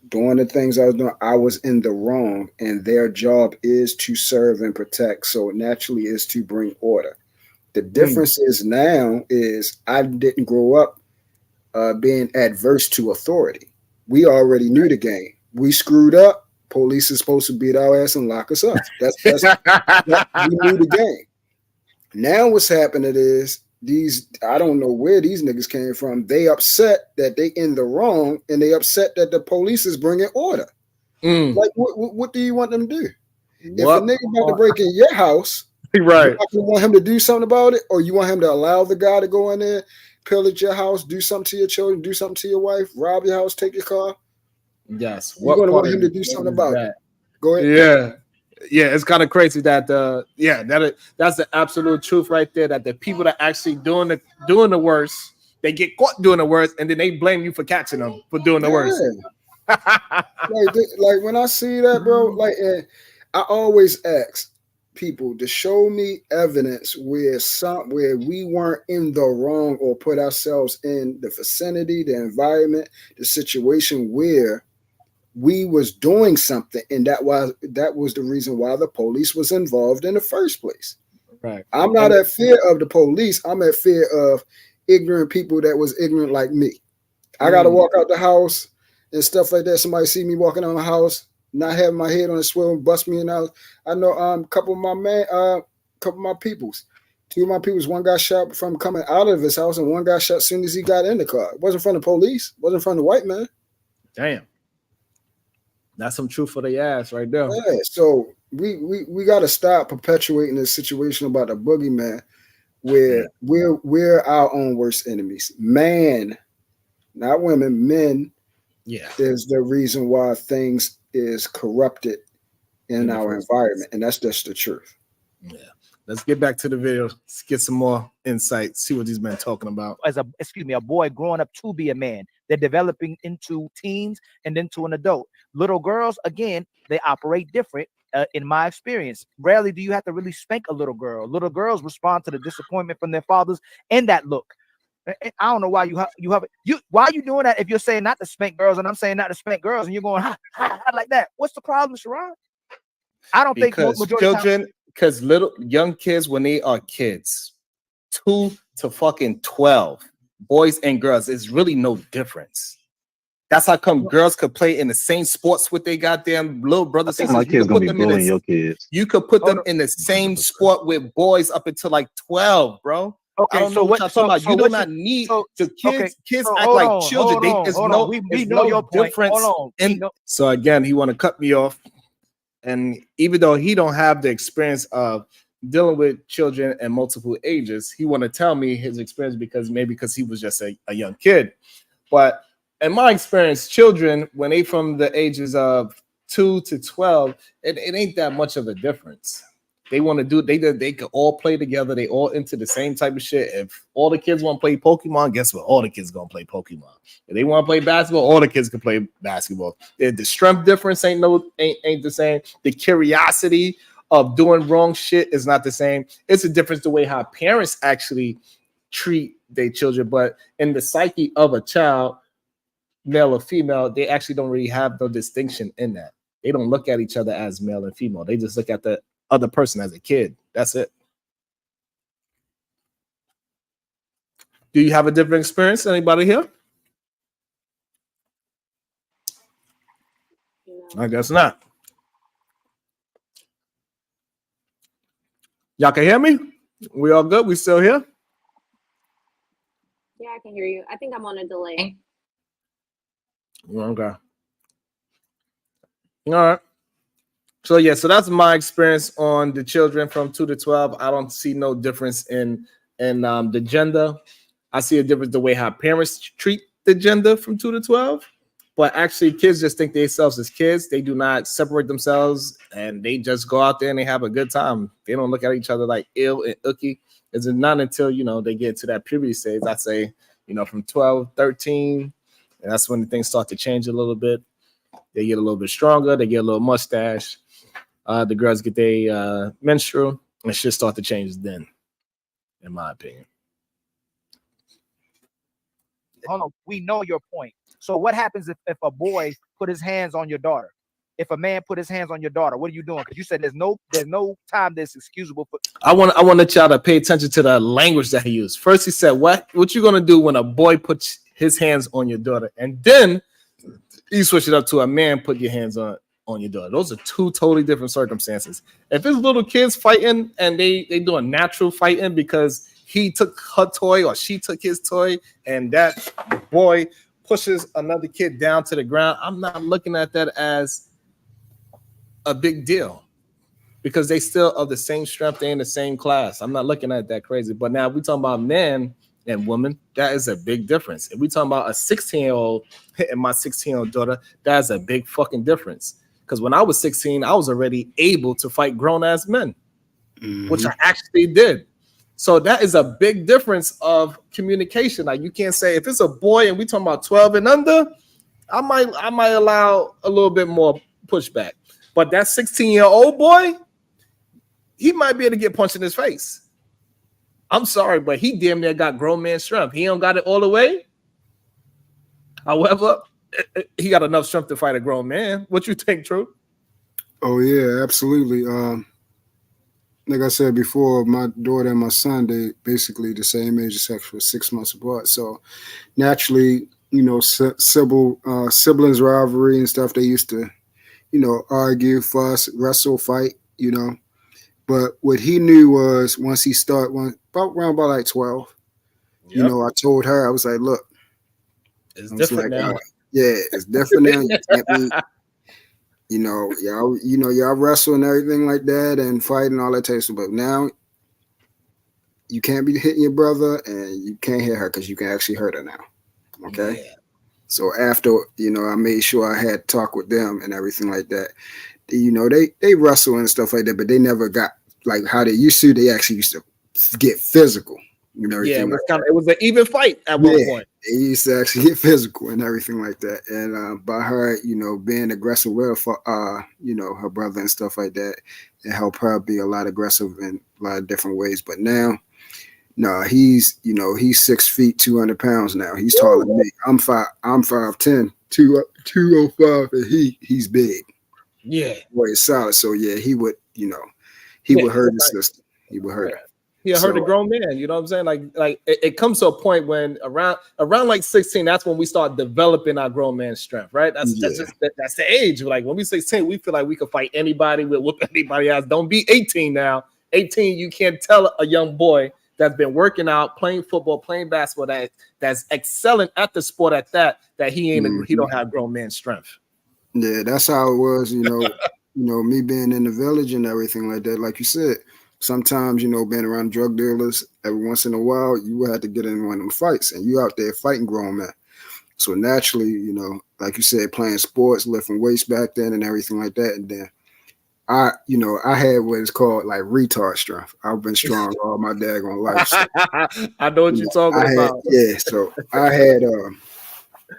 doing the things I was doing, I was in the wrong, and their job is to serve and protect. So it naturally is to bring order. The difference is now is I didn't grow up being adverse to authority. We already knew the game. We screwed up. Police is supposed to beat our ass and lock us up. That's we knew the game. Now what's happening is I don't know where these niggas came from. They upset that they in the wrong, and they upset that the police is bringing order. Like, what do you want them to do? If a nigga about to break in your house, right? You want him to do something about it, or you want him to allow the guy to go in there, pillage your house, do something to your children, do something to your wife, rob your house, take your car? Yes. You're going to want him to do something about it. Go ahead. Yeah. Yeah, it's kind of crazy that that's the absolute truth right there. That the people that actually doing the worst, they get caught doing the worst, and then they blame you for catching them for doing the worst. like when I see that, bro, like I always ask people to show me evidence where we weren't in the wrong or put ourselves in the vicinity, the environment, the situation where we was doing something, and that was the reason why the police was involved in the first place. Right. I'm not at fear of the police. I'm at fear of ignorant people that was ignorant like me. I got to walk out the house and stuff like that. Somebody see me walking out the house, not having my head on the swivel and bust me in the house. I know a couple of my peoples. Two of my peoples, one got shot from coming out of his house, and one got shot as soon as he got in the car. It wasn't from the police, it wasn't from the white man. Damn. That's some truth for the ass right there. Yeah, so we got to stop perpetuating this situation about the boogeyman, where we're our own worst enemies. Man, not women, men. Yeah, is the reason why things is corrupted in our environment, and that's just the truth. Yeah. Let's get back to the video. Let's get some more insight. See what these men talking about. As a boy growing up to be a man, they're developing into teens and then to an adult. Little girls, again, they operate different. In my experience, rarely do you have to really spank a little girl. Little girls respond to the disappointment from their fathers and that look. I don't know why why are you doing that if you're saying not to spank girls and I'm saying not to spank girls and you're going like that? What's the problem, Sharon? I don't think children, because young kids, when they are kids, 2 to fucking 12, boys and girls, it's really no difference. That's how come girls could play in the same sports with their goddamn little brothers. I think my kids gonna be bullying your kids. You could put them in the same sport with boys up until like 12, bro. Okay, I don't know what you're talking about. You do not need the kids. Kids act like children. There's no difference. So again, he want to cut me off, and even though he don't have the experience of dealing with children and multiple ages, he want to tell me his experience because he was just a young kid. But in my experience, children, when they from the ages of 2 to 12, it ain't that much of a difference. They want to do they could all play together. They all into the same type of shit. If all the kids want to play Pokemon, guess what? All the kids gonna play Pokemon. If they want to play basketball, all the kids can play basketball. The strength difference ain't the same. The curiosity of doing wrong shit is not the same. It's a difference the way how parents actually treat their children, but in the psyche of a child, male or female, they actually don't really have no distinction in that. They don't look at each other as male and female. They just look at the other person as a kid. That's it. Do you have a different experience? Anybody here? I guess not. Y'all can hear me? We all good? We still here? Yeah, I can hear you. I think I'm on a delay. Okay. All right. So yeah, so that's my experience on the children from 2 to 12. I don't see no difference in the gender. I see a difference the way how parents treat the gender from 2 to 12. But actually, kids just think themselves as kids. They do not separate themselves, and they just go out there and they have a good time. They don't look at each other like ill and icky. It's not until they get to that puberty stage. I say from 12, 13, and that's when things start to change a little bit. They get a little bit stronger. They get a little mustache. The girls get their menstrual, and shit start to change then, in my opinion. Hold on, we know your point. So what happens if a boy put his hands on your daughter? If a man put his hands on your daughter, what are you doing? Because you said there's no time that's excusable for. I want y'all to pay attention to the language that he used. First, he said, "What you gonna do when a boy puts his hands on your daughter?" And then you switch it up to a man put your hands on your daughter. Those are two totally different circumstances. If it's little kids fighting and they doing natural fighting because he took her toy or she took his toy and that boy pushes another kid down to the ground, I'm not looking at that as a big deal because they still of the same strength, they in the same class. I'm not looking at that crazy. But now we talking about men and women, that is a big difference. If we talking about a 16-year-old hitting my 16-year-old daughter, that's a big fucking difference. Because when I was 16, I was already able to fight grown-ass men, which I actually did. So that is a big difference of communication. Like you can't say if it's a boy and we talking about 12 and under, I might allow a little bit more pushback. But that 16-year-old boy, he might be able to get punched in his face. I'm sorry, but he damn near got grown man strength. He don't got it all the way. However, he got enough strength to fight a grown man. What you think, True? Oh yeah, absolutely. Like I said before, my daughter and my son, they basically the same age, except for 6 months apart. So naturally, siblings rivalry and stuff, they used to, argue, fuss, wrestle, fight, But what he knew was once he started around about like 12, I told her, I was like, look, it's different now. Yeah, it's different now. You can't be, y'all wrestle and everything like that and fight and all that type of stuff. But now you can't be hitting your brother and you can't hit her because you can actually hurt her now. Okay. Yeah. So after, I made sure I had talk with them and everything like that. They wrestle and stuff like that, but they never got like how they used to. They actually used to get physical. It was an even fight at one point. They used to actually get physical and everything like that. And by her, being aggressive with for her brother and stuff like that, it helped her be a lot aggressive in a lot of different ways. But now, no, he's 6 feet, 200 pounds now. He's taller than me. I'm 5'10", 205, and he's big. Yeah. Boy, it's solid. So yeah, he would, he would hurt his sister. He would hurt her. He hurt a grown man. You know what I'm saying? Like it comes to a point when around like 16, that's when we start developing our grown man strength, right? That's the age. Like when we 16, we feel like we can fight anybody, we'll whoop anybody else. Don't be 18 now. 18, you can't tell a young boy that's been working out, playing football, playing basketball, that's excelling at the sport at that he ain't he don't have grown man strength. Yeah, that's how it was, me being in the village and everything like that. Like you said, sometimes, being around drug dealers, every once in a while, you would have to get in one of them fights, and you out there fighting grown men. So naturally, like you said, playing sports, lifting weights back then and everything like that. And then I had what is called like retard strength. I've been strong all my daggone life. So, I know what you're talking about. Yeah, so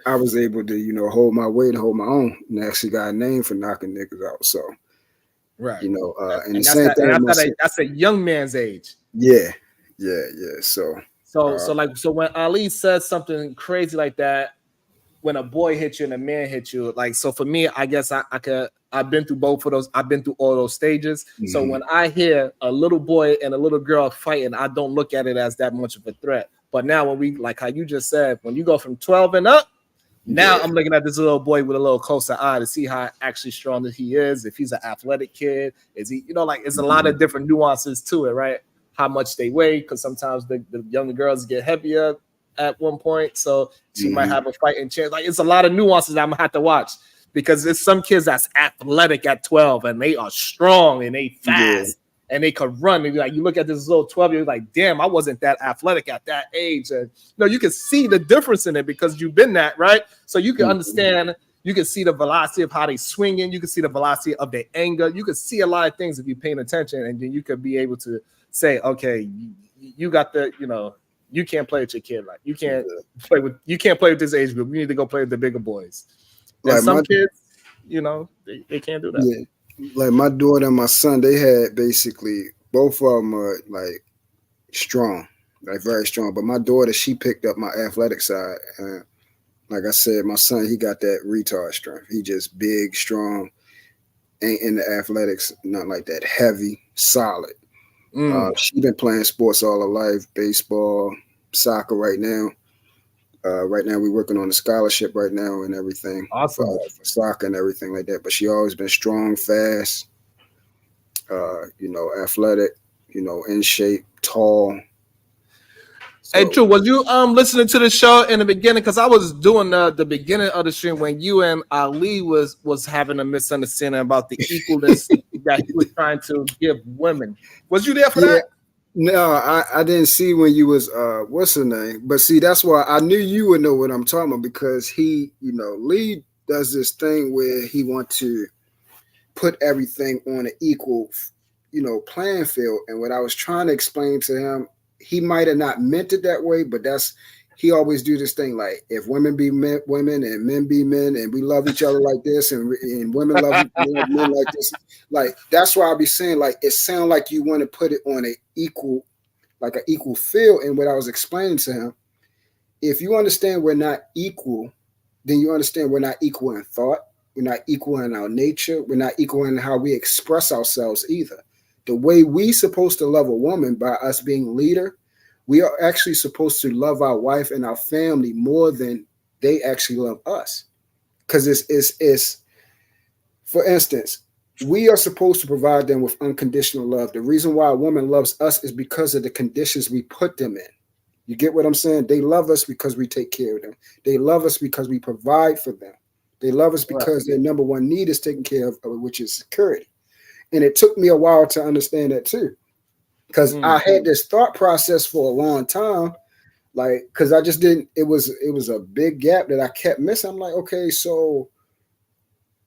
I was able to, hold my weight, hold my own, and actually got a name for knocking niggas out. So, right, and the that's same thing. That's a young man's age. Yeah. So when Ali says something crazy like that, when a boy hits you and a man hits you, like, so for me, I guess I've been through both of those. I've been through all those stages. Mm-hmm. So when I hear a little boy and a little girl fighting, I don't look at it as that much of a threat. But now when we, like how you just said, when you go from 12 and up, now I'm looking at this little boy with a little closer eye to see how actually strong he is. If he's an athletic kid, is he, it's a lot of different nuances to it, right? How much they weigh, because sometimes the younger girls get heavier at one point, so she might have a fighting chance. Like, it's a lot of nuances I'm gonna have to watch, because there's some kids that's athletic at 12 and they are strong and they fast and they could run. And like, you look at this little 12-year-old, like, damn, I wasn't that athletic at that age. And you can see the difference in it because you've been that, right? So you can understand. You can see the velocity of how they swinging. You can see the velocity of their anger. You can see a lot of things if you're paying attention, and then you could be able to say, okay, you got the, you can't play with your kid. Like, you can't play with this age group. You need to go play with the bigger boys. And some kids, they can't do that. Yeah. Like my daughter and my son, they had basically both of them are like strong, like very strong. But my daughter, she picked up my athletic side. And like I said, my son, he got that retard strength. He just big, strong, ain't in the athletics, not like that, heavy, solid. She been playing sports all her life, baseball, soccer right now. Right now we're working on a scholarship right now and everything. Awesome. For soccer and everything like that. But she always been strong, fast, athletic, in shape, tall. So, hey, True, was you listening to the show in the beginning? Because I was doing the beginning of the stream when you and Ali was having a misunderstanding about the equalness that he was trying to give women. Was you there for that? No, I didn't see when you was what's her name? But see, that's why I knew you would know what I'm talking about, because he, Lee does this thing where he wants to put everything on an equal, playing field. And what I was trying to explain to him, he might have not meant it that way, but he always do this thing like, if women be women and men be men and we love each other like this and women love men like this, like that's why I be saying, like, it sounds like you want to put it on an equal field. And what I was explaining to him, if you understand we're not equal, then you understand we're not equal in thought, we're not equal in our nature, we're not equal in how we express ourselves either. The way we supposed to love a woman by us being leader, we are actually supposed to love our wife and our family more than they actually love us. Because it's For instance, we are supposed to provide them with unconditional love. The reason why a woman loves us is because of the conditions we put them in. You get what I'm saying? They love us because we take care of them. They love us because we provide for them. They love us because their number one need is taken care of, which is security. And it took me a while to understand that too, because I had this thought process for a long time, like, because I just didn't. It was a big gap that I kept missing. I'm like, okay, so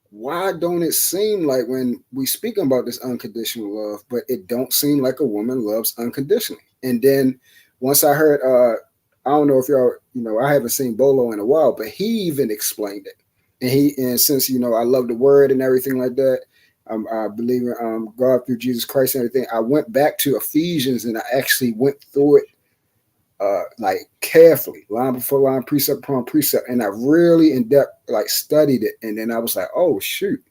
why don't it seem like when we speaking about this unconditional love, but it don't seem like a woman loves unconditionally? And then once I heard, I don't know if y'all, I haven't seen Bolo in a while, but he even explained it. And since, I love the word and everything like that, I believe in God through Jesus Christ and everything, I went back to Ephesians and I actually went through it like carefully, line before line, precept upon precept. And I really in depth like studied it. And then I was like, oh shoot,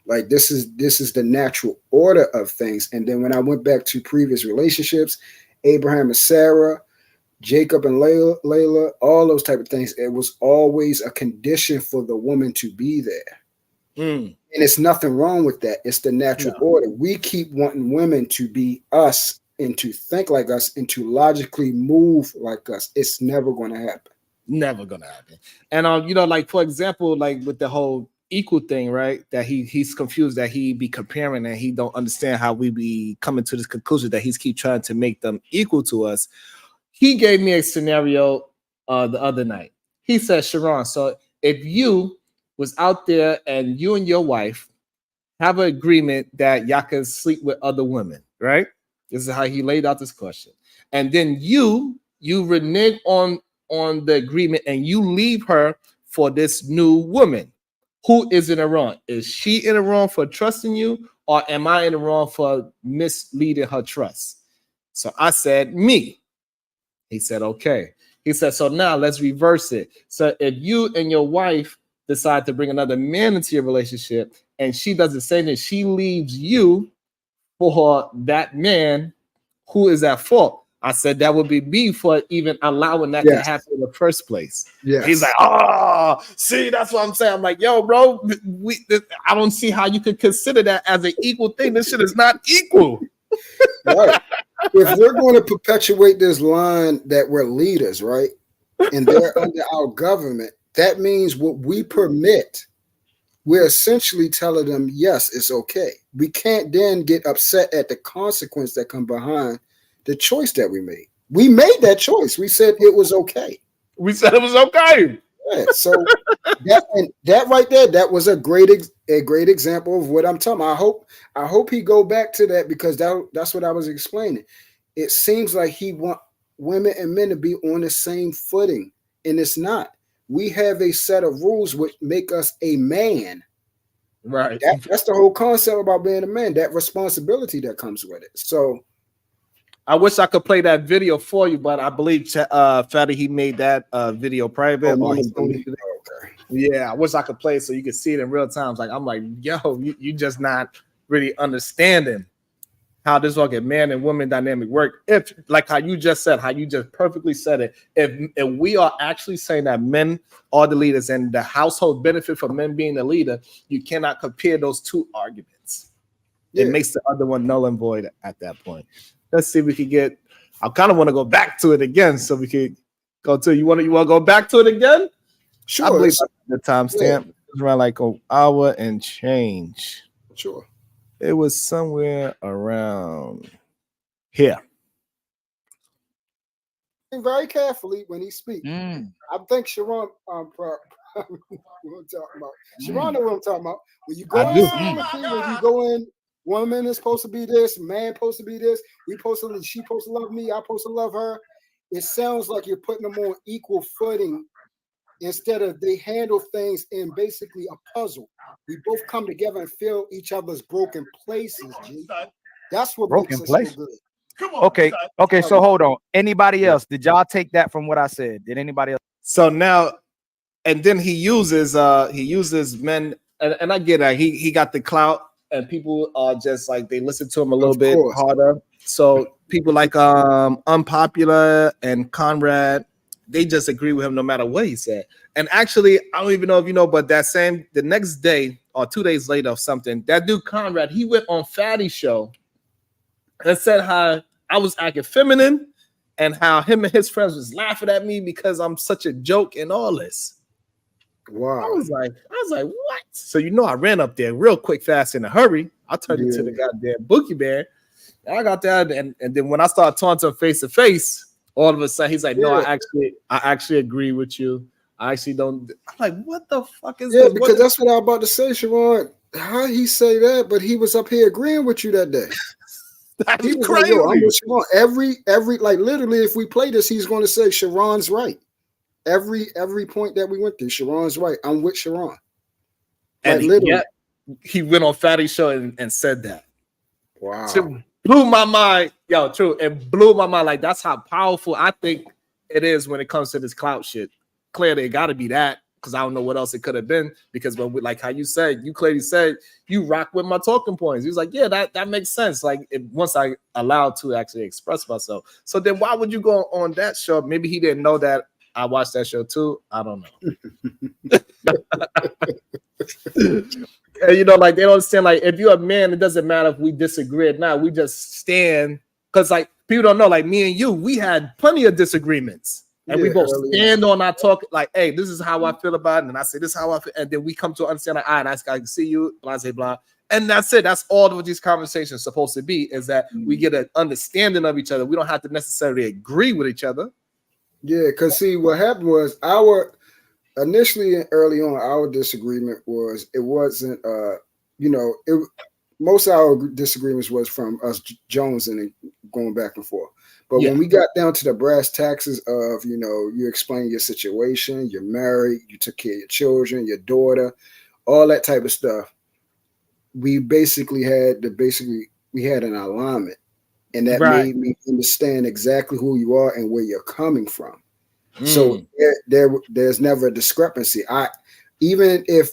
like this is the natural order of things. And then when I went back to previous relationships, Abraham and Sarah, Jacob and Layla, all those type of things, it was always a condition for the woman to be there. And it's nothing wrong with that. It's the natural order. We keep wanting women to be us and to think like us and to logically move like us. It's never going to happen. Never going to happen. And like for example, like with the whole equal thing, right? That he's confused, that he be comparing and he don't understand how we be coming to this conclusion that he's keep trying to make them equal to us. He gave me a scenario the other night. He said, Sharon, so if you was out there and you and your wife have an agreement that y'all can sleep with other women, right? This is how he laid out this question. And then you renege on the agreement and you leave her for this new woman. Who is in the wrong? Is she in the wrong for trusting you, or am I in the wrong for misleading her trust? So I said, me. He said, okay. He said, so now let's reverse it. So if you and your wife decide to bring another man into your relationship and she does the same thing, she leaves you for that man, who is at fault? I said that would be me for even allowing that to happen in the first place. He's like, oh, see, that's what I'm saying. I'm like, yo, bro, I don't see how you could consider that as an equal thing. This shit is not equal. Right. If we're going to perpetuate this line that we're leaders, right, and they're under our government, that means what we permit, we're essentially telling them, yes, it's okay. We can't then get upset at the consequence that come behind the choice that we made. We made that choice. We said it was okay. We said it was okay. Yeah, so that right there, that was a great example of what I'm talking about. I hope he go back to that, because that's what I was explaining. It seems like he want women and men to be on the same footing, and it's not. We have a set of rules which make us a man. Right. That's the whole concept about being a man, that responsibility that comes with it. So I wish I could play that video for you, but I believe Fatty, he made that video private. Yeah, I wish I could play it so you could see it in real time. I'm like, yo, you just not really understanding how this fucking man and woman dynamic work. If, like how you just said, how you just perfectly said it, if we are actually saying that men are the leaders and the household benefit from men being the leader, you cannot compare those two arguments. It makes the other one null and void at that point. Let's see if we can get. I kind of want to go back to it again, so we could go to. You want to go back to it again? Sure. I believe the timestamp is around like an hour and change. Sure. It was somewhere around here. Very carefully when he speaks. I think Sharon, we're talking about. Sharon know what I'm talking about. When you go when you go in. Woman is supposed to be this, man supposed to be this. She supposed to love me, I supposed to love her. It sounds like you're putting them on equal footing instead of they handle things in basically a puzzle. We both come together and fill each other's broken places, G. That's what broken makes place. us so good. Okay, so hold on. Anybody else? Did y'all take that from what I said? Did anybody else? So now, and then he uses men, and I get that he got the clout. And people are just like, they listen to him a little bit harder. So people like Unpopular and Conrad, they just agree with him no matter what he said. And actually, I don't even know if you know, but the next day or 2 days later or something, that dude Conrad, he went on Fatty show and said how I was acting feminine and how him and his friends was laughing at me because I'm such a joke and all this. Wow. I was like, what? So I ran up there real quick, fast, in a hurry. I turned into the goddamn Bookie Bear. I got there, and then when I started talking to him face to face, all of a sudden he's like, no, I actually agree with you. I actually don't. I'm like, what the fuck is this? Because that's what I was about to say, Sharon. How he say that? But he was up here agreeing with you that day. That's he was crazy. Like, yo, I'm with Sharon. Every like literally, if we play this, he's going to say Sharon's right. Every point that we went through, Sharon's right. I'm with Sharon. And like, literally, he went on Fatty show and said that. Wow. So, blew my mind, yo, true. It blew my mind. Like, that's how powerful I think it is when it comes to this clout shit. Clearly, it got to be that, because I don't know what else it could have been. Because when like how you said, you clearly said you rock with my talking points. He was like, yeah, that makes sense. Like, once I allowed to actually express myself. So then, why would you go on that show? Maybe he didn't know that I watched that show too. I don't know. And like they don't understand. Like, if you're a man, it doesn't matter if we disagree or not. We just stand, because like people don't know. Like me and you, we had plenty of disagreements, and we both stand on our talk. Like, hey, this is how I feel about it, and I say this is how I feel, and then we come to understand. Like, all right, I can see you, blah, blah, blah, and that's it. That's all what these conversations are supposed to be. Is that we get an understanding of each other. We don't have to necessarily agree with each other. Yeah, because see, what happened was initially early on, our disagreement was it wasn't most of our disagreements was from us Jones and going back and forth. But when we got down to the brass taxes of you explain your situation, you're married, you took care of your children, your daughter, all that type of stuff, we basically had an alignment. And that made me understand exactly who you are and where you're coming from. So there's never a discrepancy. Even if,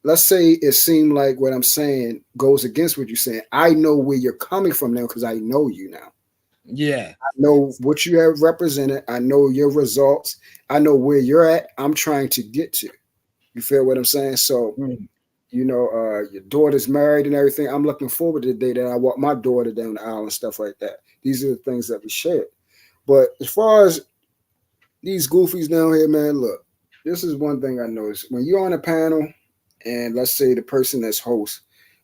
let's say, it seemed like what I'm saying goes against what you're saying, I know where you're coming from now because I know you now. Yeah. I know what you have represented. I know your results. I know where you're at. I'm trying to get to. You feel what I'm saying? So, your daughter's married and everything. I'm looking forward to the day that I walk my daughter down the aisle and stuff like that. These are the things that we share. But as far as these goofies down here, man, look, this is one thing I noticed. When you're on a panel and let's say the person that's host,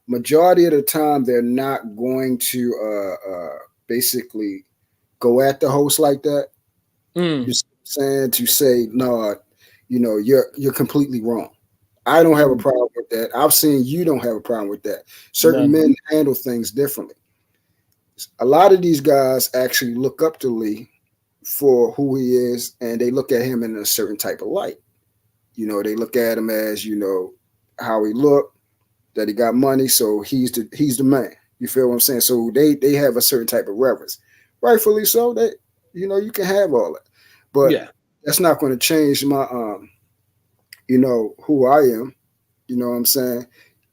majority of the time they're not going to basically go at the host like that. You're saying to say, no, you're completely wrong. I don't have a problem with that. I've seen you don't have a problem with that. Certain men handle things differently. A lot of these guys actually look up to Lee for who he is, and they look at him in a certain type of light. They look at him as, how he look, that he got money, so he's the man. You feel what I'm saying? So they have a certain type of reverence. Rightfully so. That you can have all that. But that's not going to change my who I am. You know what I'm saying?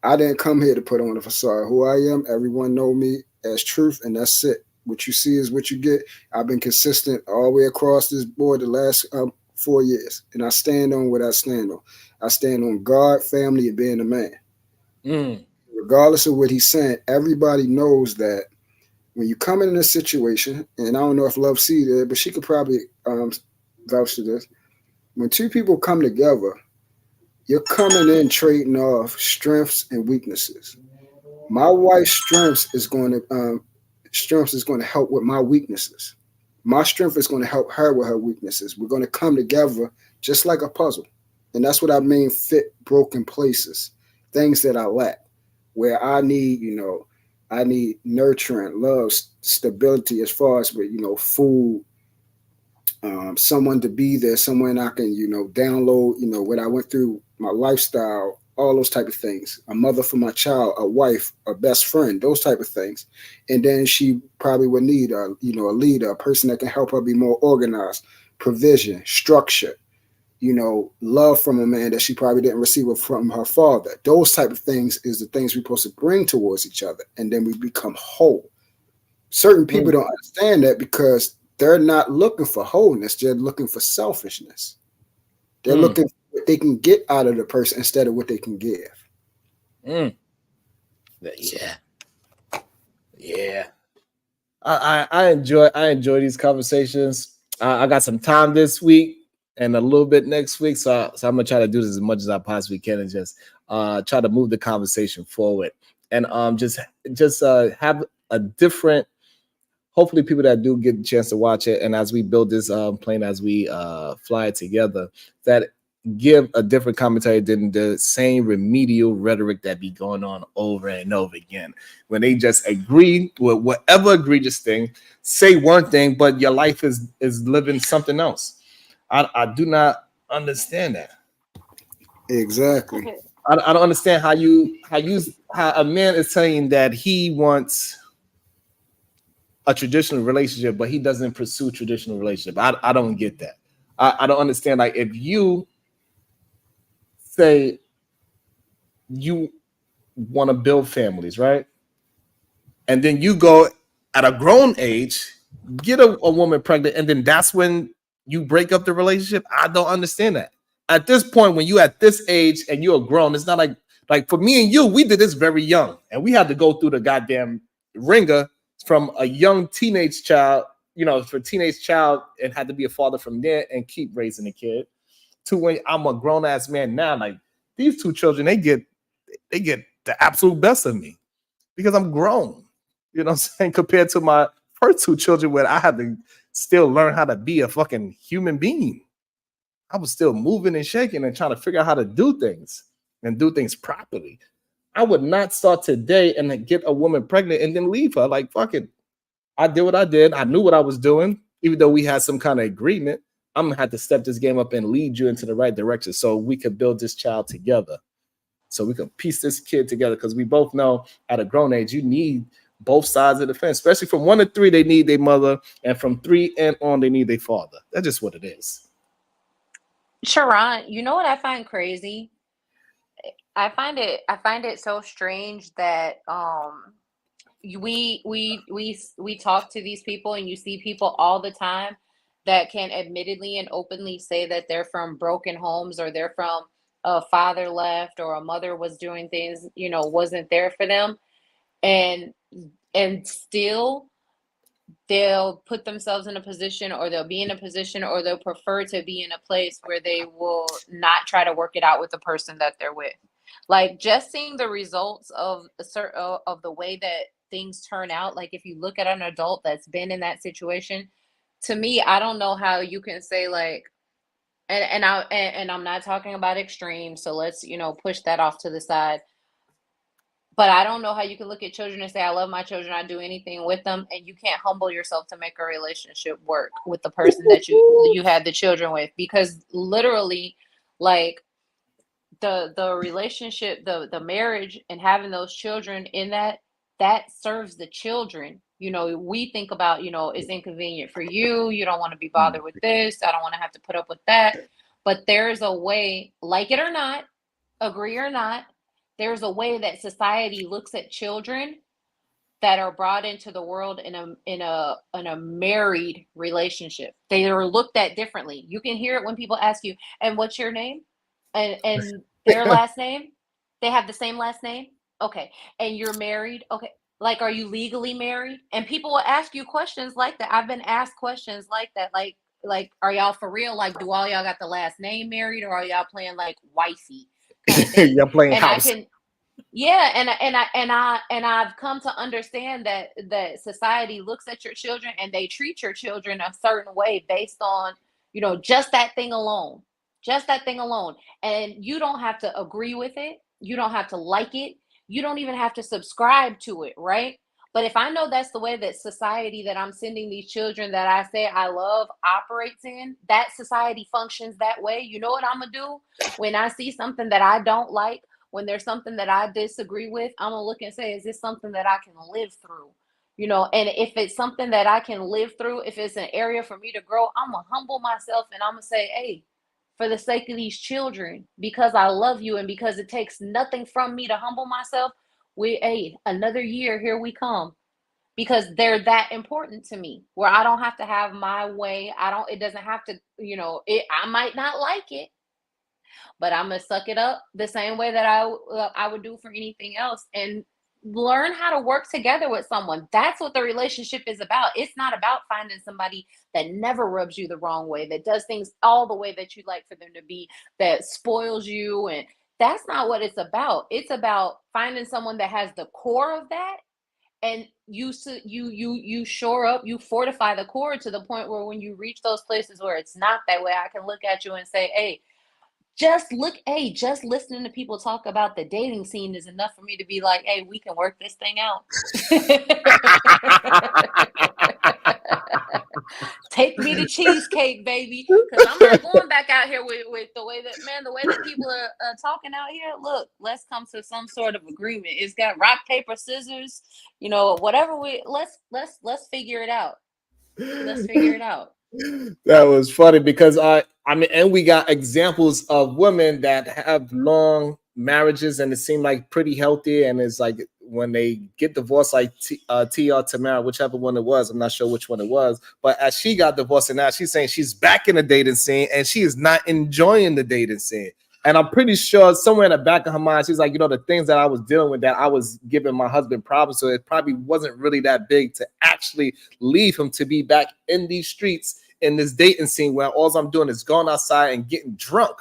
I didn't come here to put on a facade. Who I am, everyone know me as truth, and that's it. What you see is what you get. I've been consistent all the way across this board the last 4 years, and I stand on what I stand on. I stand on God, family, and being a man. Regardless of what he's saying, everybody knows that when you come in a situation, and I don't know if Love see that, but she could probably vouch to this. When two people come together, you're coming in trading off strengths and weaknesses. My wife's strengths is going to help with my weaknesses. My strength is going to help her with her weaknesses. We're going to come together just like a puzzle. And that's what I mean, fit broken places, things that I lack, where I need, I need nurturing, love, stability as far as with, food, someone to be there, someone I can, download, what I went through, my lifestyle, all those type of things, a mother for my child, a wife, a best friend, those type of things. And then she probably would need a leader, a person that can help her be more organized, provision, structure, love from a man that she probably didn't receive from her father. Those type of things is the things we're supposed to bring towards each other. And then we become whole. Certain people don't understand that because they're not looking for wholeness. They're looking for selfishness. They're looking for what they can get out of the person instead of what they can give. Yeah. I enjoy these conversations. I got some time this week and a little bit next week, so I'm gonna try to do this as much as I possibly can and just try to move the conversation forward and just have a different. Hopefully, people that do get a chance to watch it, and as we build this plane, as we fly it together, that give a different commentary than the same remedial rhetoric that be going on over and over again. When they just agree with whatever egregious thing, say one thing, but your life is living something else. I do not understand that. Exactly. I don't understand how a man is saying that he wants a traditional relationship, but he doesn't pursue traditional relationship. I don't get that. I don't understand. Like, if you say you want to build families, right? And then you go at a grown age, get a woman pregnant, and then that's when you break up the relationship. I don't understand that. At this point, when you at this age and you're grown, it's not like for me and you, we did this very young, and we had to go through the goddamn ringer from a young teenage child, for a teenage child, and had to be a father from there and keep raising the kid, to when I'm a grown ass man now. Like, these two children, they get the absolute best of me because I'm grown. You know what I'm saying? Compared to my first two children, where I had to still learn how to be a fucking human being. I was still moving and shaking and trying to figure out how to do things and do things properly. I would not start today and then get a woman pregnant and then leave her. Like, fuck it. I did what I did. I knew what I was doing. Even though we had some kind of agreement, I'm going to have to step this game up and lead you into the right direction so we could build this child together. So we can piece this kid together, because we both know at a grown age, you need both sides of the fence. Especially from 1 to 3, they need their mother. And from 3 and on, they need their father. That's just what it is. Sharon, you know what I find crazy? I find it so strange that we talk to these people, and you see people all the time that can admittedly and openly say that they're from broken homes, or they're from a father left, or a mother was doing things, wasn't there for them, and still they'll put themselves in a position, or they'll be in a position, or they'll prefer to be in a place where they will not try to work it out with the person that they're with. Like, just seeing the results of the way that things turn out. Like, if you look at an adult that's been in that situation, to me, I don't know how you can say, like, and I'm not talking about extremes, so let's push that off to the side. But I don't know how you can look at children and say, I love my children, I do anything with them, and you can't humble yourself to make a relationship work with the person that you had the children with. Because literally, like, the relationship, the marriage, and having those children in that serves the children. We think about, it's inconvenient for you. You don't want to be bothered with this. I don't want to have to put up with that. But there's a way, like it or not, agree or not, there's a way that society looks at children that are brought into the world in a married relationship. They are looked at differently. You can hear it when people ask you, and what's your name? And their last name, they have the same last name. Okay. And you're married. Okay. Like, are you legally married? And people will ask you questions like that. I've been asked questions like that. Like, are y'all for real? Like, do all y'all got the last name married, or are y'all playing like wifey? You're playing And house. I've come to understand that society looks at your children and they treat your children a certain way based on, just that thing alone. Just that thing alone. And you don't have to agree with it. You don't have to like it. You don't even have to subscribe to it, right? But if I know that's the way that society that I'm sending these children that I say I love operates in, that society functions that way, you know what I'm going to do? When I see something that I don't like, when there's something that I disagree with, I'm going to look and say, is this something that I can live through? And if it's something that I can live through, if it's an area for me to grow, I'm going to humble myself and I'm going to say, hey, for the sake of these children, because I love you and because it takes nothing from me to humble myself, another year, here we come. Because they're that important to me, where I don't have to have my way. It doesn't have to, I might not like it. but I'm gonna suck it up the same way that I would do for anything else, and learn how to work together with someone. That's what the relationship is about. It's not about finding somebody that never rubs you the wrong way, that does things all the way that you'd like for them to be, that spoils you, and that's not what it's about. It's about finding someone that has the core of that, and you shore up, you fortify the core to the point where when you reach those places where it's not that way, I can look at you and say, hey, just listening to people talk about the dating scene is enough for me to be like, hey, we can work this thing out. Take me to cheesecake, baby, because I'm not going back out here with the way that people are talking out here. Look, let's come to some sort of agreement. It's got rock, paper, scissors, whatever. Let's figure it out. Let's figure it out. That was funny because I mean, and we got examples of women that have long marriages and it seemed like pretty healthy, and it's like when they get divorced, like Tia or Tamara, whichever one it was, I'm not sure which one it was, but as she got divorced, and now she's saying she's back in the dating scene and she is not enjoying the dating scene. And I'm pretty sure somewhere in the back of her mind, she's like, the things that I was dealing with, that I was giving my husband problems, so it probably wasn't really that big to actually leave him to be back in these streets in this dating scene where all I'm doing is going outside and getting drunk.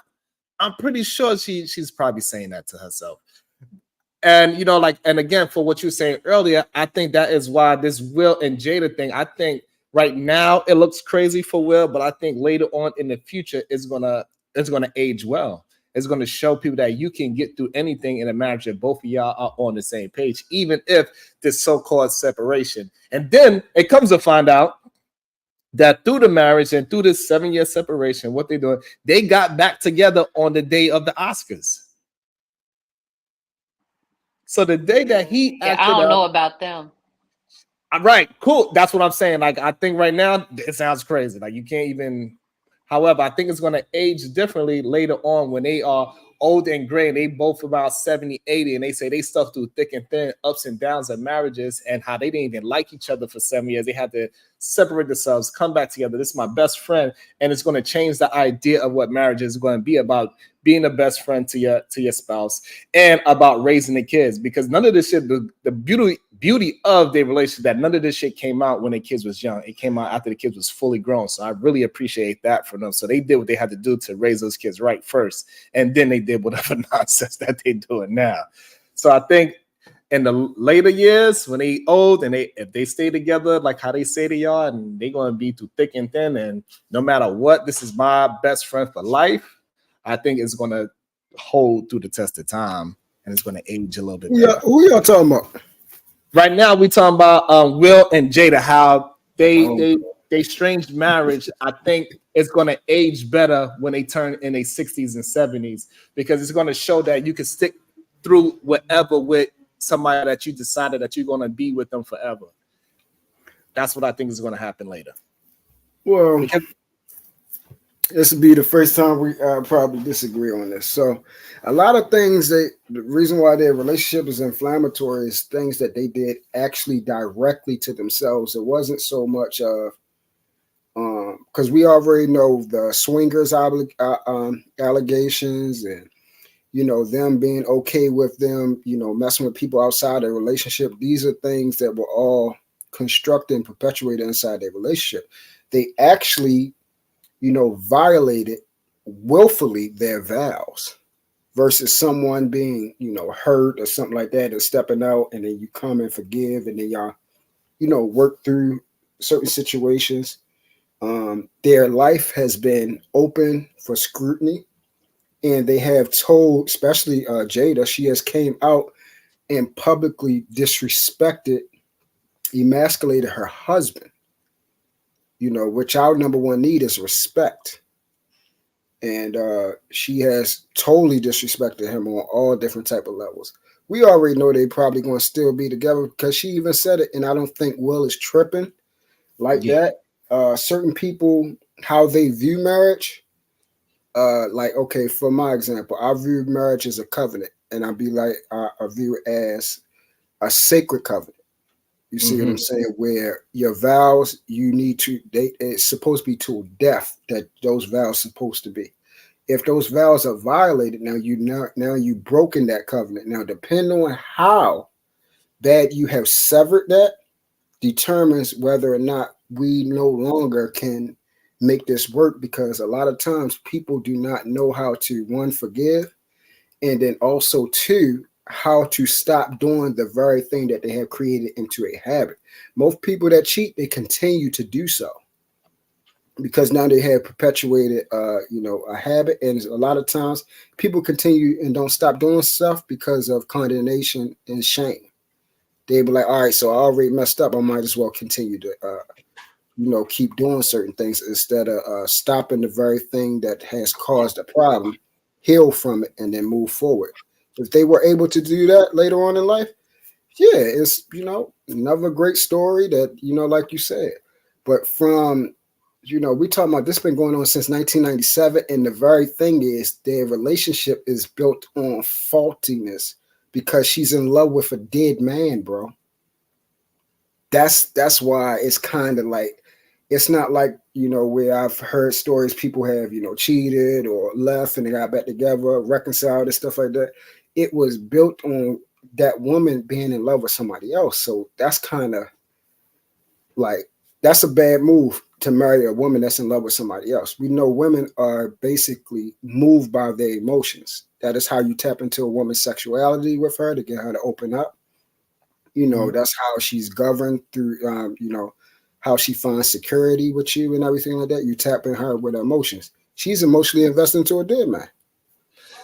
I'm pretty sure she's probably saying that to herself. And and again, for what you were saying earlier, I think that is why this Will and Jada thing, I think right now it looks crazy for Will, but I think later on in the future it's gonna age well. It's gonna show people that you can get through anything in a marriage if both of y'all are on the same page, even if this so-called separation. And then it comes to find out that through the marriage and through this 7-year separation, what they're doing, they got back together on the day of the Oscars. So the day that he acted I don't know about them. Right, cool. That's what I'm saying. Like, I think right now it sounds crazy. Like, you can't even. However, I think it's going to age differently later on when they are old and gray and they both about 70, 80, and they say they stuff through thick and thin, ups and downs of marriages, and how they didn't even like each other for 7 years. They had to separate themselves, come back together. This is my best friend, and it's going to change the idea of what marriage is going to be about, being a best friend to your spouse, and about raising the kids. Because none of this shit, the beauty of their relationship, that none of this shit came out when the kids was young. It came out after the kids was fully grown. So I really appreciate that for them. So they did what they had to do to raise those kids right first, and then they did whatever nonsense that they're doing now. So I think in the later years, when they old and if they stay together like how they say they are, and they're going to be through thick and thin, and no matter what, this is my best friend for life, I think it's going to hold through the test of time, and it's going to age a little bit. Yeah, who y'all talking about? Right now, we talking about Will and Jada, how they strange marriage. I think it's going to age better when they turn in their 60s and 70s, because it's going to show that you can stick through whatever with somebody that you decided that you're going to be with them forever. That's what I think is going to happen later. Well, this will be the first time we probably disagree on this. So a lot of things, the reason why their relationship is inflammatory is things that they did actually directly to themselves. It wasn't so much of, because we already know the swingers allegations, and, them being okay with them, messing with people outside their relationship. These are things that were all constructed and perpetuated inside their relationship. They actually violated willfully their vows, versus someone being, hurt or something like that and stepping out, and then you come and forgive, and then y'all, work through certain situations. Their life has been open for scrutiny, and they have told, especially Jada, she has came out and publicly disrespected, emasculated her husband. Which our number one need is respect. And she has totally disrespected him on all different type of levels. We already know they probably going to still be together, because she even said it, and I don't think Will is tripping like that. Certain people, how they view marriage, like, okay, for my example, I view marriage as a covenant, and I view it as a sacred covenant. You see what I'm saying? Where your vows, it's supposed to be to death that those vows supposed to be. if those vows are violated, now you've broken that covenant. Now, depending on how bad you have severed that, determines whether or not we no longer can make this work, because a lot of times people do not know how to, one, forgive, and then also two, how to stop doing the very thing that they have created into a habit. Most people that cheat, they continue to do so because now they have perpetuated a habit. And a lot of times people continue and don't stop doing stuff because of condemnation and shame. They be like, all right, so I already messed up, I might as well continue to keep doing certain things instead of stopping the very thing that has caused a problem, heal from it, and then move forward. If they were able to do that later on in life, yeah, it's another great story that, like you said. But from we talking about this been going on since 1997, and the very thing is their relationship is built on faultiness because she's in love with a dead man, bro. That's why it's kind of like, it's not like, where I've heard stories people have, cheated or left and they got back together, reconciled and stuff like that. It was built on that woman being in love with somebody else. So that's kind of like, that's a bad move to marry a woman that's in love with somebody else. We know women are basically moved by their emotions. That is how you tap into a woman's sexuality with her, to get her to open up. That's how she's governed through, how she finds security with you and everything like that. You tap in her with her emotions. She's emotionally invested into a dead man.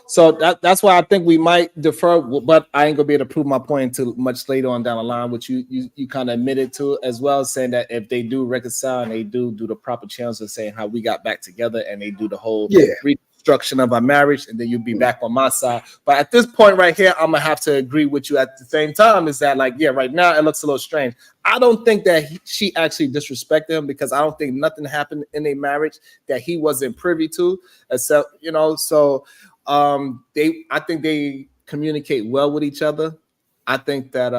So that's why I think we might defer, but I ain't gonna be able to prove my point until much later on down the line, which you kind of admitted to as well, saying that if they do reconcile and they do the proper channels of saying how we got back together and they do the whole reconstruction of our marriage, and then you'll be back on my side. But at this point right here, I'm gonna have to agree with you at the same time, is that like, yeah, right now it looks a little strange. I don't think that she actually disrespected him, because I don't think nothing happened in a marriage that he wasn't privy to, except, so I think they communicate well with each other. I think that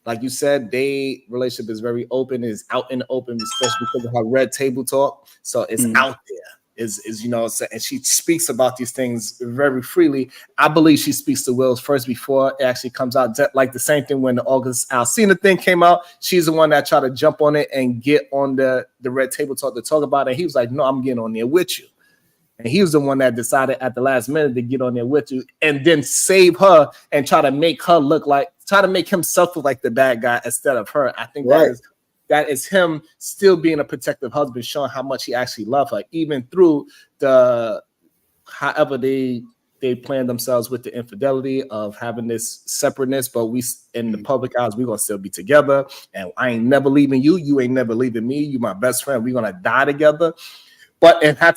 like you said, their relationship is very open, is out in the open, especially because of her red table talk. So it's out there. And she speaks about these things very freely. I believe she speaks to Will first before it actually comes out. Like the same thing when the August Alsina thing came out. She's the one that tried to jump on it and get on the red table talk to talk about it. And he was like, no, I'm getting on there with you. And he was the one that decided at the last minute to get on there with you and then save her and try to make himself look like the bad guy instead of her. I think that is him still being a protective husband, showing how much he actually loved her, even through however they planned themselves with the infidelity of having this separateness. But we, in the public eyes, we're gonna still be together, and I ain't never leaving you. You ain't never leaving me. You my best friend. We're gonna die together. But it had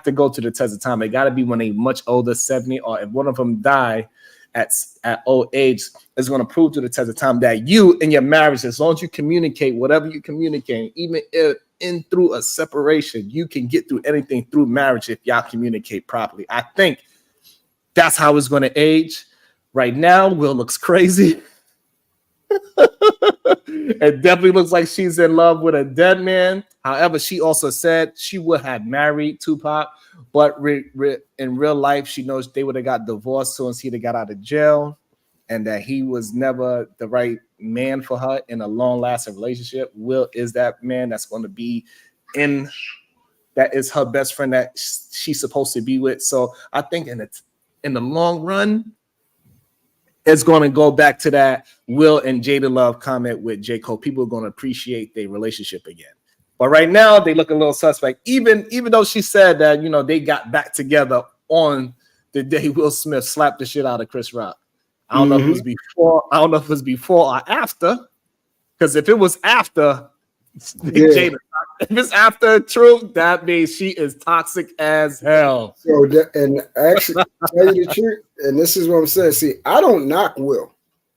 to go to the test of time. It got to be when they much older, 70, or if one of them die at old age, is going to prove to the test of time that you in your marriage, as long as you communicate whatever you communicate, even if through a separation, you can get through anything through marriage if y'all communicate properly. I think that's how it's going to age. Right now, Will looks crazy. It definitely looks like she's in love with a dead man. However, she also said she would have married Tupac, but in real life, she knows they would have got divorced as soon as he'd have got out of jail, and that he was never the right man for her in a long-lasting relationship. Will is that man that's going to be that is her best friend that she's supposed to be with. So I think in the long run, it's going to go back to that Will and Jada Love comment with J. Cole. People are going to appreciate their relationship again. But right now, they look a little suspect. Even though she said that, they got back together on the day Will Smith slapped the shit out of Chris Rock. I don't know if it was before. I don't know if it was before or after. Because if it was after, Jada, if it's after truth, that means she is toxic as hell. So, and actually, tell you the truth, and this is what I'm saying. See, I don't knock Will.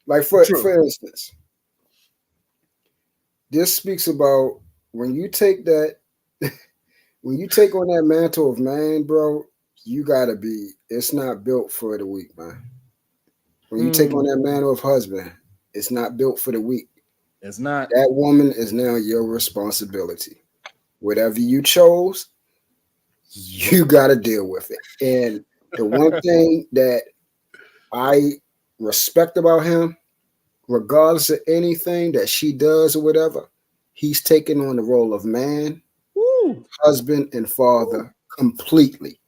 Like for instance, this speaks about when you take that, when you take on that mantle of man, bro, you gotta be. It's not built for the weak, man. When you take on that mantle of husband, it's not built for the weak. It's not. That woman is now your responsibility. Whatever you chose, you got to deal with it. And the one thing that I respect about him, regardless of anything that she does or whatever, he's taking on the role of man, husband, and father completely.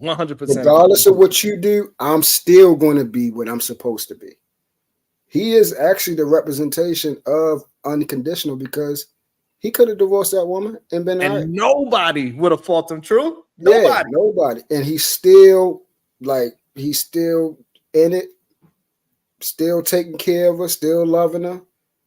100%. Regardless of what you do, I'm still going to be what I'm supposed to be. He is actually the representation of unconditional, because he could have divorced that woman and been all right. Nobody would have fought him. True? Yeah, nobody. And he's still in it, still taking care of her, still loving her.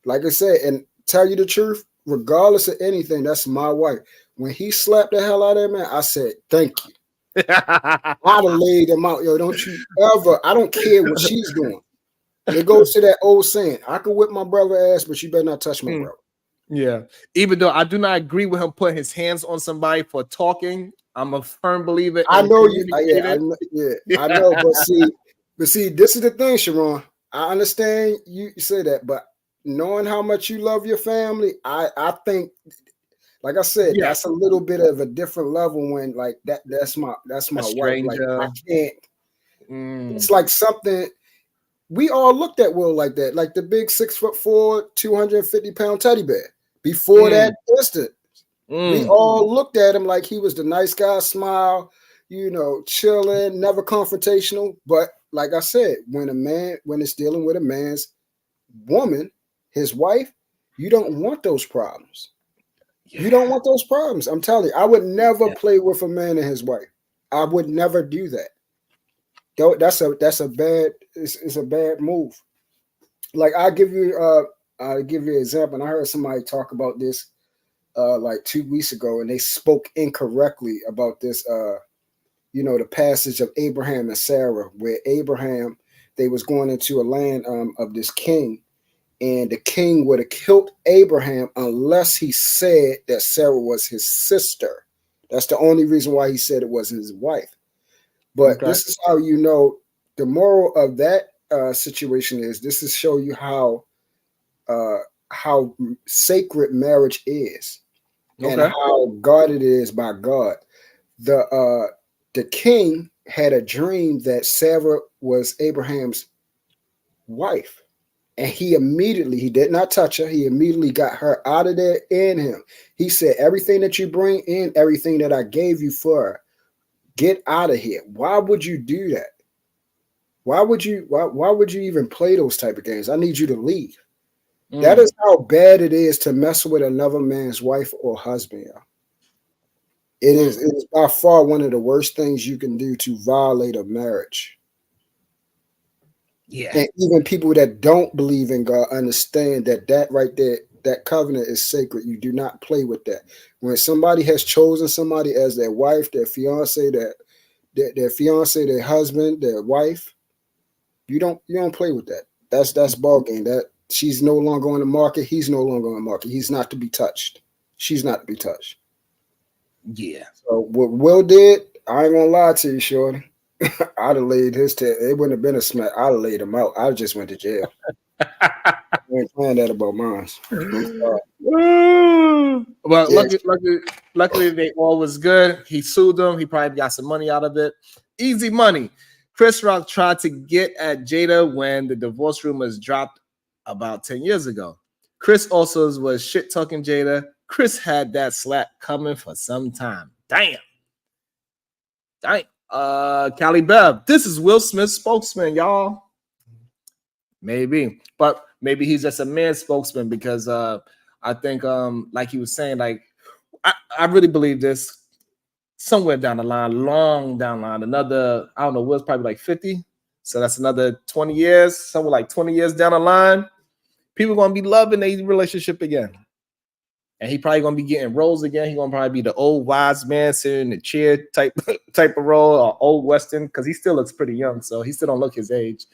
Like I said, and tell you the truth, regardless of anything, that's my wife. When he slapped the hell out of that man, I said, thank you. I'd have laid him out. Yo, don't you ever, I don't care what she's doing. It goes to that old saying, I could whip my brother ass, but you better not touch my brother. Yeah. Even though I do not agree with him putting his hands on somebody for talking, I'm a firm believer. I know you. I know. But see, this is the thing, Sharon. I understand you say that, but knowing how much you love your family, I think, like I said, that's a little bit of a different level when like that's my wife. Like I can't. It's like something we all looked at Will like that, like the big 6'4", 250-pound teddy bear. Before that instant, we all looked at him like he was the nice guy, smile, chilling, never confrontational. But like I said, when it's dealing with a man's woman, his wife, you don't want those problems. You don't want those problems. I'm telling you, I would never play with a man and his wife. I would never do that. That's a bad. It's a bad move. Like I'll give you an example. And I heard somebody talk about this like 2 weeks ago, and they spoke incorrectly about this. The passage of Abraham and Sarah, where Abraham, they was going into a land of this king, and the king would have killed Abraham unless he said that Sarah was his sister. That's the only reason why he said it wasn't his wife. But this is how the moral of that situation is. This is show you how sacred marriage is, and how guarded it is by God. The king had a dream that Sarah was Abraham's wife, and he did not touch her. He immediately got her out of there in him. He said, everything that you bring in, everything that I gave you for her, get out of here. Why would you do that? Why would you even play those type of games? I need you to leave. That is how bad it is to mess with another man's wife or husband. It is by far one of the worst things you can do to violate a marriage. Yeah. And even people that don't believe in God understand that right there, that covenant is sacred. You do not play with that. When somebody has chosen somebody as their wife, their fiance, their husband, their wife, you don't play with that. That's ball game. That she's no longer on the market. He's no longer on the market. He's not to be touched. She's not to be touched. Yeah. So what Will did, I ain't gonna lie to you, shorty. I'd have laid his tail. It wouldn't have been a smack. I'd have laid him out. I just went to jail. I ain't playing that about mine. Well, luckily they all was good. He sued them. He probably got some money out of it. Easy money. Chris Rock tried to get at Jada when the divorce rumors dropped about 10 years ago. Chris also was shit talking Jada. Chris had that slap coming for some time. Damn. Cali Bev. This is Will Smith's spokesman, y'all. Maybe, but maybe he's just a man spokesman because I think like he was saying, like I really believe this. Somewhere down the line, long down the line, another, I don't know, Will's probably like 50. So that's another 20 years, somewhere like 20 years down the line. People going to be loving their relationship again. And he probably going to be getting roles again. He's going to probably be the old wise man sitting in the chair type of role, or old Western, because he still looks pretty young. So he still don't look his age.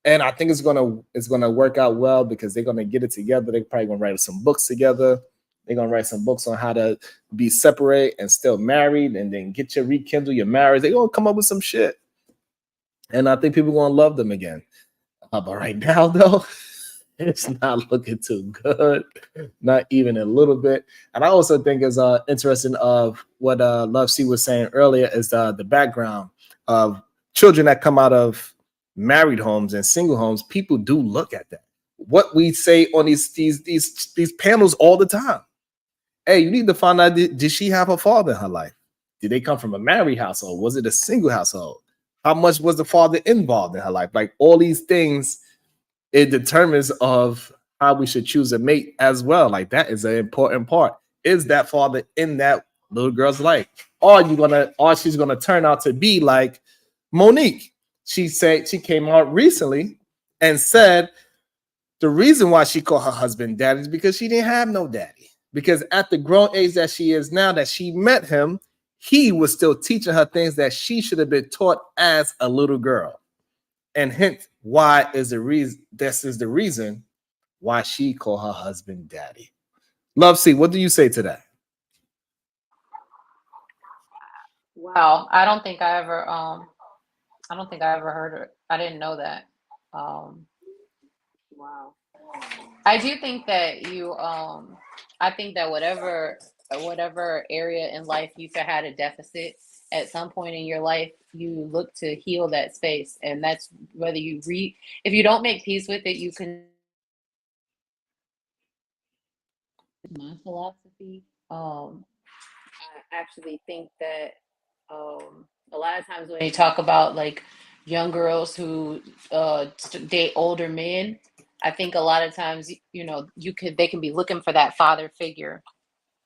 And I think it's gonna work out well because they're gonna get it together. They're probably gonna write some books together. They're gonna write some books on how to be separate and still married, and then rekindle your marriage. They're gonna come up with some shit, and I think people are gonna love them again. But right now, though, It's not looking too good, not even a little bit. And I also think is interesting of what Love C was saying earlier is the background of children that come out of married homes and single homes. People do look at that. What we say on these panels all the time. Hey, you need to find out, did she have a father in her life? Did they come from a married household? Was it a single household? How much was the father involved in her life? Like all these things, it determines of how we should choose a mate as well. Like that is an important part. Is that father in that little girl's life? Or she's gonna turn out to be like Monique. She said she came out recently and said the reason why she called her husband daddy is because she didn't have no daddy. Because at the grown age that she is now, that she met him, he was still teaching her things that she should have been taught as a little girl. And hence, why is the reason? This is the reason why she called her husband daddy. Love C, what do you say to that? Wow, I don't think I ever heard it. I didn't know that. Wow. I do think that I think that whatever area in life you've had a deficit at some point in your life, you look to heal that space. And that's whether if you don't make peace with it, you can. My philosophy, I actually think that a lot of times when you talk about like young girls who date older men, I think a lot of times, they can be looking for that father figure.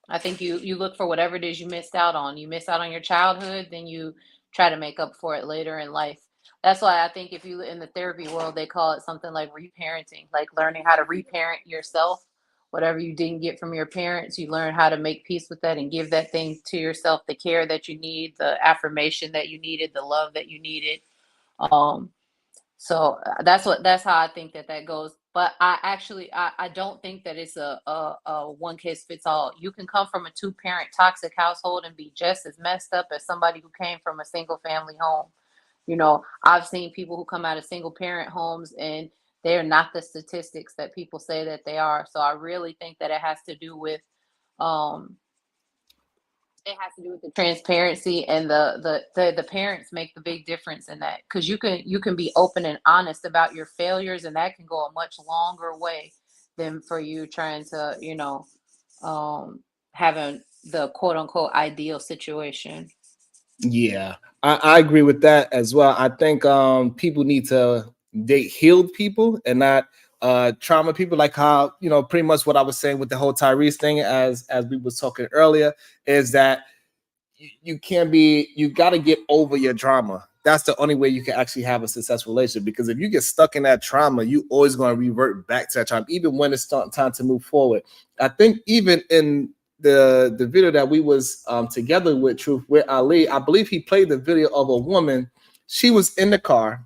I think you look for whatever it is you missed out on. You miss out on your childhood, then you try to make up for it later in life. That's why I think if you in the therapy world, they call it something like reparenting, like learning how to reparent yourself. Whatever you didn't get from your parents, you learn how to make peace with that and give that thing to yourself, the care that you need, the affirmation that you needed, the love that you needed. So that's how I think that goes. But I don't think that it's a one case fits all. You can come from a 2-parent toxic household and be just as messed up as somebody who came from a single family home. I've seen people who come out of single parent homes and they're not the statistics that people say that they are. So I really think that it has to do with the transparency, and the parents make the big difference in that, because you can be open and honest about your failures, and that can go a much longer way than for you trying to having the quote unquote ideal situation. Yeah, I agree with that as well. I think people need to date healed people and not trauma people, like how pretty much what I was saying with the whole Tyrese thing, as we was talking earlier, is that you got to get over your trauma. That's the only way you can actually have a successful relationship, because if you get stuck in that trauma, you always going to revert back to that trauma, even when it's time to move forward. I think even in the video that we was together with Truth with Ali, I believe he played the video of a woman. She was in the car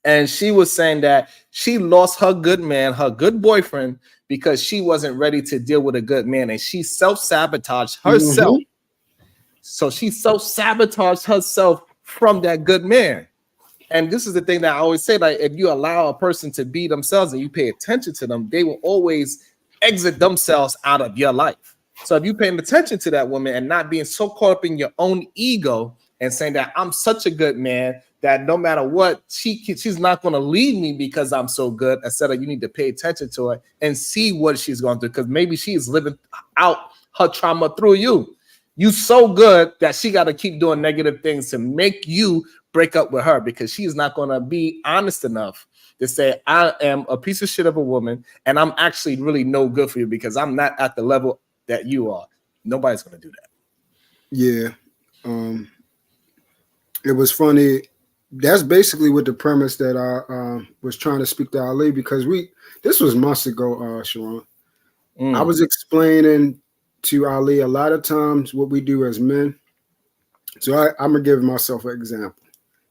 and she was saying that she lost her good man, her good boyfriend, because she wasn't ready to deal with a good man, and she self-sabotaged herself. Mm-hmm. So she self-sabotaged herself from that good man. And this is the thing that I always say, like, if you allow a person to be themselves and you pay attention to them, they will always exit themselves out of your life. So if you're paying attention to that woman and not being so caught up in your own ego and saying that I'm such a good man that no matter what, she's not going to leave me because I'm so good, instead of you need to pay attention to her and see what she's going through, because maybe she is living out her trauma through you. You so good that she got to keep doing negative things to make you break up with her, because she's not going to be honest enough to say, I am a piece of shit of a woman and I'm actually really no good for you because I'm not at the level that you are. Nobody's going to do that. Yeah. It was funny. That's basically what the premise that I was trying to speak to Ali, because this was months ago, Sharon. I was explaining to Ali a lot of times what we do as men. So I'm going to give myself an example.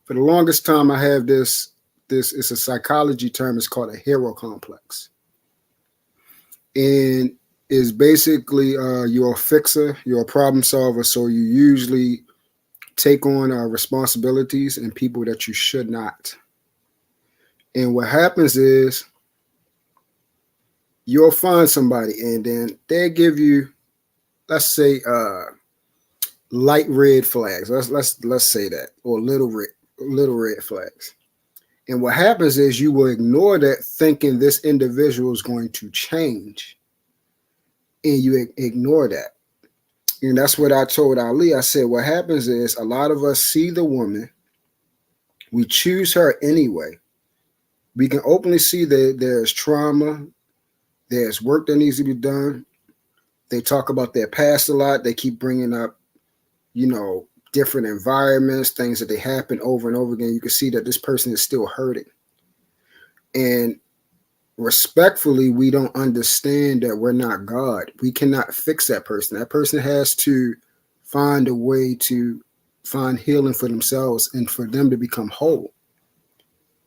For the longest time, I have this it's a psychology term. It's called a hero complex. And it's basically you're a fixer, you're a problem solver. So you usually take on responsibilities and people that you should not. And what happens is you'll find somebody, and then they give you, let's say, light red flags. Let's say that, or little red flags. And what happens is you will ignore that, thinking this individual is going to change, and you ignore that. And that's what I told Ali. I said, what happens is a lot of us see the woman, we choose her anyway. We can openly see that there's trauma, there's work that needs to be done. They talk about their past a lot. They keep bringing up, different environments, things that they happen over and over again. You can see that this person is still hurting. And respectfully, we don't understand that we're not God. We cannot fix that person. That person has to find a way to find healing for themselves and for them to become whole.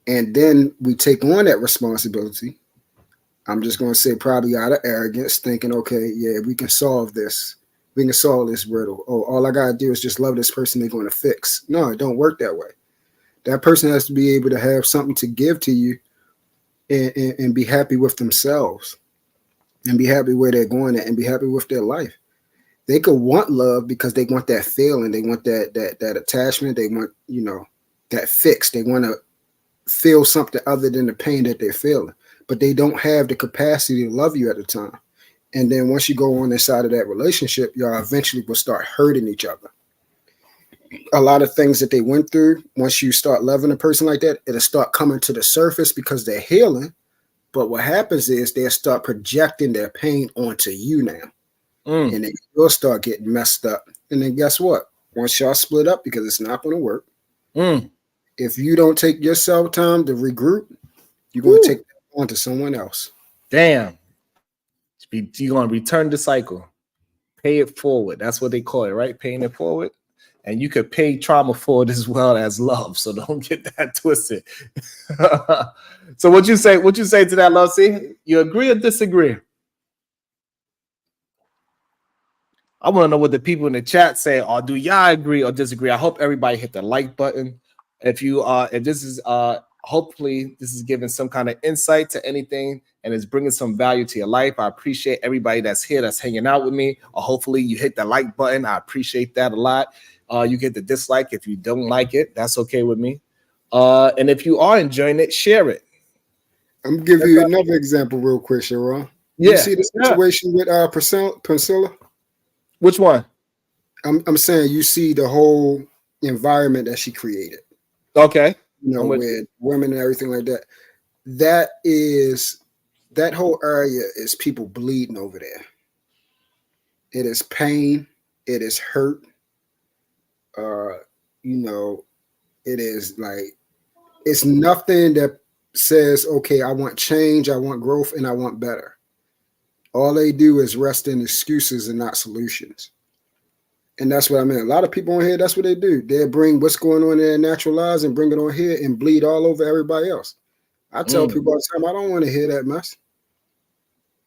And then we take on that responsibility. I'm just going to say probably out of arrogance, thinking, okay, yeah, we can solve this. We can solve this riddle. Oh, all I got to do is just love this person they're going to fix. No, it don't work that way. That person has to be able to have something to give to you and be happy with themselves and be happy where they're going at and be happy with their life. They could want love because they want that feeling. They want that attachment. They want, that fix. They want to feel something other than the pain that they're feeling, but they don't have the capacity to love you at the time. And then once you go on inside of that relationship, y'all eventually will start hurting each other. A lot of things that they went through, once you start loving a person like that, it'll start coming to the surface because they're healing. But what happens is they'll start projecting their pain onto you now. And then you'll start getting messed up. And then guess what? Once y'all split up, because it's not going to work, if you don't take yourself time to regroup, you're going to take that on to someone else. Damn. You're going to return the cycle. Pay it forward. That's what they call it, right? Paying it forward. And you could pay trauma forward as well as love. So don't get that twisted. So what you say to that, Love? See, you agree or disagree? I want to know what the people in the chat say, or do y'all agree or disagree? I hope everybody hit the like button. If this is hopefully this is giving some kind of insight to anything and is bringing some value to your life. I appreciate everybody that's here, that's hanging out with me. Or hopefully you hit the like button. I appreciate that a lot. You get the dislike if you don't like it. That's okay with me. And if you are enjoying it, share it. I'm gonna give you another example real quick, Sharon. Yeah. You see the situation with Priscilla? Which one? I'm saying you see the whole environment that she created. Okay. With women and everything like that. That whole area is people bleeding over there. It is pain. It is hurt. It is like, it's nothing that says, okay, I want change, I want growth, and I want better. All they do is rest in excuses and not solutions. And that's what I mean. A lot of people on here, that's what they do. They bring what's going on in their natural lives and bring it on here and bleed all over everybody else. I tell people all the time, I don't want to hear that mess.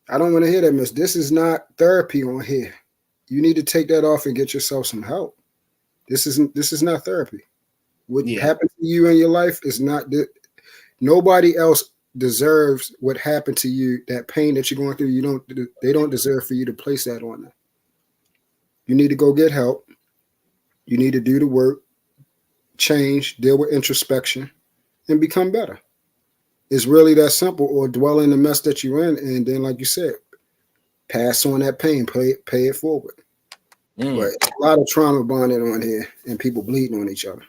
I don't want to hear that mess. This is not therapy on here. You need to take that off and get yourself some help. This is not therapy. What happened to you in your life is not. Nobody else deserves what happened to you. That pain that you're going through, they don't deserve for you to place that on them. You need to go get help. You need to do the work, change, deal with introspection, and become better. It's really that simple. Or dwell in the mess that you're in, and then, like you said, pass on that pain, pay it forward. But a lot of trauma bonding on here, and people bleeding on each other.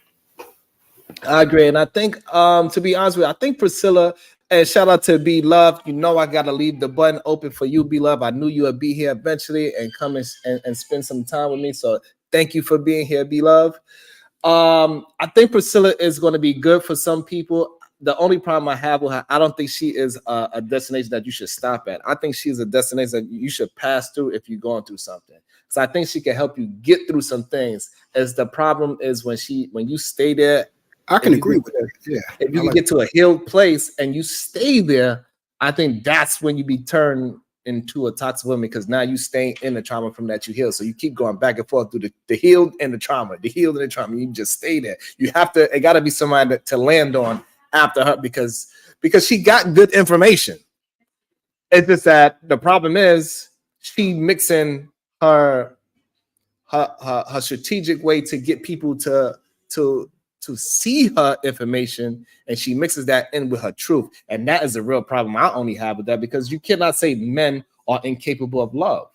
I agree, and I think, to be honest with you, I think Priscilla, and shout out to B Love. I gotta leave the button open for you, B Love. I knew you would be here eventually and come and spend some time with me. So thank you for being here, B Love. I think Priscilla is going to be good for some people. The only problem I have with her, I don't think she is a destination that you should stop at. I think she's a destination that you should pass through if you're going through something. So I think she can help you get through some things. As the problem is when you stay there. I can agree with that. Yeah. If you can get to a healed place and you stay there, I think that's when you be turned into a toxic woman, because now you stay in the trauma from that you heal. So you keep going back and forth through the healed and the trauma, the healed and the trauma. You just stay there. It got to be somebody to land on after her because she got good information. It's just that the problem is she mixing her strategic way to get people to see her information, and she mixes that in with her truth. And that is the real problem I only have with that, because you cannot say men are incapable of love.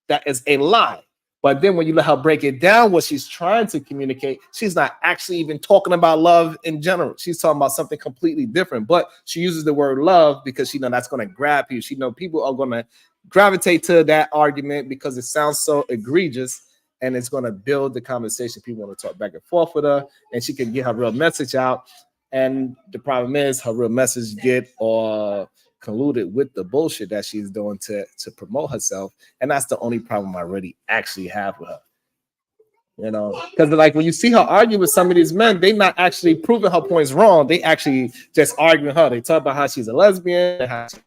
That is a lie. But then when you let her break it down, what she's trying to communicate, she's not actually even talking about love in general. She's talking about something completely different. But she uses the word love because she knows that's going to grab you. She knows people are going to gravitate to that argument because it sounds so egregious, and it's going to build the conversation. People want to talk back and forth with her, and she can get her real message out. And the problem is her real message get colluded with the bullshit that she's doing to promote herself. And that's the only problem I really actually have with her. You know, because like when you see her argue with some of these men, they not actually proving her points wrong. They actually just arguing her. They talk about how she's a lesbian, how she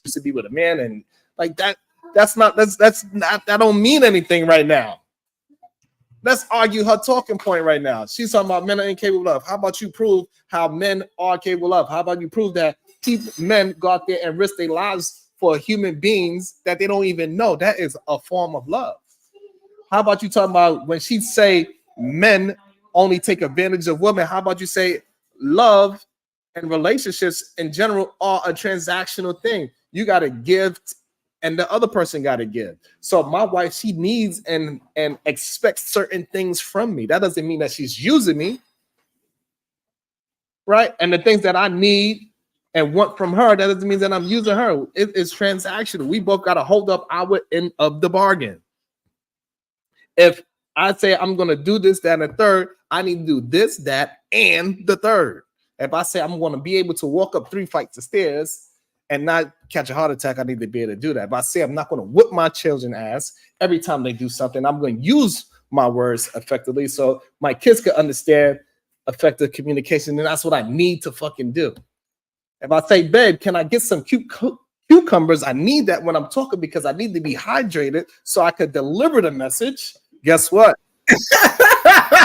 used to be with a man, and like that. That's not that don't mean anything right now. Let's argue her talking point right now. She's talking about men are incapable of love. How about you prove how men are capable of? How about you prove that men go out there and risk their lives for human beings that they don't even know? That is a form of love. How about you talking about when she say men only take advantage of women? How about you say love and relationships in general are a transactional thing? You got to give, and the other person got to give. So my wife, she needs and expects certain things from me. That doesn't mean that she's using me, right? And the things that I need and want from her, that doesn't mean that I'm using her. It's transactional. We both got to hold up our end of the bargain. If I say I'm going to do this, that, and the third, I need to do this, that, and the third. If I say I'm going to be able to walk up 3 flights of stairs and not catch a heart attack, I need to be able to do that. If I say I'm not going to whip my children ass every time they do something, I'm going to use my words effectively so my kids can understand effective communication, and that's what I need to fucking do. If I say, babe, can I get some cucumbers? I need that when I'm talking because I need to be hydrated so I could deliver the message. Guess what?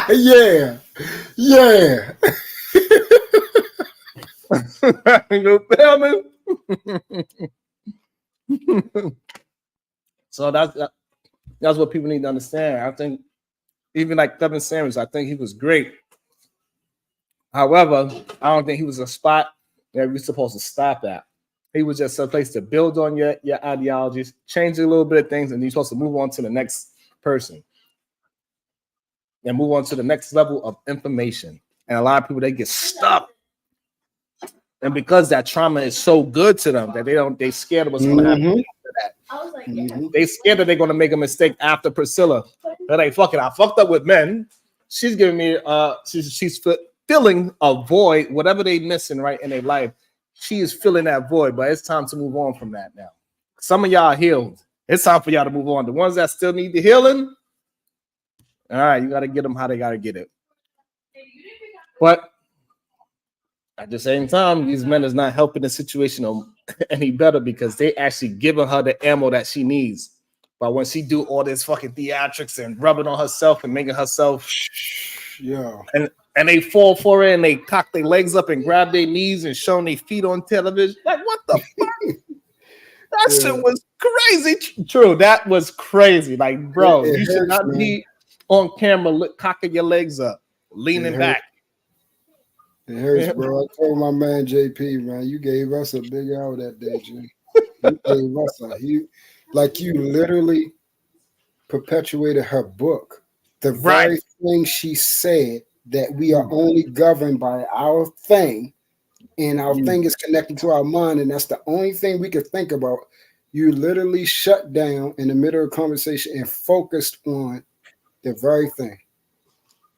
Yeah. You feel me? So that's what people need to understand. I think even like Kevin Samuels, I think he was great. However, I don't think he was a spot that we're supposed to stop at. He was just a place to build on your ideologies, change a little bit of things, and you're supposed to move on to the next person and move on to the next level of information. And a lot of people, they get stuck. And because that trauma is so good to them that they scared of what's going to happen after that. They scared that they're going to make a mistake after Priscilla. They're like, fuck it, I fucked up with men. She's giving me she's filling a void, whatever they missing right in their life. She is filling that void, but it's time to move on from that now. Some of y'all are healed. It's time for y'all to move on. The ones that still need the healing, all right, you got to get them how they got to get it. But at the same time, these men is not helping the situation any better because they actually giving her the ammo that she needs. But when she do all this fucking theatrics and rubbing on herself and making herself, and they fall for it and they cock their legs up and grab their knees and showing their feet on television, like what the fuck? That shit was crazy. True, that was crazy. Like, bro, you should not be on camera cocking your legs up, leaning back. It hurts, bro. I told my man JP, man, you gave us a big L that day, Jim. You gave us you literally perpetuated her book. The very thing she said, that we are only governed by our thing, and our thing is connected to our mind, and that's the only thing we could think about. You literally shut down in the middle of a conversation and focused on the very thing.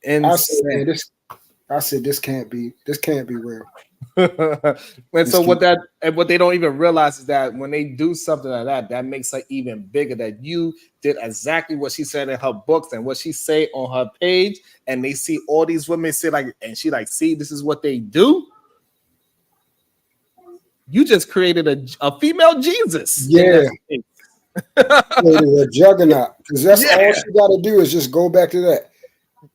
And I said, this can't be real. And so what they don't even realize is that when they do something like that, that makes her even bigger. That you did exactly what she said in her books and what she say on her page, and they see all these women say like, and she like, see, this is what they do. You just created a female Jesus. Yeah. A juggernaut. Because that's all she got to do is just go back to that.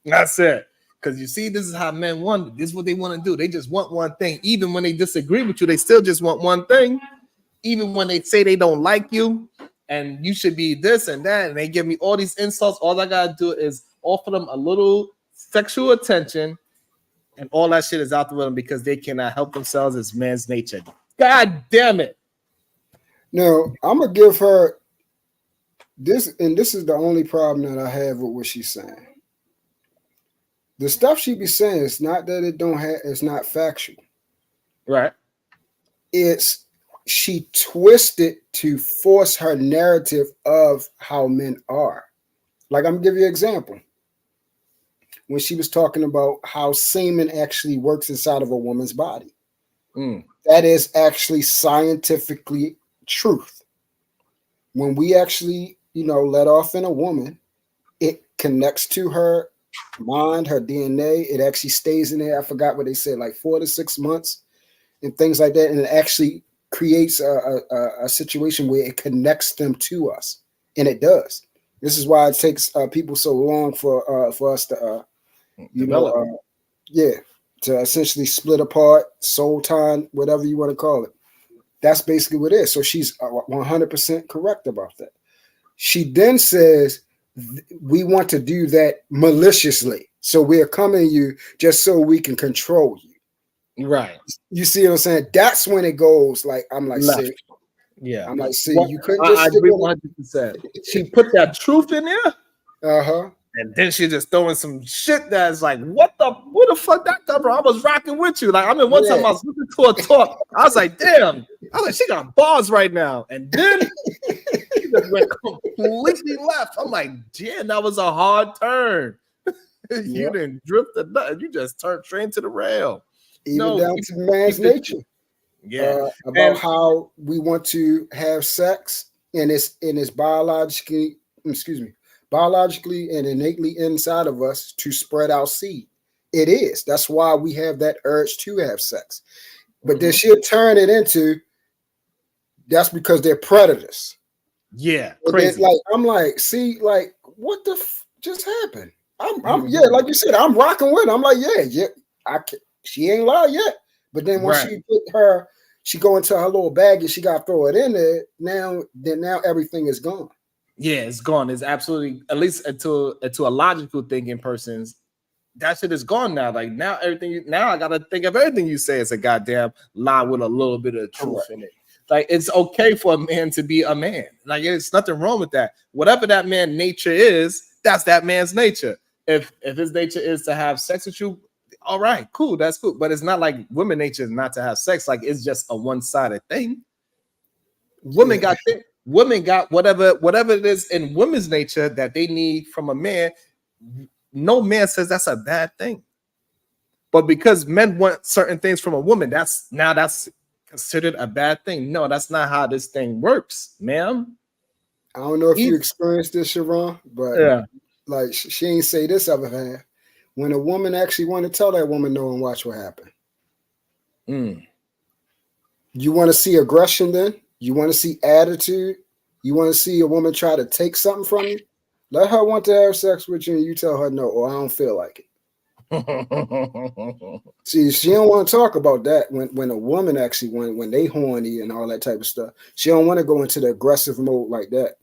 That's it. Because you see, this is how men want. This is what they want to do. They just want one thing. Even when they disagree with you, they still just want one thing. even when they say they don't like you and you should be this and that, and they give me all these insults, all I gotta do is offer them a little sexual attention, and all that shit is out the window because they cannot help themselves. It's man's nature. God damn it. No, I'm gonna give her this, and this is the only problem that I have with what she's saying. The stuff she be saying is not that it's not factual. Right. It's she twisted to force her narrative of how men are. Like, I'm gonna give you an example. When she was talking about how semen actually works inside of a woman's body. That is actually scientifically truth. When we actually, let off in a woman, it connects to her mind, her DNA. It actually stays in there. I forgot what they said, like 4 to 6 months and things like that. And it actually creates a situation where it connects them to us. And it does. This is why it takes people so long for us to, to essentially split apart, soul time, whatever you want to call it. That's basically what it is. So she's 100% correct about that. She then says, we want to do that maliciously. So we're coming to you just so we can control you. Right. You see what I'm saying? That's when it goes like, I'm like, Left. see. Yeah. I'm like, see, Well, you couldn't I just agree 100%. She put that truth in there. Uh-huh. And then she just throwing some shit that's like, where the fuck that come from? I was rocking with you. Like, I mean, one time I was listening to a talk. I was like, damn. I was like, she got bars right now. And then she just went completely left. I'm like, damn, that was a hard turn. You didn't drift or nothing. You just turned straight into the rail. Even down to man's nature. Yeah. About how we want to have sex and it's biologically and innately inside of us to spread our seed. It is. That's why we have that urge to have sex. But then she'll turn it into that's because they're predators. Yeah. Crazy. Like, I'm like, see, like, what the just happened? I'm like you said, I'm rocking with her. I'm like, she ain't lied yet. But then when she go into her little bag and she got to throw it in there. Now everything is gone. Yeah, it's gone. It's absolutely, at least to a logical thinking person's, that shit is gone now. Like now I gotta think of everything you say as a goddamn lie with a little bit of truth in it. Like it's okay for a man to be a man. Like it's nothing wrong with that. Whatever that man's nature is, that's that man's nature. If his nature is to have sex with you, all right, cool, that's cool. But it's not like women nature is not to have sex. Like it's just a one-sided thing. Women got whatever it is in women's nature that they need from a man. No man says that's a bad thing. But because men want certain things from a woman, that's considered a bad thing. No, that's not how this thing works, ma'am. I don't know if you experienced this, Sharon, but like she ain't say this other than when a woman actually want to tell that woman no and watch what happen. You want to see aggression then? You want to see attitude? You want to see a woman try to take something from you? Let her want to have sex with you and you tell her no, or I don't feel like it. See, she don't want to talk about that when a woman actually when they horny and all that type of stuff. She don't want to go into the aggressive mode like that.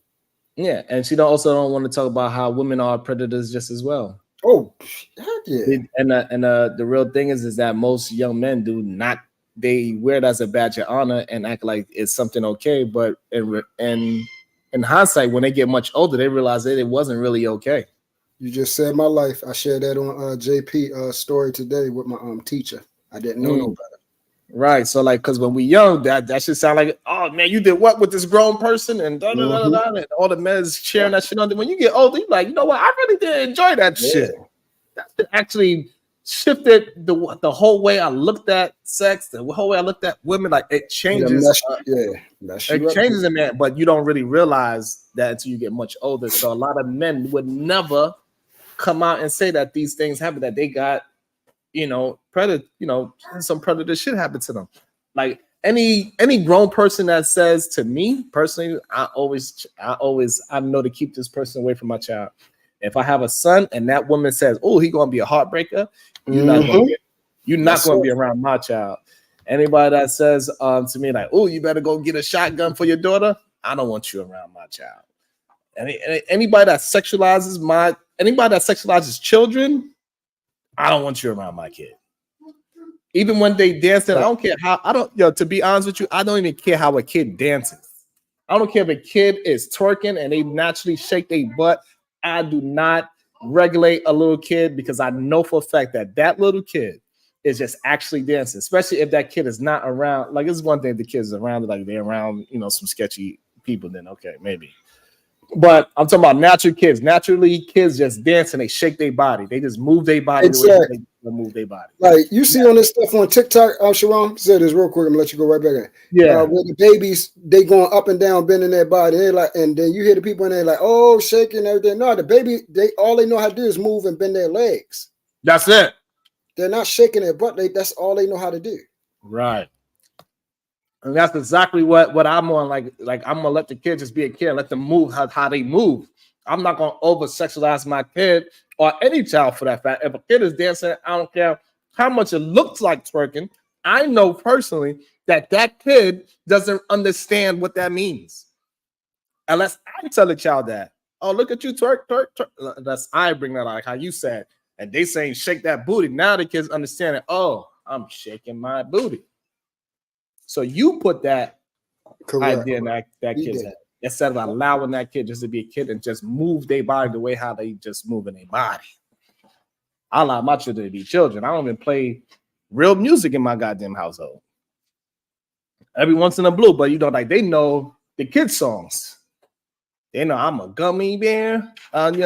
Yeah, and she also don't want to talk about how women are predators just as well. Oh, heck yeah. And the real thing is that most young men do not, they wear it as a badge of honor and act like it's something okay, but in hindsight, when they get much older, they realize that it wasn't really okay. You just saved my life. I shared that on JP story today with my teacher. I didn't know no better. Right. So like, because when we young, that should sound like, oh man, you did what with this grown person and and all the men is sharing that shit on. When you get older, you're like, you know what? I really did enjoy that shit. That actually shifted the whole way I looked at sex, the whole way I looked at women. Like it changes. It changes a man, but you don't really realize that until you get much older. So a lot of men would never come out and say that these things happen, that they got, some predator shit happened to them. Like any grown person that says to me personally, I know to keep this person away from my child. If I have a son and that woman says, "Oh, he's gonna be a heartbreaker," you're not gonna be around my child. Anybody that says to me like, "Oh, you better go get a shotgun for your daughter," I don't want you around my child. Anybody that sexualizes children, I don't want you around my kid. Even when they dancing, I don't care how. To be honest with you, I don't even care how a kid dances. I don't care if a kid is twerking and they naturally shake their butt. I do not regulate a little kid because I know for a fact that that little kid is just actually dancing, especially if that kid is not around. Like, it's one thing if the kids around, like they're around, some sketchy people, then okay, maybe. But I'm talking about natural kids. Naturally, kids just dance and they shake their body. They just move their body Exactly. the way they move their body. Like you see on this stuff on TikTok, Sharon, say this real quick. I'm gonna let you go right back in. Yeah. With the babies, they going up and down, bending their body. They like, and then you hear the people in there like, oh, shaking everything. No, the baby, all they know how to do is move and bend their legs. That's it. They're not shaking their butt. That's all they know how to do. Right. And that's exactly what I'm on. Like I'm gonna let the kid just be a kid and let them move how they move. I'm not gonna over sexualize my kid or any child for that fact. If a kid is dancing, I don't care how much it looks like twerking. I know personally that kid doesn't understand what that means. Unless I tell the child that, oh, look at you twerk, twerk, twerk. That's I bring that out, like how you said, and they saying shake that booty. Now the kids understand it. Oh, I'm shaking my booty. So you put that idea in that kid's head instead of allowing that kid just to be a kid and just move their body the way how they just move in their body. I allow my children to be children. I don't even play real music in my goddamn household. Every once in a blue, but like they know the kids' songs. They know I'm a gummy bear. I'm a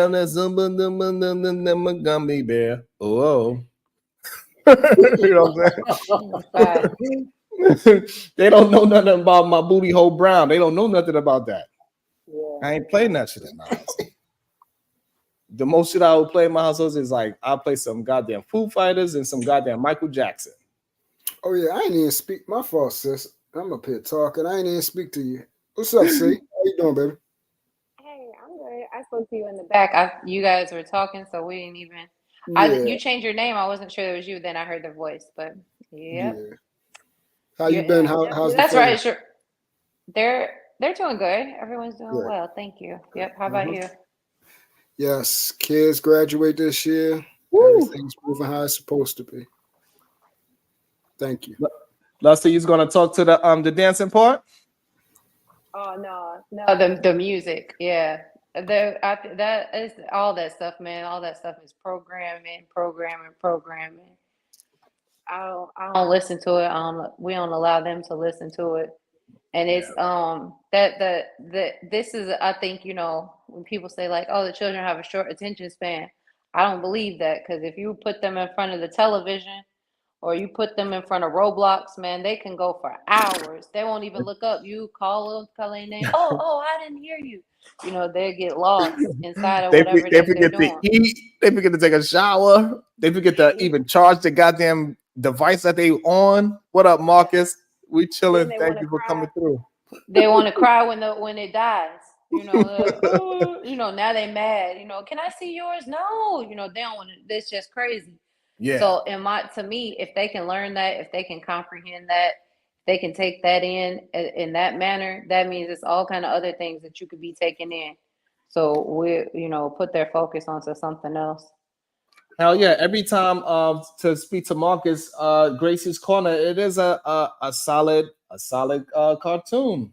gummy bear. Oh. You know what I'm saying? They don't know nothing about my booty hole brown. They don't know nothing about that. Yeah. I ain't playing that shit in my house. The most shit I would play in my household is like I'll play some goddamn Foo Fighters and some goddamn Michael Jackson. Oh yeah, I ain't even speak. My fault, sis. I'm up here talking. I ain't even speak to you. What's up, C? How you doing, baby? Hey, I'm good. I spoke to you in the back. You guys were talking, so we didn't even. You changed your name. I wasn't sure it was you. Then I heard the voice, but yeah. How you been? How's that's right. Sure. They're doing good. Everyone's doing well. Thank you. Yep. How about you? Yes, kids graduate this year. Woo. Everything's moving how it's supposed to be. Thank you. Lusty, you're gonna talk to the dancing part? Oh no, the music. Yeah. That is all that stuff, man. All that stuff is programming. I don't listen to it. We don't allow them to listen to it. And it's this is, I think, when people say like, oh, the children have a short attention span, I don't believe that, because if you put them in front of the television or you put them in front of Roblox, man, they can go for hours. They won't even look up. You call them, call their name. Oh, I didn't hear you. They get lost inside of whatever they forget to eat. They forget to take a shower. They forget to even charge the goddamn device that they on. What up, Marcus? We chilling. Thank you for coming through. They want to cry when it dies. Now they mad. Can I see yours? No. They don't want to. It's just crazy. Yeah. So to me, if they can learn that, if they can comprehend that, they can take that in that manner, that means it's all kind of other things that you could be taking in. So we, put their focus onto something else. Hell yeah! Every time to speak to Marcus, Gracie's Corner, it is a solid cartoon.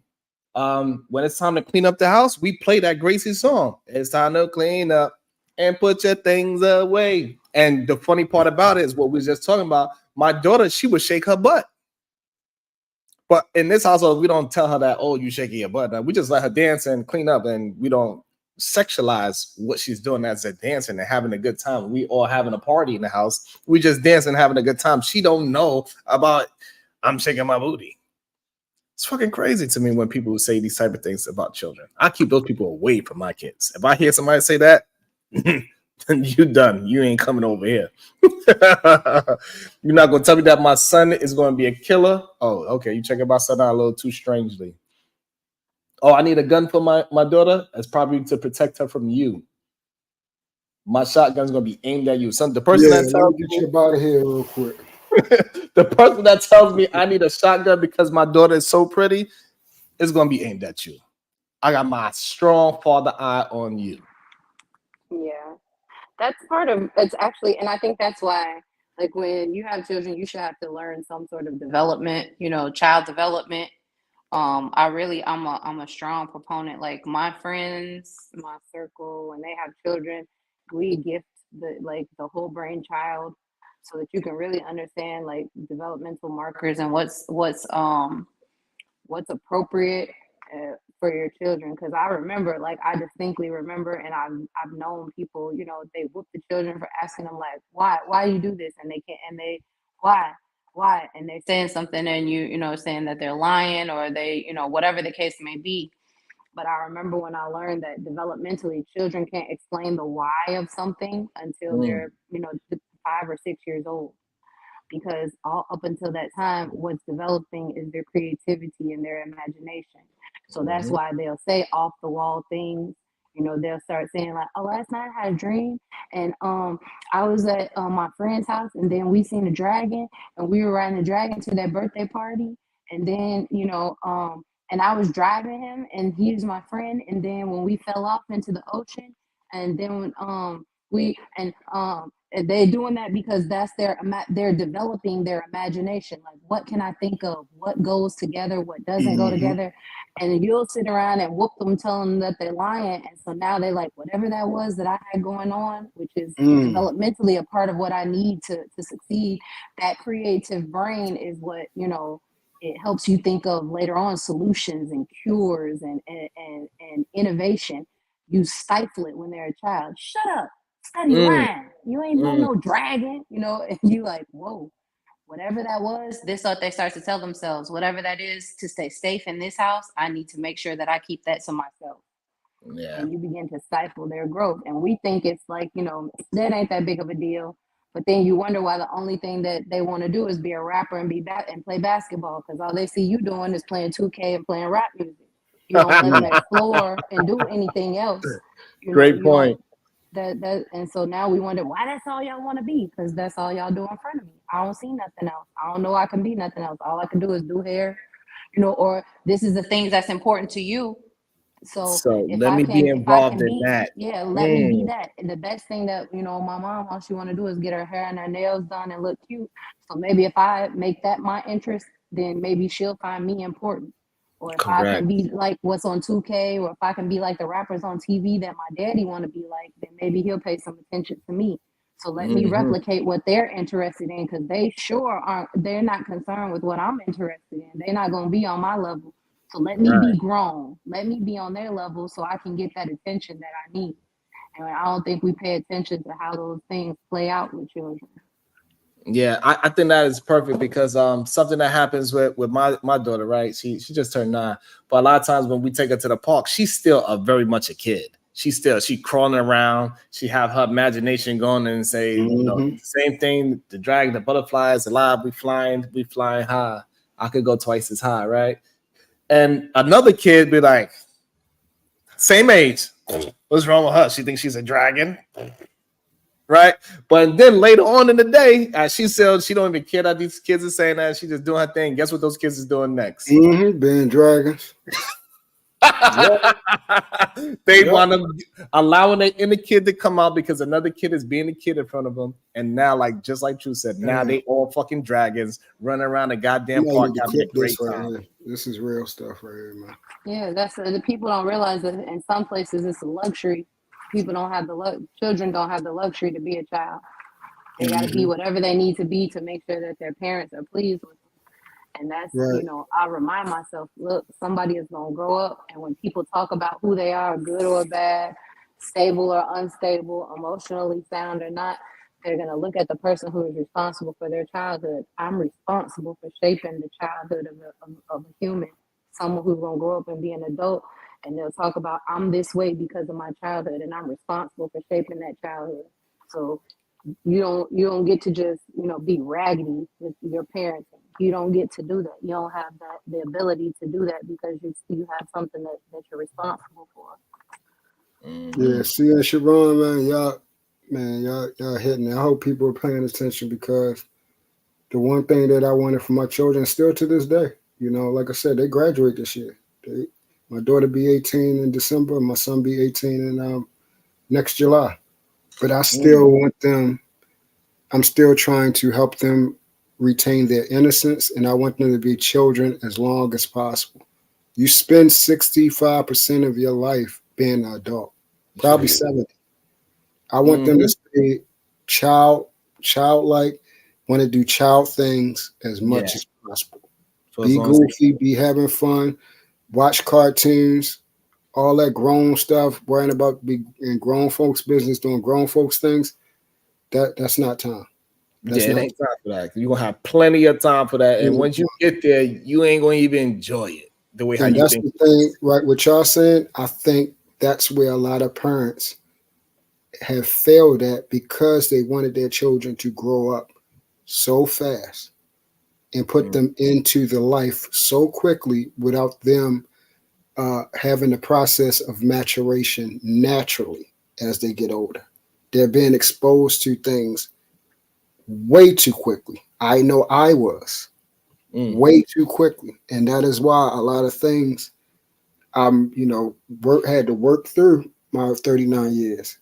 When it's time to clean up the house, we play that Gracie song. It's time to clean up and put your things away. And the funny part about it is what we were just talking about. My daughter, she would shake her butt. But in this household, we don't tell her that, oh, you shaking your butt. No, we just let her dance and clean up, and we don't sexualize what she's doing as a dancing and having a good time. We all having a party in the house. We just dancing, having a good time. She don't know about I'm shaking my booty. It's fucking crazy to me when people say these type of things about children. I keep those people away from my kids. If I hear somebody say that, then you done. You ain't coming over here. You're not gonna tell me that my son is gonna be a killer. Oh, okay. You checking my son out a little too strangely. Oh, I need a gun for my daughter. That's probably to protect her from you. My shotgun's gonna be aimed at you. The person that tells get you out of here real quick. The person that tells me I need a shotgun because my daughter is so pretty is gonna be aimed at you. I got my strong father eye on you. Yeah, that's part of it's actually, and I think that's why, like, when you have children, you should have to learn some sort of development, child development. I'm a strong proponent. Like, my friends, my circle, when they have children, we gift the whole brain child so that you can really understand like developmental markers and what's appropriate for your children. Because I distinctly remember, and I've known people, they whoop the children for asking them like, why you do this, and they can't, and they why, and they're saying something, and saying that they're lying, or they, whatever the case may be. But I remember when I learned that developmentally, children can't explain the why of something until they're 5 or 6 years old. Because all up until that time, what's developing is their creativity and their imagination. So that's why they'll say off the wall things. They'll start saying like, "Oh, last night I had a dream, and I was at my friend's house, and then we seen a dragon, and we were riding the dragon to their birthday party, and then and I was driving him, and he was my friend, and then when we fell off into the ocean, and then and they're doing that because that's they're developing their imagination. Like, what can I think of? What goes together? What doesn't go together?" And you'll sit around and whoop them, telling them that they're lying. And so now they're like, whatever that was that I had going on, which is developmentally a part of what I need to succeed, that creative brain is what, it helps you think of later on solutions and cures and innovation. You stifle it when they're a child. Shut up. Study lying. You ain't no dragon, and you like, whoa, whatever that was, this what they start to tell themselves. Whatever that is to stay safe in this house, I need to make sure that I keep that to myself. Yeah. And you begin to stifle their growth. And we think it's like, that ain't that big of a deal. But then you wonder why the only thing that they want to do is be a rapper and and play basketball, because all they see you doing is playing 2K and playing rap music. You don't let them explore and do anything else. Great point. And so now we wonder why that's all y'all want to be, because that's all y'all do in front of me. I don't see nothing else. I don't know I can be nothing else. All I can do is do hair, or this is the things that's important to you. So let me be involved in that. Yeah, let me be that. And the best thing that, my mom, all she want to do is get her hair and her nails done and look cute. So maybe if I make that my interest, then maybe she'll find me important. Or if I can be like what's on 2K, or if I can be like the rappers on TV that my daddy want to be like, then maybe he'll pay some attention to me. So let me replicate what they're interested in, because they're not concerned with what I'm interested in. They're not going to be on my level. So let me be grown. Let me be on their level so I can get that attention that I need. And I don't think we pay attention to how those things play out with children. Yeah, I think that is perfect, because something that happens with my daughter, right? She just turned 9, but a lot of times when we take her to the park, she's still very much a kid. She crawling around. She have her imagination going and say, same thing. The dragon, the butterflies, alive. We flying high. I could go twice as high, right? And another kid be like, same age. What's wrong with her? She thinks she's a dragon. Right, but then later on in the day, as she said, she don't even care that these kids are saying that. She just doing her thing. Guess what those kids is doing next? Being dragons. They want to allowing the inner kid to come out because another kid is being a kid in front of them. And now, like just like True said, now they all fucking dragons running around the goddamn park having a great time. This is real stuff right here, man. Yeah, that's the people don't realize that in some places it's a luxury. People don't have children don't have the luxury to be a child. They got to be whatever they need to be to make sure that their parents are pleased with them. And that's, I remind myself, look, somebody is going to grow up. And when people talk about who they are, good or bad, stable or unstable, emotionally sound or not, they're going to look at the person who is responsible for their childhood. I'm responsible for shaping the childhood of a human, someone who's going to grow up and be an adult. And they'll talk about, I'm this way because of my childhood, and I'm responsible for shaping that childhood. So you don't get to just, be raggedy with your parenting. You don't get to do that. You don't have the ability to do that because you have something that you're responsible for. Yeah, see and Sharon, man, y'all hitting it. I hope people are paying attention, because the one thing that I wanted for my children, still to this day, you know, like I said, they graduate this year. My daughter be 18 in December, my son be 18 in next July. But I still want them, I'm still trying to help them retain their innocence, and I want them to be children as long as possible. You spend 65% of your life being an adult, probably 70. I want them to stay childlike, want to do child things as much as possible. Be goofy, be having fun, watch cartoons, all that grown stuff, worrying about be in grown folks' business, doing grown folks things. That's not time. That's it ain't time for that. You're gonna have plenty of time for that. And once you get there, you ain't gonna even enjoy it the way how you think. That's the thing, right? What y'all saying, I think that's where a lot of parents have failed at, because they wanted their children to grow up so fast and put them into the life so quickly without them having the process of maturation naturally as they get older. They're being exposed to things way too quickly. I know I was way too quickly. And that is why a lot of things had to work through my 39 years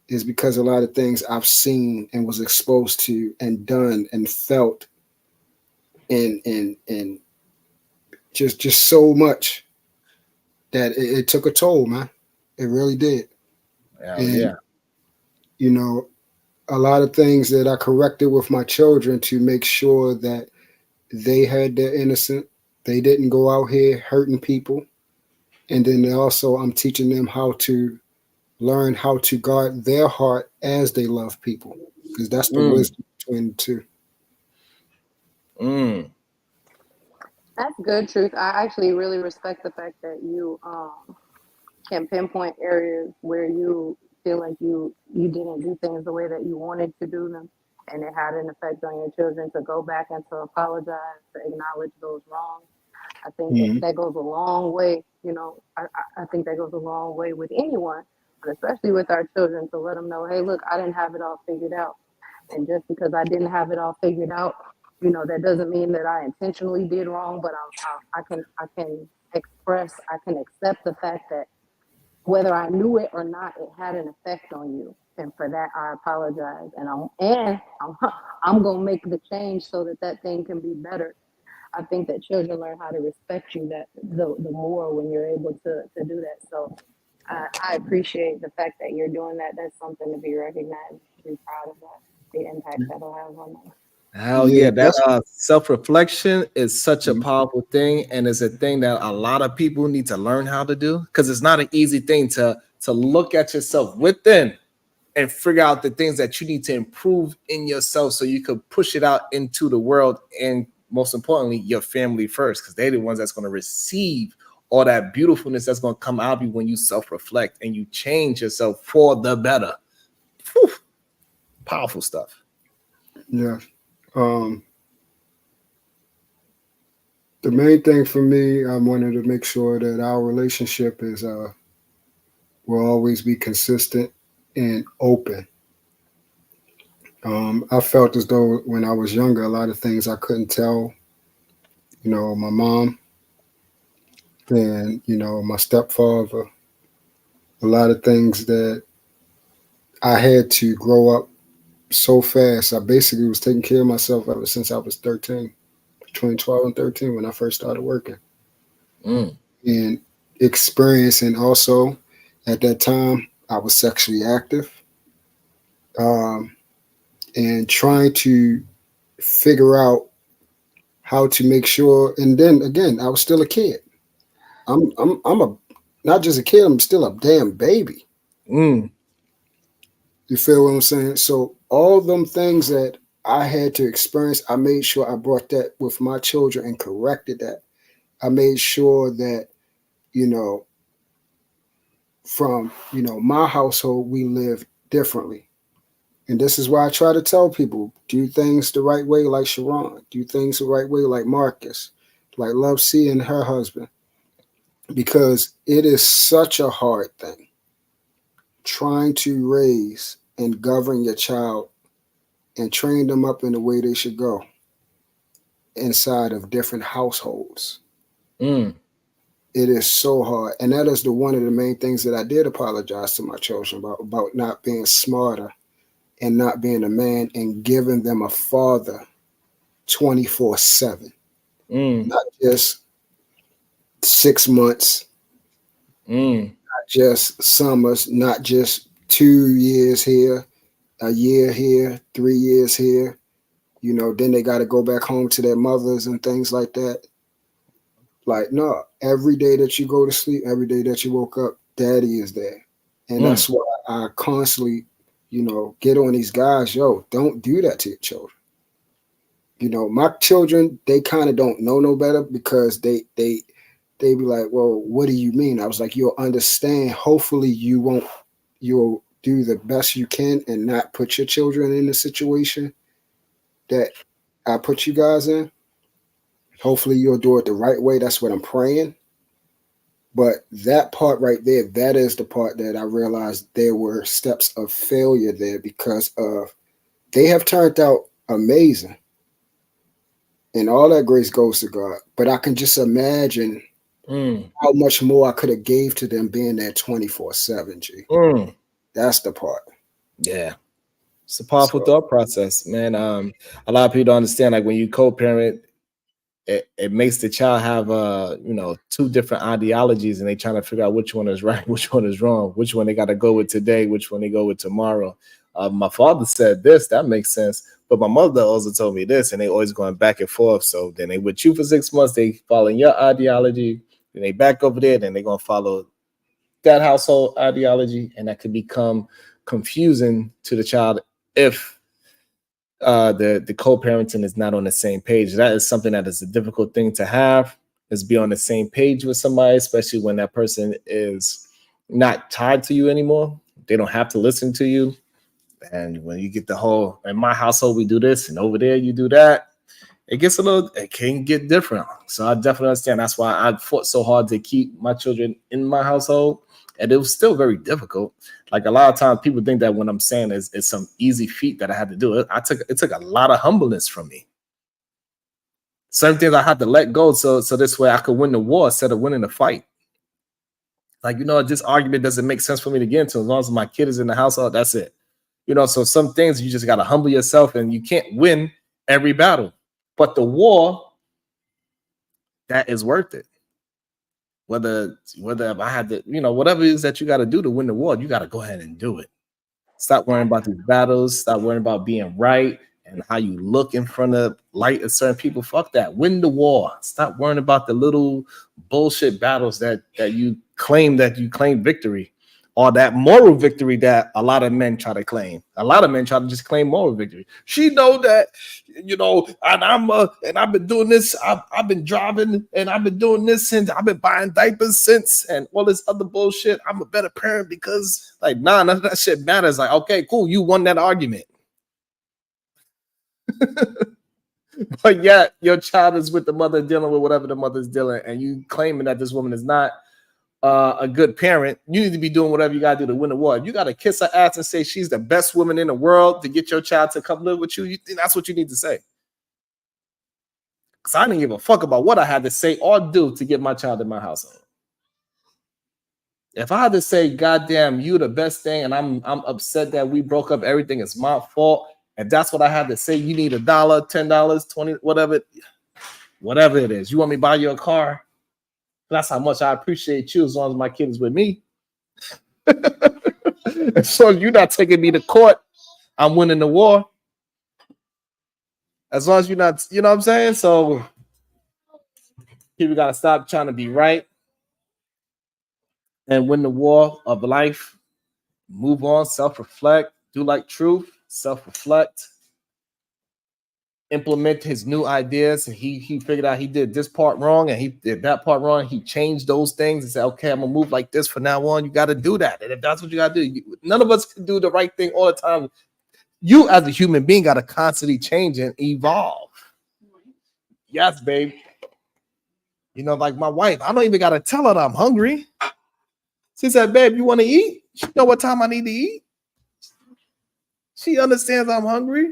is because a lot of things I've seen and was exposed to and done and felt and just so much that it took a toll, man. It really did. You know, a lot of things that I corrected with my children to make sure that they had their innocence. They didn't go out here hurting people. And then also I'm teaching them how to learn how to guard their heart as they love people, because that's the wisdom between the two. That's good, Truth. I actually really respect the fact that you can pinpoint areas where you feel like you didn't do things the way that you wanted to do them, and it had an effect on your children, to go back and to apologize, to acknowledge those wrongs. I think that goes a long way. You know, I think that goes a long way with anyone, but especially with our children, to let them know, hey, look, I didn't have it all figured out. And just because I didn't have it all figured out, you know, that doesn't mean that I intentionally did wrong, but I can express, I can accept the fact that whether I knew it or not, it had an effect on you. And for that, I apologize. And I'm going to make the change so that thing can be better. I think that children learn how to respect you the more when you're able to do that. So I appreciate the fact that you're doing that. That's something to be recognized, to be proud of that, the impact that'll have on them. Hell yeah, that self-reflection is such a powerful thing, and it's a thing that a lot of people need to learn how to do, because it's not an easy thing to look at yourself within and figure out the things that you need to improve in yourself so you could push it out into the world, and most importantly, your family first, because they're the ones that's going to receive all that beautifulness that's going to come out of you when you self-reflect and you change yourself for the better. Whew. Powerful stuff. Yeah. The main thing for me, I wanted to make sure that our relationship is will always be consistent and open. I felt as though when I was younger, a lot of things I couldn't tell, you know, my mom and, you know, my stepfather, a lot of things that I had to grow up so fast. I basically was taking care of myself ever since I was 13, between 12 and 13 when I first started working. And experiencing also at that time, I was sexually active. And trying to figure out how to make sure. And then again, I was still a kid. I'm not just a kid, I'm still a damn baby. You feel what I'm saying? So all them things that I had to experience, I made sure I brought that with my children and corrected that. I made sure that, you know, from, you know, my household, we live differently. And this is why I try to tell people, do things the right way like Sharon, do things the right way like Marcus, like Love C and her husband, because it is such a hard thing trying to raise and govern your child and train them up in the way they should go. inside of different households. Mm. It is so hard. And that is one of the main things that I did apologize to my children about not being smarter and not being a man and giving them a father 24/7. Not just 6 months, not just summers, not just 2 years here, a year here, 3 years here. You know, then they got to go back home to their mothers and things like that. Like, no, every day that you go to sleep, every day that you woke up, daddy is there. And that's why I constantly, you know, get on these guys, yo, don't do that to your children. You know, my children, they kind of don't know no better because they be like, well, what do you mean? I was like, you'll understand. Hopefully you'll do the best you can and not put your children in a situation that I put you guys in. Hopefully you'll do it the right way. That's what I'm praying. But that part right there, that is the part that I realized there were steps of failure there because of they have turned out amazing. And all that grace goes to God. But I can just imagine how much more I could have gave to them being there 24/7, G. That's the part. Yeah. It's a powerful thought process, man. A lot of people don't understand, like when you co-parent, it makes the child have you know, two different ideologies and they trying to figure out which one is right, which one is wrong, which one they got to go with today, which one they go with tomorrow. My father said this, that makes sense, but my mother also told me this, and they always going back and forth. So then they with you for 6 months, they following your ideology, then they back over there, then they're gonna follow that household ideology, and that could become confusing to the child if the co-parenting is not on the same page. That is something that is a difficult thing to have, is be on the same page with somebody, especially when that person is not tied to you anymore. They don't have to listen to you. And when you get the whole, in my household, we do this, and over there you do that, it can get different. So I definitely understand. That's why I fought so hard to keep my children in my household. And it was still very difficult. Like a lot of times people think that when I'm saying it's some easy feat that I had to do. It took a lot of humbleness from me. Certain things I had to let go so this way I could win the war instead of winning the fight. Like, you know, this argument doesn't make sense for me to get into. As long as my kid is in the household, that's it. You know, so some things you just got to humble yourself, and you can't win every battle. But the war, that is worth it. Whether if I had to, you know, whatever it is that you got to do to win the war, you got to go ahead and do it. Stop worrying about these battles. Stop worrying about being right and how you look in front of light of certain people. Fuck that. Win the war. Stop worrying about the little bullshit battles that you claim victory, or that moral victory that a lot of men try to claim. A lot of men try to just claim moral victory. She know that, you know, and I've been doing this. I've been driving, and I've been doing this, and I've been buying diapers since, and all this other bullshit. I'm a better parent because, like, nah, none of that shit matters. Like, okay, cool, you won that argument. But yet your child is with the mother dealing with whatever the mother's dealing, and you claiming that this woman is not a good parent. You need to be doing whatever you gotta do to win the war. If you gotta kiss her ass and say she's the best woman in the world to get your child to come live with you, that's what you need to say. Because I didn't give a fuck about what I had to say or do to get my child in my household. If I had to say, goddamn, you the best thing, and I'm upset that we broke up, everything is my fault, and that's what I had to say, you need $1, $10, $20, whatever it is. You want me to buy you a car? That's how much I appreciate you, as long as my kid is with me. So you're not taking me to court, I'm winning the war. As long as you're not, you know what I'm saying? So people got to stop trying to be right and win the war of life. Move on, self-reflect, do like truth, self-reflect. Implement his new ideas, and he figured out he did this part wrong and he did that part wrong. He changed those things and said, okay, I'm gonna move like this from now on. You got to do that. And if that's what you got to do, none of us can do the right thing all the time. You as a human being got to constantly change and evolve. Yes, babe. You know, like my wife, I don't even got to tell her that I'm hungry. She said, babe, you want to eat? She know what time I need to eat. She understands I'm hungry.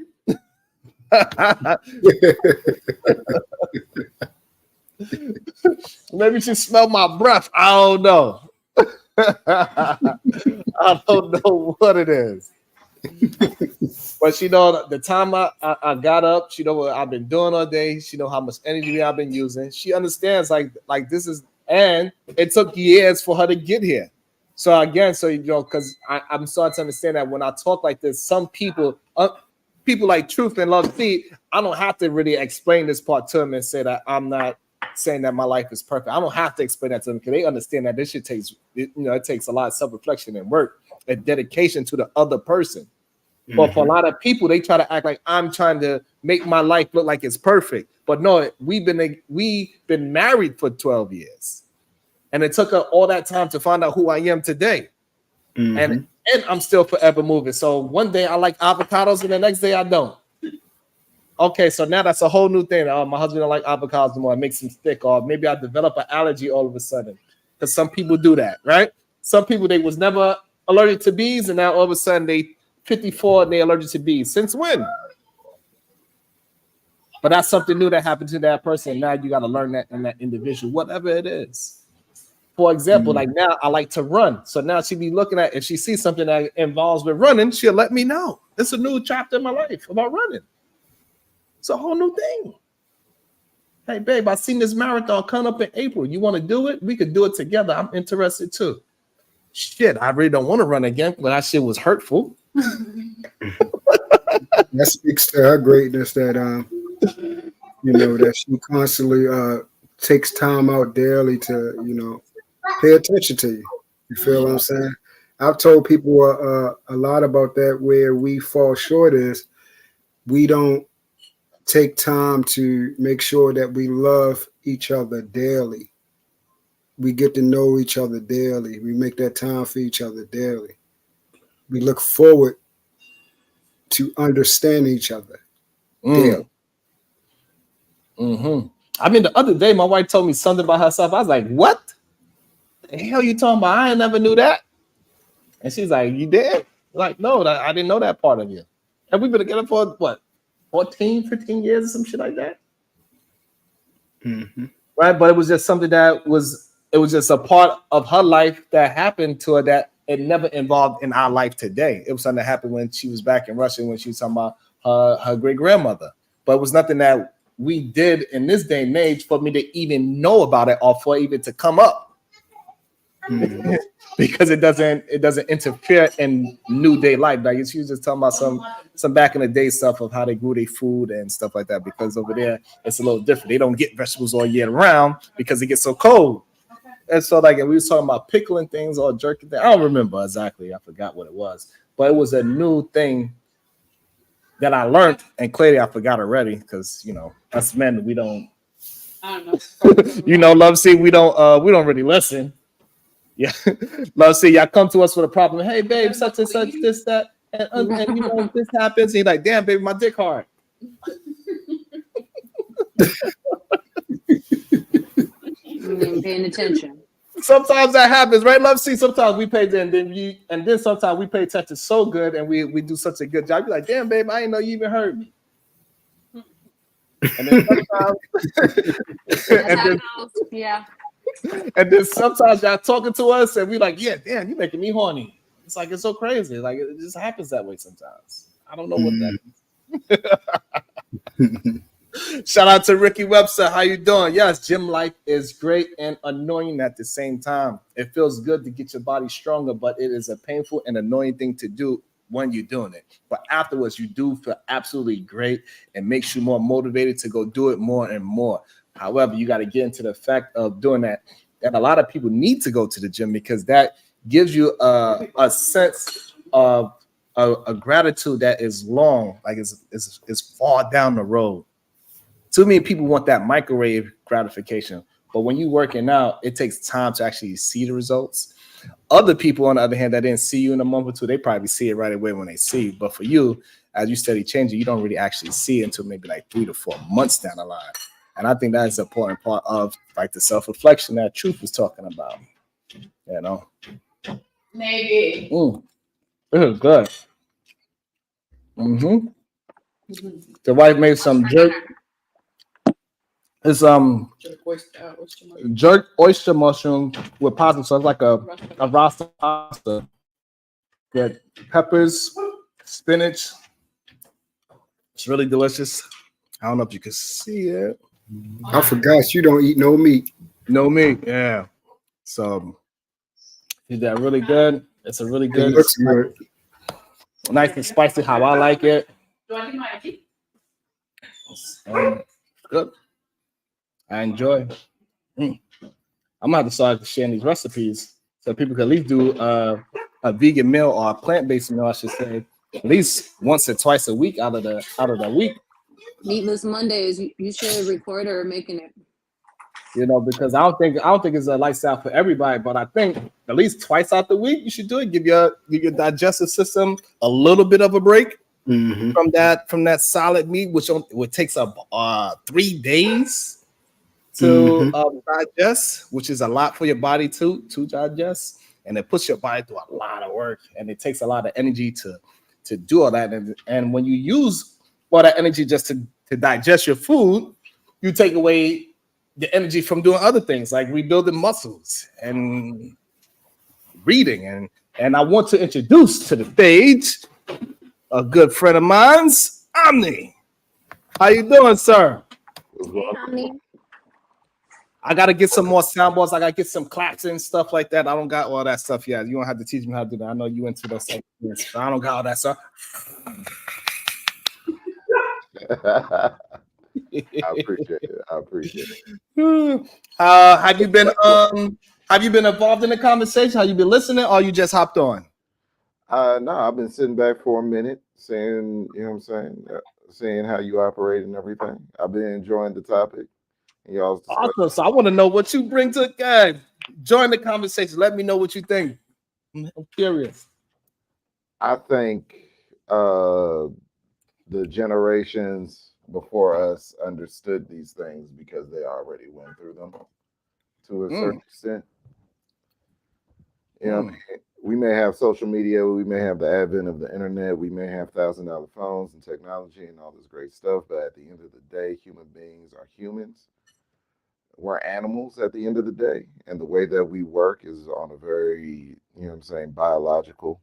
Maybe she smelled my breath. I don't know. I don't know what it is. But she know the time I got up, she know what I've been doing all day. She know how much energy I've been using. She understands like this is, and it took years for her to get here. So again, because I'm starting to understand that when I talk like this, some people like Truth and Love See, I don't have to really explain this part to them and say that I'm not saying that my life is perfect. I don't have to explain that to them because they understand that this shit takes, it takes a lot of self-reflection and work and dedication to the other person. But for a lot of people, they try to act like I'm trying to make my life look like it's perfect. But no, we've been married for 12 years. And it took her all that time to find out who I am today. And I'm still forever moving. So one day I like avocados and the next day I don't. Okay, so now that's a whole new thing. Oh, my husband don't like avocados anymore. It makes him sick. Or maybe I develop an allergy all of a sudden. Because some people do that, right? Some people, they was never allergic to bees, and now all of a sudden they 54 and they're allergic to bees. Since when? But that's something new that happened to that person. Now you got to learn that in that individual, whatever it is. For example, like now I like to run. So now she be looking at, if she sees something that involves with running, she'll let me know. It's a new chapter in my life about running. It's a whole new thing. Hey, babe, I seen this marathon coming up in April. You want to do it? We could do it together. I'm interested too. Shit, I really don't want to run again, but that shit was hurtful. That speaks to her greatness that that she constantly takes time out daily to pay attention to you. You feel what I'm saying? I've told people a lot about that. Where we fall short is we don't take time to make sure that we love each other daily. We get to know each other daily. We make that time for each other daily. We look forward to understand each other daily. I mean, the other day, my wife told me something about herself. I was like, what the hell you talking about? I never knew that. And she's like, you did? Like, no, I didn't know that part of you. And we've been together for what, 14, 15 years or some shit like that? Right? But it was just something that was just a part of her life that happened to her that it never involved in our life today. It was something that happened when she was back in Russia, when she was talking about her great-grandmother. But it was nothing that we did in this day and age for me to even know about it or for even to come up. Because it doesn't interfere in new day life. Like she was just talking about some back in the day stuff of how they grew their food and stuff like that. Because over there it's a little different. They don't get vegetables all year round because it gets so cold. And so like we was talking about pickling things or jerking things. I don't remember exactly. I forgot what it was. But it was a new thing that I learned, and clearly I forgot already because us men we don't. I don't know. Love See, we don't really listen. Yeah, Love See, y'all come to us with a problem. Hey, babe, such and such, this, that, and this happens. And you're like, damn, baby, my dick hard. Paying attention. Sometimes that happens, right? Love See, sometimes we pay and then sometimes we pay attention so good and we do such a good job. You're like, damn, babe, I didn't know you even heard me. And then sometimes, and then sometimes y'all talking to us and we like, yeah, damn, you're making me horny. It's like it's so crazy. Like it just happens that way sometimes. I don't know what that is. Shout out to Ricky Webster. How you doing? Yes, gym life is great and annoying at the same time. It feels good to get your body stronger, but it is a painful and annoying thing to do when you're doing it. But afterwards, you do feel absolutely great and makes you more motivated to go do it more and more. However, you got to get into the fact of doing that. And a lot of people need to go to the gym because that gives you a sense of a gratitude that is long, like it's far down the road. Too many people want that microwave gratification, but when you're working out, it takes time to actually see the results. Other people, on the other hand, that didn't see you in a month or two, they probably see it right away when they see you. But for you, as you steady changing, you don't really actually see it until maybe like 3 to 4 months down the line. And I think that's an important part of like the self-reflection that Truth was talking about. Maybe. This is good. The wife made some jerk. It's jerk oyster mushroom with pasta. So it's like a rasta pasta. Good peppers, spinach. It's really delicious. I don't know if you can see it. I forgot you don't eat no meat. No meat, yeah. So did that really good. It's a really good. It looks good. Nice and spicy how I like it. Good. I enjoy. I'm gonna have to start sharing these recipes so people can at least do a vegan meal or a plant-based meal, I should say, at least once or twice a week out of the week. Meatless Mondays. You should record her making it. You know, because I don't think it's a lifestyle for everybody, but I think at least twice out the week you should do it. Give your digestive system a little bit of a break from that solid meat, which takes up 3 days to digest, which is a lot for your body to digest, and it puts your body through a lot of work, and it takes a lot of energy to do all that. And when you use all that energy just to digest your food, you take away the energy from doing other things like rebuilding muscles and reading. And I want to introduce to the stage a good friend of mine's, Omni. How you doing, sir? Omni. I got to get some more soundboards. I got to get some claps and stuff like that. I don't got all that stuff yet. You don't have to teach me how to do that. I know you into those things. I don't got all that stuff. I appreciate it. Have you been involved in the conversation? Have you been listening, or you just hopped on? No, I've been sitting back for a minute, saying, you know what I'm saying, seeing how you operate and everything. I've been enjoying the topic. Y'all awesome. So I want to know what you bring to it, guys. Join the conversation. Let me know what you think. I'm curious. I think the generations before us understood these things because they already went through them to a certain extent. You know, what I mean? We may have social media, we may have the advent of the internet, we may have $1,000 phones and technology and all this great stuff, but at the end of the day, human beings are humans. We're animals at the end of the day, and the way that we work is on a very, you know what I'm saying, biological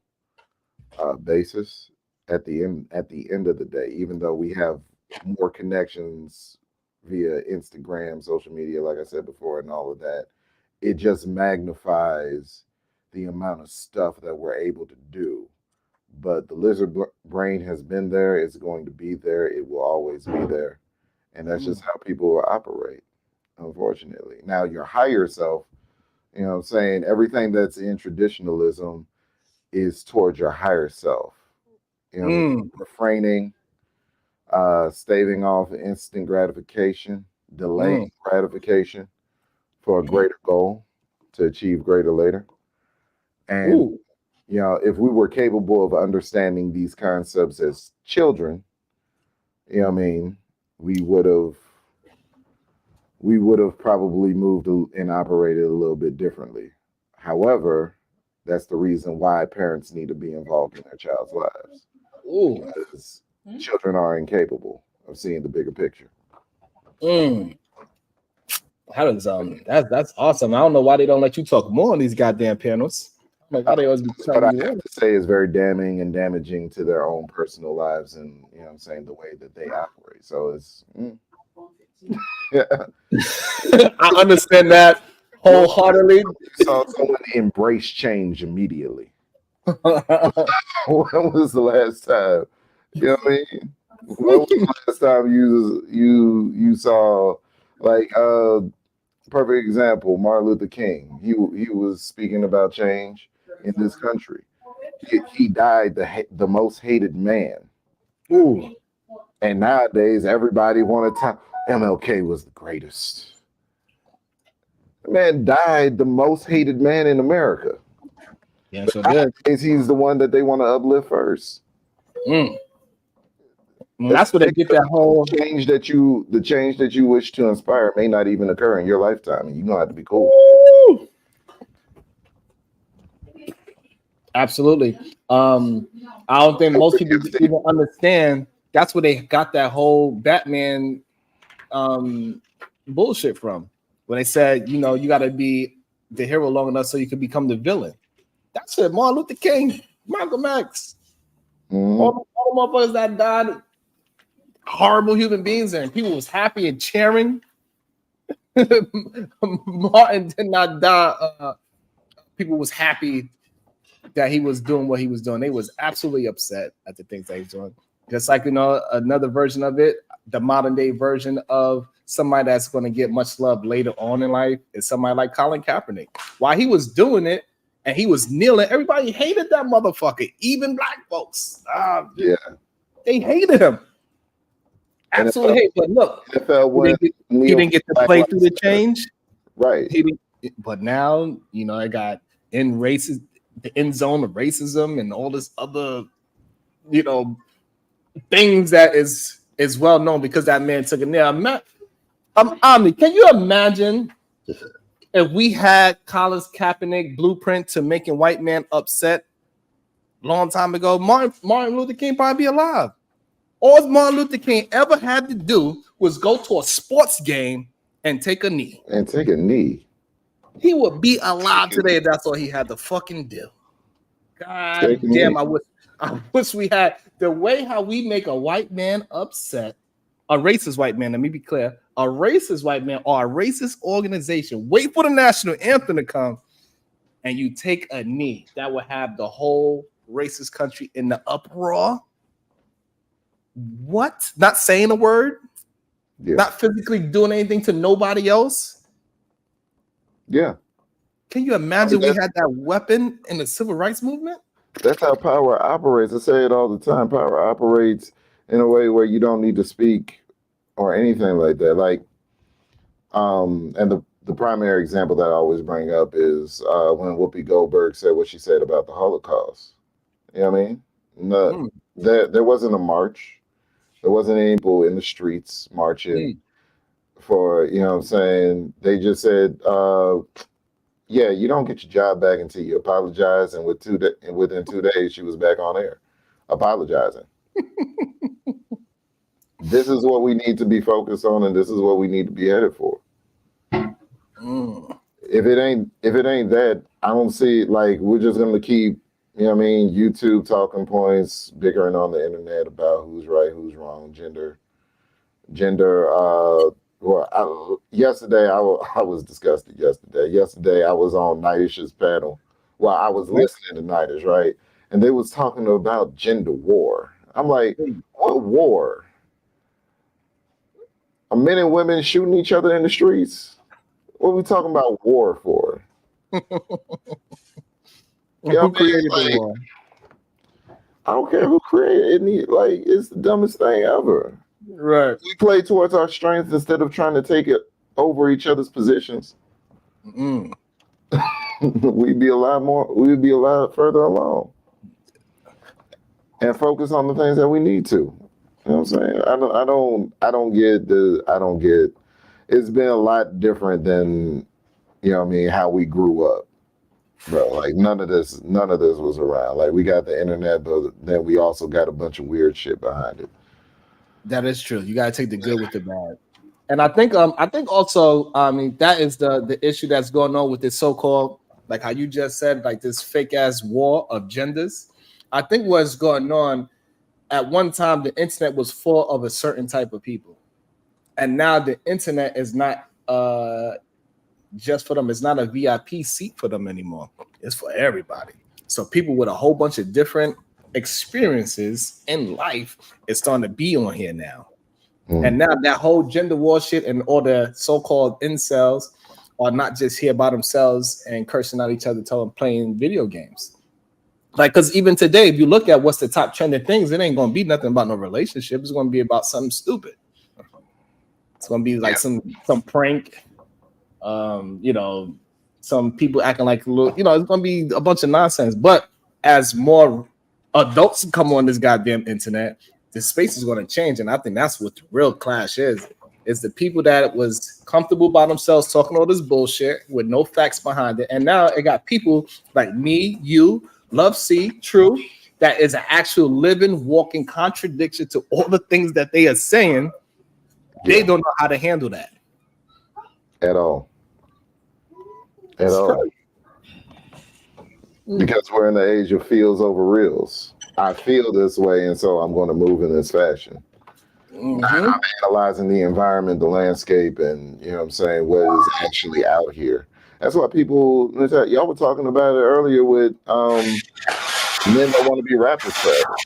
basis. At the end of the day, even though we have more connections via Instagram, social media, like I said before, and all of that, it just magnifies the amount of stuff that we're able to do. But the lizard brain has been there, it's going to be there, it will always be there. And that's just how people will operate, unfortunately. Now, your higher self, you know what I'm saying, everything that's in traditionalism is towards your higher self. You know, refraining, staving off instant gratification, delaying gratification for a greater goal to achieve greater later. And, you know, if we were capable of understanding these concepts as children, you know what I mean, we would have probably moved and operated a little bit differently. However, that's the reason why parents need to be involved in their child's lives. Because children are incapable of seeing the bigger picture. That's awesome. I don't know why they don't let you talk more on these goddamn panels. Like, how they always be what I have to say is very damning and damaging to their own personal lives, and you know what I'm saying, the way that they operate. So it's I understand that wholeheartedly. So someone embrace change immediately. When was the last time? You know what I mean? When was the last time you saw, like, perfect example, Martin Luther King. He was speaking about change in this country. He died the most hated man. And nowadays everybody want to talk. MLK was the greatest. The man died the most hated man in America. Yeah, so good. He's the one that they want to uplift first. That's where they get that whole change that you wish to inspire may not even occur in your lifetime, and you're gonna have to be cool. Absolutely. I don't think most people even understand That's where they got that whole Batman bullshit from. When they said, you know, you got to be the hero long enough so you can become the villain. That's it. Martin Luther King, Malcolm X, all the motherfuckers that died, horrible human beings, and people was happy and cheering. Martin did not die. People was happy that he was doing what he was doing. They was absolutely upset at the things that he's doing. Just like, you know, another version of it, the modern day version of somebody that's going to get much love later on in life is somebody like Colin Kaepernick. While he was doing it and he was kneeling, everybody hated that motherfucker, even black folks. Yeah. They hated him. Absolutely hate. But look, he didn't get to play through the change. Right. But now, you know, I got the end zone of racism and all this other, you know, things that is well known because that man took a knee. Omni, can you imagine if we had Colin Kaepernick blueprint to making white man upset long time ago? Martin Luther King probably be alive. All Martin Luther King ever had to do was go to a sports game and take a knee. He would be alive today if that's all he had to fucking do. God damn, I wish we had the way how we make a white man upset, a racist white man, let me be clear, a racist white man or a racist organization, wait for the national anthem to come and you take a knee. That would have the whole racist country in the uproar. What? Not saying a word? Yeah. Not physically doing anything to nobody else? Yeah. Can you imagine we had that weapon in the civil rights movement? That's how power operates. I say it all the time. Power operates in a way where you don't need to speak or anything like that. Like, and the primary example that I always bring up is when Whoopi Goldberg said what she said about the Holocaust. You know what I mean? No, there wasn't a march. There wasn't any people in the streets marching for, you know what I'm saying? They just said, yeah, you don't get your job back until you apologize. And within 2 days, she was back on air apologizing. This is what we need to be focused on, and this is what we need to be headed for. If it ain't that, I don't see, like, we're just gonna keep, you know what I mean, YouTube talking points, bickering on the internet about who's right, who's wrong, gender. Yesterday I was disgusted. Yesterday I was on Nidish's panel. Well, I was listening to Nidish, right? And they was talking about gender war. I'm like, what war? Are men and women shooting each other in the streets? What are we talking about war for? Who created the war? I don't care who created it. Like, it's the dumbest thing ever. Right. We play towards our strengths instead of trying to take it over each other's positions. We'd be a lot further along. And focus on the things that we need to. You know what I'm saying? I don't get it's been a lot different than, you know what I mean, how we grew up. Bro, like none of this was around. Like, we got the internet, but then we also got a bunch of weird shit behind it. That is true. You gotta take the good with the bad. And I think also, I mean, that is the issue that's going on with this so-called, like how you just said, like this fake ass war of genders. I think what's going on, at one time the internet was full of a certain type of people. And now the internet is not just for them. It's not a VIP seat for them anymore. It's for everybody. So people with a whole bunch of different experiences in life is starting to be on here now. And now that whole gender war shit and all the so-called incels are not just here by themselves and cursing out each other, playing video games. Like, because even today, if you look at what's the top trending things, it ain't going to be nothing about no relationship. It's going to be about something stupid. It's going to be like some prank, you know, some people acting like, you know, it's going to be a bunch of nonsense. But as more adults come on this goddamn internet, the space is going to change. And I think that's what the real clash is the people that was comfortable by themselves talking all this bullshit with no facts behind it. And now it got people like me, you, Love C, True, that is an actual living, walking contradiction to all the things that they are saying, they don't know how to handle that at all. At all. Because we're in the age of feels over reals. I feel this way, and so I'm going to move in this fashion. I'm analyzing the environment, the landscape, and you know what I'm saying, what is actually out here. That's why people, y'all were talking about it earlier with men that want to be rappers forever.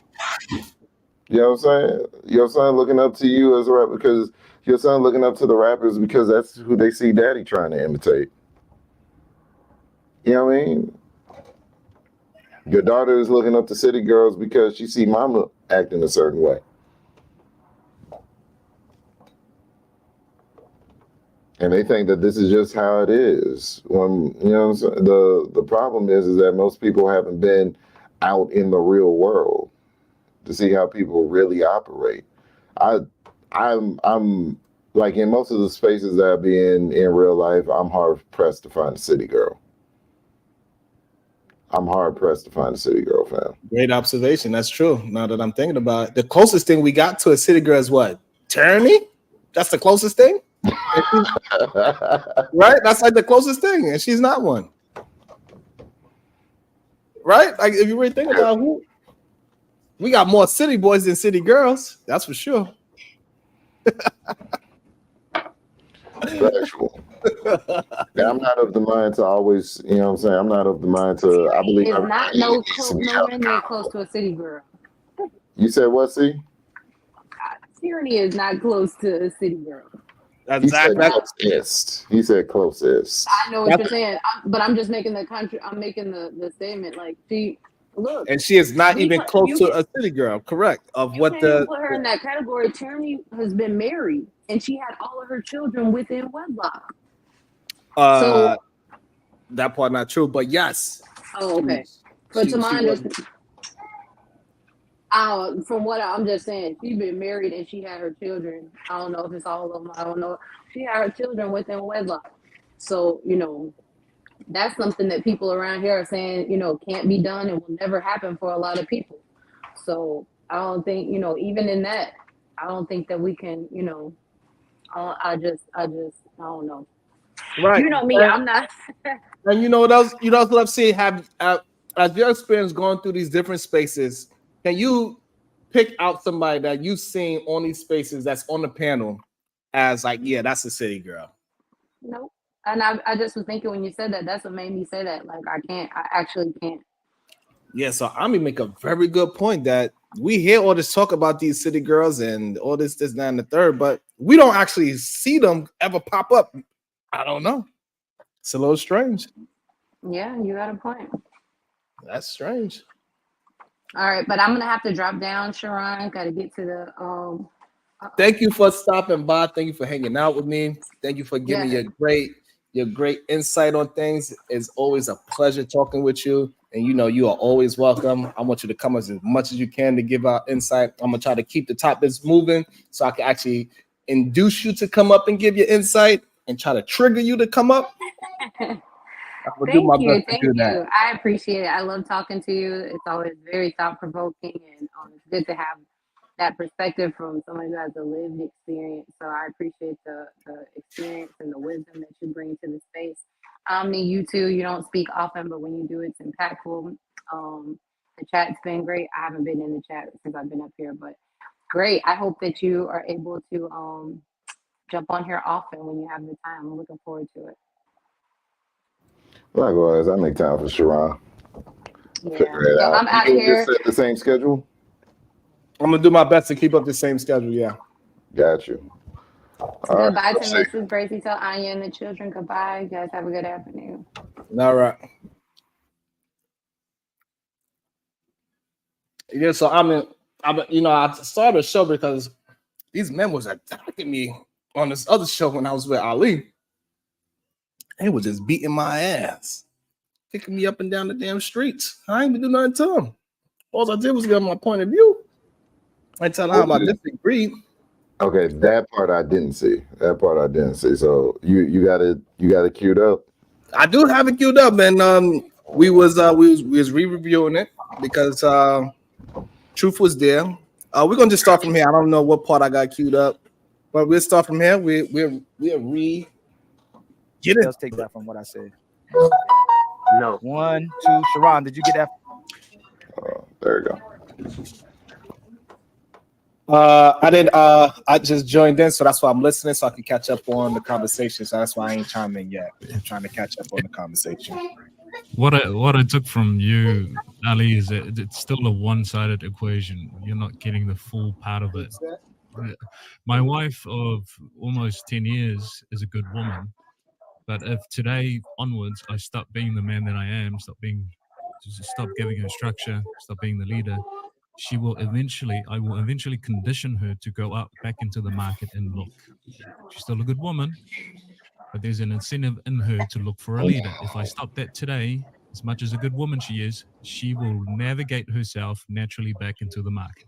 You know what I'm saying? Your son looking up to you as a rapper because your son looking up to the rappers because that's who they see daddy trying to imitate. You know what I mean? Your daughter is looking up to city girls because she see mama acting a certain way. And they think that this is just how it is. When you know what I'm saying? The problem is that most people haven't been out in the real world to see how people really operate. I'm like in most of the spaces that I be in real life, I'm hard pressed to find a city girl. I'm hard pressed to find a city girl, fam. Great observation. That's true. Now that I'm thinking about it, the closest thing we got to a city girl is what? Tyranny? That's the closest thing? Right? That's like the closest thing, and she's not one. Right? Like if you really think about who, we got more city boys than city girls. That's for sure. Factual. I'm not of the mind to always, you know what I'm saying? I'm not of the mind to, I believe. It's not no nowhere close to a city girl. You said what, see? Tyranny is not close to a city girl. That's exactly. He said closest. I know what you're saying, but I'm just making I'm making the statement like she look, and she is not even close to a city girl. Correct. Of what the put her in that category. Tyranny has been married, and she had all of her children within wedlock. So that part not true, but yes. Oh, okay. But to my understanding, from what I'm just saying, she's been married and she had her children. I don't know if it's all of them. I don't know. She had her children within wedlock. So, you know, that's something that people around here are saying, you know, can't be done and will never happen for a lot of people. So I don't think, you know, even in that, I don't think that we can, you know, I don't know. Right. You know me, I'm not. And you know what else? You know what I've seen? As your experience going through these different spaces, can you pick out somebody that you've seen on these spaces that's on the panel as like, yeah, that's a city girl? Nope. And I just was thinking when you said that, that's what made me say that. Like, I actually can't. Yeah, so I'm gonna make a very good point that we hear all this talk about these city girls and all this, that, and the third, but we don't actually see them ever pop up. I don't know. It's a little strange. Yeah, you got a point. That's strange. All right, but I'm gonna have to drop down, Sharon. Got to get to the. Thank you for stopping by. Thank you for hanging out with me. Thank you for giving your great insight on things. It's always a pleasure talking with you. And you know you are always welcome. I want you to come as much as you can to give out insight. I'm gonna try to keep the topics moving so I can actually induce you to come up and give your insight and try to trigger you to come up. Thank you. I appreciate it. I love talking to you. It's always very thought-provoking, and it's good to have that perspective from somebody who has a lived experience. So I appreciate the experience and the wisdom that you bring to the space. Omni, you too. You don't speak often, but when you do, it's impactful. The chat's been great. I haven't been in the chat since I've been up here, but great. I hope that you are able to jump on here often when you have the time. I'm looking forward to it. Likewise, I make time for Sharon. Yeah. Figure it out. I'm out You here. just set the same schedule? I'm gonna do my best to keep up the same schedule. Yeah. Got you. Goodbye to Mrs. Bracy. Tell Anya and the children goodbye. You guys have a good afternoon. All right. Yeah, so I started a show because these men was attacking me on this other show when I was with Ali. They were just beating my ass, kicking me up and down the damn streets. I ain't even do nothing to them. All I did was give them my point of view. I tell them how I disagree. Okay, that part I didn't see. So you got it queued up. I do have it queued up, and we was re-reviewing it because Truth was there. We're gonna just start from here. I don't know what part I got queued up, but we'll start from here. We'll get it. Let's take that from what I said. No. 1, 2. Sharon, did you get that? There you go. I didn't. I just joined in, so that's why I'm listening, so I can catch up on the conversation. So that's why I ain't chiming in yet. I'm trying to catch up on the conversation. What I took from you, Ali, is that it's still a one-sided equation. You're not getting the full part of it. My wife of almost 10 years is a good woman, but if today onwards I stop being the man that I am, stop giving her structure, stop being the leader, I will eventually condition her to go out back into the market and look. She's still a good woman, but there's an incentive in her to look for a leader. If I stop that today, as much as a good woman she is, she will navigate herself naturally back into the market.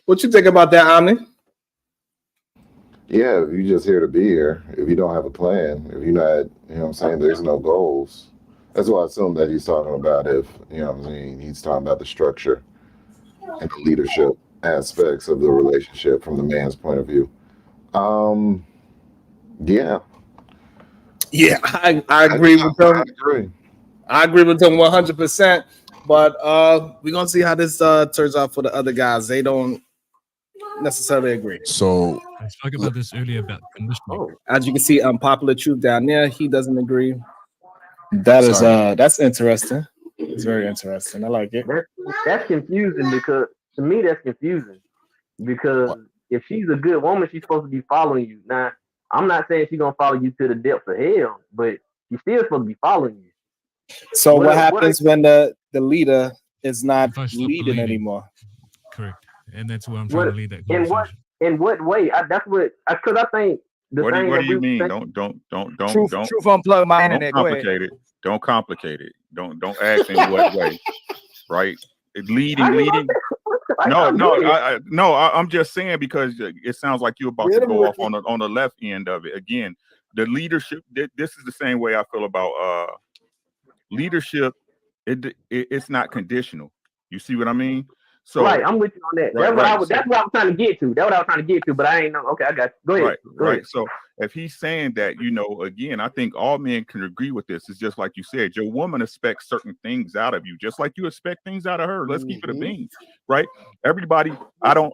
What you think about that, Omni? Yeah, if you just here to be here, if you don't have a plan, if you're not, you know what I'm saying, there's no goals. That's what I assume that he's talking about. If, you know what I'm saying, he's talking about the structure and the leadership aspects of the relationship from the man's point of view. Yeah, I agree with them. I agree with them 100%. But we're gonna see how this turns out for the other guys. They don't necessarily agree. So I spoke about this earlier about conditioning. As you can see, Unpopular Truth down there, he doesn't agree. That's interesting. It's very interesting. I like it. That's confusing because to me that's confusing because if she's a good woman, she's supposed to be following you. Now, I'm not saying she's gonna follow you to the depths of hell, but she's still supposed to be following you. So what happens when the leader is not leading anymore? Correct, and that's where I'm trying to lead that conversation. In what way? That's what because I think the What thing do that you we mean? think- Don't Truth unplug my internet. Go ahead. complicate it. Don't complicate it. Don't ask in what way, right? Leading. No. I'm just saying because it sounds like you're about to go off on the left end of it. Again, the leadership. This is the same way I feel about leadership. It's not conditional. You see what I mean? So right, I'm with you on that. That's what I was trying to get to. That's what I was trying to get to, but I ain't know. Okay, I got you. Go ahead. Right. So if he's saying that, again, I think all men can agree with this. It's just like you said, your woman expects certain things out of you, just like you expect things out of her. Let's keep it a bean, right? Everybody, I don't.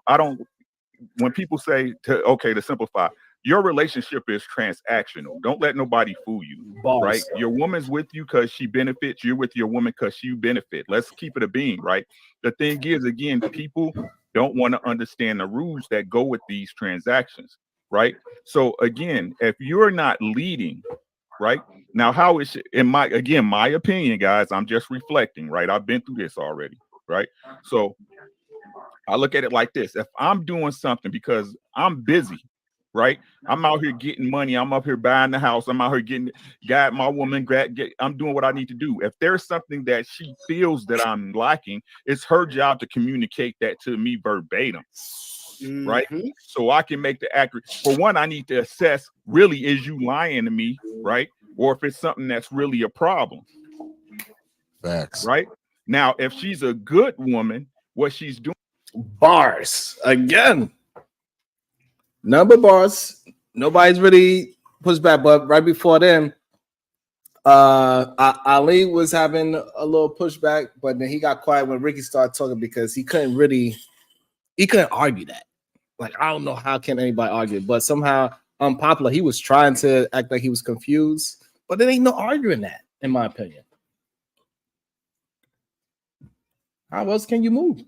When people say to simplify, your relationship is transactional. Don't let nobody fool you, right? Your woman's with you because she benefits. You're with your woman because you benefit. Let's keep it a bean, right? The thing is, again, people don't want to understand the rules that go with these transactions, right? So again, if you're not leading, right? Now, how is my opinion, guys, I'm just reflecting, right? I've been through this already, right? So I look at it like this. If I'm doing something because I'm busy, right? I'm out here getting money. I'm up here buying the house. I'm out here my woman. I'm doing what I need to do. If there's something that she feels that I'm lacking, it's her job to communicate that to me verbatim, right? So I can make the accurate. For one, I need to assess, really, is you lying to me, right? Or if it's something that's really a problem. Facts. Right? Now, if she's a good woman, what she's doing. Bars again. Number bars. Nobody's really pushed back, but right before then, Ali was having a little pushback, but then he got quiet when Ricky started talking because he couldn't argue that. Like, I don't know how can anybody argue, but somehow Unpopular, he was trying to act like he was confused, but there ain't no arguing that, in my opinion. How else can you move?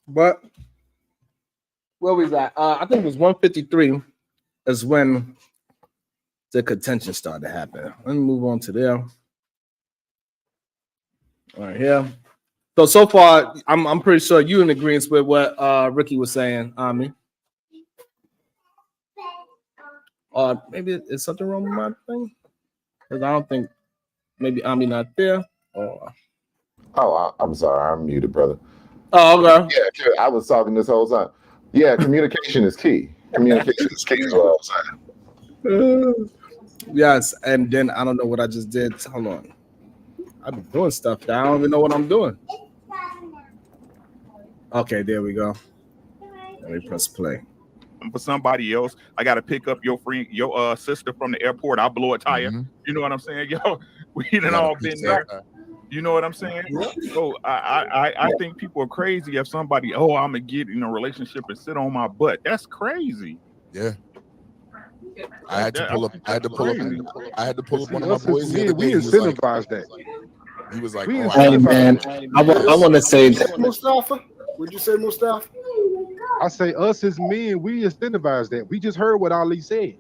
But where was that? I think it was 153 is when the contention started to happen. Let me move on to there. All right, here. So far, I'm pretty sure you in agreement with what Ricky was saying, Ami. Maybe it's something wrong with my thing? Because I don't think maybe Ami not there. I'm sorry, I'm muted, brother. Oh, okay. Yeah, I was talking this whole time. Yeah, communication is key. Communication is key is what I'm saying. Yes, and then I don't know what I just did. Hold on. I've been doing stuff that I don't even know what I'm doing. Okay, there we go. Let me press play. For somebody else, I got to pick up your friend, your sister from the airport. I'll blow a tire. You know what I'm saying? Yo, we done all been there. You know what I'm saying? So I think people are crazy if somebody, I'm gonna get in a relationship and sit on my butt. That's crazy. Yeah. I had to pull up. I had to pull up one of my boys. We incentivize that. He was like, "Hey man, I want to say that." Mustafa, would you say Mustafa? I say us as men, we incentivize that. We just heard what Ali said.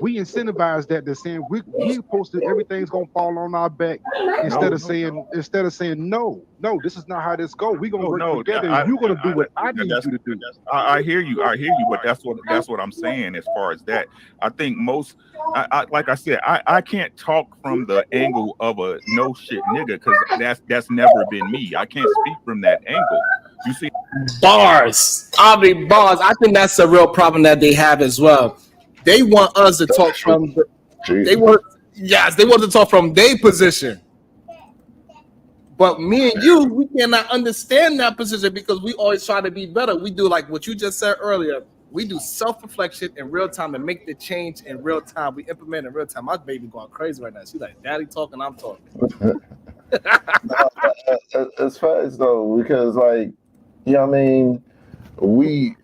We incentivize that. They're saying we supposed to everything's gonna fall on our back instead of saying no, this is not how this go. We're gonna work together and you're gonna do what I need you to do. I hear you, but that's what I'm saying as far as that. I think most like I said, I can't talk from the angle of a no shit nigga because that's never been me. I can't speak from that angle. You see, bars. I think that's a real problem that they have as well. They want us to talk from they want to talk from their position. But me and you, we cannot understand that position because we always try to be better. We do like what you just said earlier. We do self-reflection in real time and make the change in real time. We implement in real time. My baby going crazy right now. She's like, Daddy talking, I'm talking. It's fast though, because like, you know what I mean?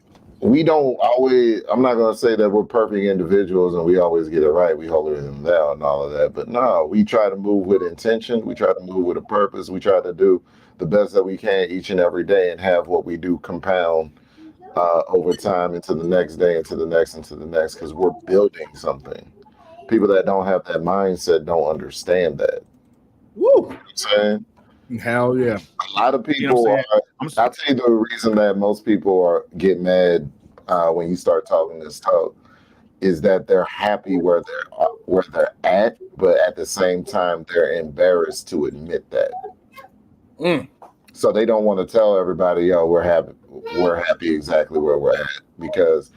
We don't always, I'm not going to say that we're perfect individuals and we always get it right. We hold them down and all of that. But no, we try to move with intention. We try to move with a purpose. We try to do the best that we can each and every day and have what we do compound over time into the next day, into the next, because we're building something. People that don't have that mindset don't understand that. Woo! You know what I'm saying? Hell yeah. A lot of people I'll tell you the reason that most people get mad when you start talking this talk is that they're happy where they're at, but at the same time they're embarrassed to admit that. So they don't want to tell everybody, we're happy exactly where we're at, because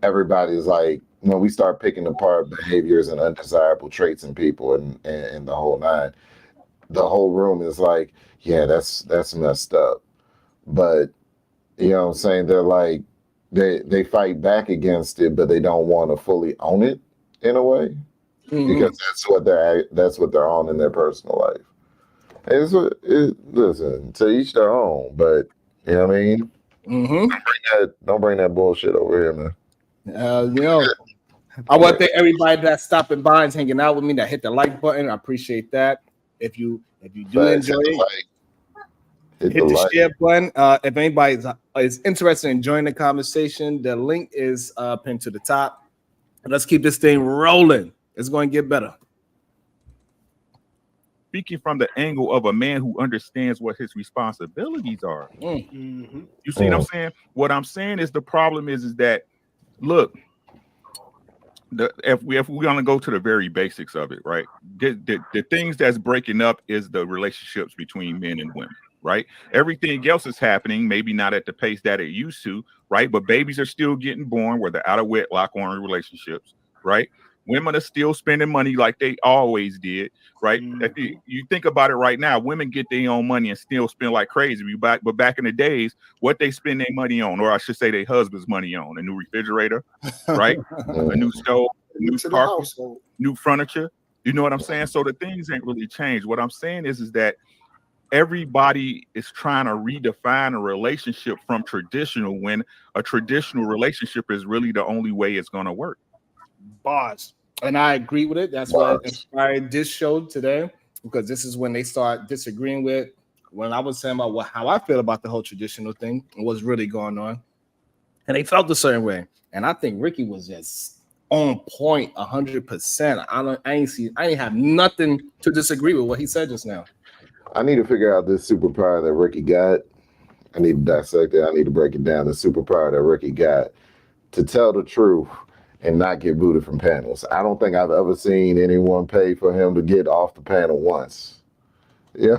everybody's like, when we start picking apart behaviors and undesirable traits in people and the whole nine, the whole room is like, yeah, that's messed up. But you know what I'm saying? They're like, they fight back against it, but they don't want to fully own it in a way, because that's what they're on in their personal life. Listen, to each their own, but you know what I mean? Don't bring that bullshit over here, man. I want to thank everybody that's stopping by and hanging out with me, that hit the like button. I appreciate that. If you do enjoy it, hit the share button. If anybody is interested in joining the conversation, the link is pinned to the top. And let's keep this thing rolling. It's going to get better. Speaking from the angle of a man who understands what his responsibilities are. You see what I'm saying? What I'm saying is the problem is that, look, if we're going to go to the very basics of it, right? The things that's breaking up is the relationships between men and women, right? Everything else is happening, maybe not at the pace that it used to, right? But babies are still getting born, whether out of wedlock or in relationships, right? Women are still spending money like they always did, right? If you think about it right now, women get their own money and still spend like crazy. But back in the days, what they spend their money on, or I should say their husband's money on, a new refrigerator, right? A new stove, a new carpet, new furniture. You know what I'm saying? So the things ain't really changed. What I'm saying is that everybody is trying to redefine a relationship from traditional, when a traditional relationship is really the only way it's going to work. Bars. And I agree with it. That's what inspired this show today, because this is when they start disagreeing with when I was saying about how I feel about the whole traditional thing and what's really going on. And they felt a certain way. And I think Ricky was just on point 100%. I ain't have nothing to disagree with what he said just now. I need to figure out this superpower that Ricky got. I need to dissect it. I need to break it down. The superpower that Ricky got to tell the truth and not get booted from panels. I don't think I've ever seen anyone pay for him to get off the panel once. Yeah,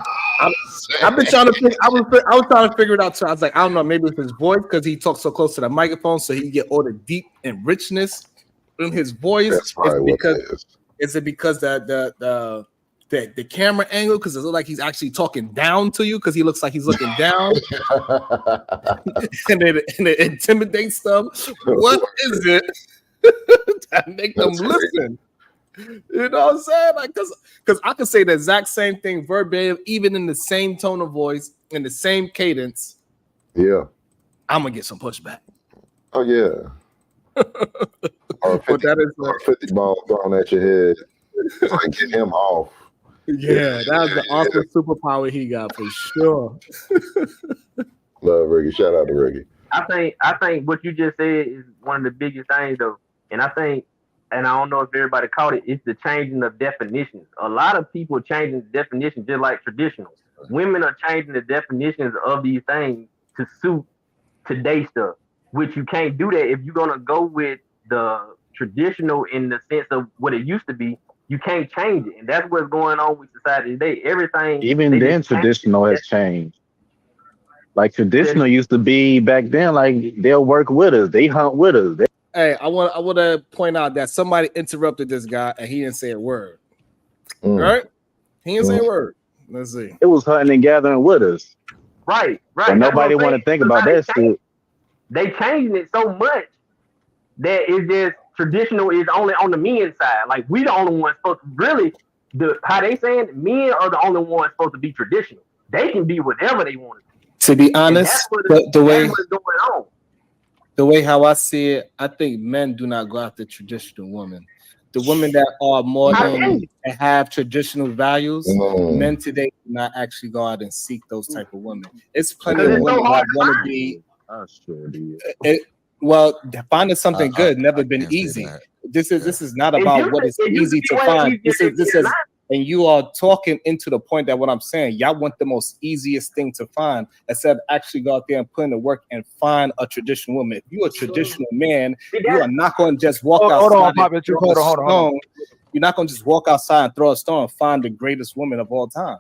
I've been trying to. I was trying to figure it out too. I was like, I don't know, maybe it's his voice because he talks so close to the microphone, so he get all the deep and richness in his voice. That's probably is it because the the camera angle because it looks like he's actually talking down to you because he looks like he's looking down, and it intimidates them. What is it that make them listen? You know what I'm saying? Like, because I can say the exact same thing verbatim, even in the same tone of voice, in the same cadence. Yeah, I'm gonna get some pushback. Oh yeah. Or 50 balls thrown at your head. It's like get him off. Yeah, that's the awesome superpower he got for sure. Love Ricky. Shout out to Ricky. I think what you just said is one of the biggest things though. And I think, and I don't know if everybody caught it, it's the changing of definitions. A lot of people changing the definitions just like traditional. Women are changing the definitions of these things to suit today's stuff, which you can't do that if you're gonna go with the traditional in the sense of what it used to be. You can't change it, and that's what's going on with society today. Everything, even then, traditional has changed. Like traditional used to be back then. Like they'll work with us, they hunt with us. Hey, I want to point out that somebody interrupted this guy and he didn't say a word. All right, he didn't say a word. Let's see. It was hunting and gathering with us. Right. But nobody want to think about that shit. They changing it so much that it's just traditional is only on the men's side. Like we the only ones supposed to really how they saying men are the only ones supposed to be traditional. They can be whatever they want to be. To be honest, the way how I see it, I think men do not go after traditional women. The women that are modern and have traditional values, men today do not actually go out and seek those type of women. It's plenty of women that want to be. Well, finding something good never been easy. This is not about what is easy to find. This is, and you are talking into the point that what I'm saying, y'all want the most easiest thing to find instead of actually go out there and put in the work and find a traditional woman. If you're a traditional man, you are not going to just walk outside. Hold on. You're not going to just walk outside and throw a stone and find the greatest woman of all time.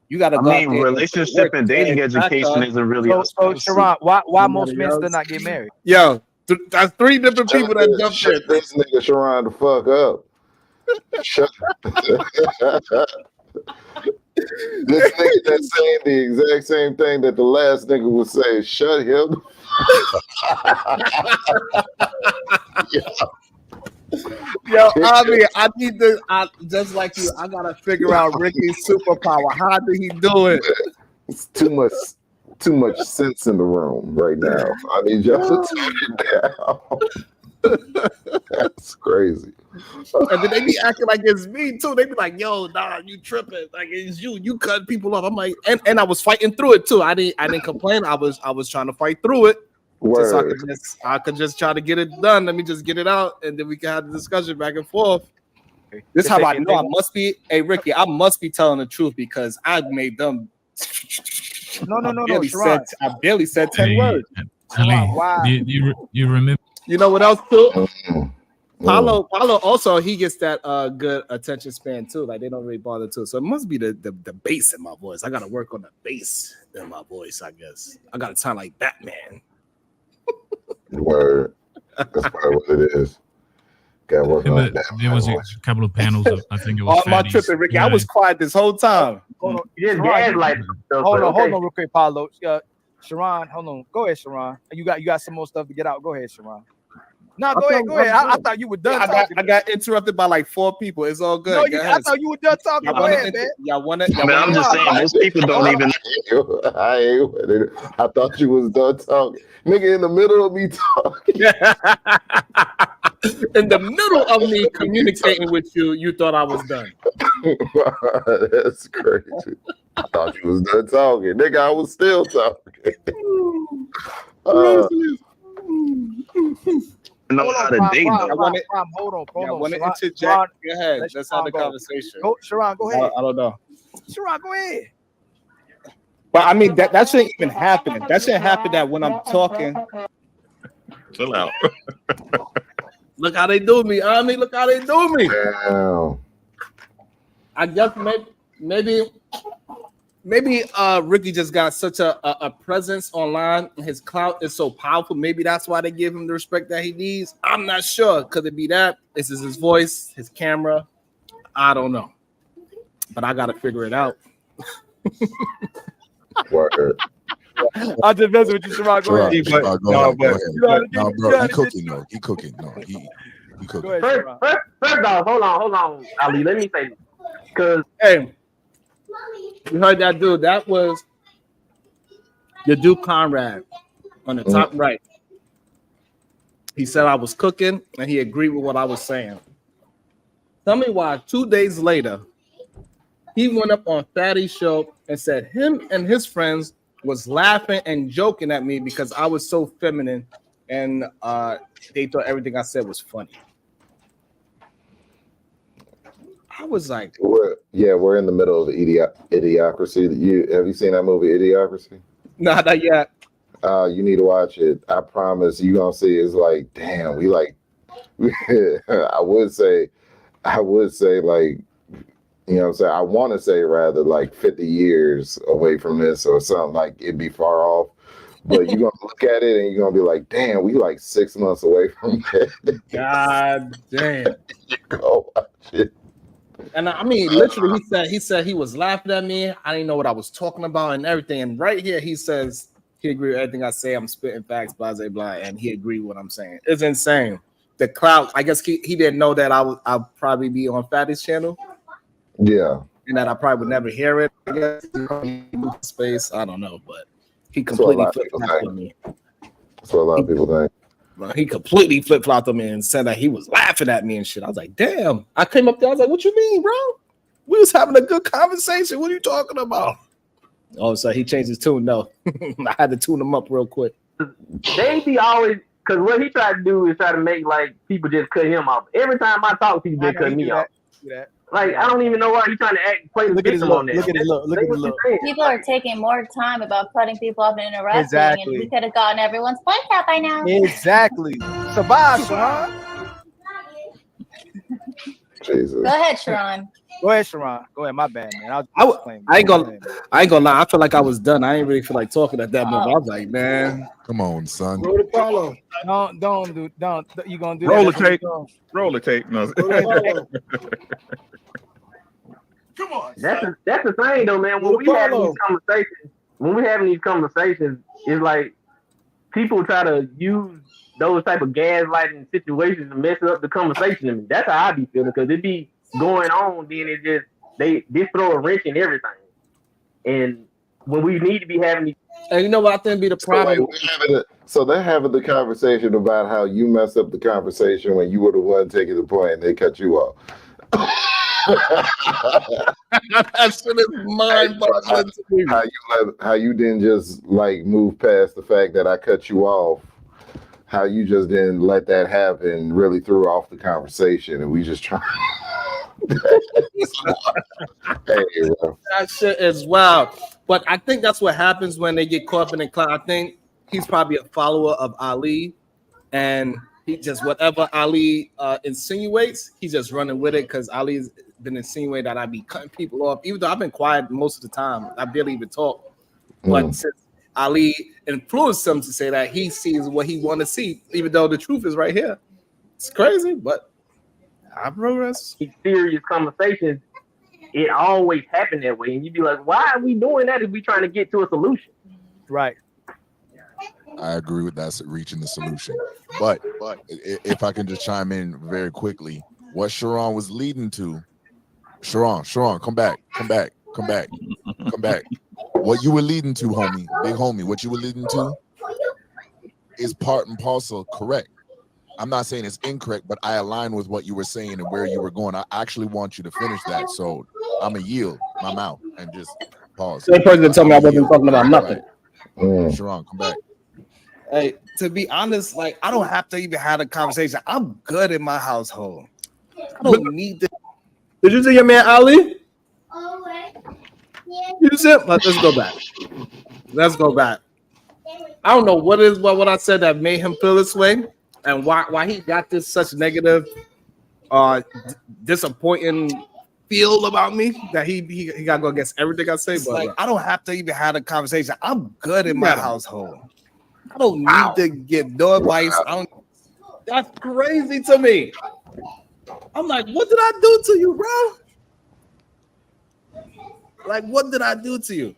You got to go out there relationship and dating education isn't really. So Sharon, why most men still not get married? Yo, that's three different people that jumped in. This nigga Sharon the fuck up. Shut This nigga that's saying the exact same thing that the last nigga was saying. Shut him. Yo, I need to. Just like you, I gotta figure out Ricky's superpower. How did he do it? It's too much sense in the room right now. I need y'all to tone it down. That's crazy. And then they be acting like it's me too. They be like, "Yo, nah, you tripping? Like it's you. You cut people off." I'm like, and I was fighting through it too. I didn't complain. I was trying to fight through it. So I could just try to get it done. Let me just get it out, and then we can have the discussion back and forth. This is how I know I must be. Hey, Ricky, I must be telling the truth because I made them. No. I barely said 10 words. Ali, you remember? You know what else too? Paulo also he gets that good attention span too. Like they don't really bother too. So it must be the bass in my voice. I gotta work on the bass in my voice. I guess I gotta sound like Batman. Word. That's probably what it is. Got work on that. There was a couple of panels. I think it was. Oh, my tripping, Ricky. I was quiet this whole time. Hold on, real quick, Paulo. Sharon, hold on. Go ahead, Sharon. You got some more stuff to get out. Go ahead, Sharon. No, go ahead. I thought you were done. I got interrupted by like 4 people. It's all good. No, I thought you were done talking. Go ahead, man. I'm just saying, most people don't even. I thought you was done talking, nigga. In the middle of me talking. In the middle of me communicating with you, you thought I was done. That's crazy. I thought you was done talking, nigga. I was still talking. Know how to date. Hold on. I want to interject. Go ahead. Let's have the conversation. Sharon, go ahead. I don't know. Sharon, go ahead. But I mean, that shouldn't even happen. That shouldn't happen that when I'm talking. Chill out. Look how they do me. I mean, look how they do me. Damn. I guess maybe Ricky just got such a presence online. His clout is so powerful. Maybe that's why they give him the respect that he needs. I'm not sure. Could it be that? This is his voice, his camera. I don't know. but I gotta figure it out. Word. I'm just messing with you, Sherrod. Go ahead. No, bro, he cooking. No, he cooking. No, he cooking. First off, hold on, Ali. Let me say this, because hey, you heard that dude? That was the dude Conrad on the top right. He said I was cooking, and he agreed with what I was saying. Tell me why 2 days later, he went up on Fatty's show and said him and his friends was laughing and joking at me because I was so feminine, and they thought everything I said was funny. I was like, we're in the middle of Idiocracy. Have you seen that movie, Idiocracy? No, not yet. You need to watch it. I promise you gonna see. It's like, damn, we like. I would say like, you know what I'm saying? I want to say rather like 50 years away from this or something, like it'd be far off. But you're going to look at it and you're going to be like, damn, we like 6 months away from that. God damn. Go watch it. And I mean, literally, he said he was laughing at me. I didn't know what I was talking about and everything. And right here, he says he agreed with everything I say. I'm spitting facts, blah, blah, blah. And he agreed with what I'm saying. It's insane. The clout, I guess he didn't know that I'll probably be on Fatty's channel. Yeah. And that I probably would never hear it. I guess space. I don't know, but he completely flip-flopped on me. That's what a lot of people think. Bro, he completely flip-flopped on me and said that he was laughing at me and shit. I was like, damn. I came up there, I was like, what you mean, bro? We was having a good conversation. What are you talking about? Oh, so he changed his tune. No. I had to tune him up real quick. They be always, because what he tried to do is try to make like people just cut him off. Every time I talk, people just cut me off. Like, I don't even know why he's trying to play the victim on that. Look at it look. People are taking more time about cutting people off and interrupting, and we could have gotten everyone's point out by now. Exactly. Survive, Sharon. Jesus. Go ahead, Sharon. Go ahead, Sharon. Go ahead. My bad, man. I ain't gonna lie. I feel like I was done. I ain't really feel like talking at that moment. I was like, man, come on, son. Don't. You gonna do roll that? The tape. Roll the tape. No. Come on. That's the thing though, man. When we having these conversations, it's like people try to use those type of gaslighting situations to mess up the conversation. To me, that's how I be feeling, because it be going on, then it just they throw a wrench in everything. And when we need to be having these, and you know what I think be the problem. So they're having the conversation about how you messed up the conversation when you were the one taking the point and they cut you off. That shit is mind-boggling to me. How you didn't just like move past the fact that I cut you off. How you just didn't let that happen really threw off the conversation, and we just try. That shit is wild. But I think that's what happens when they get caught up in the cloud. I think he's probably a follower of Ali, and he just whatever Ali insinuates, he's just running with it, because Ali's been insinuating that I be cutting people off, even though I've been quiet most of the time. I barely even talk. But since Ali influenced him to say that, he sees what he want to see, even though the truth is right here. It's crazy, but I progress. Serious conversations, it always happened that way, and you'd be like, why are we doing that if we trying to get to a solution? Right. I agree with that, reaching the solution. But if I can just chime in very quickly, what Sharon was leading to, Sharon, come back. What you were leading to, big homie, what you were leading to is part and parcel correct. I'm not saying it's incorrect, but I align with what you were saying and where you were going. I actually want you to finish that, so I'm gonna yield my mouth and just pause. Same person that told me I wasn't talking about nothing. Sharon, come back. Hey, to be honest, like I don't have to even have a conversation. I'm good in my household. I don't need to. Did you see your man Ali? You said, let's go back. I don't know what I said that made him feel this way, and why he got this such negative, disappointing feel about me that he got to go against everything I say. But like, I don't have to even have a conversation. I'm good in my household. I don't need to get no advice. That's crazy to me. I'm like, what did I do to you, bro? Like, what did I do to you?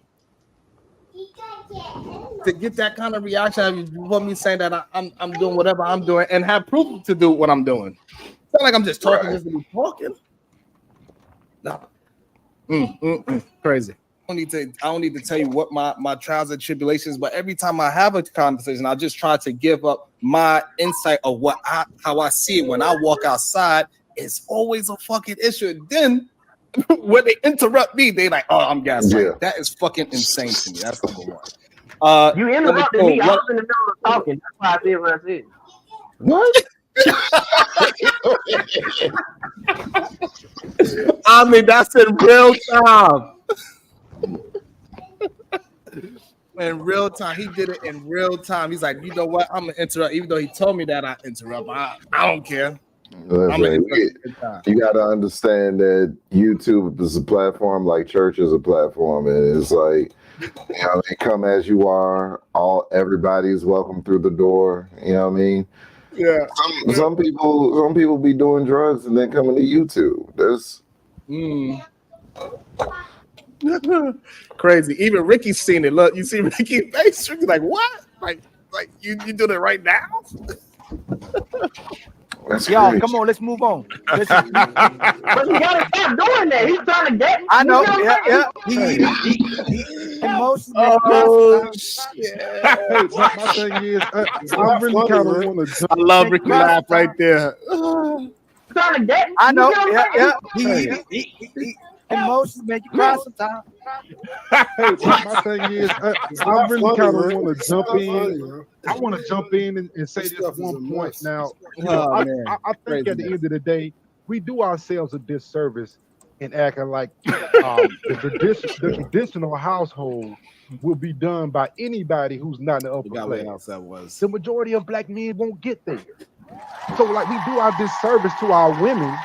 To get that kind of reaction, you want me saying that I'm doing whatever I'm doing and have proof to do what I'm doing. It's not like I'm just talking just to be talking. No. Crazy. I don't need to tell you what my trials and tribulations, but every time I have a conversation, I just try to give up my insight of how I see it when I walk outside. It's always a fucking issue. Then when they interrupt me, they like, oh, I'm gaslighting. Yeah. That is fucking insane to me. That's number one. You interrupted me. I was in the middle of talking. That's why I said what I said. What? I mean, that's in real time. In real time, he did it in real time. He's like, you know what? I'm gonna interrupt, even though he told me that I interrupt. I don't care. Listen, you got to understand that YouTube is a platform like church is a platform, and it's like, you know, they come as you are. Everybody's welcome through the door. You know what I mean? Yeah. Some people be doing drugs and then coming to YouTube. There's crazy. Even Ricky's seen it. Look, you see Ricky's face. Ricky's like, what? Like you doing it right now? Y'all, come on, let's move on. But you gotta stop doing that. He's trying to get. I know. Yeah. He oh shit. My thing is, I really kind of want to. I love Ricky laugh right there. Trying to get. I know. Yeah. He emotions make you cry sometimes. My thing is, I really kind of want to jump in. I want to jump in and say this one point now. I think at the end of the day, we do ourselves a disservice in acting like the traditional household will be done by anybody who's not in the upper class. The majority of black men won't get there. So, like, we do our disservice to our women.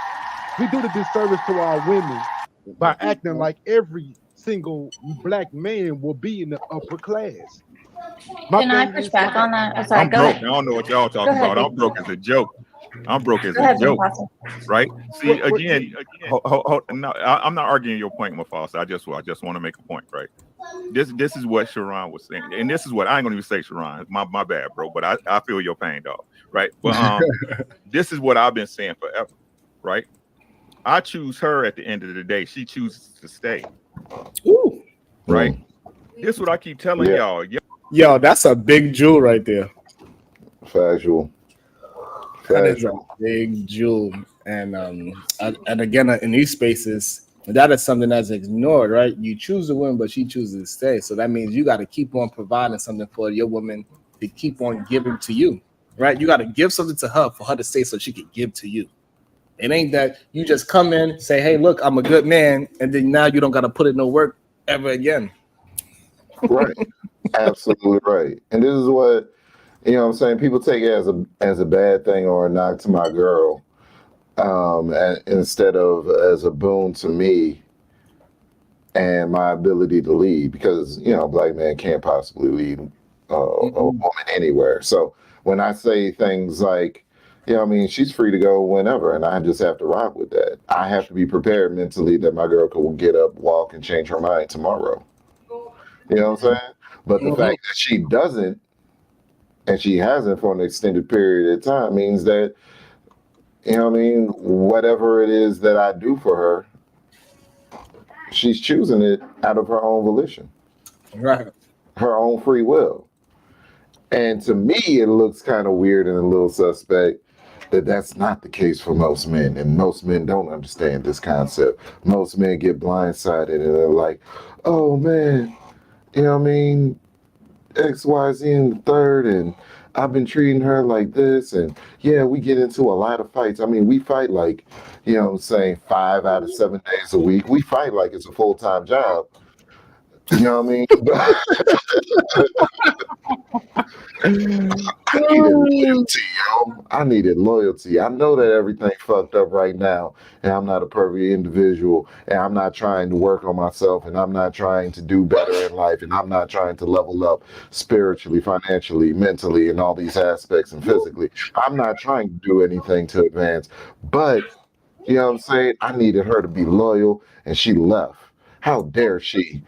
We do the disservice to our women by acting like every single black man will be in the upper class. Can I push back on that? I'm sorry, I'm broke. I don't know what y'all talking about. I'm broke as a joke. I'm broke as a joke, right? See, again, no, I'm not arguing your point, Mufasa. I just want to make a point, right? This is what Sharon was saying, and this is what I ain't gonna even say, Sharon. My bad, bro. But I feel your pain, dog. Right? But this is what I've been saying forever, right? I choose her at the end of the day. She chooses to stay. Ooh. Right? This is what I keep telling y'all. Yo, that's a big jewel right there. Factual. That is a big jewel. And again, in these spaces, that is something that's ignored, right? You choose to win, but she chooses to stay. So that means you got to keep on providing something for your woman to keep on giving to you, right? You got to give something to her for her to stay so she can give to you. It ain't that you just come in, say, hey, look, I'm a good man, and then now you don't got to put in no work ever again. Right. Absolutely right. And this is what, you know what I'm saying, people take it as a bad thing or a knock to my girl, and instead of as a boon to me and my ability to lead, because, you know, a black man can't possibly lead a woman anywhere. So when I say things like, you know, I mean, she's free to go whenever, and I just have to rock with that. I have to be prepared mentally that my girl will get up, walk, and change her mind tomorrow. You know what I'm saying? But the fact that she doesn't, and she hasn't for an extended period of time, means that, you know what I mean, whatever it is that I do for her, she's choosing it out of her own volition. Right. Her own free will. And to me, it looks kind of weird and a little suspect that that's not the case for most men. And most men don't understand this concept. Most men get blindsided and they're like, oh man, you know what I mean, X, Y, Z in the third, and I've been treating her like this. And yeah, we get into a lot of fights. I mean, we fight like, you know what I'm saying, 5 out of 7 days a week. We fight like it's a full-time job. You know what I mean? I needed loyalty, yo. I needed loyalty. I know that everything fucked up right now, and I'm not a perfect individual, and I'm not trying to work on myself, and I'm not trying to do better in life, and I'm not trying to level up spiritually, financially, mentally, and all these aspects, and physically. I'm not trying to do anything to advance, but, you know what I'm saying? I needed her to be loyal, and she left. How dare she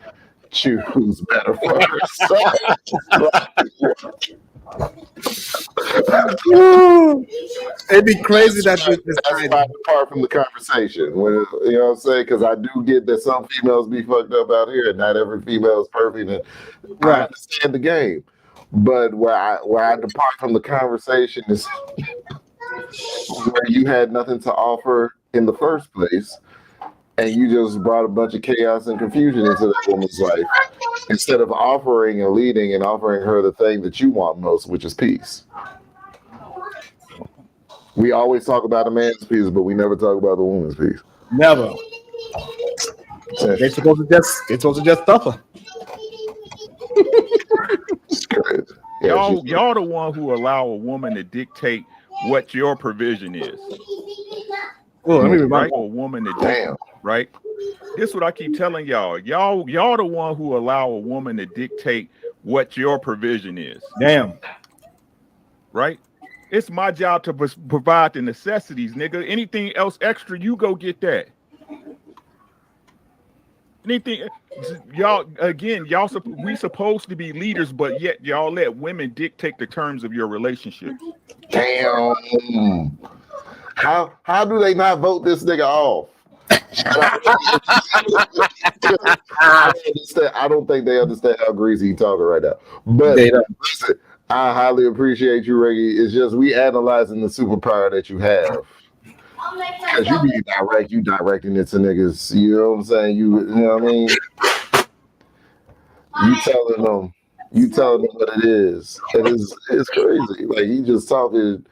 choose better for herself? It'd be crazy that's my part from the conversation. When, you know what I'm saying? Because I do get that some females be fucked up out here, and not every female is perfect. And I understand the game, but where I depart from the conversation is where you had nothing to offer in the first place, and you just brought a bunch of chaos and confusion into that woman's life instead of offering and leading and offering her the thing that you want most, which is peace. We always talk about a man's peace, but we never talk about the woman's peace. Never. They're supposed to just stuff her. It's crazy. Y'all the one who allow a woman to dictate what your provision is. Oh, let me remind a woman to damn. Right? This is what I keep telling y'all. Y'all the one who allow a woman to dictate what your provision is. Damn. Right? It's my job to provide the necessities, nigga. Anything else extra, you go get that. Anything, y'all, again, we supposed to be leaders, but yet y'all let women dictate the terms of your relationship. Damn. How do they not vote this nigga off? I don't think they understand how greasy he's talking right now. But listen, I highly appreciate you, Reggie. It's just we analyzing the superpower that you have. Because you be direct, you directing it to niggas. You know what I'm saying? You know what I mean? You telling them what it is. It's crazy. Like he just talking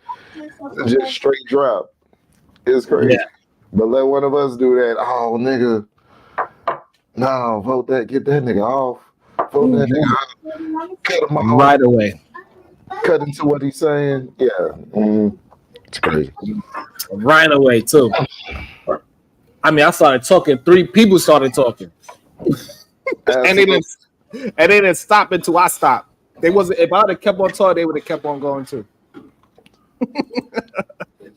just straight drop. It's crazy. Yeah. But let one of us do that. Oh, nigga. No, vote that. Get that nigga off. Vote that nigga off. Cut him off. Right away. Cut into what he's saying. Yeah. It's crazy. Right away, too. I mean, I started talking. 3 people started talking. and they didn't stop until I stopped. They wasn't. If I would have kept on talking, they would have kept on going too.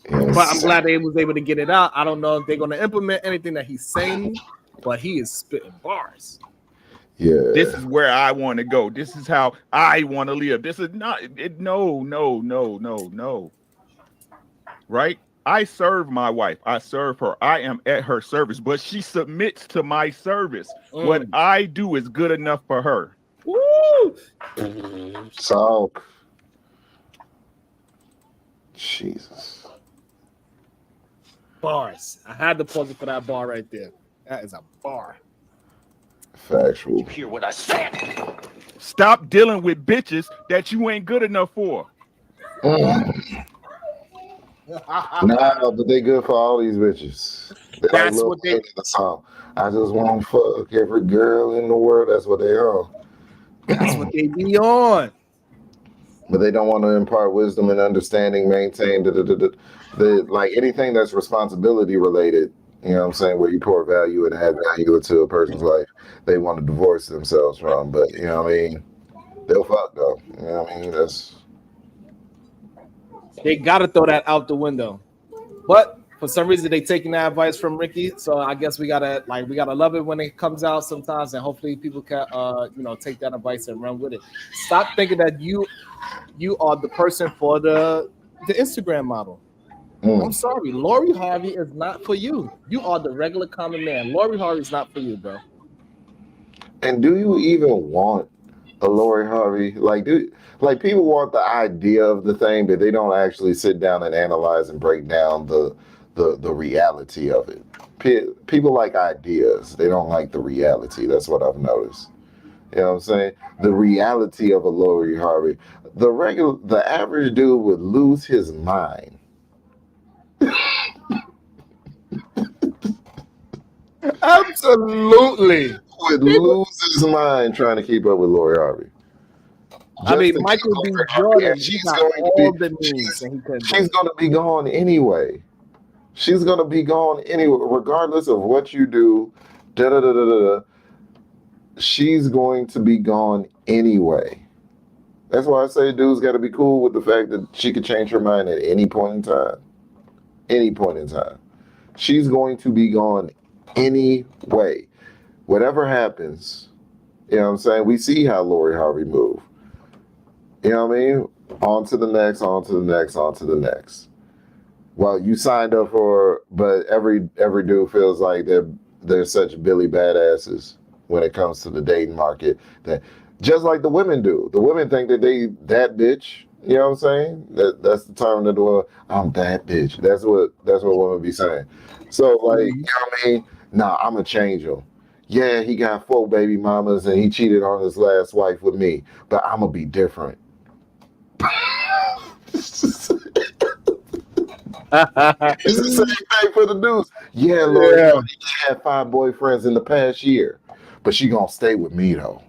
But I'm glad they was able to get it out. I don't know if they're going to implement anything that he's saying, but he is spitting bars. Yeah. This is where I want to go. This is how I want to live. This is not it. No. Right? I serve my wife. I serve her. I am at her service, but she submits to my service. What I do is good enough for her. Woo! So, Jesus. Bars. I had to pause it for that bar right there. That is a bar. Factual. You hear what I said? Stop dealing with bitches that you ain't good enough for. Nah, but they good for all these bitches. That's what they. The song. I just want to fuck every girl in the world. That's what they are. That's what they be on. But they don't want to impart wisdom and understanding, maintain the like anything that's responsibility related. You know what I'm saying? Where you pour value and add value into a person's life, they want to divorce themselves from. But you know what I mean? They'll fuck though. You know what I mean? They gotta throw that out the window. But for some reason they taking that advice from Ricky. So I guess we gotta love it when it comes out sometimes, and hopefully people can take that advice and run with it. Stop thinking that you are the person for the Instagram model. I'm sorry, Lori Harvey is not for you. You are the regular common man. Lori Harvey is not for you, bro. And do you even want a Lori Harvey? Like people want the idea of the thing, but they don't actually sit down and analyze and break down the reality of it. People like ideas. They don't like the reality. That's what I've noticed. You know what I'm saying? The reality of a Lori Harvey. The average dude would lose his mind. Absolutely. Would lose his mind trying to keep up with Lori Harvey. I mean, Michael B. Jordan, she's going to be gone anyway. She's going to be gone anyway, regardless of what you do. She's going to be gone anyway. That's why I say dudes got to be cool with the fact that she could change her mind at any point in time. Any point in time. She's going to be gone anyway. whatever happens, you know what I'm saying? We see how Lori Harvey moved. You know what I mean? On to the next, on to the next, on to the next. Well, you signed up for, but every dude feels like they're such Billy badasses when it comes to the dating market, that just like the women do. The women think that they that bitch. You know what I'm saying? That's the term that the world, I'm that bitch. That's what women be saying. So like, you know what I mean? Nah, I'ma change him. Yeah, he got 4 baby mamas and he cheated on his last wife with me, but I'ma be different. It's the same thing for the dudes. Yeah, Lord, Yeah. he had 5 boyfriends in the past year, but she gonna stay with me though.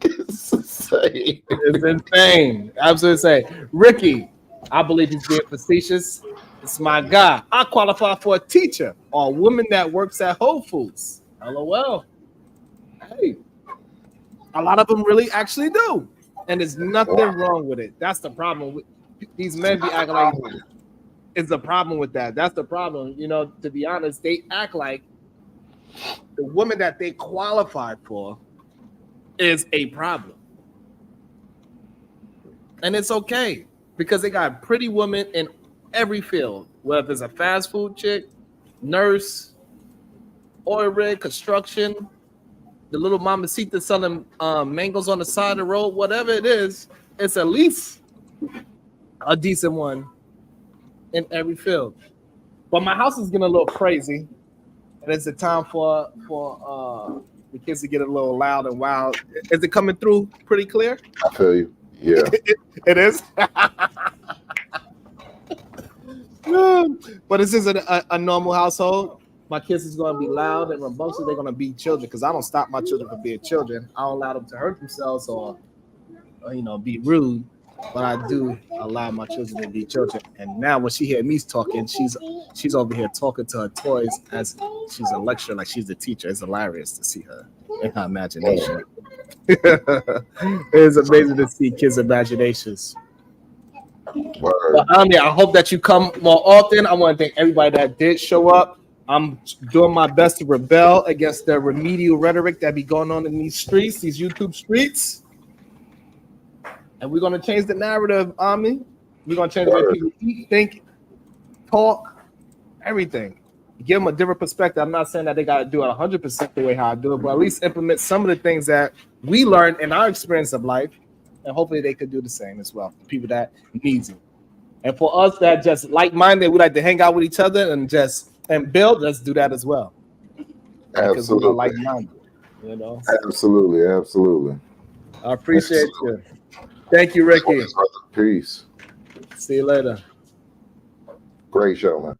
It's insane. It's insane. Absolutely insane. Ricky, I believe he's being facetious. It's my guy. I qualify for a teacher or a woman that works at Whole Foods. LOL. Hey, a lot of them really actually do. And there's nothing wrong with it. That's the problem. With these men be acting like it's a problem with that. That's the problem. You know, to be honest, they act like the woman that they qualified for is a problem. And it's okay because they got pretty women in every field, whether it's a fast food chick, nurse, oil rig, construction, the little mamacita selling mangoes on the side of the road, whatever it is, it's at least a decent one in every field. But my house is getting a little crazy, and it's a time for the kids to get a little loud and wild. Is it coming through pretty clear? I feel you. Yeah. It is. But this isn't a normal household. My kids is going to be loud and rambunctious. They're going to be children because I don't stop my children from being children. I don't allow them to hurt themselves or be rude. But I do allow my children to be children. And now when she hear me talking, she's over here talking to her toys as she's a lecturer, like she's the teacher. It's hilarious to see her in her imagination. It's amazing to see kids' imaginations. But I hope that you come more often. I want to thank everybody that did show up. I'm doing my best to rebel against the remedial rhetoric that be going on in these streets, these YouTube streets. And we're going to change the narrative, Ami. We're going to change the way people eat, think, talk, everything. Give them a different perspective. I'm not saying that they got to do it 100% the way how I do it, but at least implement some of the things that we learned in our experience of life. And hopefully they could do the same as well for people that needs it. And for us that just like-minded, we like to hang out with each other and build, let's do that as well. Because we're like-minded, you know? Absolutely. I appreciate you. Thank you, Ricky. Peace. See you later. Great show, man.